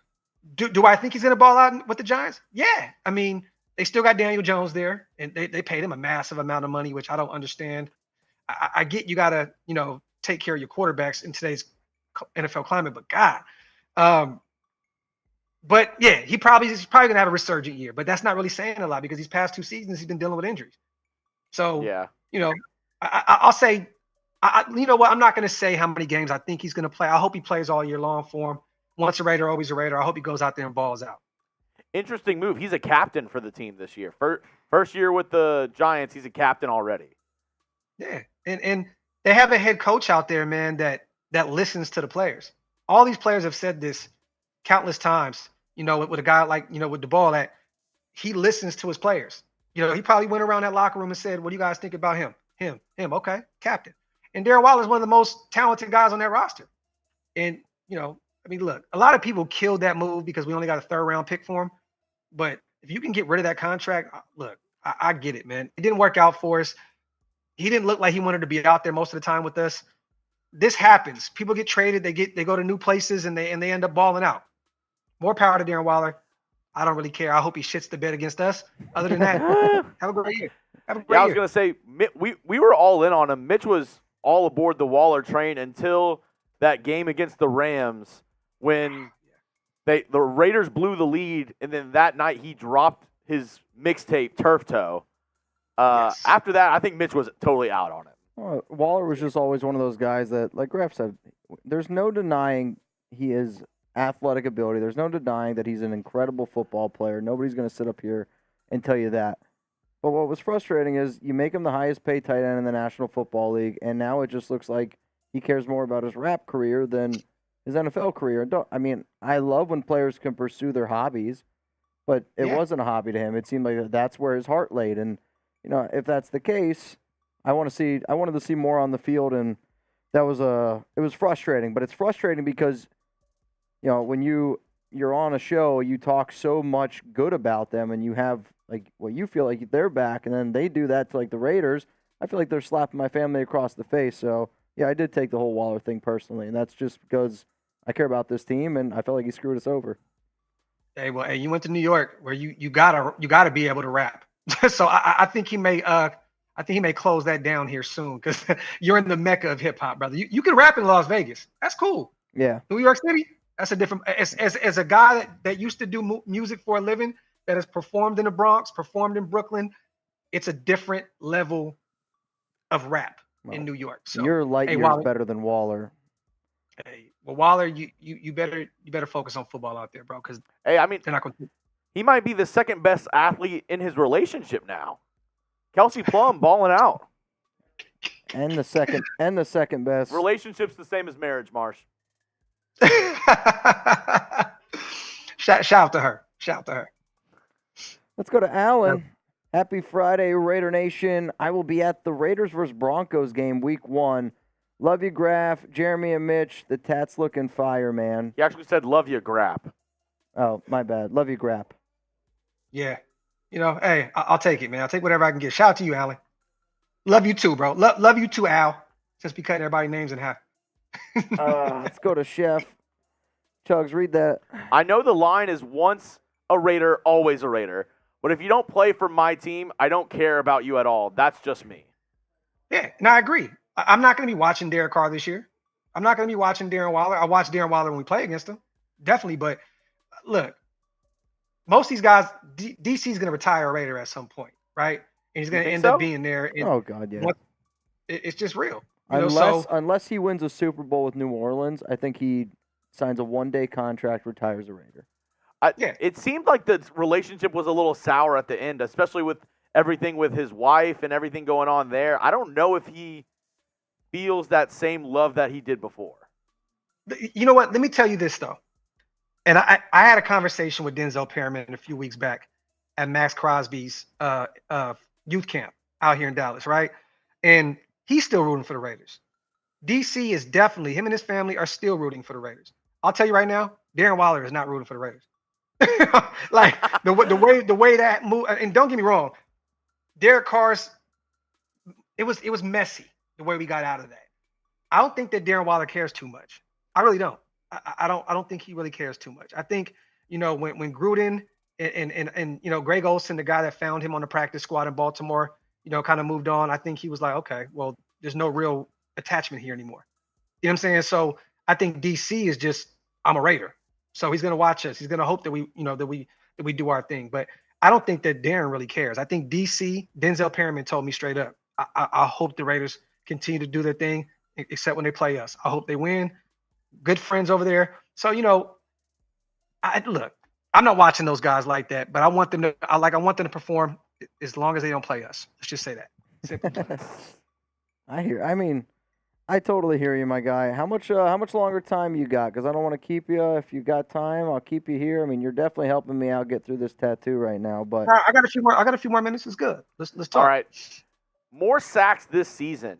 do I think he's going to ball out with the Giants? Yeah. I mean, they still got Daniel Jones there, and they paid him a massive amount of money, which I don't understand. I get you got to, take care of your quarterbacks in today's NFL climate, but God. But yeah, he's probably going to have a resurgent year, but that's not really saying a lot because these past 2 seasons he's been dealing with injuries. So, Yeah. I'll say, you know what? I'm not going to say how many games I think he's going to play. I hope he plays all year long for him. Once a Raider, always a Raider. I hope he goes out there and balls out. Interesting move. He's a captain for the team this year. First year with the Giants, he's a captain already. Yeah, and they have a head coach out there, man, that listens to the players. All these players have said this countless times. With a guy like with the ball, that he listens to his players. He probably went around that locker room and said, "What do you guys think about him? Him. Okay, captain." And Darren Waller is one of the most talented guys on that roster. And look, a lot of people killed that move because we only got a 3rd round pick for him. But if you can get rid of that contract, look, I get it, man. It didn't work out for us. He didn't look like he wanted to be out there most of the time with us. This happens. People get traded. They go to new places and they end up balling out. More power to Darren Waller. I don't really care. I hope he shits the bed against us. Other than that, have a great year. Have a great Yeah, I year. was going to say, we were all in on him. Mitch was all aboard the Waller train until that game against the Rams when the Raiders blew the lead, and then that night he dropped his mixtape, Turf Toe. Yes. After that, I think Mitch was totally out on him. Well, Waller was just always one of those guys that, like Graf said, there's no denying he is athletic ability. There's no denying that he's an incredible football player. Nobody's going to sit up here and tell you that. But what was frustrating is you make him the highest paid tight end in the National Football League, and now it just looks like he cares more about his rap career than his NFL career. I love when players can pursue their hobbies, but it wasn't a hobby to him. It seemed like that's where his heart laid. And, if that's the case, I wanted to see more on the field, and it was frustrating. But it's frustrating because, when you're on a show, you talk so much good about them, and you have you feel like they're back, and then they do that to the Raiders. I feel like they're slapping my family across the face. So yeah, I did take the whole Waller thing personally, and that's just because I care about this team, and I felt like he screwed us over. Hey, you went to New York where you gotta be able to rap. So I think he may close that down here soon because you're in the mecca of hip hop, brother. You can rap in Las Vegas. That's cool. Yeah. New York City. That's a different. As a guy that used to do music for a living, that has performed in the Bronx, performed in Brooklyn, it's a different level of rap in New York. So you're light years Waller, better than Waller. Hey, well, Waller, you better focus on football out there, bro. Because Hey, I mean, they're not going to. he might be the second best athlete in his relationship now. Kelsey Plum balling out. And the second best. Relationship's the same as marriage, Marsh. Shout out to her. Let's go to Alan. Happy Friday, Raider Nation. I will be at the Raiders vs. Broncos game week 1. Love you, Graf, Jeremy, and Mitch. The Tats looking fire, man. He actually said, love you, Grap. Oh, my bad. Love you, Grap. Yeah. Hey, I'll take it, man. I'll take whatever I can get. Shout out to you, Alan. Love you too, bro. Love you too, Al. Since we cutting everybody's names in half. Let's go to Chef. Chugs, read that. I know the line is once a Raider, always a Raider. But if you don't play for my team, I don't care about you at all. That's just me. Yeah, and I agree. I'm not going to be watching Derek Carr this year. I'm not going to be watching Darren Waller. I watch Darren Waller when we play against him. Definitely. But look, most of these guys, DC is going to retire a Raider at some point, right? And he's going to end up being there. Oh, God, yeah. It's just real. Unless he wins a Super Bowl with New Orleans, I think he signs a one-day contract, retires a Raider. It seemed like the relationship was a little sour at the end, especially with everything with his wife and everything going on there. I don't know if he feels that same love that he did before. You know what? Let me tell you this, though. And I had a conversation with Denzel Perriman a few weeks back at Max Crosby's youth camp out here in Dallas, right? And he's still rooting for the Raiders. DC is definitely, him and his family are still rooting for the Raiders. I'll tell you right now, Darren Waller is not rooting for the Raiders. Like the way that move. And don't get me wrong, Derek Carr's it was messy the way we got out of that. I don't think that Darren Waller cares too much. I really don't. I don't think he really cares too much. I think when Gruden and Greg Olsen, the guy that found him on the practice squad in Baltimore, kind of moved on. I think he was like, okay, well, there's no real attachment here anymore. You know what I'm saying? So I think DC is just, I'm a Raider. So he's gonna watch us. He's gonna hope that we do our thing. But I don't think that Darren really cares. I think DC, Denzel Perryman told me straight up, I hope the Raiders continue to do their thing, except when they play us. I hope they win. Good friends over there. So look, I'm not watching those guys like that, but I want them to perform as long as they don't play us. Let's just say that. Simple. I totally hear you, my guy. How much longer time you got? Because I don't want to keep you. If you got time, I'll keep you here. I mean, you're definitely helping me out get through this tattoo right now. But I got a few more minutes. It's good. Let's talk. All right. More sacks this season,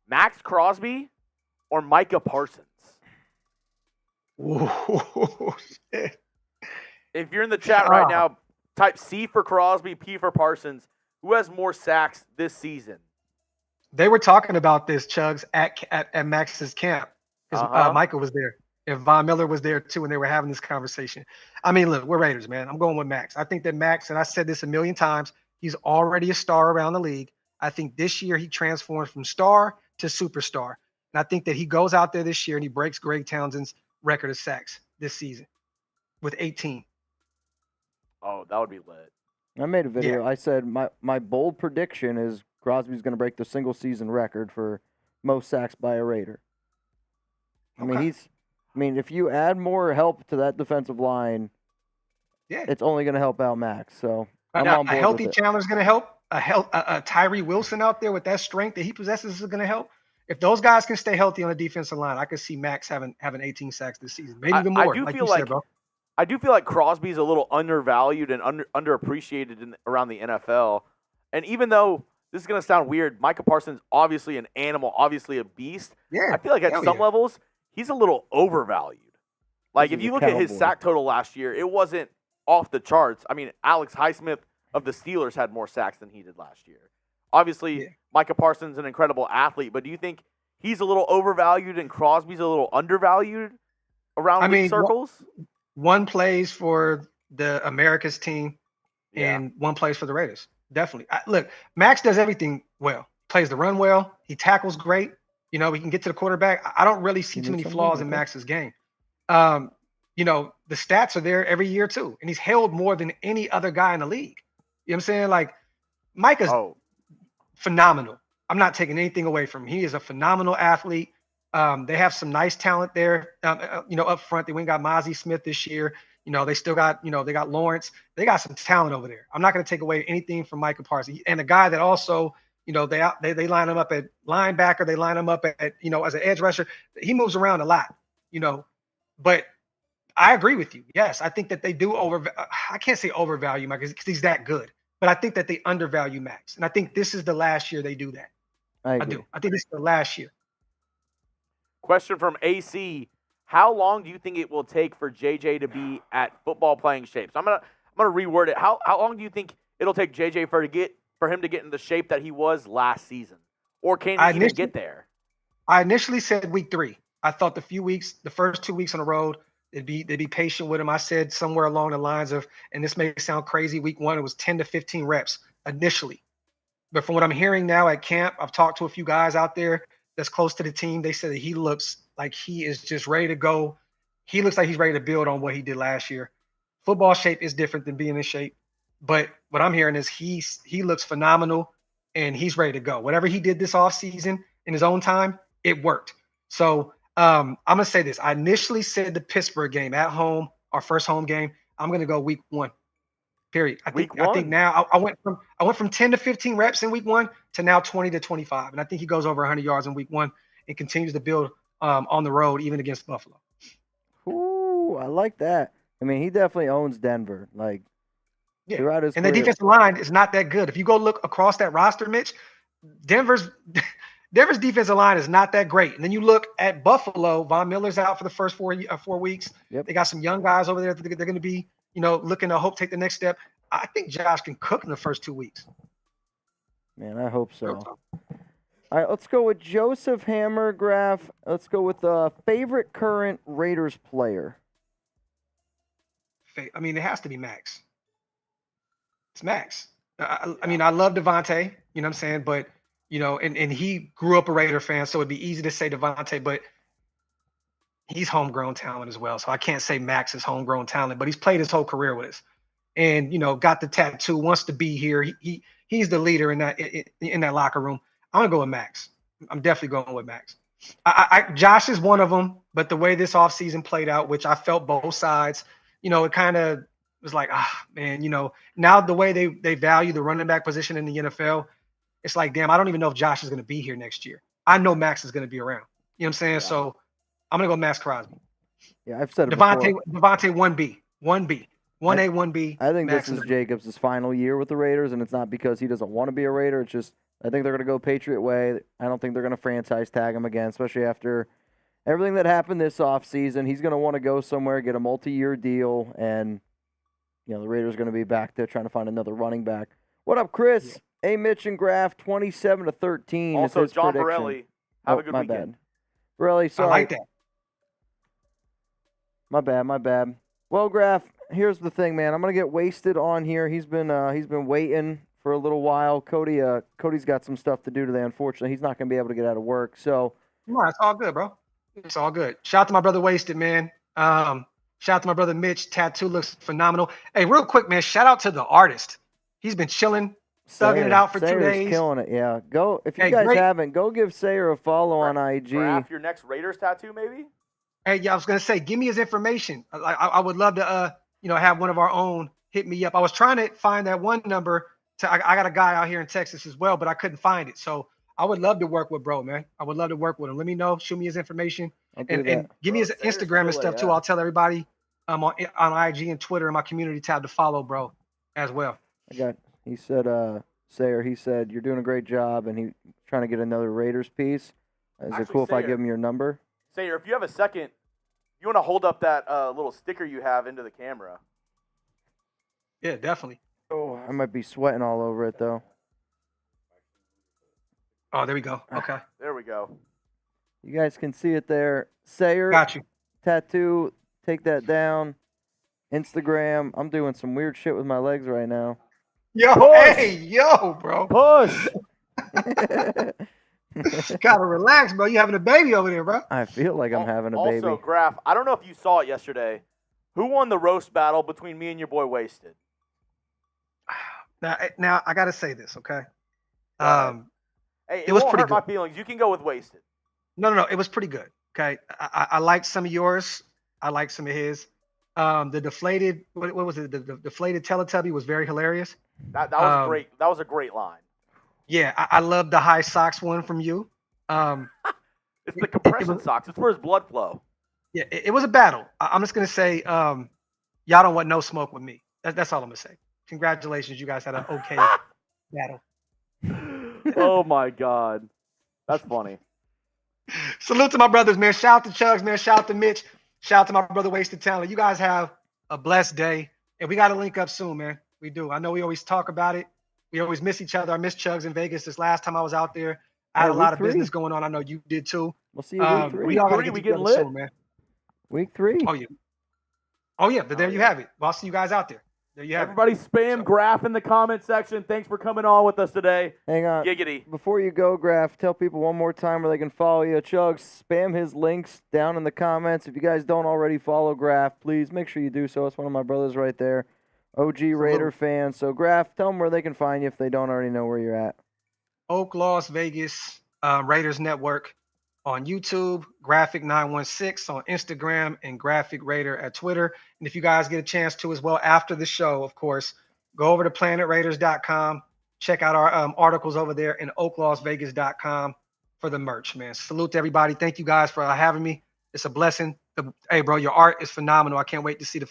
Max Crosby or Micah Parsons? Ooh, shit. If you're in the chat right now, type C for Crosby, P for Parsons. Who has more sacks this season? They were talking about this, Chugs, at Max's camp because Micah was there. And Von Miller was there too, and they were having this conversation. I mean, look, we're Raiders, man. I'm going with Max. I think that Max, and I said this a million times, he's already a star around the league. I think this year he transforms from star to superstar. And I think that he goes out there this year and he breaks Greg Townsend's record of sacks this season with 18. Oh, that would be lit. I made a video. Yeah. I said my bold prediction is Crosby's going to break the single season record for most sacks by a Raider. Okay. I mean, if you add more help to that defensive line, Yeah. it's only going to help out Max. So I'm Now, on a board healthy with it. Chandler's going to help. A Tyree Wilson out there with that strength that he possesses is going to help. If those guys can stay healthy on the defensive line, I could see Max having 18 sacks this season, maybe even more. I do feel like Crosby's a little undervalued and underappreciated around the NFL. And even though this is going to sound weird, Micah Parsons obviously an animal, obviously a beast. Yeah, I feel like at some levels he's a little overvalued. Like if you look at his sack total last year, it wasn't off the charts. I mean, Alex Highsmith of the Steelers had more sacks than he did last year. Obviously, Micah Parsons is an incredible athlete, but do you think he's a little overvalued and Crosby's a little undervalued around league circles? One plays for the America's team, and one plays for the Raiders. Definitely. Look, Max does everything well. Plays the run well. He tackles great. He can get to the quarterback. I don't really see too many flaws in Max's game. The stats are there every year too, and he's held more than any other guy in the league. You know what I'm saying? Like, Micah's phenomenal. I'm not taking anything away from him. He is a phenomenal athlete. They have some nice talent there, up front. They went and got Mozzie Smith this year. They still got, they got Lawrence. They got some talent over there. I'm not going to take away anything from Micah Parsons. And a guy that also, they line him up at linebacker. They line him up at, as an edge rusher. He moves around a lot, But I agree with you. Yes, I think that they do I can't say overvalue Micah because he's that good. But I think that they undervalue Max. And I think this is the last year they do that. I do. I think this is the last year. Question from AC. How long do you think it will take for JJ to be at football playing shape? So I'm gonna reword it. How long do you think it'll take JJ for him to get in the shape that he was last season? Or can he even get there? I initially said week 3. I thought the first 2 weeks on the road, they'd be patient with him. I said somewhere along the lines of, and this may sound crazy, week 1 it was 10 to 15 reps initially. But from what I'm hearing now at camp, I've talked to a few guys out there that's close to the team. They said that he looks like he is just ready to go. He looks like he's ready to build on what he did last year. Football shape is different than being in shape. But what I'm hearing is he looks phenomenal and he's ready to go. Whatever he did this offseason in his own time, it worked. So I'm going to say this. I initially said the Pittsburgh game at home, our first home game, I'm going to go week 1. Period. I think now I went from 10 to 15 reps in week 1 to now 20 to 25. And I think he goes over 100 yards in week 1 and continues to build on the road, even against Buffalo. Ooh, I like that. I mean, he definitely owns Denver. Like, throughout his career. The defensive line is not that good. If you go look across that roster, Mitch, Denver's defensive line is not that great. And then you look at Buffalo. Von Miller's out for the first 4 weeks. Yep. They got some young guys over there that they're going to be looking to take the next step. I think Josh can cook in the first 2 weeks. Man, I hope so. All right, let's go with Joseph Hammer Graph. Let's go with favorite current Raiders player. I mean, it has to be Max. It's Max. I mean, I love Devontae, you know what I'm saying? But, and he grew up a Raider fan, so it'd be easy to say Devontae, but he's homegrown talent as well. So I can't say Max is homegrown talent, but he's played his whole career with us. And, got the tattoo, wants to be here. He's the leader in that locker room. I'm going to go with Max. I'm definitely going with Max. Josh is one of them, but the way this offseason played out, which I felt both sides, it kind of was like, man, now the way they value the running back position in the NFL, it's like, damn, I don't even know if Josh is going to be here next year. I know Max is going to be around. You know what I'm saying? Yeah. So I'm going to go Max Crosby. Yeah, I've said it Devontae, before. Devontae 1B. 1A, 1B. I think Max this is Jacobs' final year with the Raiders, and it's not because he doesn't want to be a Raider. It's just I think they're going to go Patriot way. I don't think they're going to franchise tag him again, especially after everything that happened this offseason. He's going to want to go somewhere, get a multi-year deal, and the Raiders are going to be back there trying to find another running back. What up, Chris? Yeah. Mitch and Graf, 27-13. Also, is his John prediction. Borelli. Have a good my weekend. Bad. Borelli, sorry. I like that. My bad. Well, Graf, here's the thing, man. I'm gonna get wasted on here. He's been waiting for a little while. Cody's got some stuff to do today. Unfortunately, he's not gonna be able to get out of work. So, no, it's all good, bro. It's all good. Shout out to my brother Wasted, man. Shout out to my brother Mitch. Tattoo looks phenomenal. Hey, real quick, man. Shout out to the artist. He's been chilling, thugging it out for 2 days. Killing it. Yeah. Go if you guys haven't, go give Sayer a follow on IG. Graf, your next Raiders tattoo, maybe. Hey, yeah, I was gonna say, give me his information. I would love to, have one of our own hit me up. I was trying to find that one number. I got a guy out here in Texas as well, but I couldn't find it. So I would love to work with bro, man. I would love to work with him. Let me know. Shoot me his information and give me his Instagram and stuff too. I'll tell everybody on IG and Twitter and my community tab to follow, bro, as well. He said, Sayer, he said you're doing a great job, and he's trying to get another Raiders piece. Is it cool if I give him your number? Sayer, if you have a second, you want to hold up that little sticker you have into the camera. Yeah, definitely. Oh, I might be sweating all over it, though. Oh, there we go. Okay. There we go. You guys can see it there. Sayer. Got you. Tattoo. Take that down. Instagram. I'm doing some weird shit with my legs right now. Yo, push. Hey, yo, bro. Push. Gotta relax, bro. You having a baby over there, bro. I feel like I'm having a baby. Also, Graf, I don't know if you saw it yesterday. Who won the roast battle between me and your boy Wasted? Now I gotta say this, okay? Hey, it was pretty hurt my feelings. You can go with Wasted. No. It was pretty good. Okay, I liked some of yours. I liked some of his. The deflated, what was it? The deflated Teletubby was very hilarious. That was great. That was a great line. Yeah, I love the high socks one from you. It's the compression socks. It's for his blood flow. Yeah, it was a battle. I'm just gonna say, y'all don't want no smoke with me. That's all I'm gonna say. Congratulations, you guys had an okay battle. Oh my God, that's funny. Salute to my brothers, man. Shout out to Chugs, man. Shout out to Mitch. Shout out to my brother Wasted Talent. You guys have a blessed day, and we got to link up soon, man. We do. I know we always talk about it. We always miss each other. I missed Chugs in Vegas this last time I was out there. I had a lot of business going on. I know you did too. We'll see you week 3. We all got to get together soon, man. Week 3. Oh yeah. But there you have it. Well, I'll see you guys out there. There you have Everybody spam Graf in the comment section. Thanks for coming on with us today. Hang on. Giggity. Before you go, Graf, tell people one more time where they can follow you. Chugs, spam his links down in the comments. If you guys don't already follow Graf, please make sure you do so. It's one of my brothers right there. OG Raider fan. So, Graf, tell them where they can find you if they don't already know where you're at. Oak, Las Vegas, Raiders Network on YouTube, Graphic916 on Instagram, and Graphic Raider at Twitter. And if you guys get a chance to as well after the show, of course, go over to planetraiders.com. Check out our articles over there, and oaklasvegas.com for the merch, man. Salute to everybody. Thank you guys for having me. It's a blessing. Hey, bro, your art is phenomenal. I can't wait to see the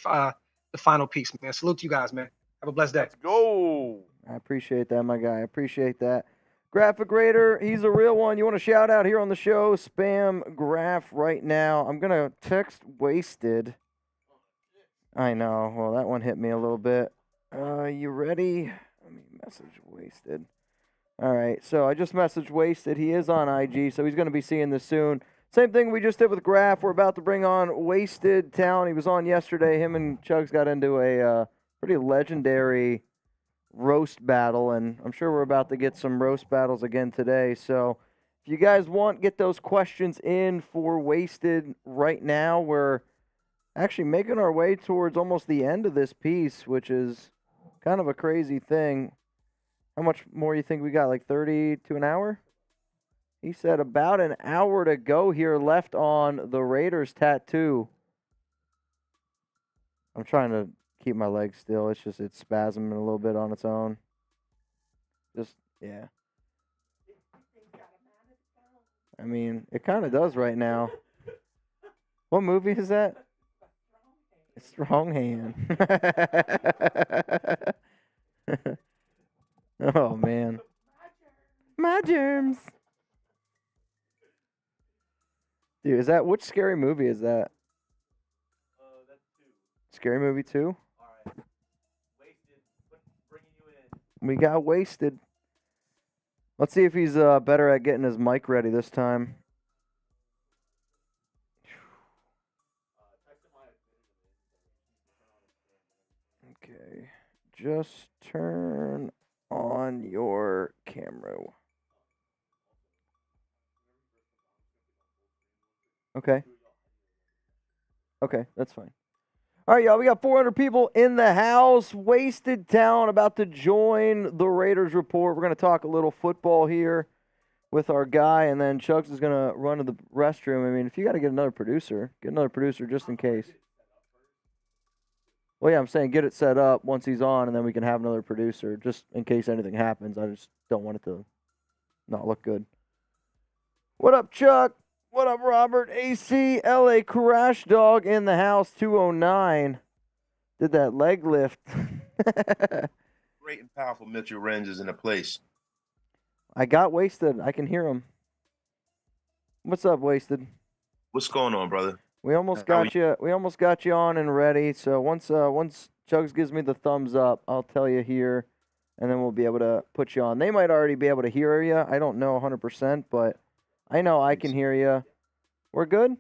final piece, man. Salute to you guys, man. Have a blessed day. Let's go. I appreciate that, my guy. I appreciate that. Graphic Raider, he's a real one. You want to shout out here on the show? Spam Graf right now. I'm going to text Wasted. I know. Well, that one hit me a little bit. You ready? Let me message Wasted. All right, so I just messaged Wasted. He is on IG, so he's going to be seeing this soon. Same thing we just did with Graf. We're about to bring on Wasted Talent. He was on yesterday. Him and Chugs got into a pretty legendary roast battle, and I'm sure we're about to get some roast battles again today. So if you guys want, get those questions in for Wasted right now. We're actually making our way towards almost the end of this piece, which is kind of a crazy thing. How much more you think we got? Like 30 to an hour? He said about an hour to go here left on the Raiders tattoo. I'm trying to keep my legs still. It's spasming a little bit on its own. Yeah. I mean, it kind of does right now. What movie is that? Strong Hand. Oh, man. My germs. Dude, which scary movie is that? That's 2. Scary Movie 2? All right. Wasted. Bringing you in. We got Wasted. Let's see if he's better at getting his mic ready this time. Okay. Just turn on your camera. Okay. Okay, that's fine. All right, y'all, we got 400 people in the house. Wasted Talent about to join the Raiders report. We're going to talk a little football here with our guy, and then Chugs is going to run to the restroom. I mean, if you got to get another producer just in case. Well, yeah, I'm saying get it set up once he's on, and then we can have another producer just in case anything happens. I just don't want it to not look good. What up, Chuck? What up, Robert? AC, LA Crash Dog in the house, 209. Did that leg lift. Great and powerful Mitchell Renz is in the place. I got Wasted. I can hear him. What's up, Wasted? What's going on, brother? We almost got you. We almost got you on and ready. So once Chugs gives me the thumbs up, I'll tell you here, and then we'll be able to put you on. They might already be able to hear you. I don't know 100%, but I know I can hear you. We're good?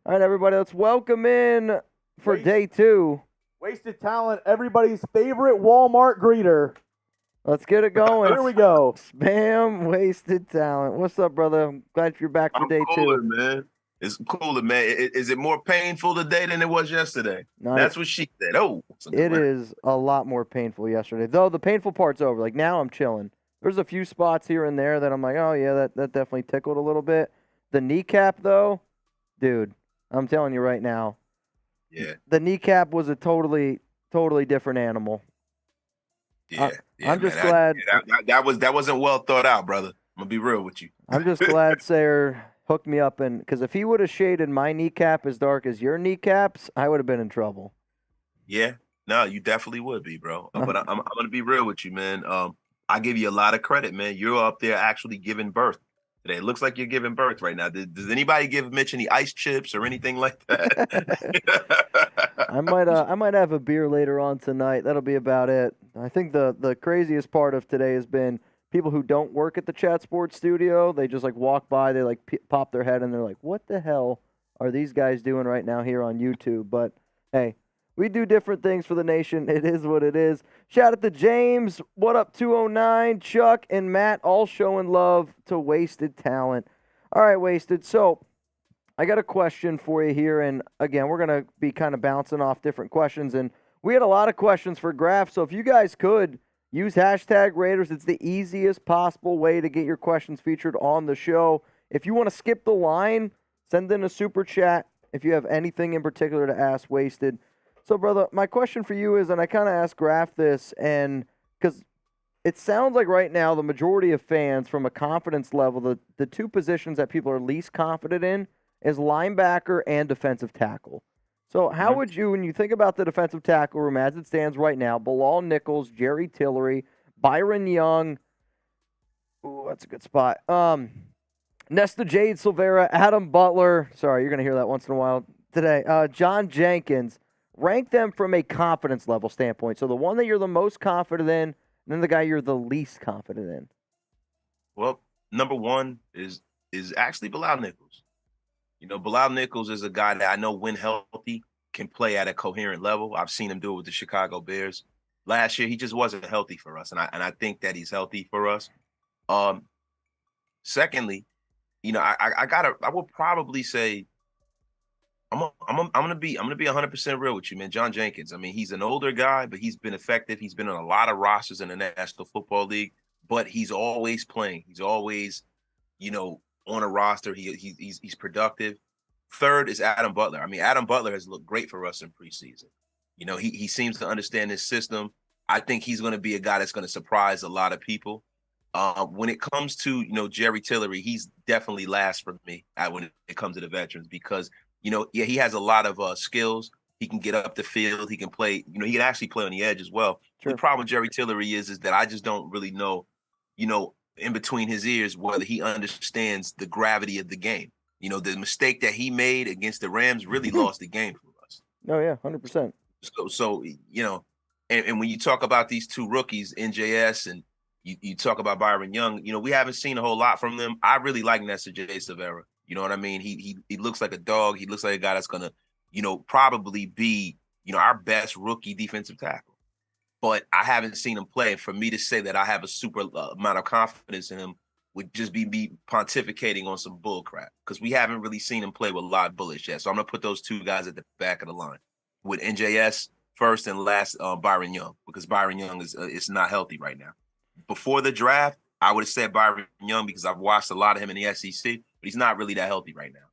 All right, everybody, let's welcome in for day 2. Wasted Talent, everybody's favorite Walmart greeter. Let's get it going. Here we go. Spam Wasted Talent. What's up, brother? I'm glad you're back for I'm day 2. cooler, man. It's cooler, man. Is it more painful today than it was yesterday? That's what she said. Oh, it is a lot more painful yesterday. Though the painful part's over. Like, now I'm chilling. There's a few spots here and there that I'm like, oh, yeah, that definitely tickled a little bit. The kneecap, though, dude, I'm telling you right now. Yeah. The kneecap was a totally different animal. Yeah. I'm just glad. That wasn't well thought out, brother. I'm going to be real with you. I'm just glad Sayer hooked me up. Because if he would have shaded my kneecap as dark as your kneecaps, I would have been in trouble. Yeah. No, you definitely would be, bro. But I'm going to be real with you, man. I give you a lot of credit, man. You're up there actually giving birth today. It looks like you're giving birth right now. Does anybody give Mitch any ice chips or anything like that? I might have a beer later on tonight. That'll be about it. I think the craziest part of today has been people who don't work at the Chat Sports studio. They just like walk by, they like pop their head and they're like, "What the hell are these guys doing right now here on YouTube?" But hey, we do different things for the nation. It is what it is. Shout out to James. What up, 209? Chuck and Matt all showing love to Wasted Talent. All right, Wasted. So I got a question for you here. And again, we're going to be kind of bouncing off different questions. And we had a lot of questions for Graf. So if you guys could use hashtag Raiders, it's the easiest possible way to get your questions featured on the show. If you want to skip the line, send in a super chat if you have anything in particular to ask Wasted. So, brother, my question for you is, and I kind of asked Graf this, and because it sounds like right now the majority of fans, from a confidence level, the two positions that people are least confident in is linebacker and defensive tackle. So how would you, when you think about the defensive tackle room as it stands right now, Bilal Nichols, Jerry Tillery, Byron Young, ooh, that's a good spot, Nesta Jade Silvera, Adam Butler, sorry, you're going to hear that once in a while today, John Jenkins, rank them from a confidence level standpoint. So the one that you're the most confident in, and then the guy you're the least confident in. Well, number one is actually Bilal Nichols. You know, Bilal Nichols is a guy that I know when healthy can play at a coherent level. I've seen him do it with the Chicago Bears. Last year, he just wasn't healthy for us, and I think that he's healthy for us. Secondly, you know, I will probably say I'm gonna be 100% real with you, man. John Jenkins. I mean, he's an older guy, but he's been effective. He's been on a lot of rosters in the National Football League, but he's always playing. He's always, you know, on a roster. He's productive. Third is Adam Butler. I mean, Adam Butler has looked great for us in preseason. You know, he seems to understand his system. I think he's going to be a guy that's going to surprise a lot of people. When it comes to, you know, Jerry Tillery, he's definitely last for me when it comes to the veterans because, you know, yeah, he has a lot of skills. He can get up the field. He can play, you know, he can actually play on the edge as well. Sure. The problem with Jerry Tillery is that I just don't really know, you know, in between his ears, whether he understands the gravity of the game. You know, the mistake that he made against the Rams really lost the game for us. Oh, yeah, 100%. So you know, and when you talk about these two rookies, NJS, and you talk about Byron Young, you know, we haven't seen a whole lot from them. I really like Nessa J. Severa. You know what I mean? He looks like a dog. He looks like a guy that's going to, you know, probably be, you know, our best rookie defensive tackle. But I haven't seen him play. And for me to say that I have a super amount of confidence in him would just be pontificating on some bull crap because we haven't really seen him play with live bullets yet. So I'm going to put those two guys at the back of the line with NJS first and last, Byron Young, because Byron Young is not healthy right now. Before the draft, I would have said Byron Young because I've watched a lot of him in the SEC, but he's not really that healthy right now.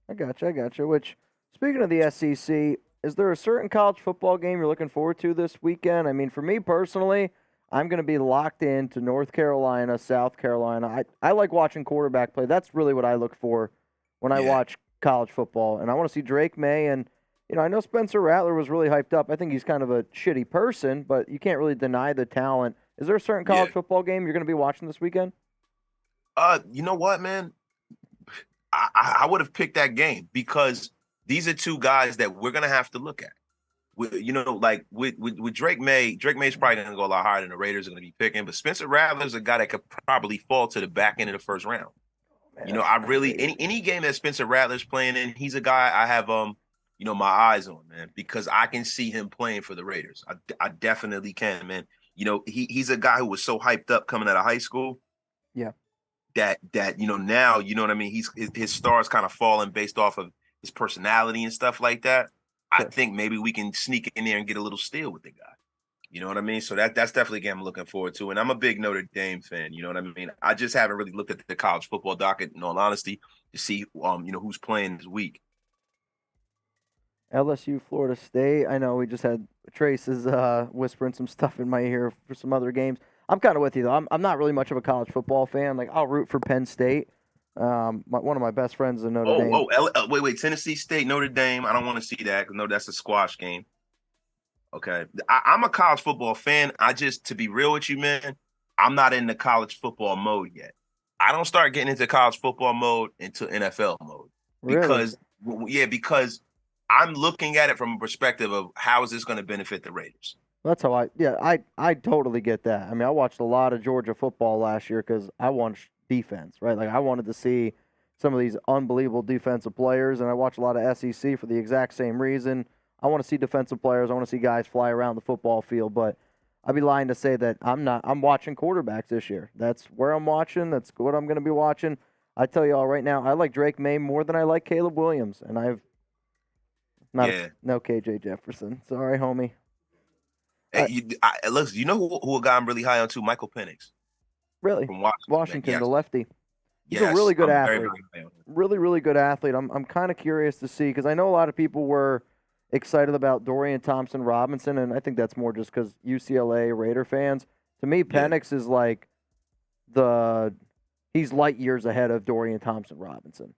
I got you. Which, speaking of the SEC, is there a certain college football game you're looking forward to this weekend? I mean, for me personally, I'm going to be locked into North Carolina, South Carolina. I like watching quarterback play. That's really what I look for when I watch college football. And I want to see Drake May. And, you know, I know Spencer Rattler was really hyped up. I think he's kind of a shitty person, but you can't really deny the talent. Is there a certain college football game you're going to be watching this weekend? You know what, man? I would have picked that game because these are two guys that we're going to have to look at. You know, like with Drake May's probably going to go a lot higher than the Raiders are going to be picking. But Spencer Rattler's a guy that could probably fall to the back end of the first round. Man, you know, I really any game that Spencer Rattler's playing in, he's a guy I have you know, my eyes on, man, because I can see him playing for the Raiders. I definitely can, man. You know, he's a guy who was so hyped up coming out of high school. Yeah. That you know, now, you know what I mean? His stars kind of falling based off of his personality and stuff like that. Sure. I think maybe we can sneak in there and get a little steal with the guy. You know what I mean? So that's definitely a game I'm looking forward to. And I'm a big Notre Dame fan. You know what I mean? I just haven't really looked at the college football docket, in all honesty, to see you know, who's playing this week. LSU, Florida State. I know we just had Trace is whispering some stuff in my ear for some other games. I'm kind of with you, though. I'm not really much of a college football fan. Like, I'll root for Penn State. One of my best friends is Notre Dame. Wait, Tennessee State, Notre Dame. I don't want to see that because, no, that's a squash game. Okay. I'm a college football fan. To be real with you, man, I'm not in the college football mode yet. I don't start getting into college football mode until NFL mode. Because, because I'm looking at it from a perspective of how is this going to benefit the Raiders. That's how I totally get that. I mean, I watched a lot of Georgia football last year because I wanted defense, right? Like, I wanted to see some of these unbelievable defensive players, and I watch a lot of SEC for the exact same reason. I want to see defensive players. I want to see guys fly around the football field, but I'd be lying to say that I'm watching quarterbacks this year. That's where I'm watching. That's what I'm going to be watching. I tell you all right now, I like Drake May more than I like Caleb Williams, and I've no KJ Jefferson. Sorry, homie. Hey, look, you know who a guy I'm really high on too? Michael Penix. Really? From Washington, yes. The lefty. He's a really good athlete. Really, really good athlete. I'm kind of curious to see because I know a lot of people were excited about Dorian Thompson-Robinson, and I think that's more just because UCLA Raider fans. To me, Penix is like he's light years ahead of Dorian Thompson-Robinson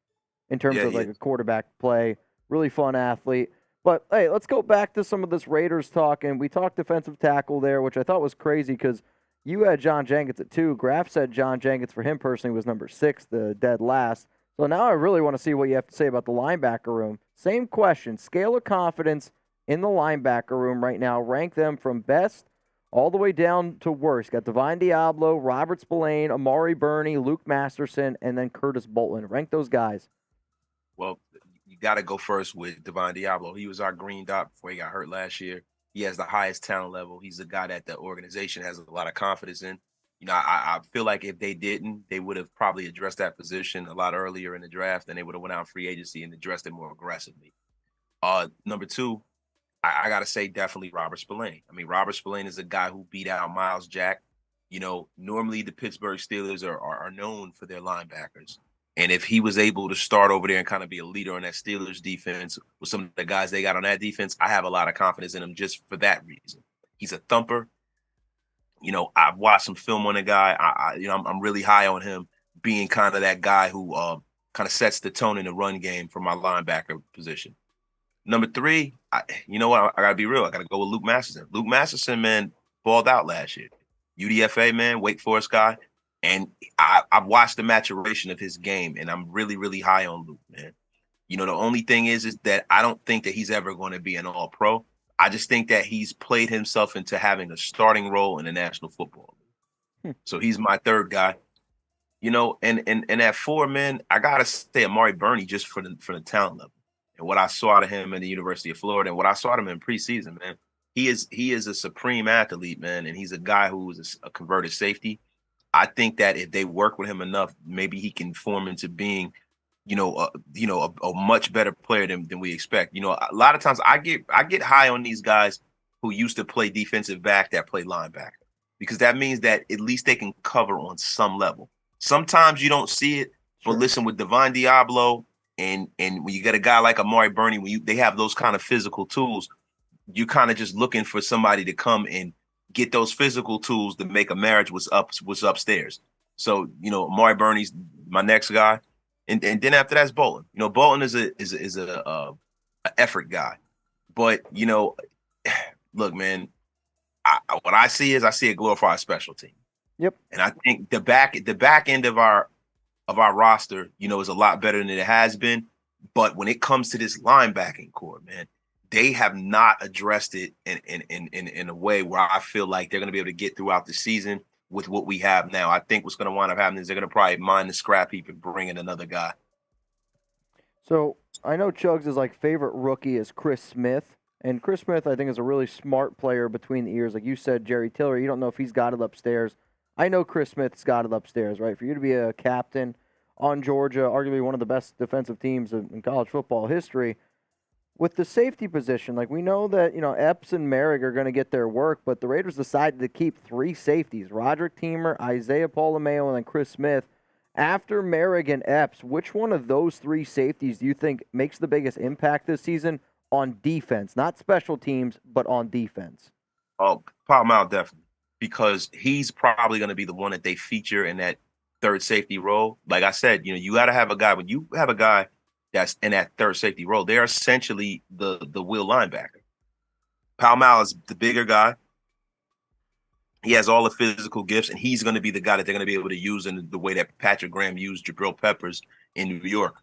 in terms of like a quarterback play. Really fun athlete. But, hey, let's go back to some of this Raiders talk. And we talked defensive tackle there, which I thought was crazy because you had John Jenkins at 2. Graf said John Jenkins, for him personally, was number 6, the dead last. So now I really want to see what you have to say about the linebacker room. Same question. Scale of confidence, in the linebacker room right now. Rank them from best all the way down to worst. Got Divine Diablo, Robert Spillane, Amari Burney, Luke Masterson, and then Curtis Bolton. Rank those guys. Well, you got to go first with Divine Diablo. He was our green dot before he got hurt last year. He has the highest talent level. He's a guy that the organization has a lot of confidence in. You know, I feel like if they didn't, they would have probably addressed that position a lot earlier in the draft, and they would have went out free agency and addressed it more aggressively. Number two, I got to say definitely Robert Spillane. I mean, Robert Spillane is a guy who beat out Miles Jack. You know, normally the Pittsburgh Steelers are known for their linebackers. And if he was able to start over there and kind of be a leader on that Steelers defense with some of the guys they got on that defense, I have a lot of confidence in him just for that reason. He's a thumper. You know, I've watched some film on the guy. I'm really high on him being kind of that guy who kind of sets the tone in the run game for my linebacker position. Number three, you know what? I got to be real. I got to go with Luke Masterson. Luke Masterson, man, balled out last year. UDFA, man, Wake Forest guy. And I've watched the maturation of his game, and I'm really, really high on Luke, man. You know, the only thing is that I don't think that he's ever going to be an all-pro. I just think that he's played himself into having a starting role in the National Football League. So he's my third guy. You know, and at four, man, I got to say Amari Burney just for the talent level. And what I saw out of him in the University of Florida and what I saw out of him in preseason, man, he is a supreme athlete, man, and he's a guy who is a converted safety. I think that if they work with him enough, maybe he can form into being, a much better player than we expect. You know, a lot of times I get high on these guys who used to play defensive back that play linebacker, because that means that at least they can cover on some level. Sometimes you don't see it, but listen, with Divine Diablo and when you get a guy like Amari Burney, when they have those kind of physical tools, you're kind of just looking for somebody to come and get those physical tools to make a marriage was upstairs. So, you know, Amari Burney's my next guy. And then after that's Bolton. You know, Bolton is a effort guy. But, you know, look, man, what I see is a glorified special team. Yep. And I think the back end of our roster, you know, is a lot better than it has been. But when it comes to this linebacking core, man, they have not addressed it in a way where I feel like they're going to be able to get throughout the season with what we have now. I think what's going to wind up happening is they're going to probably mine the scrap heap and bring in another guy. So I know Chugs' like favorite rookie is Chris Smith. And Chris Smith, I think, is a really smart player between the ears. Like you said, Jerry Tiller, you don't know if he's got it upstairs. I know Chris Smith's got it upstairs, right? For you to be a captain on Georgia, arguably one of the best defensive teams in college football history, with the safety position, like we know that, you know, Epps and Merrick are going to get their work, but the Raiders decided to keep three safeties, Roderick Teamer, Isaiah Paulomeo, and then Chris Smith. After Merrick and Epps, which one of those three safeties do you think makes the biggest impact this season on defense? Not special teams, but on defense. Oh, Paulomeo definitely, because he's probably going to be the one that they feature in that third safety role. Like I said, you know, you got to have a guy. When you have a guy that's in that third safety role, they're essentially the will linebacker. Paulomeo is the bigger guy. He has all the physical gifts, and he's going to be the guy that they're going to be able to use in the way that Patrick Graham used Jabril Peppers in New York.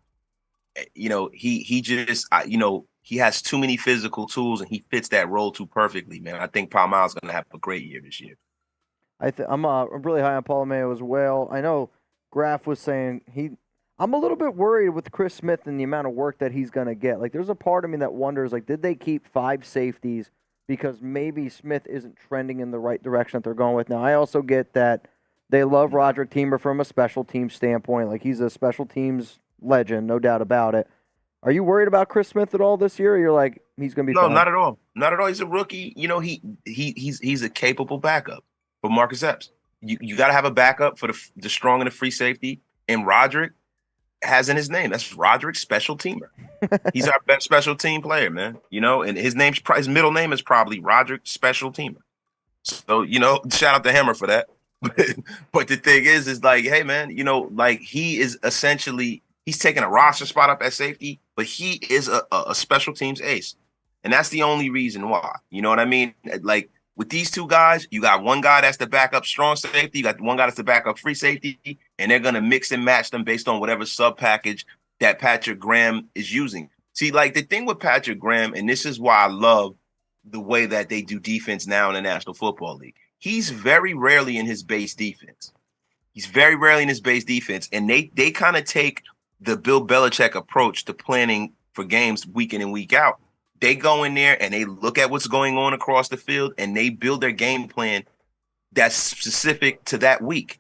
You know, he just, you know, he has too many physical tools, and he fits that role too perfectly, man. I think Paulomeo is going to have a great year this year. I'm really high on Paulomeo as well. I know Graf was saying I'm a little bit worried with Chris Smith and the amount of work that he's going to get. Like, there's a part of me that wonders, like, did they keep five safeties because maybe Smith isn't trending in the right direction that they're going with? Now, I also get that they love Roderick Teamer from a special teams standpoint. Like, he's a special teams legend, no doubt about it. Are you worried about Chris Smith at all this year, or you're like, he's going to be fine? Not at all. Not at all. He's a rookie. You know, he's a capable backup for Marcus Epps. You got to have a backup for the strong and the free safety, and Roderick has in his name. That's Roderick Special Teamer. He's our best special team player, man. You know, and his middle name is probably Roderick Special Teamer. So, you know, shout out to Hammer for that. But the thing is like, hey, man, you know, like he is essentially, he's taking a roster spot up at safety, but he is a special teams ace. And that's the only reason why. You know what I mean? Like, with these two guys, you got one guy that's the backup strong safety, you got one guy that's the backup free safety, and they're going to mix and match them based on whatever sub package that Patrick Graham is using. See, like the thing with Patrick Graham, and this is why I love the way that they do defense now in the National Football League. He's very rarely in his base defense. He's very rarely in his base defense, and they kind of take the Bill Belichick approach to planning for games week in and week out. They go in there and they look at what's going on across the field, and they build their game plan that's specific to that week.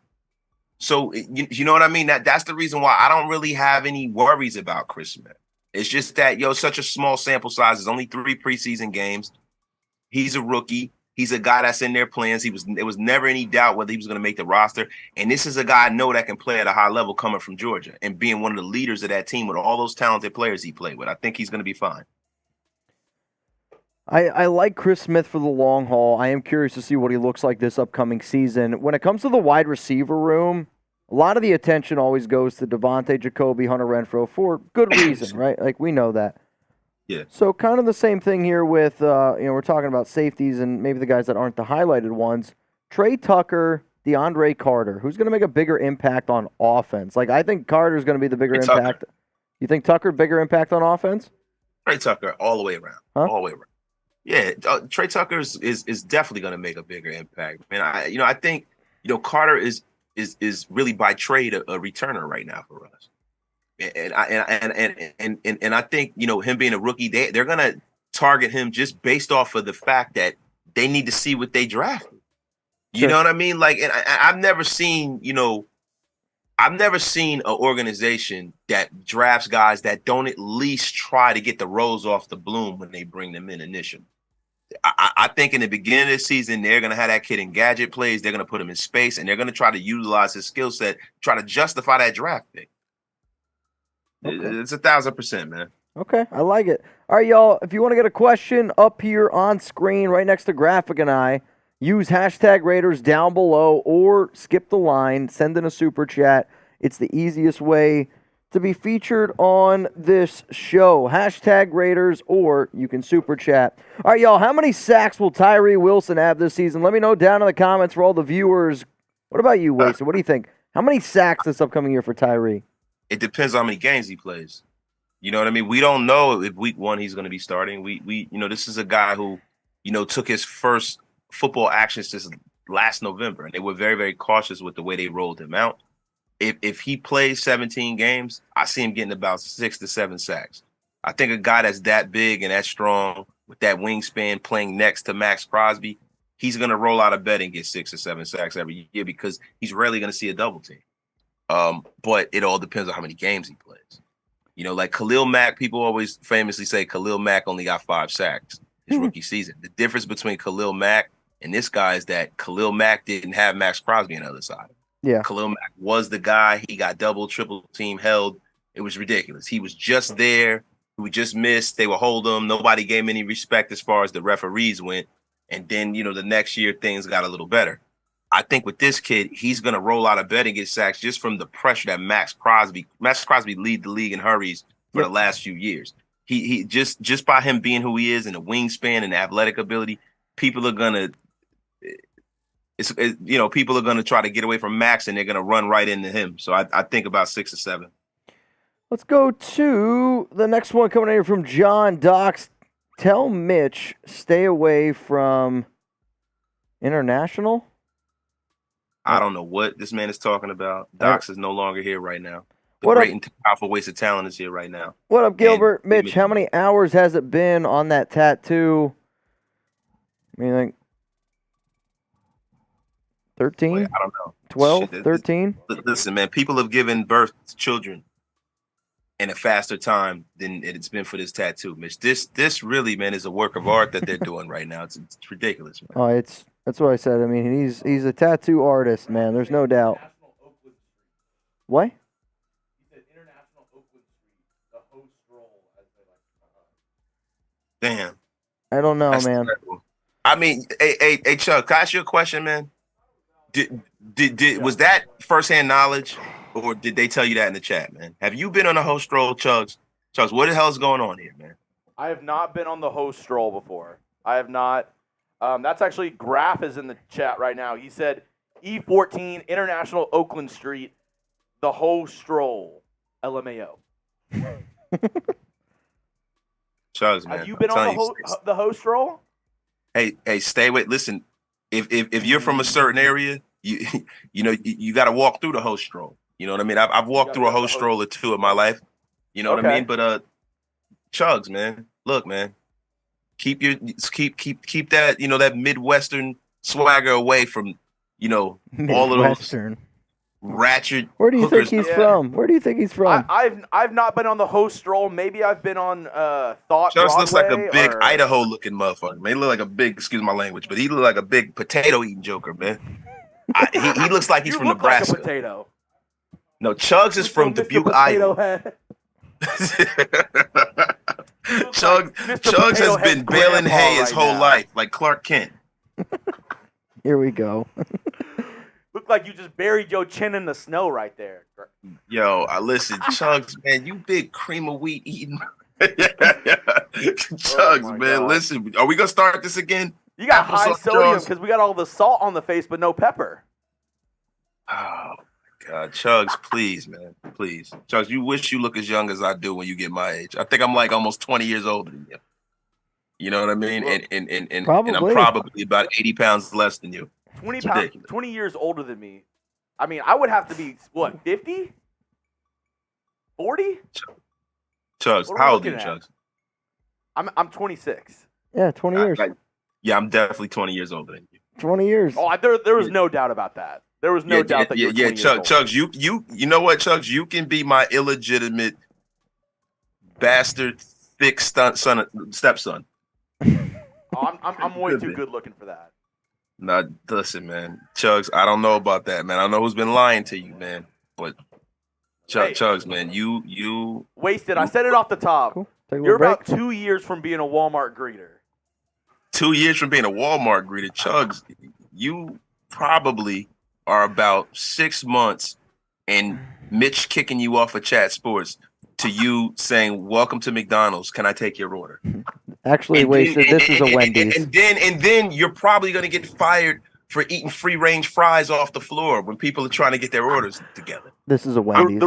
So you know what I mean? That's the reason why I don't really have any worries about Chris Smith. It's just that, such a small sample size. There's only 3 preseason games. He's a rookie. He's a guy that's in their plans. There was never any doubt whether he was going to make the roster. And this is a guy I know that can play at a high level coming from Georgia and being one of the leaders of that team with all those talented players he played with. I think he's going to be fine. I like Chris Smith for the long haul. I am curious to see what he looks like this upcoming season. When it comes to the wide receiver room, a lot of the attention always goes to Devontae, Jacoby, Hunter Renfrow for good reason, right? Like, we know that. Yeah. So kind of the same thing here with, we're talking about safeties and maybe the guys that aren't the highlighted ones. Trey Tucker, DeAndre Carter. Who's going to make a bigger impact on offense? Like, I think Carter's going to be the bigger impact. You think Tucker bigger impact on offense? Trey Tucker all the way around. Huh? All the way around. Yeah, Trey Tucker is definitely going to make a bigger impact. Man, I think Carter is really by trade a returner right now for us. And I think him being a rookie, they're gonna target him just based off of the fact that they need to see what they drafted. You know what I mean? Like, and I've never seen an organization that drafts guys that don't at least try to get the rose off the bloom when they bring them in initially. I think in the beginning of the season, they're going to have that kid in gadget plays. They're going to put him in space, and they're going to try to utilize his skill set, try to justify that draft pick. Okay. It's 1,000%, man. Okay, I like it. All right, y'all, if you want to get a question up here on screen right next to Graphic and I, use hashtag Raiders down below or skip the line, send in a super chat. It's the easiest way to be featured on this show. Hashtag Raiders, or you can super chat. All right, y'all, how many sacks will Tyree Wilson have this season? Let me know down in the comments for all the viewers. What about you, Wasted? What do you think? How many sacks this upcoming year for Tyree? It depends on how many games he plays. You know what I mean? We don't know if week 1 he's going to be starting. We this is a guy who, took his first football action since last November, and they were very, very cautious with the way they rolled him out. If he plays 17 games, I see him getting about 6 to 7 sacks. I think a guy that's that big and that strong with that wingspan playing next to Max Crosby, he's going to roll out of bed and get 6 or 7 sacks every year because he's rarely going to see a double team. But it all depends on how many games he plays. Like Khalil Mack, people always famously say Khalil Mack only got 5 sacks his rookie season. The difference between Khalil Mack and this guy is that Khalil Mack didn't have Max Crosby on the other side. Yeah. Khalil Mack was the guy. He got double, triple team held. It was ridiculous. He was just there. We just missed. They would hold him. Nobody gave him any respect as far as the referees went. And then, the next year things got a little better. I think with this kid, he's going to roll out of bed and get sacks just from the pressure that Max Crosby lead the league in hurries for the last few years. He just by him being who he is and the wingspan and the athletic ability, people are going to people are going to try to get away from Max and they're going to run right into him. So I think about 6 or 7. Let's go to the next one coming in here from John Dox. Tell Mitch stay away from international. I don't know what this man is talking about. Dox is no longer here right now. The What great up? and powerful waste of talent is here right now. What up, Gilbert? And- Mitch, how many hours has it been on that tattoo? I mean, like 13? Wait, I don't know. 12? Shit, 13? Listen, man, people have given birth to children in a faster time than it's been for this tattoo, Mitch. This really, man, is a work of art that they're doing right now. It's ridiculous, man. Oh, that's what I said. I mean, he's a tattoo artist, man. There's no doubt. What? Damn. I don't know, That's man. terrible. I mean, hey, Chuck, can I ask you a question, man? Did was that firsthand knowledge, or did they tell you that in the chat, man? Have you been on a host stroll, Chugs? Chugs, what the hell is going on here, man? I have not been on the host stroll before. I have not. That's actually Graph is in the chat right now. He said E14 International Oakland Street, the host stroll, LMAO. Chugs, man. Have you been I'm on telling the host role? Hey, stay away. Listen, if you're from a certain area, you got to walk through the host stroll. You know what I mean? I've walked through a host stroll or two in my life. You know what I mean? But Chugs, man, look, man, keep that that Midwestern swagger away from all of those Midwestern. ratchet. Where do you think hookers. he's from? Where do you think he's from? I've not been on the host stroll. Maybe I've been on Thought Chugs looks like a Broadway big or- Idaho looking motherfucker. Man, he look like a big, excuse my language, but he look like a big potato eating joker, man. He looks like he's You from look Nebraska. like a potato. No, Chugs is from Mr. Dubuque, Potato Iowa. Head. Chugs has been baling hay his whole life, like Clark Kent. Here we go. Look like you just buried your chin in the snow right there. Yo, listen, Chugs, man, you big cream of wheat eating. Chugs, my man, God. listen, are we gonna start this again? You got high Applesauce sodium Jaws. because we got all the salt on the face, but no pepper. Oh my God, Chugs, please, man, please, Chugs, you wish you look as young as I do when you get my age. I think I'm like almost 20 years older than you. You know what I mean? And I'm Probably. probably about 80 pounds less than you. 20 It's pounds, ridiculous. 20 years older than me. I mean, I would have to be, what, 50? 40? Chugs, What are we how old are you, looking at? Chugs? I'm 26. Yeah, 20 years. Yeah, I'm definitely 20 years older than you. 20 years. Oh, there was no doubt about that. There was no doubt that you were 20 years old. Chugs, you know what, Chugs, you can be my illegitimate bastard, thick stepson. Oh, I'm way too good looking for that. Nah, listen, man, Chugs, I don't know about that, man. I don't know who's been lying to you, man, but Hey. Chugs, man, you. Wasted. I said it off the top. Cool. Take a You're little about 2 years from being a Walmart greeter. 2 years from being a Walmart greeter, Chugs, you probably are about 6 months and Mitch kicking you off of Chat Sports to you saying, "Welcome to McDonald's. Can I take your order?" Actually, And Wasted, then- this is a Wendy's. And then you're probably going to get fired for eating free range fries off the floor when people are trying to get their orders together. This is a Wendy's.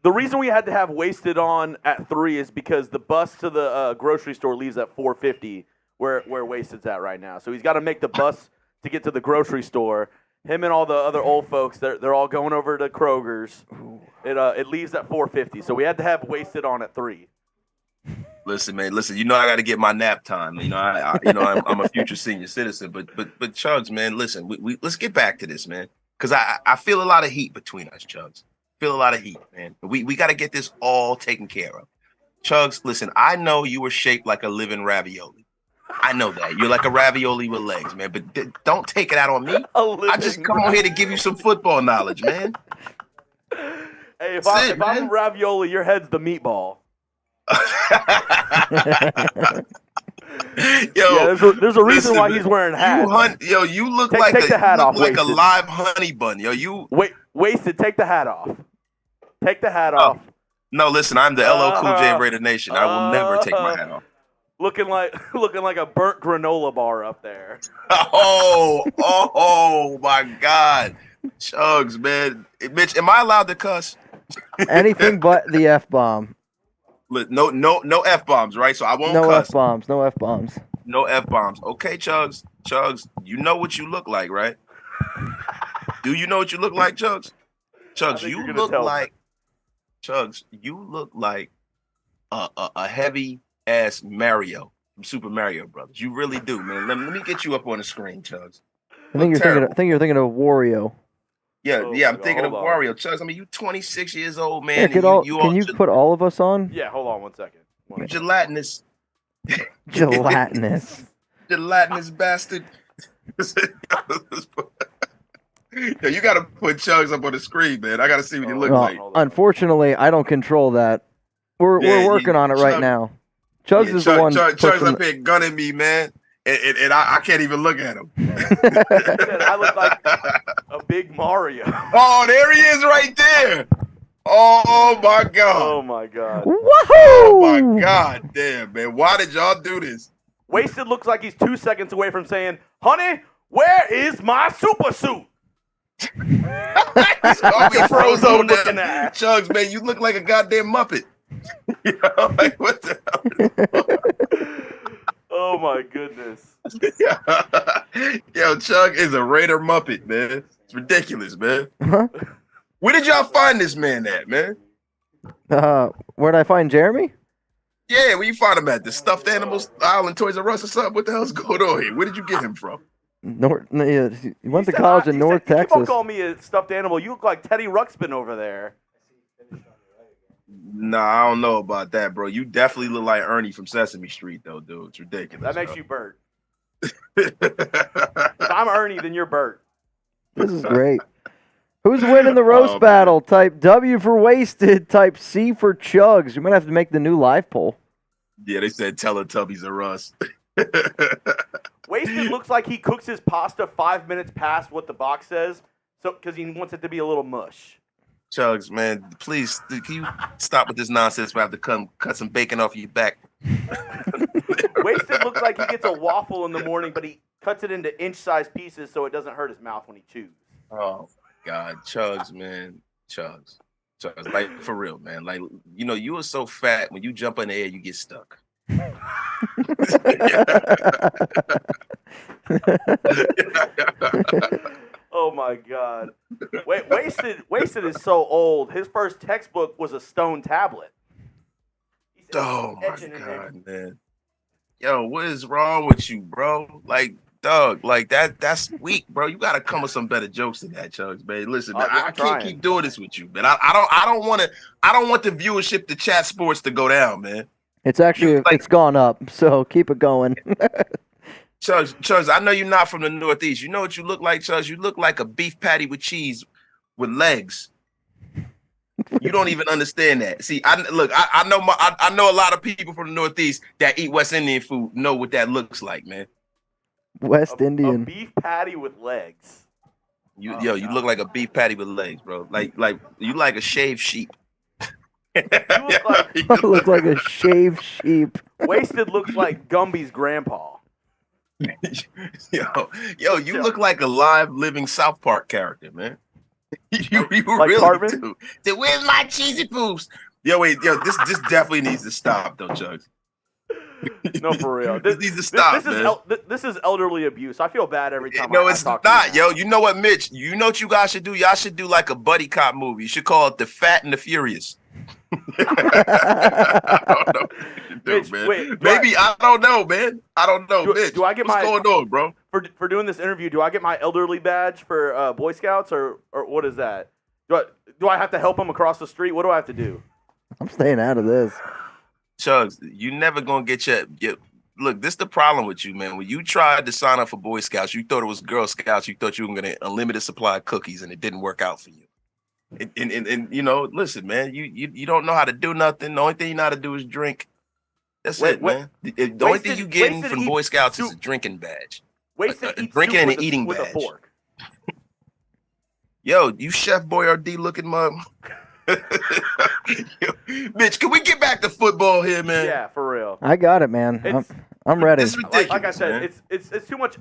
The reason we had to have Wasted on at 3 is because the bus to the grocery store leaves at 4:50, where Wasted's at right now. So he's got to make the bus to get to the grocery store. Him and all the other old folks, they're all going over to Kroger's. It leaves at 4:50, so we had to have Wasted on at 3. Listen, man. Listen, I got to get my nap time. I'm a future senior citizen. But Chugs, man. Listen, we let's get back to this, man. Because I feel a lot of heat between us, Chugs. Feel a lot of heat, man. We got to get this all taken care of. Chugs, listen. I know you were shaped like a living ravioli. I know that you're like a ravioli with legs, man. But don't take it out on me. I just come on here to give you some football knowledge, man. Hey, if That's it, I'm man. ravioli, your head's the meatball. Yo, There's a reason listen, why he's wearing hats. You look Take like the hat off, like a Wasted. live honey bun. Yo, you. Wait, Wasted, take the hat off. Take the hat off. No, listen, I'm the LL Cool J of Raider Nation. I will never take my hat off. Looking like a burnt granola bar up there. Oh my God. Chugs, man. Mitch, am I allowed to cuss? Anything but the F-bomb. No F-bombs, right? So I won't No cuss. F-bombs. No F-bombs. No F-bombs. Okay, Chugs, you know what you look like, right? Do you know what you look like, Chugs? Chugs, think you you're gonna look tell me. like Chugs, you look like a heavy ass Mario from Super Mario Brothers. You really do, man. Let me get you up on the screen, Chugs. I think you're thinking of Wario. Yeah, Oh yeah, my I'm God, thinking of hold on. Wario. Chugs, I mean, you 26 years old, man. Yeah, and can you put all of us on? Yeah, hold on one second. you gelatinous Gelatinous. gelatinous bastard. Yo, you gotta put Chugs up on the screen, man. I gotta see what you look Well, like. Hold on. unfortunately, I don't control that. We're Yeah, working on it right Chugs- now. Chugs Yeah, is the one. Chugs pushing up here gunning me, man, and I can't even look at him. I look like a big Mario. Oh, there he is, right there. Oh my God. Oh my God. Woohoo! Oh my God, damn, man. Why did y'all do this? Wasted looks like he's 2 seconds away from saying, "Honey, where is my super suit?" He's always frozen Frozone on looking that. at. Chugs, man, you look like a goddamn Muppet. You know, like what the hell? Oh my goodness. Yo, Chug is a Raider Muppet, man. It's ridiculous, man. Huh? Where did y'all find this man at, man? Where'd I find Jeremy? Yeah, where you find him at? The stuffed animals aisle in Toys R Us or something? What the hell's going on here? Where did you get him from? He went to college in North You keep on Texas. calling me a stuffed animal. You look like Teddy Ruxpin over there. Nah, I don't know about that, bro. You definitely look like Ernie from Sesame Street, though, dude. It's ridiculous. That makes you Bert. If I'm Ernie, then you're Bert. This is great. Who's winning the roast battle? Type W for Wasted. Type C for Chugs. You might have to make the new live poll. Yeah, they said Teletubbies are us. Wasted looks like he cooks his pasta 5 minutes past what the box says, so because he wants it to be a little mush. Chugs, man, please, can you stop with this nonsense? We have to cut some bacon off your back. Wasted looks like he gets a waffle in the morning, but he cuts it into inch-sized pieces so it doesn't hurt his mouth when he chews. Oh, God. Chugs, man. Chugs. Like, for real, man. Like, you know, you are so fat, when you jump in the air, you get stuck. Oh my God! Wasted is so old. His first textbook was a stone tablet. Oh my God, man! Yo, what is wrong with you, bro? Like, dog, like that's weak, bro. You gotta come with some better jokes than that, Chugs, man. Listen, man, I can't keep doing this with you, man. I don't want the viewership to Chat Sports to go down, man. It's actually it's gone up, so keep it going. Chugs, I know you're not from the Northeast. You know what you look like, Chugs? You look like a beef patty with cheese with legs. You don't even understand that. See, I know a lot of people from the Northeast that eat West Indian food know what that looks like, man. West Indian. A beef patty with legs. You look like a beef patty with legs, bro. Like you like a shaved sheep. You look like I look like a shaved sheep. Wasted looks like Gumby's grandpa. Yo, you look like a live living South Park character, man. you like really Cartman? do. Say, where's my cheesy poops? This definitely needs to stop, though, Chugs. No, for real. This needs to stop, man. This is elderly abuse. I feel bad every time. No, I it's talk not, to you. yo. You know what, Mitch? You know what you guys should do? Y'all should do like a buddy cop movie. You should call it The Fat and the Furious. I don't know. Mitch, Man. wait, Maybe I don't know, man. I don't know, Mitch. Do I get What's going on, bro? For doing this interview? Do I get my elderly badge for Boy Scouts or what is that? Do I have to help them across the street? What do I have to do? I'm staying out of this. Chugs, you never gonna get your look. This the problem with you, man. When you tried to sign up for Boy Scouts, you thought it was Girl Scouts. You thought you were gonna get unlimited supply of cookies, and it didn't work out for you. And you know, listen, man. You don't know how to do nothing. The only thing you know how to do is drink. That's it, man. The only thing you getting from Boy Scouts is a drinking badge. Drinking and an eating badge. With a fork. Yo, you Chef Boyardee looking mug. Mitch, can we get back to football here, man? Yeah, for real. I got it, man. I'm ready. It's ridiculous, like I said, man. it's too much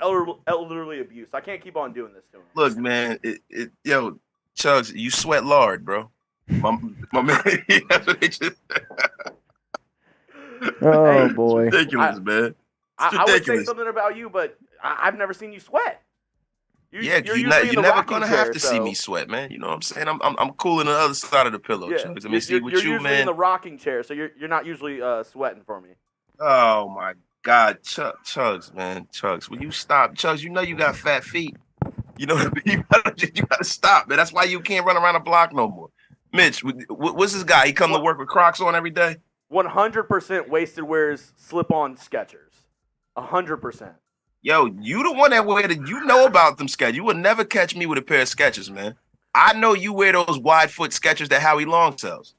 elderly abuse. I can't keep on doing this to him. Look, man, yo, Chugs, you sweat lard, bro. My man, Oh boy, it's ridiculous, man. I would say something about you, but I've never seen you sweat. You're never gonna have to see me sweat, man. You know what I'm saying? I'm cool on the other side of the pillow, Chugs. Let me see what you, man. You're in the rocking chair, so you're not usually sweating for me. Oh my God, Chugs, man, Chugs. Will you stop, Chugs? You know you got fat feet. You know what I mean? You gotta stop, man. That's why you can't run around the block no more. Mitch, what's this guy? He come to work with Crocs on every day? 100% Wasted wears slip-on Skechers. 100%. Yo, you the one that you know about them Skechers. You would never catch me with a pair of Skechers, man. I know you wear those wide foot Skechers that Howie Long sells.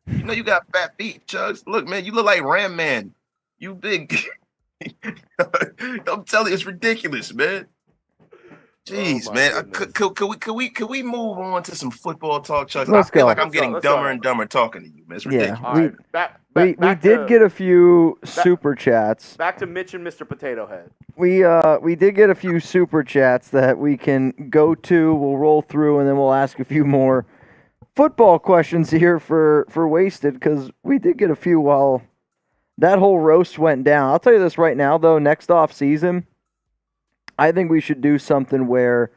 You know you got fat feet, Chugs. Look, man, you look like Ram Man. You big. I'm telling you, it's ridiculous, man. Jeez, man. Could we move on to some football talk, Chugs? Let's I feel go. like I'm getting dumber and dumber talking to you, man. It's ridiculous. Yeah, Right, we did get a few super chats. Back to Mitch and Mr. Potato Head. We did get a few super chats that we can go to. We'll roll through and then we'll ask a few more football questions here for Wasted, because we did get a few while that whole roast went down. I'll tell you this right now, though. Next off season, I think we should do something where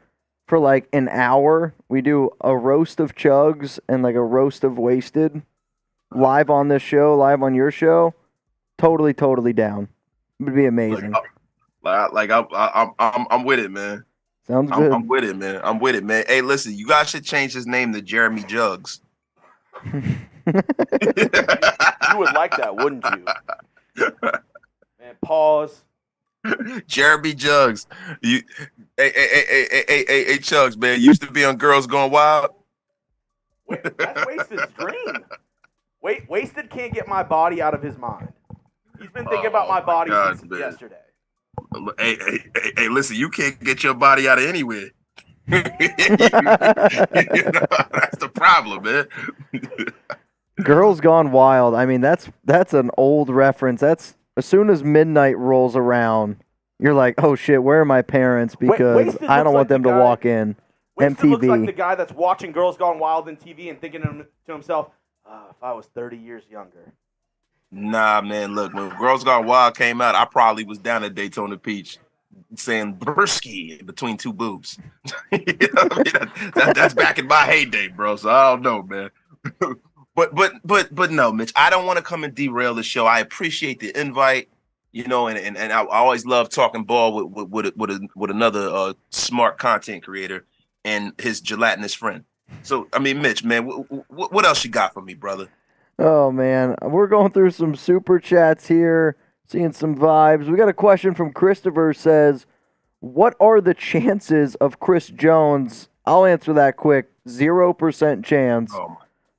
for like an hour we do a roast of Chugs and like a roast of Wasted live on this show, live on your show. Totally down. It would be amazing. I'm with it, man. Sounds good. I'm with it, man. I'm with it, man. Hey, listen, you guys should change his name to Jeremy Jugs. You would like that, wouldn't you? Man, pause. Jeremy Jugs. Hey, Chugs, man. Used to be on Girls Gone Wild. That's Wasted's dream. Wasted can't get my body out of his mind. He's been thinking about my body since yesterday. Hey, listen, you can't get your body out of anywhere. That's the problem, man. Girls Gone Wild. I mean, that's an old reference. That's as soon as midnight rolls around, you're like, oh shit, where are my parents? Because I don't want them to walk in. Wasted MTV. looks like the guy that's watching Girls Gone Wild on TV and thinking to himself, if I was 30 years younger. Nah, man, look, when Girls Gone Wild came out, I probably was down at Daytona Beach saying Bursky between two boobs. You know what I mean? That's back in my heyday, bro. So I don't know, man. But no, Mitch, I don't want to come and derail the show. I appreciate the invite, you know, and I always love talking ball with another smart content creator and his gelatinous friend. So, I mean, Mitch, man, what else you got for me, brother? Oh, man. We're going through some super chats here, seeing some vibes. We got a question from Christopher says, what are the chances of Chris Jones? I'll answer that quick. 0% chance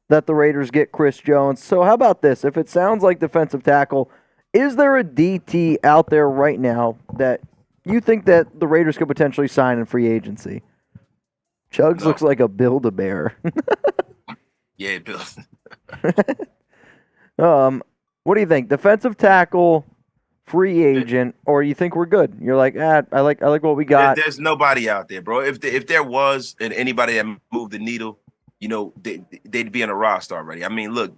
that the Raiders get Chris Jones. So how about this? If it sounds like defensive tackle, is there a DT out there right now that you think that the Raiders could potentially sign in free agency? Chugs looks like a Build-A-Bear. Yeah, Bill. What do you think? Defensive tackle, free agent, or you think we're good? You're like, I like what we got. There's nobody out there, bro. If there was and anybody that moved the needle, you know, they'd be on a roster already. I mean, look,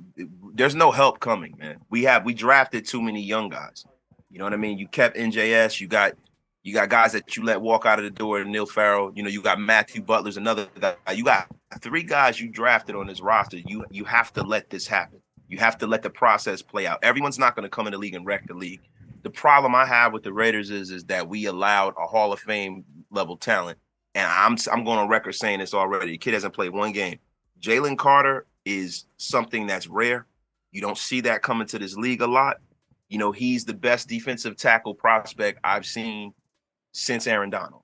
there's no help coming, man. We drafted too many young guys. You know what I mean? You kept NJS. You got guys that you let walk out of the door. Neil Farrell. You know, you got Matthew Butler's another guy. You got 3 guys you drafted on this roster. You have to let this happen. You have to let the process play out. Everyone's not going to come in the league and wreck the league. The problem I have with the Raiders is that we allowed a Hall of Fame level talent, and I'm going on record saying this already. The kid hasn't played one game. Jalen Carter is something that's rare. You don't see that coming to this league a lot. You know, he's the best defensive tackle prospect I've seen since Aaron Donald.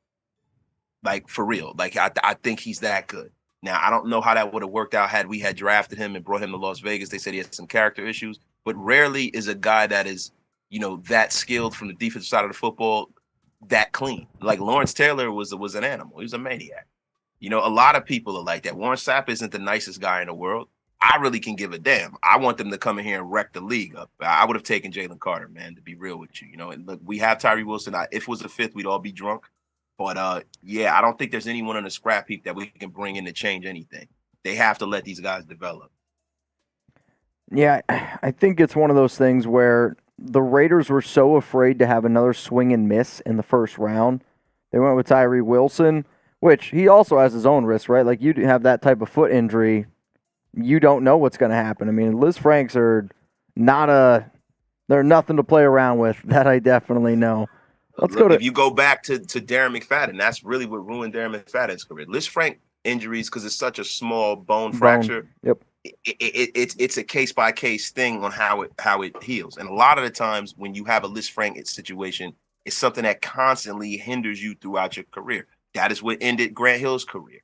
Like, for real. Like, I think he's that good. Now, I don't know how that would have worked out had we had drafted him and brought him to Las Vegas. They said he had some character issues, but rarely is a guy that is, you know, that skilled from the defensive side of the football, that clean. Like Lawrence Taylor was an animal. He was a maniac. You know, a lot of people are like that. Warren Sapp isn't the nicest guy in the world. I really can give a damn. I want them to come in here and wreck the league up. I would have taken Jalen Carter, man, to be real with you. You know, and look, we have Tyree Wilson. If it was a 5th, we'd all be drunk. But, yeah, I don't think there's anyone on the scrap heap that we can bring in to change anything. They have to let these guys develop. Yeah, I think it's one of those things where the Raiders were so afraid to have another swing and miss in the first round. They went with Tyree Wilson, which he also has his own risk, right? Like, you have that type of foot injury, you don't know what's going to happen. I mean, Liz Franks are they're nothing to play around with. That I definitely know. If you go back to Darren McFadden, that's really what ruined Darren McFadden's career. Liz Frank injuries, because it's such a small bone fracture. Yep. It's a case by case thing on how it heals. And a lot of the times when you have a Liz Frank situation, it's something that constantly hinders you throughout your career. That is what ended Grant Hill's career.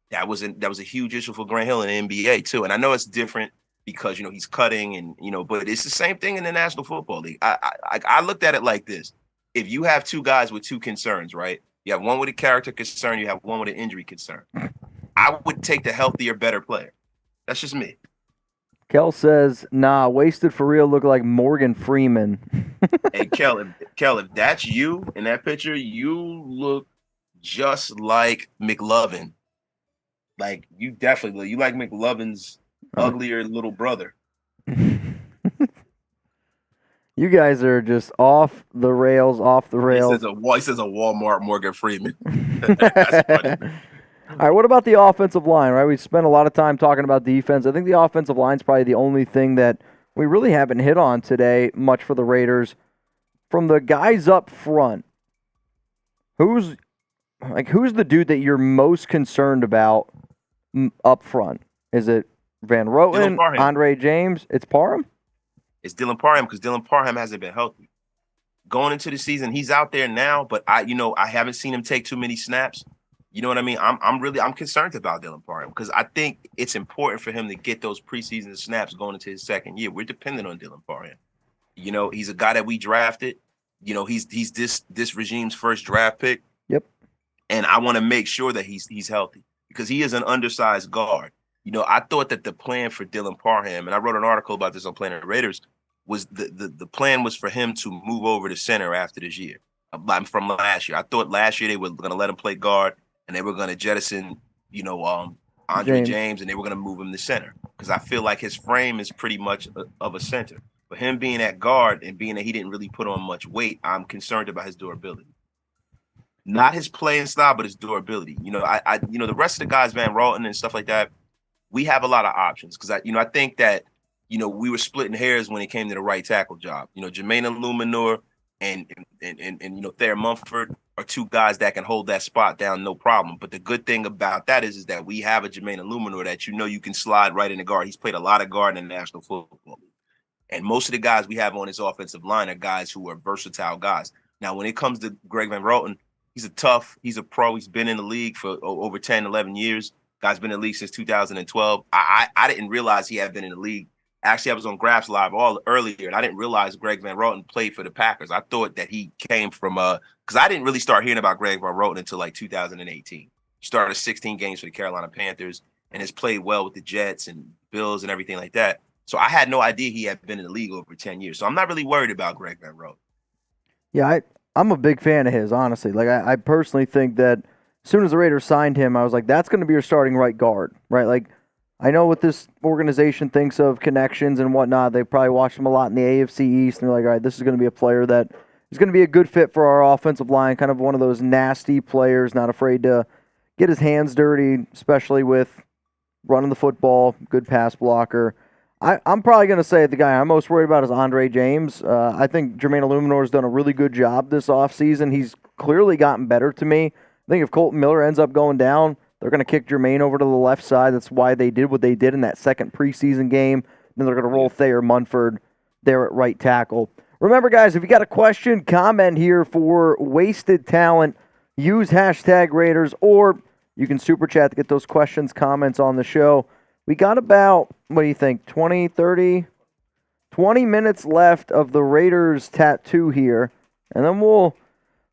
That was a huge issue for Grant Hill in the NBA too. And I know it's different because, you know, he's cutting and, you know, but it's the same thing in the National Football League. I looked at it like this. If you have 2 guys with 2 concerns, right? You have one with a character concern, you have one with an injury concern. I would take the healthier, better player. That's just me. Kel says, nah, wasted for real look like Morgan Freeman. Hey, Kel, if that's you in that picture, you look just like McLovin. Like you definitely you like McLovin's uglier little brother. You guys are just off the rails, off the He rails. says a Walmart Morgan Freeman. That's funny. All right, what about the offensive line, right? We spent a lot of time talking about defense. I think the offensive line is probably the only thing that we really haven't hit on today much for the Raiders. From the guys up front, who's the dude that you're most concerned about up front? Is it Van Roten, Parham. Andre James? It's Parham? It's Dylan Parham because Dylan Parham hasn't been healthy. Going into the season, he's out there now, but I haven't seen him take too many snaps. You know what I mean? I'm concerned about Dylan Parham because I think it's important for him to get those preseason snaps going into his second year. We're dependent on Dylan Parham. You know, he's a guy that we drafted. You know, he's this regime's first draft pick. Yep. And I want to make sure that he's healthy because he is an undersized guard. You know, I thought that the plan for Dylan Parham, and I wrote an article about this on Planet Raiders, was the plan was for him to move over to center after this year. From last year. I thought last year they were going to let him play guard and they were going to jettison, Andre James, and they were going to move him to center because I feel like his frame is pretty much of a center. But him being at guard and being that he didn't really put on much weight, I'm concerned about his durability. Not his playing style, but his durability. You know, the rest of the guys, Van Roten and stuff like that, we have a lot of options because I think that we were splitting hairs when it came to the right tackle job. Jermaine Illuminor and Thayer Mumford are two guys that can hold that spot down, no problem. But the good thing about that is that we have a Jermaine Illuminor that you can slide right in the guard. He's played a lot of guard in the National Football League. And most of the guys we have on his offensive line are guys who are versatile guys. Now, when it comes to Greg Van Roten, he's a pro. He's been in the league for over 10, 11 years. Guy's been in the league since 2012. I didn't realize he had been in the league. Actually, I was on Graphs Live earlier, and I didn't realize Greg Van Roten played for the Packers. I thought that he came from because I didn't really start hearing about Greg Van Roten until like 2018. He started 16 games for the Carolina Panthers and has played well with the Jets and Bills and everything like that. So I had no idea he had been in the league over 10 years. So I'm not really worried about Greg Van Roten. Yeah, I'm a big fan of his, honestly. Like, I personally think that as soon as the Raiders signed him, I was like, that's going to be your starting right guard, right? Like, I know what this organization thinks of connections and whatnot. They probably watched him a lot in the AFC East, and they're like, all right, this is going to be a player that is going to be a good fit for our offensive line, kind of one of those nasty players, not afraid to get his hands dirty, especially with running the football, good pass blocker. I'm probably going to say the guy I'm most worried about is Andre James. I think Jermaine Illuminor has done a really good job this offseason. He's clearly gotten better to me. I think if Colton Miller ends up going down, they're going to kick Jermaine over to the left side. That's why they did what they did in that second preseason game. Then they're going to roll Thayer Munford there at right tackle. Remember, guys, if you got a question, comment here for Wasted Talent. Use hashtag Raiders, or you can super chat to get those questions, comments on the show. We got about, what do you think, 20 minutes left of the Raiders tattoo here. And then we'll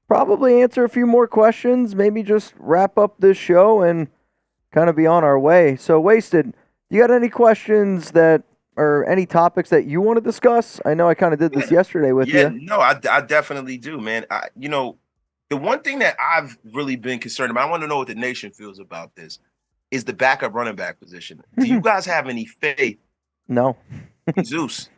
probably answer a few more questions, maybe just wrap up this show and kind of be on our way. So, Wasted, you got any questions or any topics that you want to discuss? I know I kind of did this yesterday with you. Yeah, no, I definitely do, man. The one thing that I've really been concerned about, I want to know what the nation feels about this, is the backup running back position. Do you guys have any faith? No. in Zeus?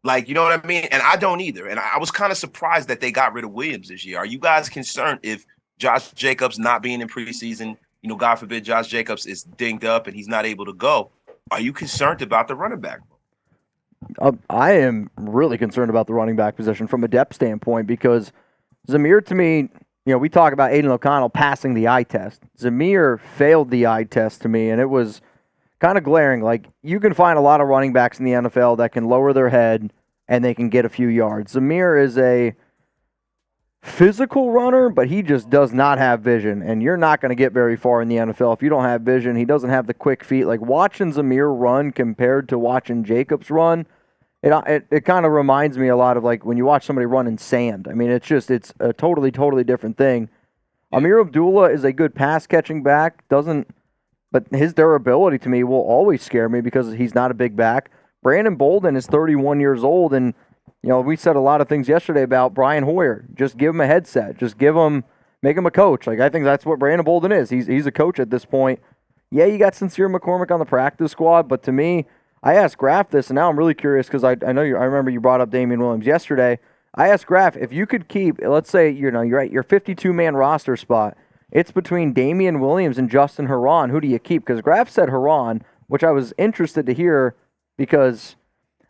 Like, you know what I mean? And I don't either. And I was kind of surprised that they got rid of Williams this year. Are you guys concerned if Josh Jacobs not being in preseason, God forbid Josh Jacobs is dinged up and he's not able to go? Are you concerned about the running back? I am really concerned about the running back position from a depth standpoint because Zamir, to me, we talk about Aiden O'Connell passing the eye test. Zamir failed the eye test to me, and it was kind of glaring. Like, you can find a lot of running backs in the NFL that can lower their head and they can get a few yards. Zamir is a physical runner, but he just does not have vision, and you're not going to get very far in the NFL if you don't have vision. He doesn't have the quick feet. Like, watching Zamir run compared to watching Jacobs run, it kind of reminds me a lot of like when you watch somebody run in sand. I mean, it's a totally different thing. Amir Abdullah is a good pass-catching back, but his durability to me will always scare me because he's not a big back. Brandon Bolden is 31 years old, and we said a lot of things yesterday about Brian Hoyer. Just give him a headset. Just make him a coach. Like, I think that's what Brandon Bolden is. He's a coach at this point. Yeah, you got Sincere McCormick on the practice squad, but to me, I asked Graf this, and now I'm really curious because I know I remember you brought up Damian Williams yesterday. I asked Graf if you could keep, let's say you're at your 52-man roster spot. It's between Damian Williams and Justin Herron. Who do you keep? Because Graf said Herron, which I was interested to hear because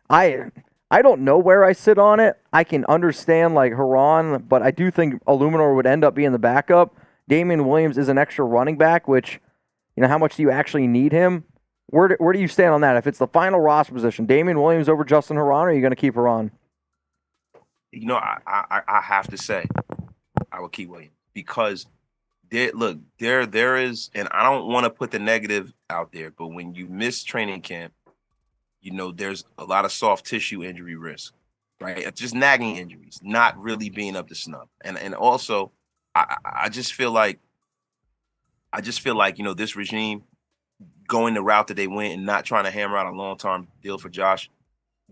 I don't know where I sit on it. I can understand like Herron, but I do think Illuminor would end up being the backup. Damian Williams is an extra running back, which, how much do you actually need him? Where do you stand on that? If it's the final roster position, Damian Williams over Justin Herron, or are you going to keep Herron? I have to say I would keep Williams because there is, and I don't want to put the negative out there, but when you miss training camp, there's a lot of soft tissue injury risk, right? It's just nagging injuries, not really being up to snuff. And also, I just feel like, this regime going the route that they went and not trying to hammer out a long-term deal for Josh,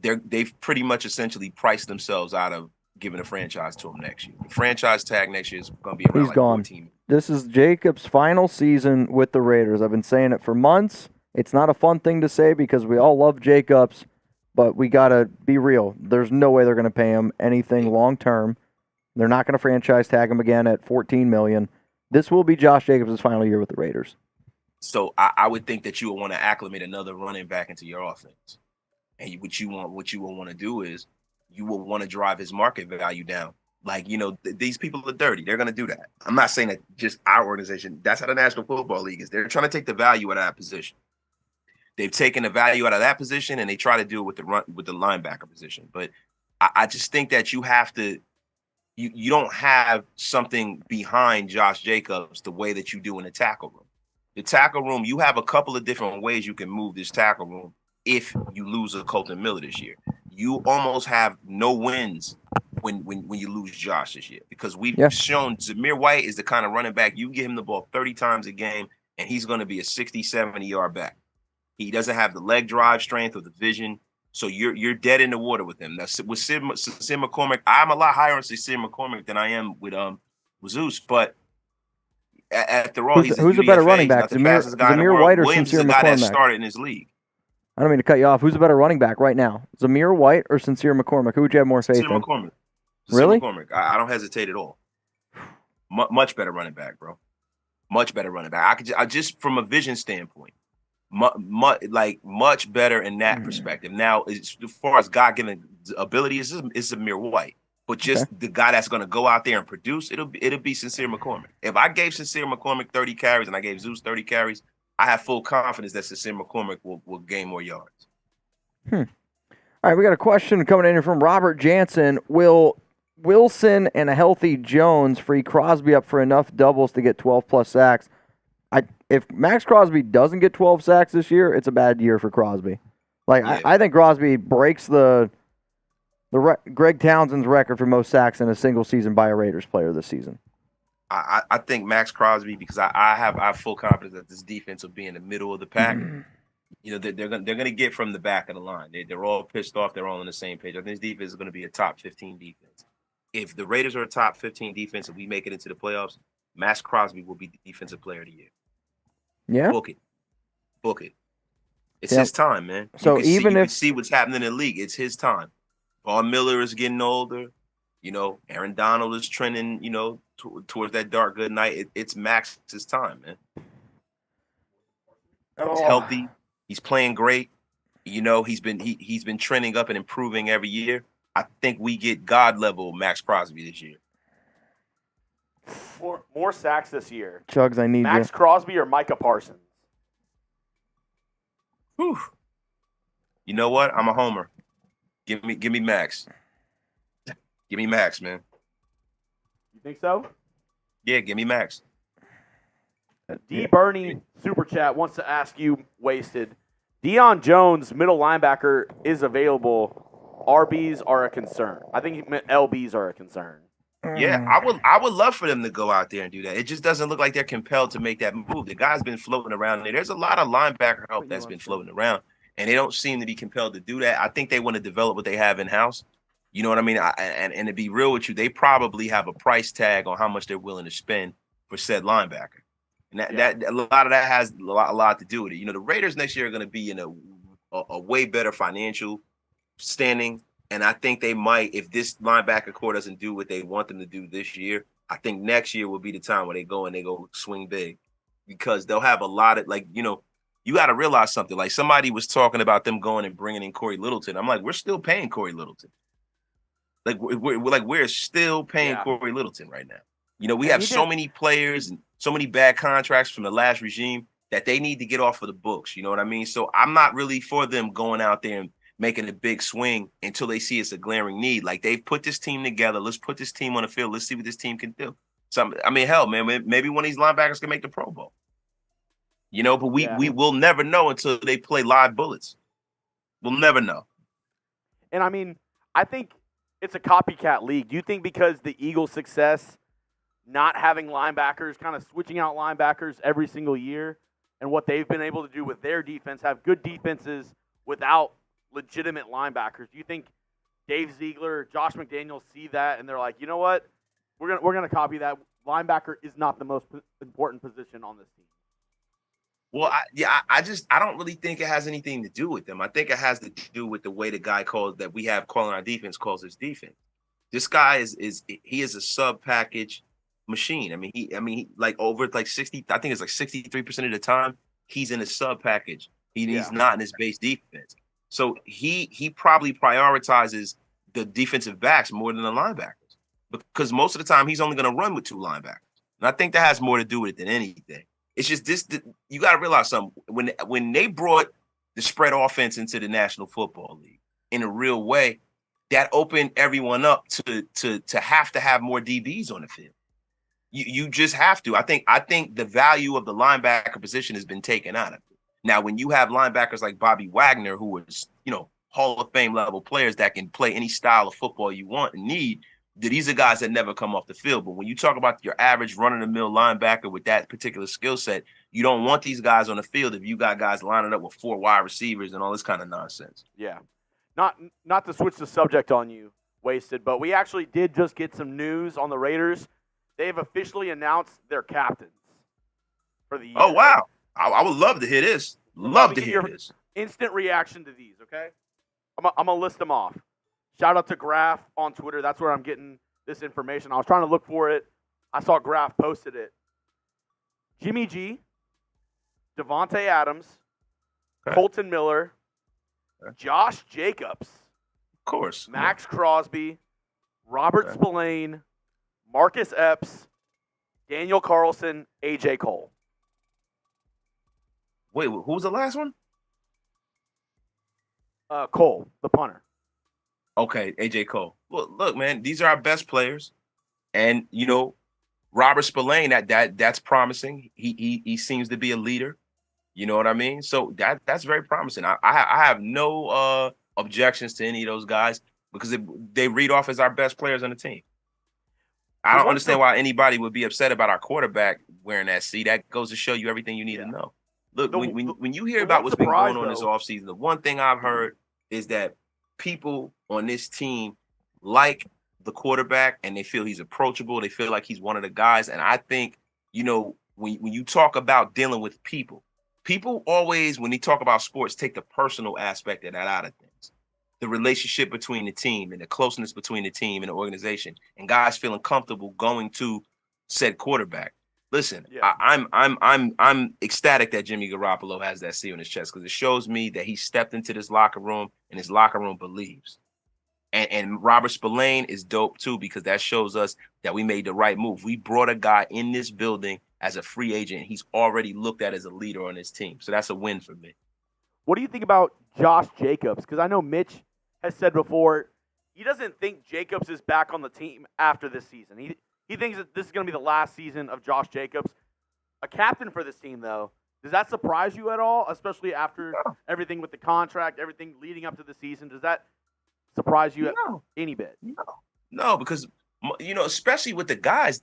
they've pretty much essentially priced themselves out of giving a franchise to him next year. The franchise tag next year is going to be around He's gone. 14. This is Jacobs' final season with the Raiders. I've been saying it for months. It's not a fun thing to say because we all love Jacobs, but we got to be real. There's no way they're going to pay him anything long-term. They're not going to franchise tag him again at $14 million. This will be Josh Jacobs' final year with the Raiders. So I would think that you would want to acclimate another running back into your offense. And what you will want to do is you will want to drive his market value down. Like, these people are dirty. They're going to do that. I'm not saying that just our organization. That's how the National Football League is. They're trying to take the value out of that position. They've taken the value out of that position, and they try to do it with the linebacker position. But I just think that you have to you don't have something behind Josh Jacobs the way that you do in the tackle room. The tackle room, you have a couple of different ways you can move this tackle room if you lose a Colton Miller this year. You almost have no wins when you lose Josh this year because we've shown Zamir White is the kind of running back you give him the ball 30 times a game, and he's going to be a 60, 70-yard back. He doesn't have the leg drive strength or the vision. So you're dead in the water with him. Now, with Sim McCormick, I'm a lot higher on Sim McCormick than I am with Zeus. But after all, who's a better running back, Zamir White or Williams Sincere is a guy McCormick? that started in his league. I don't mean to cut you off. Who's a better running back right now, Zamir White or Sincere McCormick? Who would you have more faith in? McCormick. Really? McCormick. I don't hesitate at all. Much better running back, bro. Much better running back. I just from a vision standpoint. Much better in that perspective. Now, as far as God-given ability, is Zamir White, but just the guy that's going to go out there and produce, it'll be Sincere McCormick. If I gave Sincere McCormick 30 carries and I gave Zeus 30 carries, I have full confidence that Sincere McCormick will gain more yards. All right, we got a question coming in here from Robert Jansen. Will Wilson and a healthy Jones free Crosby up for enough doubles to get 12+ sacks? If Max Crosby doesn't get 12 sacks this year, it's a bad year for Crosby. I think Crosby breaks the Greg Townsend's record for most sacks in a single season by a Raiders player this season. I think Max Crosby, because I have full confidence that this defense will be in the middle of the pack. They're gonna get from the back of the line. They're all pissed off. They're all on the same page. I think this defense is going to be a top 15 defense. If the Raiders are a top 15 defense and we make it into the playoffs, Max Crosby will be the defensive player of the year. Yeah. Book it. It's his time, man. So you can see what's happening in the league. It's his time. Von Miller is getting older. Aaron Donald is trending, towards that dark good night. It's Max's time, man. He's healthy. He's playing great. He's been trending up and improving every year. I think we get God level Max Crosby this year. More sacks this year. Chugs, I need Max Crosby or Micah Parsons? Whew. You know what? I'm a homer. Give me Max. Give me Max, man. You think so? Yeah, give me Max. D. Bernie Super Chat wants to ask you, Wasted. Deion Jones, middle linebacker, is available. RBs are a concern. I think he meant LBs are a concern. Yeah, I would love for them to go out there and do that. It just doesn't look like they're compelled to make that move. The guy's been floating around there. There's a lot of linebacker help that's been floating around, and they don't seem to be compelled to do that. I think they want to develop what they have in-house. You know what I mean? And to be real with you, they probably have a price tag on how much they're willing to spend for said linebacker. And that a lot of that has a lot to do with it. You know, the Raiders next year are going to be in a way better financial standing. And I think they might, if this linebacker core doesn't do what they want them to do this year, I think next year will be the time where they go swing big, because they'll have a lot of, like, you know, you got to realize something. Like, somebody was talking about them going and bringing in Corey Littleton. I'm like, we're still paying Corey Littleton. Like, we're still paying Corey Littleton right now. You know, we have so many players and so many bad contracts from the last regime that they need to get off of the books. You know what I mean? So I'm not really for them going out there and making a big swing until they see it's a glaring need. Like, they've put this team together. Let's put this team on the field. Let's see what this team can do. So, I mean, hell, man, maybe one of these linebackers can make the Pro Bowl. You know, but we will never know until they play live bullets. We'll never know. And, I mean, I think it's a copycat league. Do you think because the Eagles' success, not having linebackers, kind of switching out linebackers every single year, and what they've been able to do with their defense, have good defenses without legitimate linebackers, do you think Dave Ziegler, Josh McDaniels see that and they're like, you know what, we're gonna copy that? Linebacker is not the most important position on this team. Well, I don't really think it has anything to do with them. I think it has to do with the way the guy that we have calling our defense calls his defense. This guy is a sub package machine. I mean, he like over like 60. I think it's like 63% of the time he's in a sub package. He's not in his base defense. So he probably prioritizes the defensive backs more than the linebackers, because most of the time he's only going to run with two linebackers. And I think that has more to do with it than anything. It's just you got to realize something. When they brought the spread offense into the National Football League in a real way, that opened everyone up to have more DBs on the field. You just have to. I think the value of the linebacker position has been taken out of it. Now, when you have linebackers like Bobby Wagner, who is, you know, Hall of Fame level players that can play any style of football you want and need, these are guys that never come off the field. But when you talk about your average run-of-the-mill linebacker with that particular skill set, you don't want these guys on the field if you got guys lining up with 4 wide receivers and all this kind of nonsense. Yeah. Not to switch the subject on you, Wasted, but we actually did just get some news on the Raiders. They've officially announced their captains for the year. Oh, wow. I would love to hear this. Love to hear this. Instant reaction to these, okay? I'm going to list them off. Shout out to Graf on Twitter. That's where I'm getting this information. I was trying to look for it. I saw Graf posted it. Jimmy G, Devontae Adams, Colton Miller, Josh Jacobs. Of course. Max Crosby, Robert Spillane, Marcus Epps, Daniel Carlson, A.J. Cole. Wait, who was the last one? Cole, the punter. Okay, A.J. Cole. Look, man, these are our best players. And, you know, Robert Spillane, that's promising. He seems to be a leader. You know what I mean? So that's very promising. I have no objections to any of those guys because they read off as our best players on the team. I don't understand why anybody would be upset about our quarterback wearing that C. That goes to show you everything you need to know. Look, when you hear about what's been going on this offseason, the one thing I've heard is that people on this team like the quarterback and they feel he's approachable. They feel like he's one of the guys. And I think, you know, when you talk about dealing with people always, when they talk about sports, take the personal aspect of that out of things. The relationship between the team and the closeness between the team and the organization and guys feeling comfortable going to said quarterback. Listen, I'm ecstatic that Jimmy Garoppolo has that C on his chest because it shows me that he stepped into this locker room and his locker room believes. And Robert Spillane is dope too because that shows us that we made the right move. We brought a guy in this building as a free agent. He's already looked at as a leader on his team. So that's a win for me. What do you think about Josh Jacobs? Because I know Mitch has said before he doesn't think Jacobs is back on the team after this season. He thinks that this is going to be the last season of Josh Jacobs. A captain for this team, though, does that surprise you at all, especially after everything with the contract, everything leading up to the season? Does that surprise you any bit? No, because, you know, especially with the guys,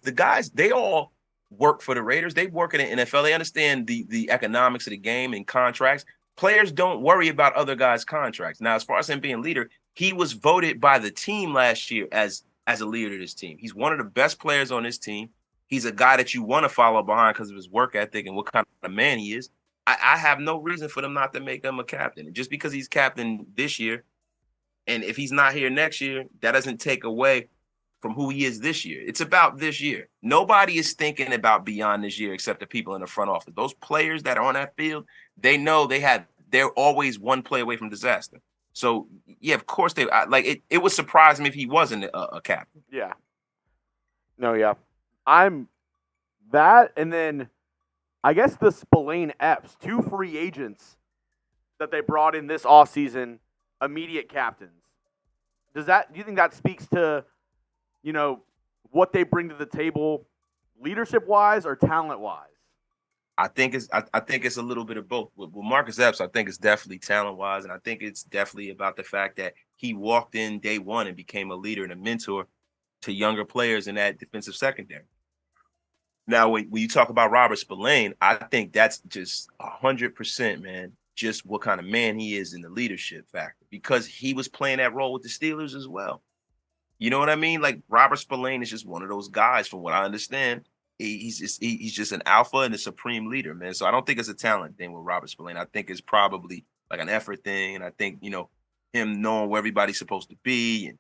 they all work for the Raiders. They work in the NFL. They understand the economics of the game and contracts. Players don't worry about other guys' contracts. Now, as far as him being leader, he was voted by the team last year as a leader of this team. He's one of the best players on this team. he's a guy that you want to follow behind because of his work ethic and what kind of man he is. I have no reason for them not to make him a captain. And just because he's captain this year, and if he's not here next year, that doesn't take away from who he is this year. It's about this year. Nobody is thinking about beyond this year except the people in the front office. Those players that are on that field, they know they're always one play away from disaster. So yeah, of course it would surprise me if he wasn't a captain. Yeah. No, yeah. I'm that, and then I guess the Spillane Epps, 2 free agents that they brought in this offseason, immediate captains. Do you think that speaks to, what they bring to the table leadership-wise or talent-wise? I think it's a little bit of both. With Marcus Epps, I think it's definitely talent-wise, and I think it's definitely about the fact that he walked in day one and became a leader and a mentor to younger players in that defensive secondary. Now, when you talk about Robert Spillane, I think that's just 100%, man, just what kind of man he is in the leadership factor, because he was playing that role with the Steelers as well. You know what I mean? Like, Robert Spillane is just one of those guys, from what I understand. He's just an alpha and a supreme leader, man. So I don't think it's a talent thing with Robert Spillane. I think it's probably like an effort thing. And I think, him knowing where everybody's supposed to be and,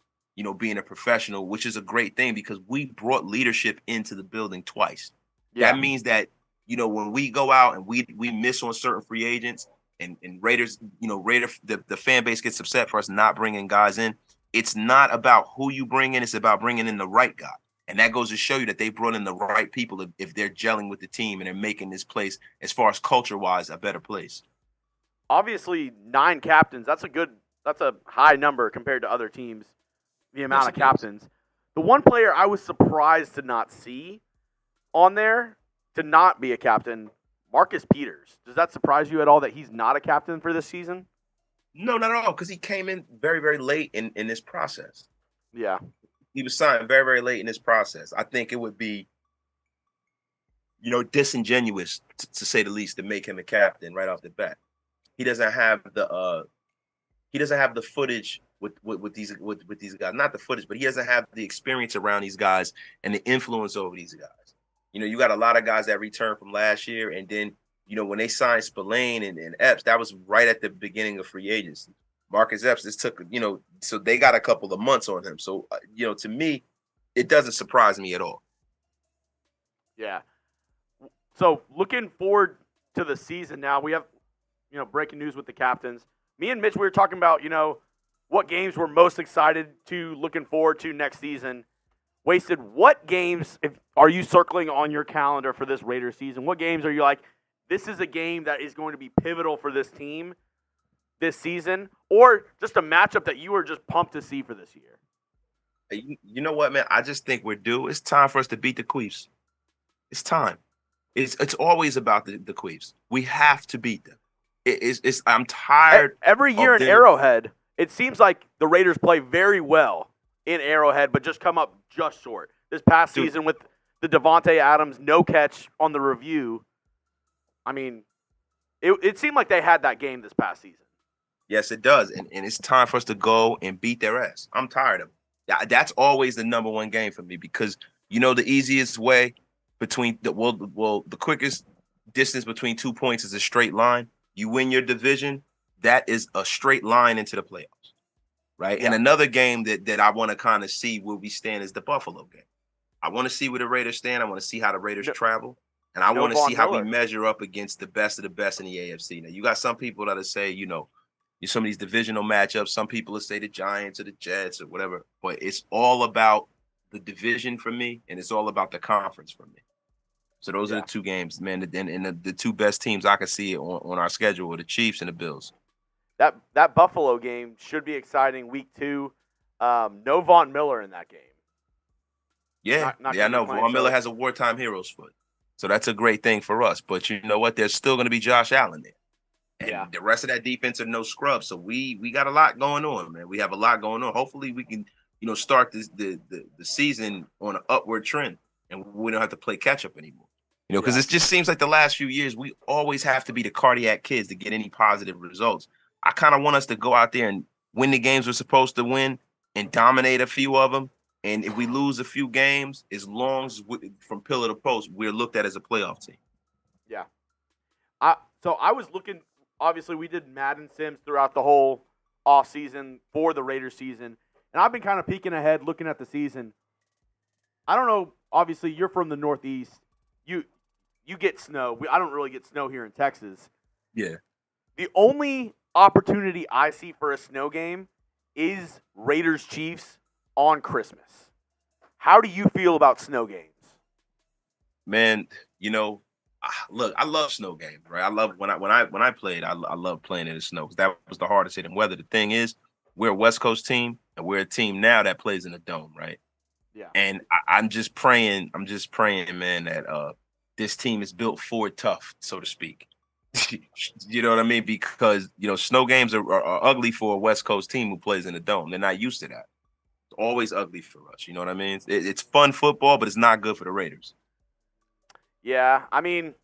being a professional, which is a great thing because we brought leadership into the building twice. Yeah. That means that, when we go out and we miss on certain free agents and Raiders, the fan base gets upset for us not bringing guys in. It's not about who you bring in. It's about bringing in the right guy. And that goes to show you that they brought in the right people if they're gelling with the team and they're making this place, as far as culture-wise, a better place. Obviously, 9 captains. That's a high number compared to other teams, the amount of captains. The one player I was surprised to not see on there, to not be a captain, Marcus Peters. Does that surprise you at all that he's not a captain for this season? No, not at all, because he came in very, very late in this process. Yeah. He was signed very, very late in this process. I think it would be, disingenuous to say the least to make him a captain right off the bat. He doesn't have the footage with these guys. Not the footage, but he doesn't have the experience around these guys and the influence over these guys. You got a lot of guys that returned from last year, and then when they signed Spillane and Epps, that was right at the beginning of free agency. Marcus Epps, this took, so they got a couple of months on him. So, to me, it doesn't surprise me at all. Yeah. So, looking forward to the season now, we have, breaking news with the captains. Me and Mitch, we were talking about, what games we're most excited to, looking forward to next season. Wasted, what games are you circling on your calendar for this Raiders season? What games are you like, this is a game that is going to be pivotal for this team this season, or just a matchup that you were just pumped to see for this year? You know what, man? I just think we're due. It's time for us to beat the Queefs. It's time. It's always about the Queefs. We have to beat them. I'm tired. Every year in Arrowhead, it seems like the Raiders play very well in Arrowhead, but just come up just short. This past season with the Devontae Adams no catch on the review, I mean, it seemed like they had that game this past season. Yes, it does. And it's time for us to go and beat their ass. I'm tired of it. That's always the number one game for me because, the easiest way between the quickest distance between 2 points is a straight line. You win your division, that is a straight line into the playoffs, right? Yeah. And another game that I want to kind of see where we stand is the Buffalo game. I want to see where the Raiders stand. I want to see how the Raiders travel. And I want to see how we measure up against the best of the best in the AFC. Now, you got some people that'll say, some of these divisional matchups, some people will say the Giants or the Jets or whatever, but it's all about the division for me, and it's all about the conference for me. So those are the 2 games, man, and the 2 best teams I can see on our schedule are the Chiefs and the Bills. That Buffalo game should be exciting week 2. No Von Miller in that game. Yeah, I know. Von Miller has a wartime hero's foot. So that's a great thing for us. But you know what? There's still going to be Josh Allen there. And the rest of that defense are no scrub. So we got a lot going on, man. We have a lot going on. Hopefully we can, start the season on an upward trend and we don't have to play catch up anymore. Because it just seems like the last few years we always have to be the cardiac kids to get any positive results. I kind of want us to go out there and win the games we're supposed to win and dominate a few of them And if we lose a few games, as long as from pillar to post, we're looked at as a playoff team. Yeah. So I was looking. Obviously, we did Madden Sims throughout the whole offseason for the Raiders season, and I've been kind of peeking ahead, looking at the season. I don't know. Obviously, you're from the Northeast. You get snow. I don't really get snow here in Texas. Yeah. The only opportunity I see for a snow game is Raiders Chiefs on Christmas. How do you feel about snow games? Man, look, I love snow games, right? I love when I played, I love playing in the snow because that was the hardest hitting weather. The thing is, we're a West Coast team, and we're a team now that plays in a dome, right? Yeah. And I'm just praying, man, that this team is built for it tough, so to speak. You know what I mean? Because snow games are ugly for a West Coast team who plays in a dome. They're not used to that. It's always ugly for us. You know what I mean? It's fun football, but it's not good for the Raiders. Yeah, I mean,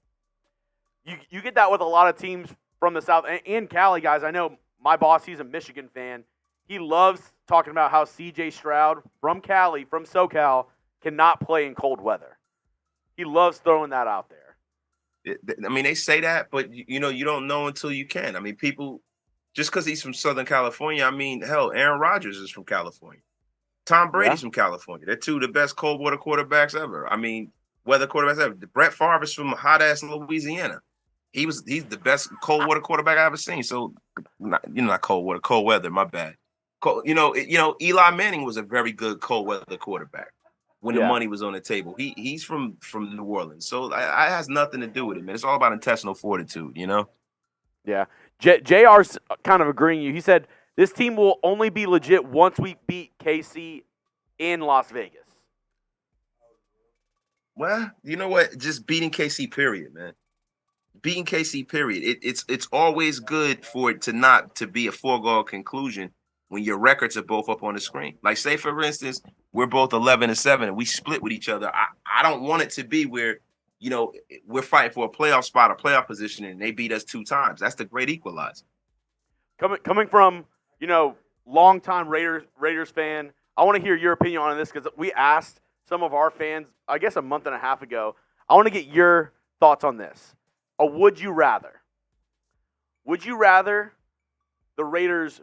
you get that with a lot of teams from the South and Cali, guys. I know my boss, he's a Michigan fan. He loves talking about how C.J. Stroud from Cali, from SoCal, cannot play in cold weather. He loves throwing that out there. I mean, they say that, but you don't know until you can. I mean, people, just because he's from Southern California, I mean, hell, Aaron Rodgers is from California. Tom Brady's from California. They're two of the best cold weather quarterbacks ever. I mean, weather quarterbacks ever. Brett Favre is from hot ass Louisiana. He's the best cold weather quarterback I've ever seen. So, not cold weather, cold weather. My bad. Eli Manning was a very good cold weather quarterback when the money was on the table. He's from New Orleans, so it has nothing to do with it, man. It's all about intestinal fortitude, Yeah. JR's kind of agreeing with you. He said this team will only be legit once we beat KC in Las Vegas. Well, you know what? Just beating KC, period, man. Beating KC, period. It's always good for it to be a foregone conclusion when your records are both up on the screen. Like, say, for instance, we're both 11-7 and we split with each other. I don't want it to be where, we're fighting for a playoff spot, a playoff position, and they beat us 2 times. That's the great equalizer. Coming from, longtime Raiders fan, I want to hear your opinion on this because we asked some of our fans, I guess a month and a half ago. I want to get your thoughts on this. A would you rather? Would you rather the Raiders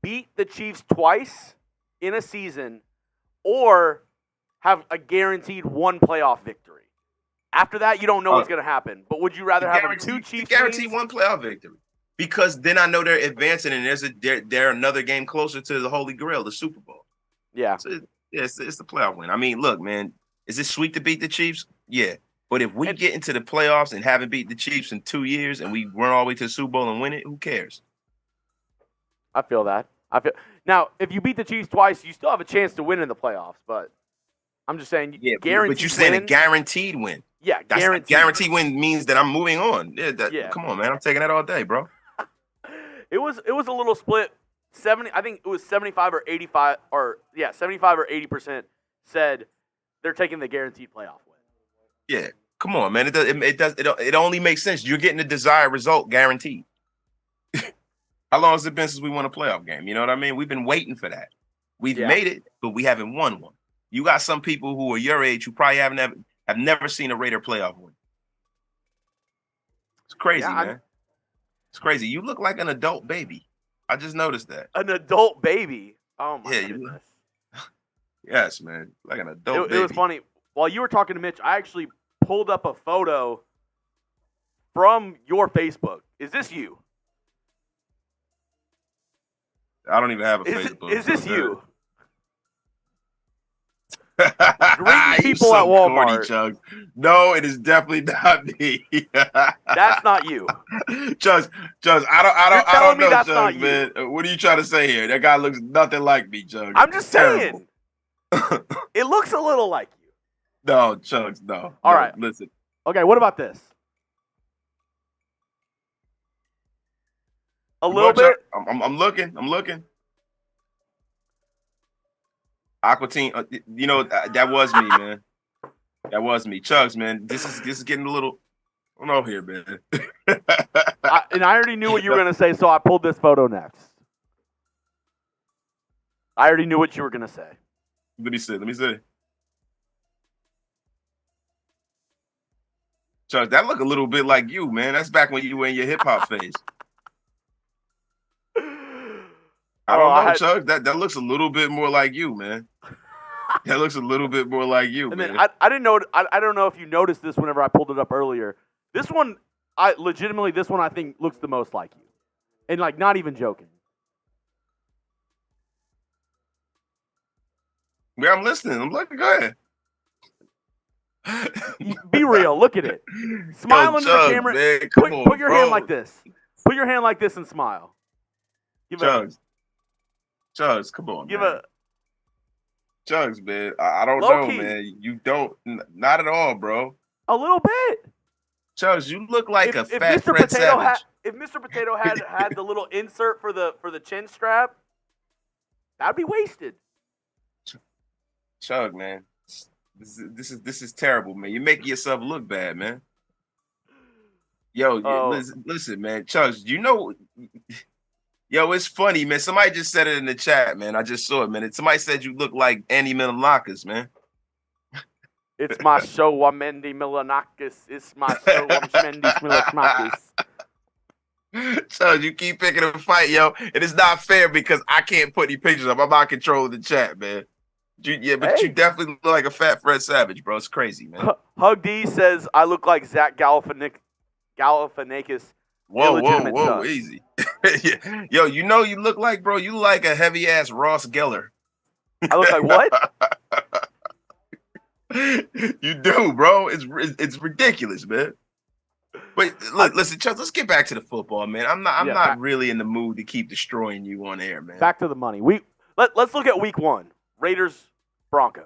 beat the Chiefs twice in a season or have a guaranteed 1 playoff victory? After that, you don't know what's going to happen. But would you rather have 2 Chiefs guarantee wins? 1 playoff victory? Because then I know they're advancing and they're another game closer to the Holy Grail, the Super Bowl. Yeah. So it's the playoff win. I mean, look, man, is it sweet to beat the Chiefs? Yeah. But if we get into the playoffs and haven't beat the Chiefs in 2 years and we run all the way to the Super Bowl and win it, who cares? I feel that. Now, if you beat the Chiefs twice, you still have a chance to win in the playoffs. But I'm just saying, guaranteed. But you're saying a guaranteed win. Yeah, guaranteed. Guaranteed win means that I'm moving on. Yeah. Come on, man. I'm taking that all day, bro. It was a little split. 70. I think it was 75 or 85, 75 or 80% said they're taking the guaranteed playoff win. Yeah. Come on, man. It only makes sense. You're getting the desired result guaranteed. How long has it been since we won a playoff game? You know what I mean? We've been waiting for that. We've made it, but we haven't won one. You got some people who are your age who probably have never seen a Raider playoff win. It's crazy, man. It's crazy. You look like an adult baby. I just noticed that. An adult baby? Oh, my goodness. Yes, man. Like an adult baby. It was funny. While you were talking to Mitch, I actually pulled up a photo from your Facebook. Is this you? I don't even have a Facebook. Is this you? Greeting people at Walmart. Chugs. No, it is definitely not me. That's not you. Chugs, I don't know, Chugs, man. What are you trying to say here? That guy looks nothing like me, Chugs. I'm just saying. It looks a little like you. No, Chugs, no. All right. Listen. Okay, what about this? A little bit. I'm looking. Aqua Teen, that was me, man. That was me. Chugs, man. This is getting a little. I don't know here, man. And I already knew what you were gonna say, so I pulled this photo next. I already knew what you were gonna say. Let me see. Chuck, that look a little bit like you, man. That's back when you were in your hip hop phase. I don't know, Chuck. That looks a little bit more like you, man. That looks a little bit more like you, And man. then I didn't know. I don't know if you noticed this whenever I pulled it up earlier. This one, I think looks the most like you, and like not even joking. Yeah, I'm listening. I'm looking. Go ahead. Be real. Look at it. Smile into Chugs, the camera. Man, Put your hand like this. Put your hand like this and smile. Chugs, come on, give man. Chugs, man. I don't know, man. You don't. Not at all, bro. A little bit. Chugs, you look like a fat Mr. Fred Potato Savage. If Mr. Potato had the little insert for the chin strap, that'd be wasted. Chug, man. This is terrible, man. You're making yourself look bad, man. Yo, listen, man. Chugs, you know, yo, it's funny, man. Somebody just said it in the chat, man. I just saw it, man. Somebody said you look like Andy Milonakis, man. It's my show, I'm Andy Milonakis. It's my show, I'm Andy Milonakis. So you keep picking a fight, yo, and it's not fair because I can't put any pictures up. I'm not controlling the chat, man. You definitely look like a fat Fred Savage, bro. It's crazy, man. Hug D says I look like Zach Galifianakis. Whoa, easy. Yo, you know you look like, bro. You like a heavy ass Ross Geller. I look like what? You do, bro. It's ridiculous, man. But look, listen, Chuck, let's get back to the football, man. I'm not really in the mood to keep destroying you on air, man. Back to the money. Let's look at week 1. Raiders, Broncos.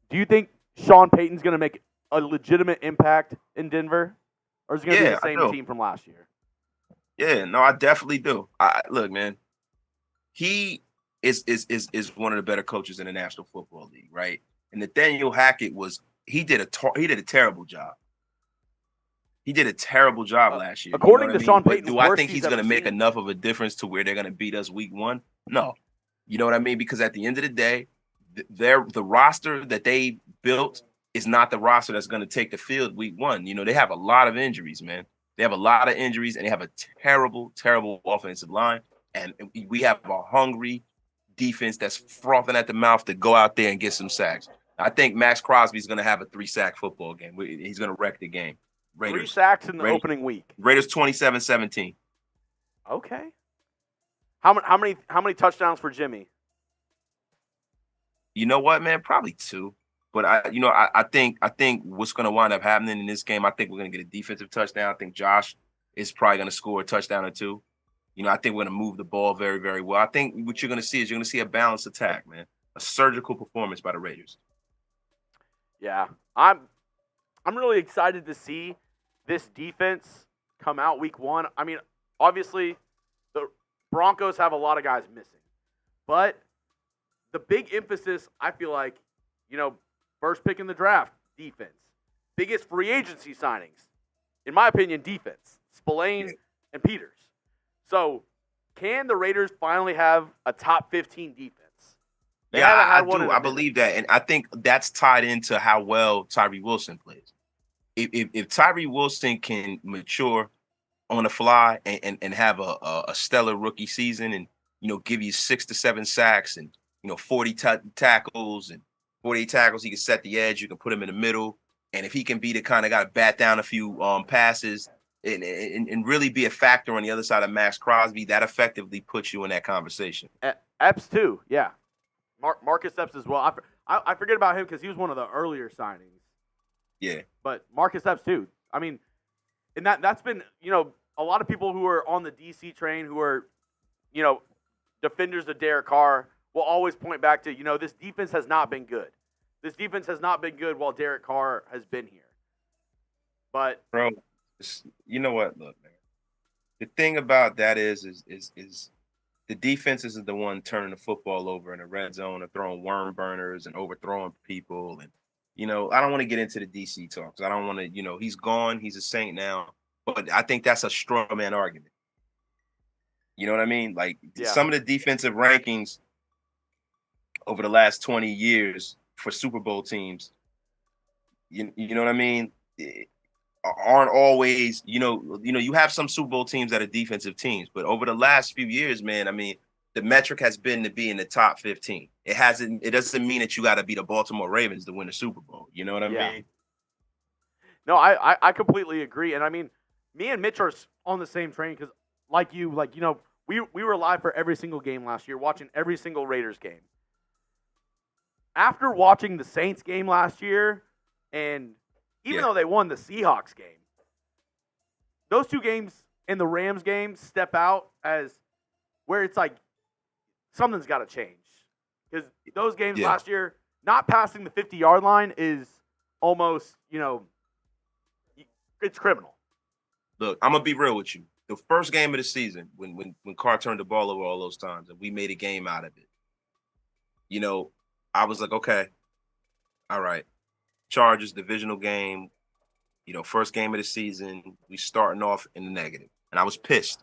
Do you think Sean Payton's going to make a legitimate impact in Denver? Or is it going to be the same team from last year? Yeah, no, I definitely do. Look, man, he is one of the better coaches in the National Football League, right? And Nathaniel Hackett he did a terrible job. He did a terrible job last year. According to Sean Payton, do I think he's going to make enough of a difference to where they're going to beat us week 1? No. You know what I mean? Because at the end of the day, the roster that they built is not the roster that's going to take the field week 1. You know, they have a lot of injuries, man. They have a lot of injuries, and they have a terrible, terrible offensive line. And we have a hungry defense that's frothing at the mouth to go out there and get some sacks. I think Max Crosby's going to have a 3-sack football game. He's going to wreck the game. Raiders. 3 sacks in the opening week. Raiders 27-17. Okay. How many touchdowns for Jimmy? You know what, man? Probably 2. But I think what's going to wind up happening in this game, I think we're going to get a defensive touchdown. I think Josh is probably going to score a touchdown or 2. You know, I think we're going to move the ball very, very well. I think what you're going to see is a balanced attack, man. A surgical performance by the Raiders. Yeah, I'm really excited to see this defense come out week 1. I mean, obviously, the Broncos have a lot of guys missing. But the big emphasis, I feel like, you know, first pick in the draft, defense. Biggest free agency signings, in my opinion, defense. Spillane and Peters. So, can the Raiders finally have a top 15 defense? I do. I believe that. And I think that's tied into how well Tyree Wilson plays. If Tyree Wilson can mature on the fly and have a stellar rookie season and, you know, give you 6 to 7 sacks and, you know, 40 tackles and 48 tackles, he can set the edge. You can put him in the middle. And if he can be the kind of guy to bat down a few passes and really be a factor on the other side of Max Crosby, that effectively puts you in that conversation. Epps too, yeah. Marcus Epps as well. I forget about him because he was one of the earlier signings. Yeah. But Marcus Epps too. I mean, and that's been, you know, a lot of people who are on the DC train who are, you know, defenders of Derek Carr will always point back to, you know, this defense has not been good. This defense has not been good while Derek Carr has been here. But bro, you know what? Look, man. The thing about that is the defense isn't the one turning the football over in the red zone or throwing worm burners and overthrowing people. And, you know, I don't want to get into the DC talks. I don't want to, you know, he's gone. He's a Saint now. But I think that's a straw man argument. You know what I mean? Like some of the defensive rankings over the last 20 years for Super Bowl teams, you know what I mean? Aren't always, you have some Super Bowl teams that are defensive teams, but over the last few years, man, I mean, the metric has been to be in the top 15. It doesn't mean that you got to be the Baltimore Ravens to win the Super Bowl. You know what I mean? No, I completely agree. And I mean, me and Mitch are on the same train because, we were live for every single game last year, watching every single Raiders game. After watching the Saints game last year, and even though they won the Seahawks game, those two games and the Rams game step out as where it's like something's got to change. Because those games last year, not passing the 50-yard line is almost, it's criminal. Look, I'm going to be real with you. The first game of the season, when Carr turned the ball over all those times and we made a game out of it, I was like, okay, all right. Chargers, divisional game, first game of the season, we starting off in the negative. And I was pissed,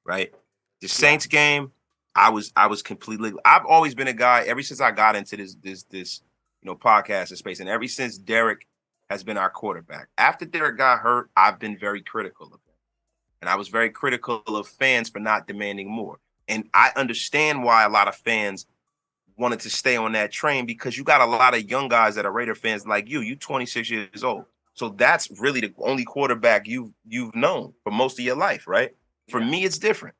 right? The Saints game, I was completely. I've always been a guy ever since I got into this podcast and space, and ever since Derek has been our quarterback. After Derek got hurt, I've been very critical of him, and I was very critical of fans for not demanding more. And I understand why a lot of fans wanted to stay on that train because you got a lot of young guys that are Raider fans like you. You 26 years old, so that's really the only quarterback you've known for most of your life, right? For me, it's different.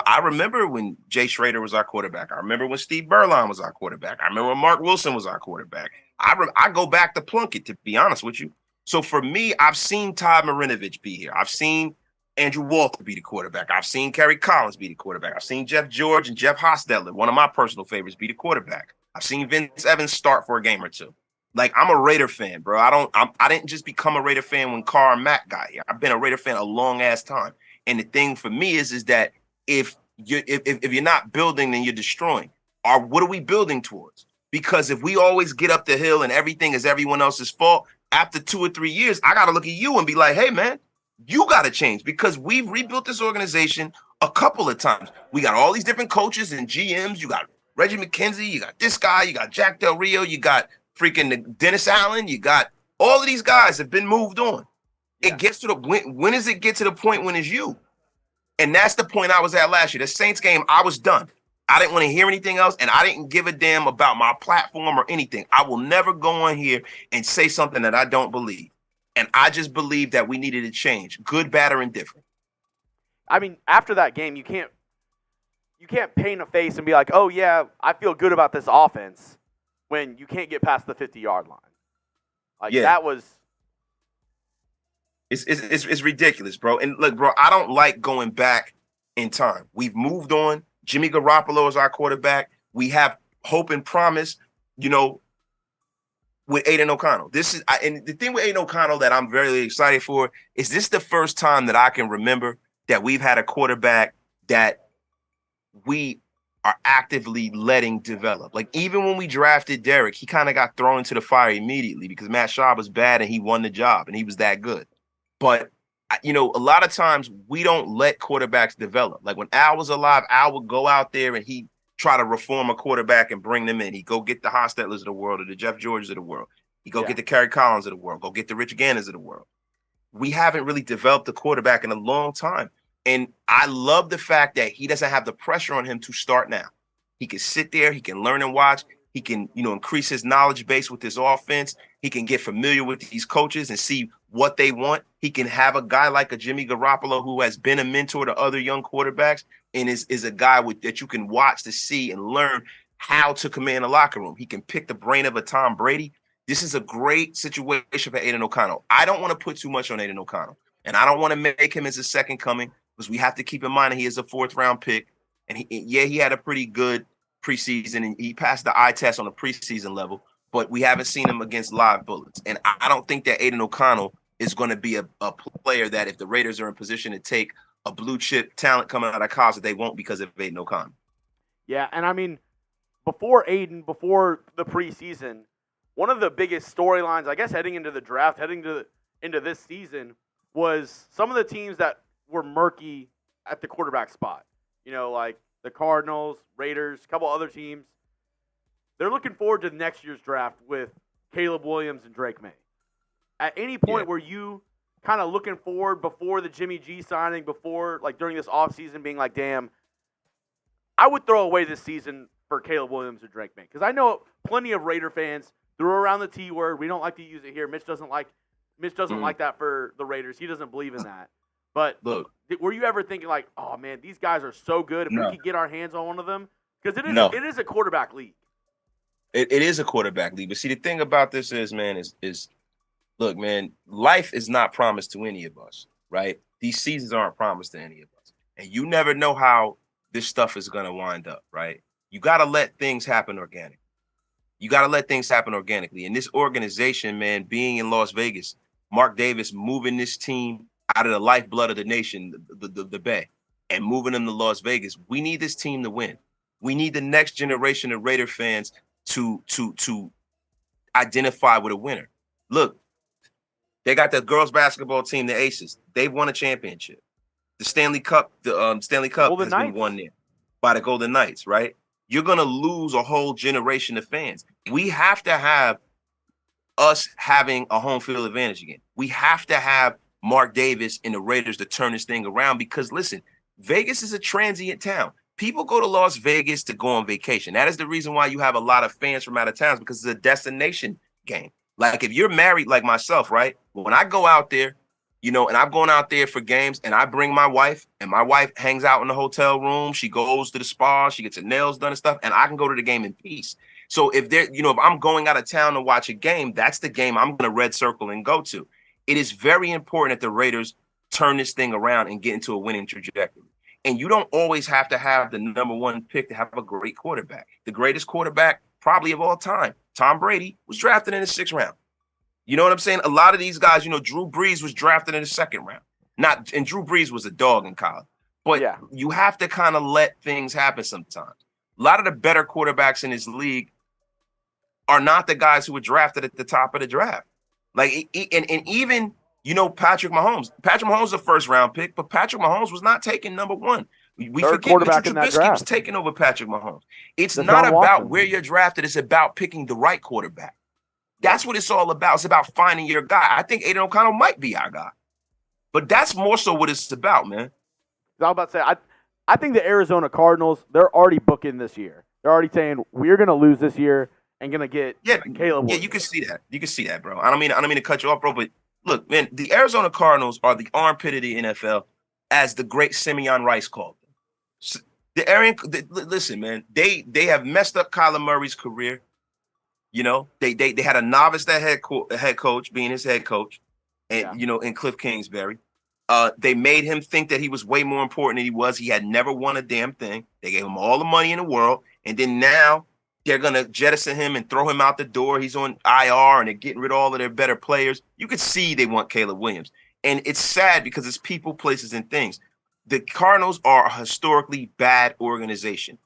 I remember when Jay Schrader was our quarterback. I remember when Steve Berline was our quarterback. I remember when Mark Wilson was our quarterback. I go back to Plunkett, to be honest with you. So for me, I've seen Todd Marinovich be here. I've seen Andrew Walter be the quarterback. I've seen Kerry Collins be the quarterback. I've seen Jeff George and Jeff Hostetler, one of my personal favorites, be the quarterback. I've seen Vince Evans start for a game or two. Like, I'm a Raider fan, bro. I didn't just become a Raider fan when Carr and Matt got here. I've been a Raider fan a long ass time. And the thing for me is that if you're not building, then you're destroying. Or what are we building towards? Because if we always get up the hill and everything is everyone else's fault, after 2 or 3 years, I got to look at you and be like, hey, man, you got to change, because we've rebuilt this organization a couple of times. We got all these different coaches and GMs. You got Reggie McKenzie. You got this guy. You got Jack Del Rio. You got freaking Dennis Allen. You got all of these guys have been moved on. Yeah. It gets to when does it get to the point when it's you? And that's the point I was at last year. The Saints game, I was done. I didn't want to hear anything else, and I didn't give a damn about my platform or anything. I will never go on here and say something that I don't believe. And I just believe that we needed to change, good, bad, or indifferent. I mean, after that game, you can't paint a face and be like, oh, yeah, I feel good about this offense when you can't get past the 50-yard line. That was... It's ridiculous, bro. And look, bro, I don't like going back in time. We've moved on. Jimmy Garoppolo is our quarterback. We have hope and promise, with Aiden O'Connell. And the thing with Aiden O'Connell that I'm very excited for is this the first time that I can remember that we've had a quarterback that we are actively letting develop. Like, even when we drafted Derek, he kind of got thrown into the fire immediately because Matt Schaub was bad and he won the job and he was that good. But, a lot of times we don't let quarterbacks develop. Like, when Al was alive, Al would go out there and he'd try to reform a quarterback and bring them in. He'd go get the Hostetlers of the world or the Jeff Georges of the world. He'd go get the Kerry Collins of the world. Go get the Rich Gannons of the world. We haven't really developed a quarterback in a long time. And I love the fact that he doesn't have the pressure on him to start now. He can sit there. He can learn and watch. He can, increase his knowledge base with his offense. He can get familiar with these coaches and see what they want. He can have a guy like a Jimmy Garoppolo who has been a mentor to other young quarterbacks and is a guy that you can watch to see and learn how to command a locker room. He can pick the brain of a Tom Brady. This is a great situation for Aiden O'Connell. I don't want to put too much on Aiden O'Connell, and I don't want to make him as a second coming, because we have to keep in mind that he is a 4th-round pick. And he had a pretty good preseason, and he passed the eye test on a preseason level, but we haven't seen him against live bullets. And I don't think that Aiden O'Connell is going to be a player that, if the Raiders are in position to take a blue chip talent coming out of college, that they won't because of Aiden O'Connell. Yeah, and I mean, before the preseason, one of the biggest storylines, I guess, heading into the draft, into this season, was some of the teams that were murky at the quarterback spot. Like the Cardinals, Raiders, a couple other teams. they're looking forward to next year's draft with Caleb Williams and Drake May. At any point where you kind of looking forward before the Jimmy G signing, before like during this offseason being like, damn, I would throw away this season for Caleb Williams or Drake May. Because I know plenty of Raider fans threw around the T word. We don't like to use it here. Mitch doesn't like that for the Raiders. He doesn't believe in that. But Look, were you ever thinking like, oh man, these guys are so good if No. we could get our hands on one of them? Because No. it is a quarterback league. It is a quarterback league. But see, the thing about this is, man, is look, man, life is not promised to any of us, right? These seasons aren't promised to any of us. And you never know how this stuff is going to wind up, right? You got to let things happen organically. And this organization, man, being in Las Vegas, Mark Davis moving this team out of the lifeblood of the nation, the Bay, and moving them to Las Vegas. We need this team to win. We need the next generation of Raider fans to identify with a winner. Look, they got the girls basketball team, the Aces. They've won a championship. The Stanley Cup, has been won there by the Golden Knights, right? You're going to lose a whole generation of fans. We have to have us having a home field advantage again. We have to have Mark Davis and the Raiders to turn this thing around because, listen, Vegas is a transient town. People go to Las Vegas to go on vacation. That is the reason why you have a lot of fans from out of town, because it's a destination game. Like if you're married like myself, right? When I go out there, and I'm going out there for games and I bring my wife and my wife hangs out in the hotel room. She goes to the spa, she gets her nails done and stuff, and I can go to the game in peace. So if if I'm going out of town to watch a game, that's the game I'm going to red circle and go to. It is very important that the Raiders turn this thing around and get into a winning trajectory. And you don't always have to have the number one pick to have a great quarterback. The greatest quarterback probably of all time, Tom Brady, was drafted in the 6th round. You know what I'm saying? A lot of these guys, Drew Brees was drafted in the 2nd round. And Drew Brees was a dog in college. But you have to kind of let things happen sometimes. A lot of the better quarterbacks in this league are not the guys who were drafted at the top of the draft. Like, and even Patrick Mahomes. Patrick Mahomes is a 1st round pick, but Patrick Mahomes was not taken number 1. We forget Mitchell Trubisky was taking over Patrick Mahomes. It's not about where you're drafted. It's about picking the right quarterback. That's what it's all about. It's about finding your guy. I think Aiden O'Connell might be our guy. But that's more so what it's about, man. I was about to say, I think the Arizona Cardinals, they're already booking this year. They're already saying, we're going to lose this year and going to get Caleb Williams. Yeah, you can see that. You can see that, bro. I don't mean to cut you off, bro, but look, man, the Arizona Cardinals are the armpit of the NFL, as the great Simeon Rice called them. Listen, man, they have messed up Kyler Murray's career. They had a novice that head coach being his head coach, and in Cliff Kingsbury. They made him think that he was way more important than he was. He had never won a damn thing. They gave him all the money in the world, and then now they're gonna jettison him and throw him out the door. He's on IR, and they're getting rid of all of their better players. You could see they want Caleb Williams, and it's sad because it's people, places, and things. The Cardinals are a historically bad organization.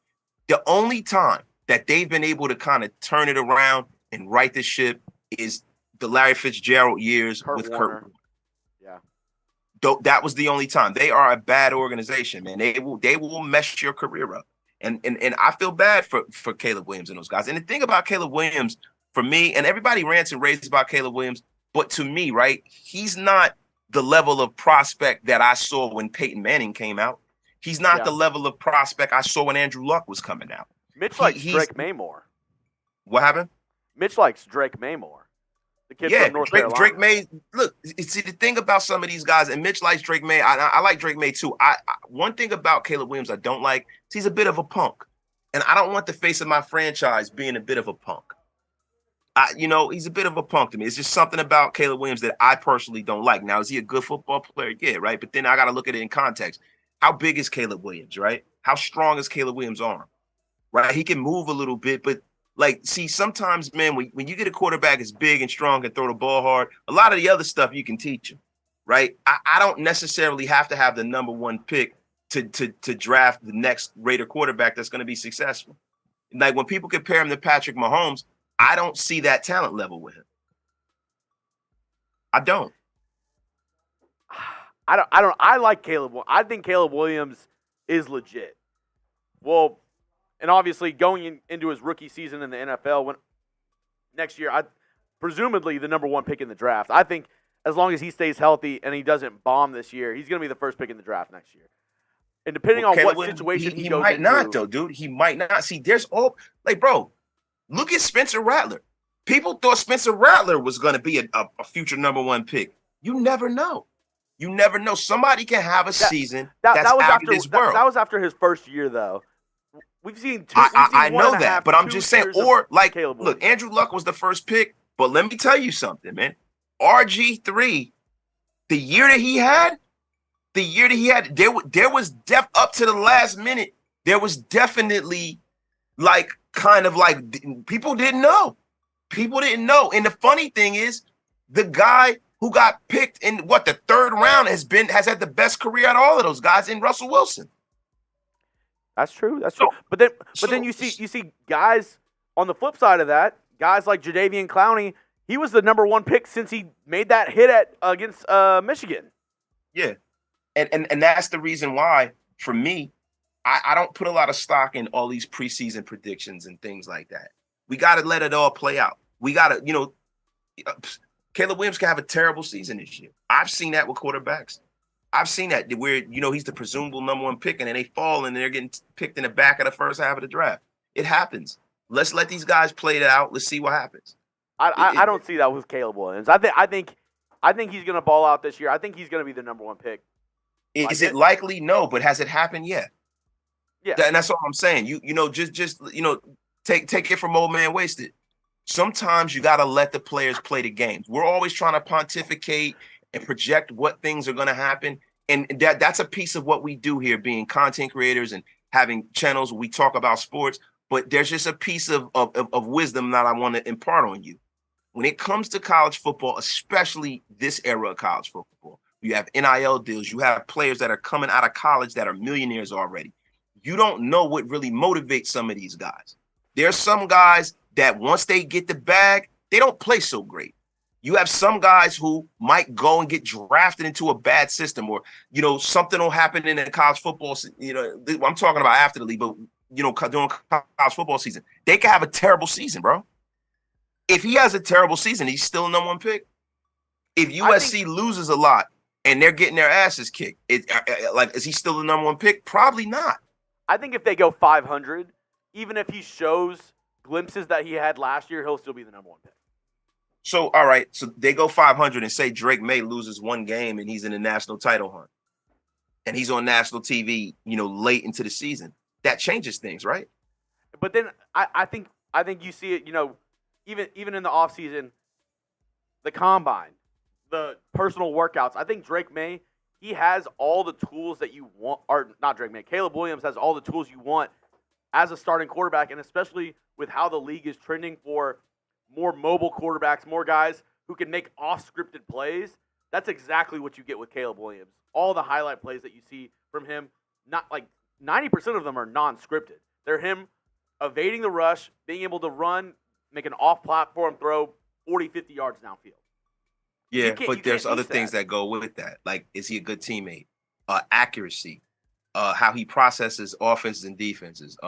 The only time that they've been able to kind of turn it around and right the ship is the Larry Fitzgerald years with Kurt Warner. Yeah. That was the only time. They are a bad organization, man. They will mess your career up. And I feel bad for Caleb Williams and those guys. And the thing about Caleb Williams, for me, and everybody rants and raves about Caleb Williams, but to me, right, he's not the level of prospect that I saw when Peyton Manning came out. He's not the level of prospect I saw when Andrew Luck was coming out. Mitch likes Drake May more. What happened? Mitch likes Drake May more. The kid from North Carolina. Drake May. Look, see the thing about some of these guys, and Mitch likes Drake May. I like Drake May too. One thing about Caleb Williams I don't like is he's a bit of a punk, and I don't want the face of my franchise being a bit of a punk. He's a bit of a punk to me. It's just something about Caleb Williams that I personally don't like. Now, is he a good football player? Yeah, right. But then I got to look at it in context. How big is Caleb Williams, right? How strong is Caleb Williams' arm? Right, he can move a little bit, but sometimes, man, when you get a quarterback as big and strong and throw the ball hard, a lot of the other stuff you can teach him, right? I don't necessarily have to have the number 1 pick to draft the next Raider quarterback that's going to be successful. Like when people compare him to Patrick Mahomes, I don't see that talent level with him. I don't. I like Caleb. I think Caleb Williams is legit. Well, And obviously, going into his rookie season in the NFL, next year, presumably the number 1 pick in the draft. I think as long as he stays healthy and he doesn't bomb this year, he's going to be the first pick in the draft next year. And depending on what situation he goes might into, not though, dude. He might not. See, there's all like, bro. Look at Spencer Rattler. People thought Spencer Rattler was going to be a future number 1 pick. You never know. You never know. Somebody can have a season that's was out after of this world. That was after his first year, though. We've seen two. I know that, but I'm just saying. Or like, Caleb look, Andrew Luck was the first pick, but let me tell you something, man. RG3, the year that he had, there was up to the last minute. There was definitely like kind of like people didn't know. People didn't know. And the funny thing is, the guy who got picked in the 3rd round has had the best career out of all of those guys in Russell Wilson. That's true. That's true. But then you see guys on the flip side of that, guys like Jadeveon Clowney. He was the number 1 pick since he made that hit against Michigan. Yeah, and that's the reason why, for me, I don't put a lot of stock in all these preseason predictions and things like that. We got to let it all play out. We got to, Caleb Williams can have a terrible season this year. I've seen that with quarterbacks. I've seen that where, he's the presumable number 1 pick and then they fall and they're getting picked in the back of the first half of the draft. It happens. Let's let these guys play it out. Let's see what happens. I don't see that with Caleb Williams. I think he's going to ball out this year. I think he's going to be the number 1 pick. Is it likely? No, but has it happened yet? Yeah. And that's all I'm saying. Just take it from old man Wasted. Sometimes you got to let the players play the games. We're always trying to pontificate and project what things are going to happen. And that's a piece of what we do here, being content creators and having channels where we talk about sports. But there's just a piece of wisdom that I want to impart on you. When it comes to college football, especially this era of college football, you have NIL deals. You have players that are coming out of college that are millionaires already. You don't know what really motivates some of these guys. There's some guys that once they get the bag, they don't play so great. You have some guys who might go and get drafted into a bad system, or something will happen in the college football. I'm talking about after the league, but during college football season, they can have a terrible season, bro. If he has a terrible season, he's still a number 1 pick. If USC loses a lot and they're getting their asses kicked, is he still the number 1 pick? Probably not. I think if they go 500, even if he shows glimpses that he had last year, he'll still be the number 1 pick. So, all right. So they go 500 and say Drake May loses 1 game and he's in the national title hunt and he's on national TV, late into the season. That changes things, right? But then I think you see it, even in the offseason, the combine, the personal workouts. I think Drake May, he has all the tools that you want, or not Drake May, Caleb Williams has all the tools you want as a starting quarterback, and especially with how the league is trending for more mobile quarterbacks, more guys who can make off-scripted plays. That's exactly what you get with Caleb Williams. All the highlight plays that you see from him, not like 90% of them are non-scripted. They're him evading the rush, being able to run, make an off-platform throw 40, 50 yards downfield. Yeah, but there's other things that go with that. Like, is he a good teammate? Accuracy, how he processes offenses and defenses.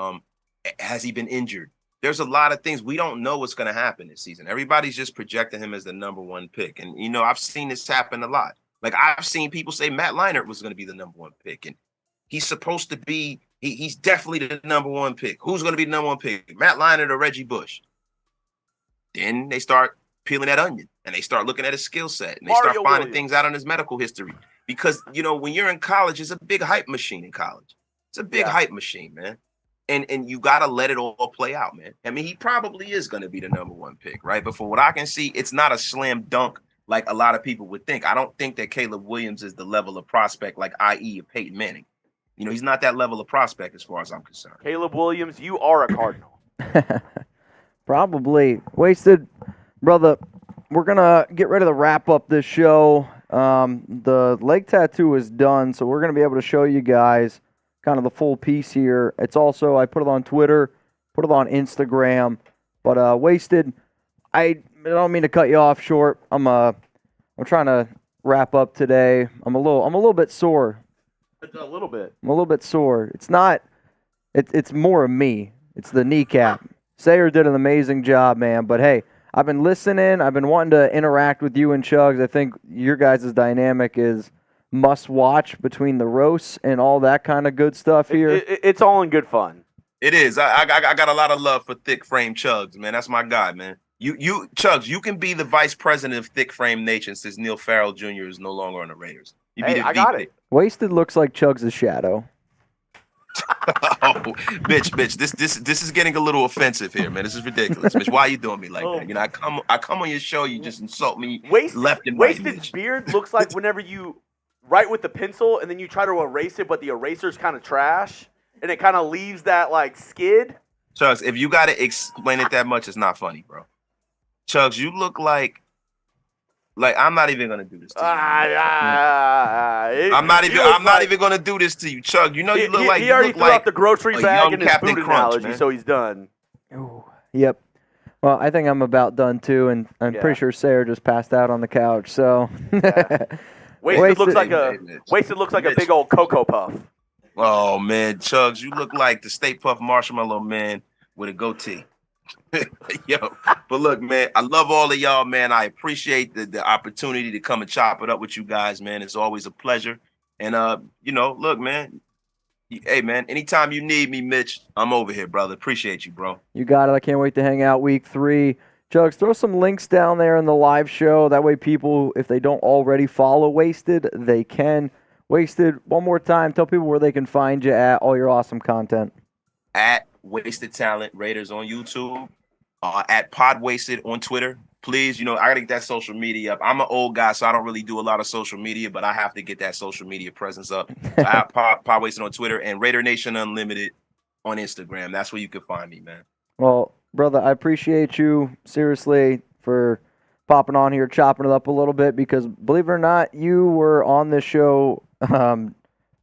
Has he been injured? There's a lot of things. We don't know what's going to happen this season. Everybody's just projecting him as the number 1 pick. And, I've seen this happen a lot. Like, I've seen people say Matt Leinart was going to be the number 1 pick. And he's supposed to be, he's definitely the number 1 pick. Who's going to be the number 1 pick? Matt Leinart or Reggie Bush? Then they start peeling that onion and they start looking at his skill set and they start finding things out on his medical history. Because, when you're in college, it's a big hype machine in college. It's a big hype machine, man. And you got to let it all play out, man. I mean, he probably is going to be the number 1 pick, right? But for what I can see, it's not a slam dunk like a lot of people would think. I don't think that Caleb Williams is the level of prospect like i.e. Peyton Manning. He's not that level of prospect as far as I'm concerned. Caleb Williams, you are a Cardinal. Probably. Wasted, brother. We're going to get ready to wrap up this show. The leg tattoo is done, so we're going to be able to show you guys kind of the full piece here. It's also, I put it on Twitter, put it on Instagram, but Wasted, I don't mean to cut you off short. I'm trying to wrap up today. I'm a little bit sore. A little bit. I'm a little bit sore. It's not, it's more of me. It's the kneecap. Sayer did an amazing job, man. But hey, I've been listening. I've been wanting to interact with you and Chugs. I think your guys' dynamic is must watch between the roasts and all that kind of good stuff here. It's all in good fun. It is. I got a lot of love for thick frame Chugs, man. That's my guy, man. You Chugs, you can be the vice president of thick frame nation since Neil Farrell Jr. is no longer on the Raiders. You be Hey, the I got VP. it. Wasted looks like Chugs' shadow. Oh, bitch, this is getting a little offensive here, man. This is ridiculous, bitch. Why are you doing me like that? You know, I come on your show, you just insult me left and right. Wasted's Bitch. beard looks like whenever you write with the pencil and then you try to erase it, but the eraser's kind of trash and it kind of leaves that like skid. Chugs, if you gotta explain it that much, it's not funny, bro. Chugs, you look like I'm not even gonna do this to you. I'm not even gonna do this to you, Chug. You know you look like he already you look threw like out the grocery a bag young and his Captain food Crunch, analogy, man. so he's done. Ooh, yep. Well, I think I'm about done too, and I'm pretty sure Sarah just passed out on the couch. So Wasted looks like a Mitch. big old Cocoa Puff. Oh man, Chugs, you look like the Stay Puft Marshmallow Man with a goatee. Yo, but look, man, I love all of y'all, man. I appreciate the opportunity to come and chop it up with you guys, man. It's always a pleasure. And look, man. Hey, man, anytime you need me, Mitch, I'm over here, brother. Appreciate you, bro. You got it. I can't wait to hang out week 3. Chugs, throw some links down there in the live show. That way people, if they don't already follow Wasted, they can. Wasted, one more time, tell people where they can find you at, all your awesome content. At Wasted Talent Raiders on YouTube, at Pod Wasted on Twitter. Please, I gotta get that social media up. I'm an old guy, so I don't really do a lot of social media, but I have to get that social media presence up. So at Pod Wasted on Twitter and Raider Nation Unlimited on Instagram. That's where you can find me, man. Well, brother, I appreciate you, seriously, for popping on here, chopping it up a little bit, because believe it or not, you were on this show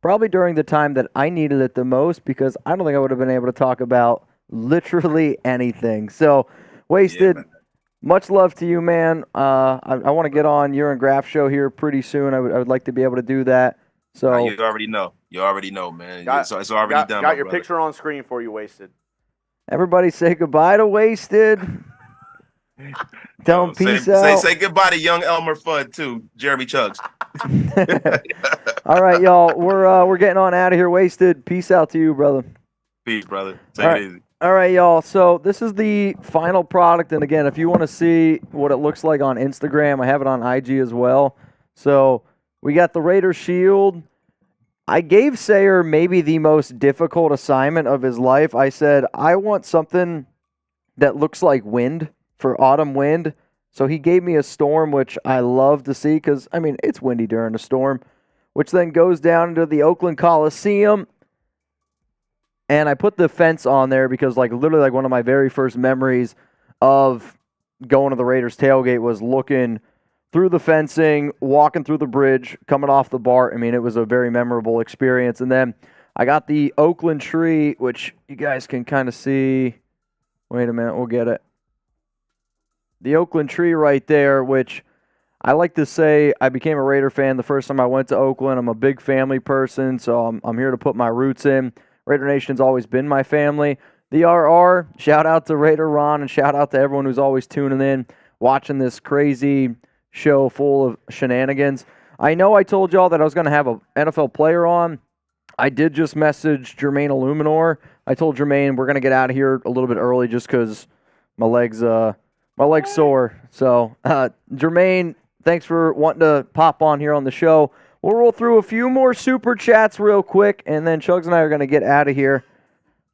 probably during the time that I needed it the most, because I don't think I would have been able to talk about literally anything. So, Wasted, much love to you, man. I want to get on your and Graf show here pretty soon. I would like to be able to do that. So you already know. You already know, man. It's already done. Got your brother. picture on screen for you, Wasted. everybody say goodbye to Wasted. Tell him peace out. Say goodbye to young Elmer Fudd too, Jeremy Chugs. All right, y'all. We're getting on out of here. Wasted. Peace out to you, brother. Peace, brother. Take it easy. All right, y'all. So this is the final product, and again, if you want to see what it looks like on Instagram, I have it on IG as well. So we got the Raider shield. I gave Sayer maybe the most difficult assignment of his life. I said, I want something that looks like wind for autumn wind. So he gave me a storm, which I love to see because, it's windy during a storm, which then goes down into the Oakland Coliseum. And I put the fence on there because, literally, one of my very first memories of going to the Raiders tailgate was looking through the fencing, walking through the bridge, coming off the BART. It was a very memorable experience. And then I got the Oakland tree, which you guys can kind of see. Wait a minute, we'll get it. The Oakland tree right there, which I like to say I became a Raider fan the first time I went to Oakland. I'm a big family person, so I'm here to put my roots in. Raider Nation's always been my family. The RR, shout out to Raider Ron, and shout out to everyone who's always tuning in, watching this crazy show full of shenanigans. I know I told y'all that I was going to have an NFL player on. I did just message Jermaine Illuminor. I told Jermaine we're going to get out of here a little bit early just because my leg's sore. So, Jermaine, thanks for wanting to pop on here on the show. We'll roll through a few more super chats real quick, and then Chugs and I are going to get out of here.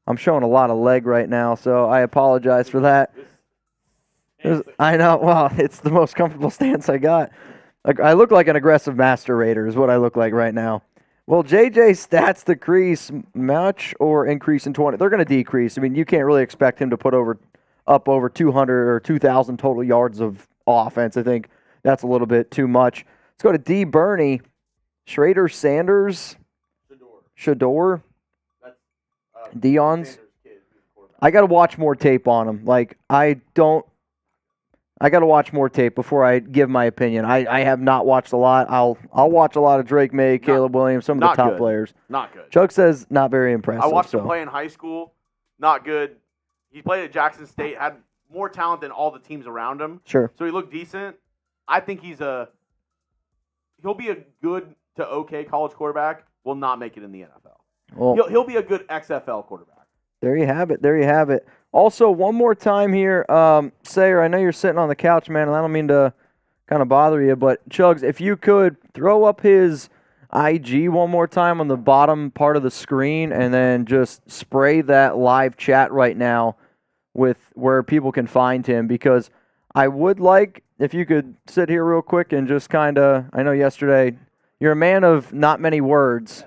I'm showing a lot of leg right now, so I apologize for that. I know. Well, it's the most comfortable stance I got. I look like an aggressive master raider is what I look like right now. Will JJ stats decrease much or increase in 20? They're going to decrease. You can't really expect him to put up over 200 or 2,000 total yards of offense. I think that's a little bit too much. Let's go to D. Bernie. Schrader Sanders. Shador. Dion's. I got to watch more tape on him. I got to watch more tape before I give my opinion. I have not watched a lot. I'll watch a lot of Drake May, Caleb Williams, some of the top players. Not good. Chuck says not very impressive. I watched him play in high school. Not good. he played at Jackson State, had more talent than all the teams around him. Sure. So he looked decent. I think he'll be a good to okay college quarterback. Will not make it in the NFL. Well, He'll be a good XFL quarterback. there you have it. There you have it. Also, one more time here, Sayer, I know you're sitting on the couch, man, and I don't mean to kind of bother you, but Chugs, if you could throw up his IG one more time on the bottom part of the screen and then just spray that live chat right now with where people can find him, because I would like if you could sit here real quick and just kind of, I know yesterday you're a man of not many words,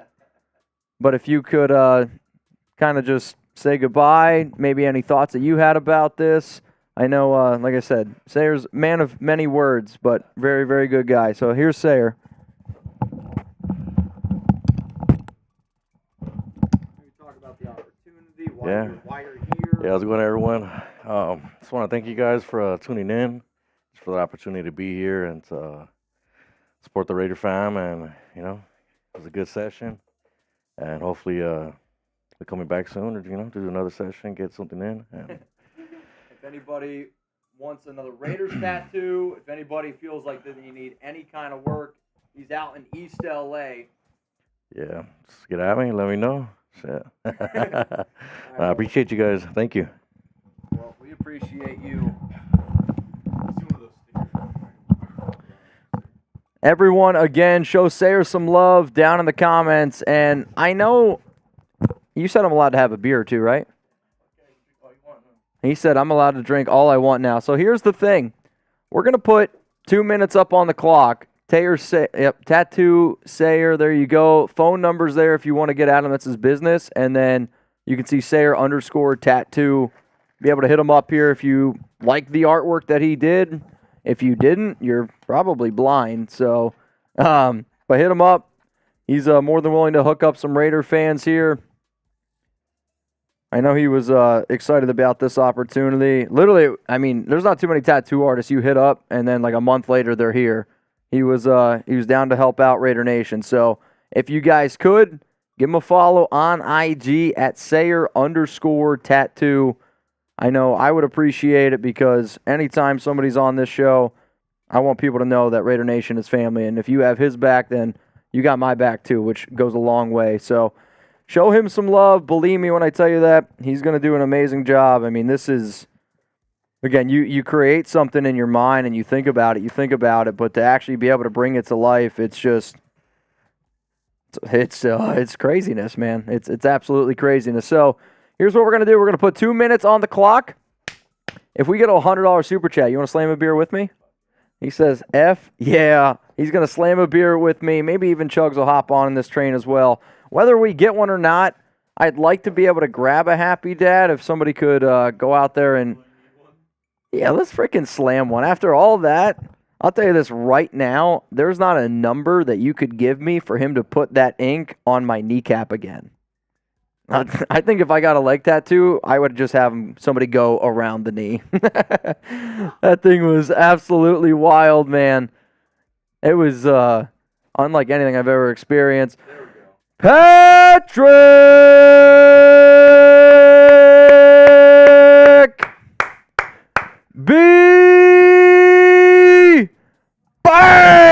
but if you could kind of just say goodbye, maybe any thoughts that you had about this. I know, like I said, Sayer's a man of many words, but very, very good guy. So here's Sayer. Talk about the opportunity, why you're here. Yeah, how's it going, everyone? Just want to thank you guys for tuning in, just for the opportunity to be here and to support the Raider fam. And, you know, it was a good session. And hopefully we're coming back soon, or, you know, do another session, get something in. And If anybody wants another Raiders tattoo, if anybody feels like that you need any kind of work, he's out in East LA. yeah, just get at me, let me know. Shit. I appreciate you guys. Thank you. Well, we appreciate you. Everyone, again, show Sayer some love down in the comments. And I know you said I'm allowed to have a beer too, right? He said I'm allowed to drink all I want now. So here's the thing. We're going to put 2 minutes up on the clock. Tattoo Sayer, there you go. Phone number's there if you want to get at him. That's his business. And then you can see Sayer_tattoo. Be able to hit him up here if you like the artwork that he did. If you didn't, you're probably blind. So, but hit him up. He's more than willing to hook up some Raider fans here. I know he was excited about this opportunity. Literally, I mean, there's not too many tattoo artists you hit up, and then like a month later they're here. He was down to help out Raider Nation. So if you guys could, give him a follow on IG at Sayer_tattoo. I know I would appreciate it, because anytime somebody's on this show, I want people to know that Raider Nation is family. And if you have his back, then you got my back too, which goes a long way. So show him some love. Believe me when I tell you that. He's going to do an amazing job. I mean, this is, again, you create something in your mind and you think about it, but to actually be able to bring it to life, it's just, it's craziness, man. It's absolutely craziness. So here's what we're going to do. We're going to put 2 minutes on the clock. If we get a $100 super chat, you want to slam a beer with me? He says, F, yeah. He's going to slam a beer with me. Maybe even Chugs will hop on in this train as well. Whether we get one or not, I'd like to be able to grab a Happy Dad if somebody could go out there and, yeah, let's freaking slam one. After all that, I'll tell you this right now, there's not a number that you could give me for him to put that ink on my kneecap again. I think if I got a leg tattoo, I would just have somebody go around the knee. That thing was absolutely wild, man. It was unlike anything I've ever experienced. Patrick B. Bang!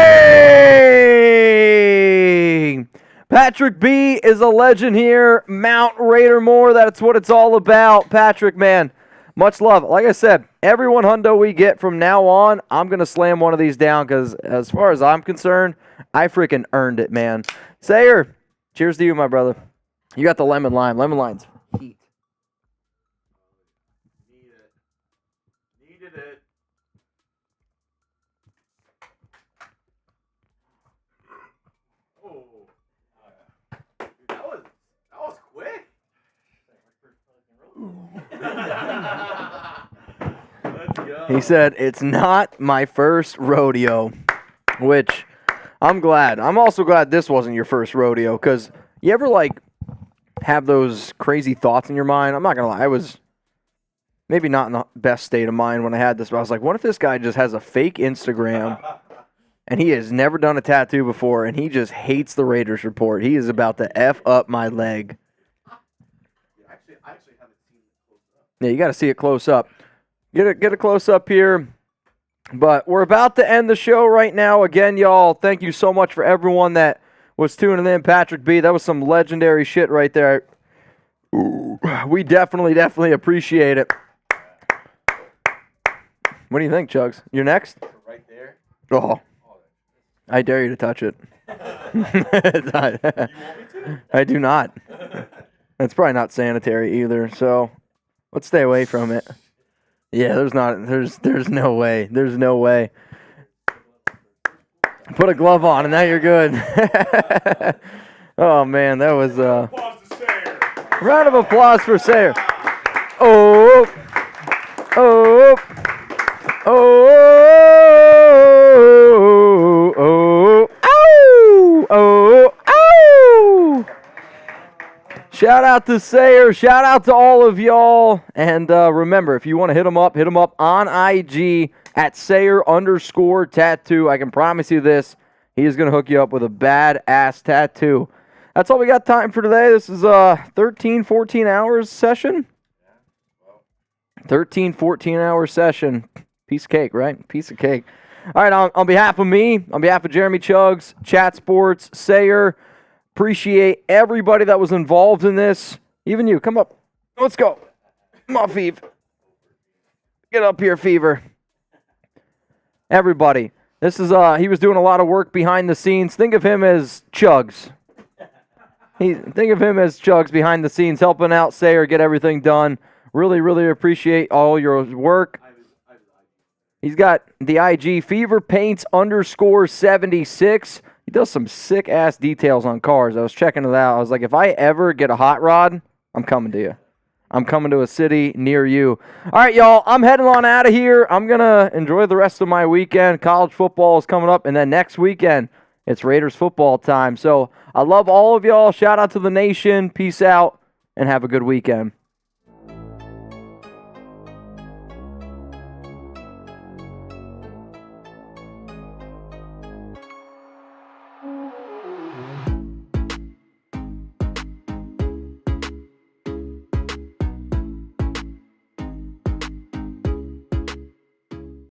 Patrick B is a legend here. Mount Raider more. That's what it's all about. Patrick, man, much love. Like I said, every $100 we get from now on, I'm going to slam one of these down, because as far as I'm concerned, I freaking earned it, man. Sayer, cheers to you, my brother. You got the lemon lime. Lemon lime's heat. Needed it. Oh. Dude, that was quick. Let's go. He said, it's not my first rodeo, which I'm glad. I'm also glad this wasn't your first rodeo, because you ever, like, have those crazy thoughts in your mind? I'm not going to lie. I was maybe not in the best state of mind when I had this, but I was like, what if this guy just has a fake Instagram and he has never done a tattoo before and he just hates the Raiders report? He is about to F up my leg. I actually haven't seen it close up. Yeah, you got to see it close up. Get a close up here. But we're about to end the show right now. Again, y'all, thank you so much for everyone that was tuning in. Patrick B, that was some legendary shit right there. Ooh, we definitely appreciate it. What do you think, Chugs? You're next? Right there. Oh, I dare you to touch it. I do not. It's probably not sanitary either, so let's stay away from it. Yeah, there's no way. There's no way. Put a glove on and now you're good. Oh man, that was round of applause for Sayer. Oh. Oh. Oh. Oh. Ow. Oh. Ow. Shout out to Sayer. Shout out to all of y'all. And remember, if you want to hit him up on IG at Sayer_tattoo. I can promise you this. He is going to hook you up with a badass tattoo. That's all we got time for today. This is a 13, 14 hours session. 13, 14 hour session. Piece of cake, right? Piece of cake. All right, on behalf of me, on behalf of Jeremy Chugs, Chat Sports, Sayer, appreciate everybody that was involved in this. Even you, come up. Let's go. Come on, Fever. Get up here, Fever. Everybody. This is he was doing a lot of work behind the scenes. Think of him as Chugs. Think of him as Chugs behind the scenes, helping out Sayer, get everything done. Really appreciate all your work. He's got the IG Fever Paints _76. He does some sick ass details on cars. I was checking it out. I was like, if I ever get a hot rod, I'm coming to you. I'm coming to a city near you. All right, y'all, I'm heading on out of here. I'm going to enjoy the rest of my weekend. College football is coming up, and then next weekend, it's Raiders football time. So I love all of y'all. Shout out to the nation. Peace out, and have a good weekend.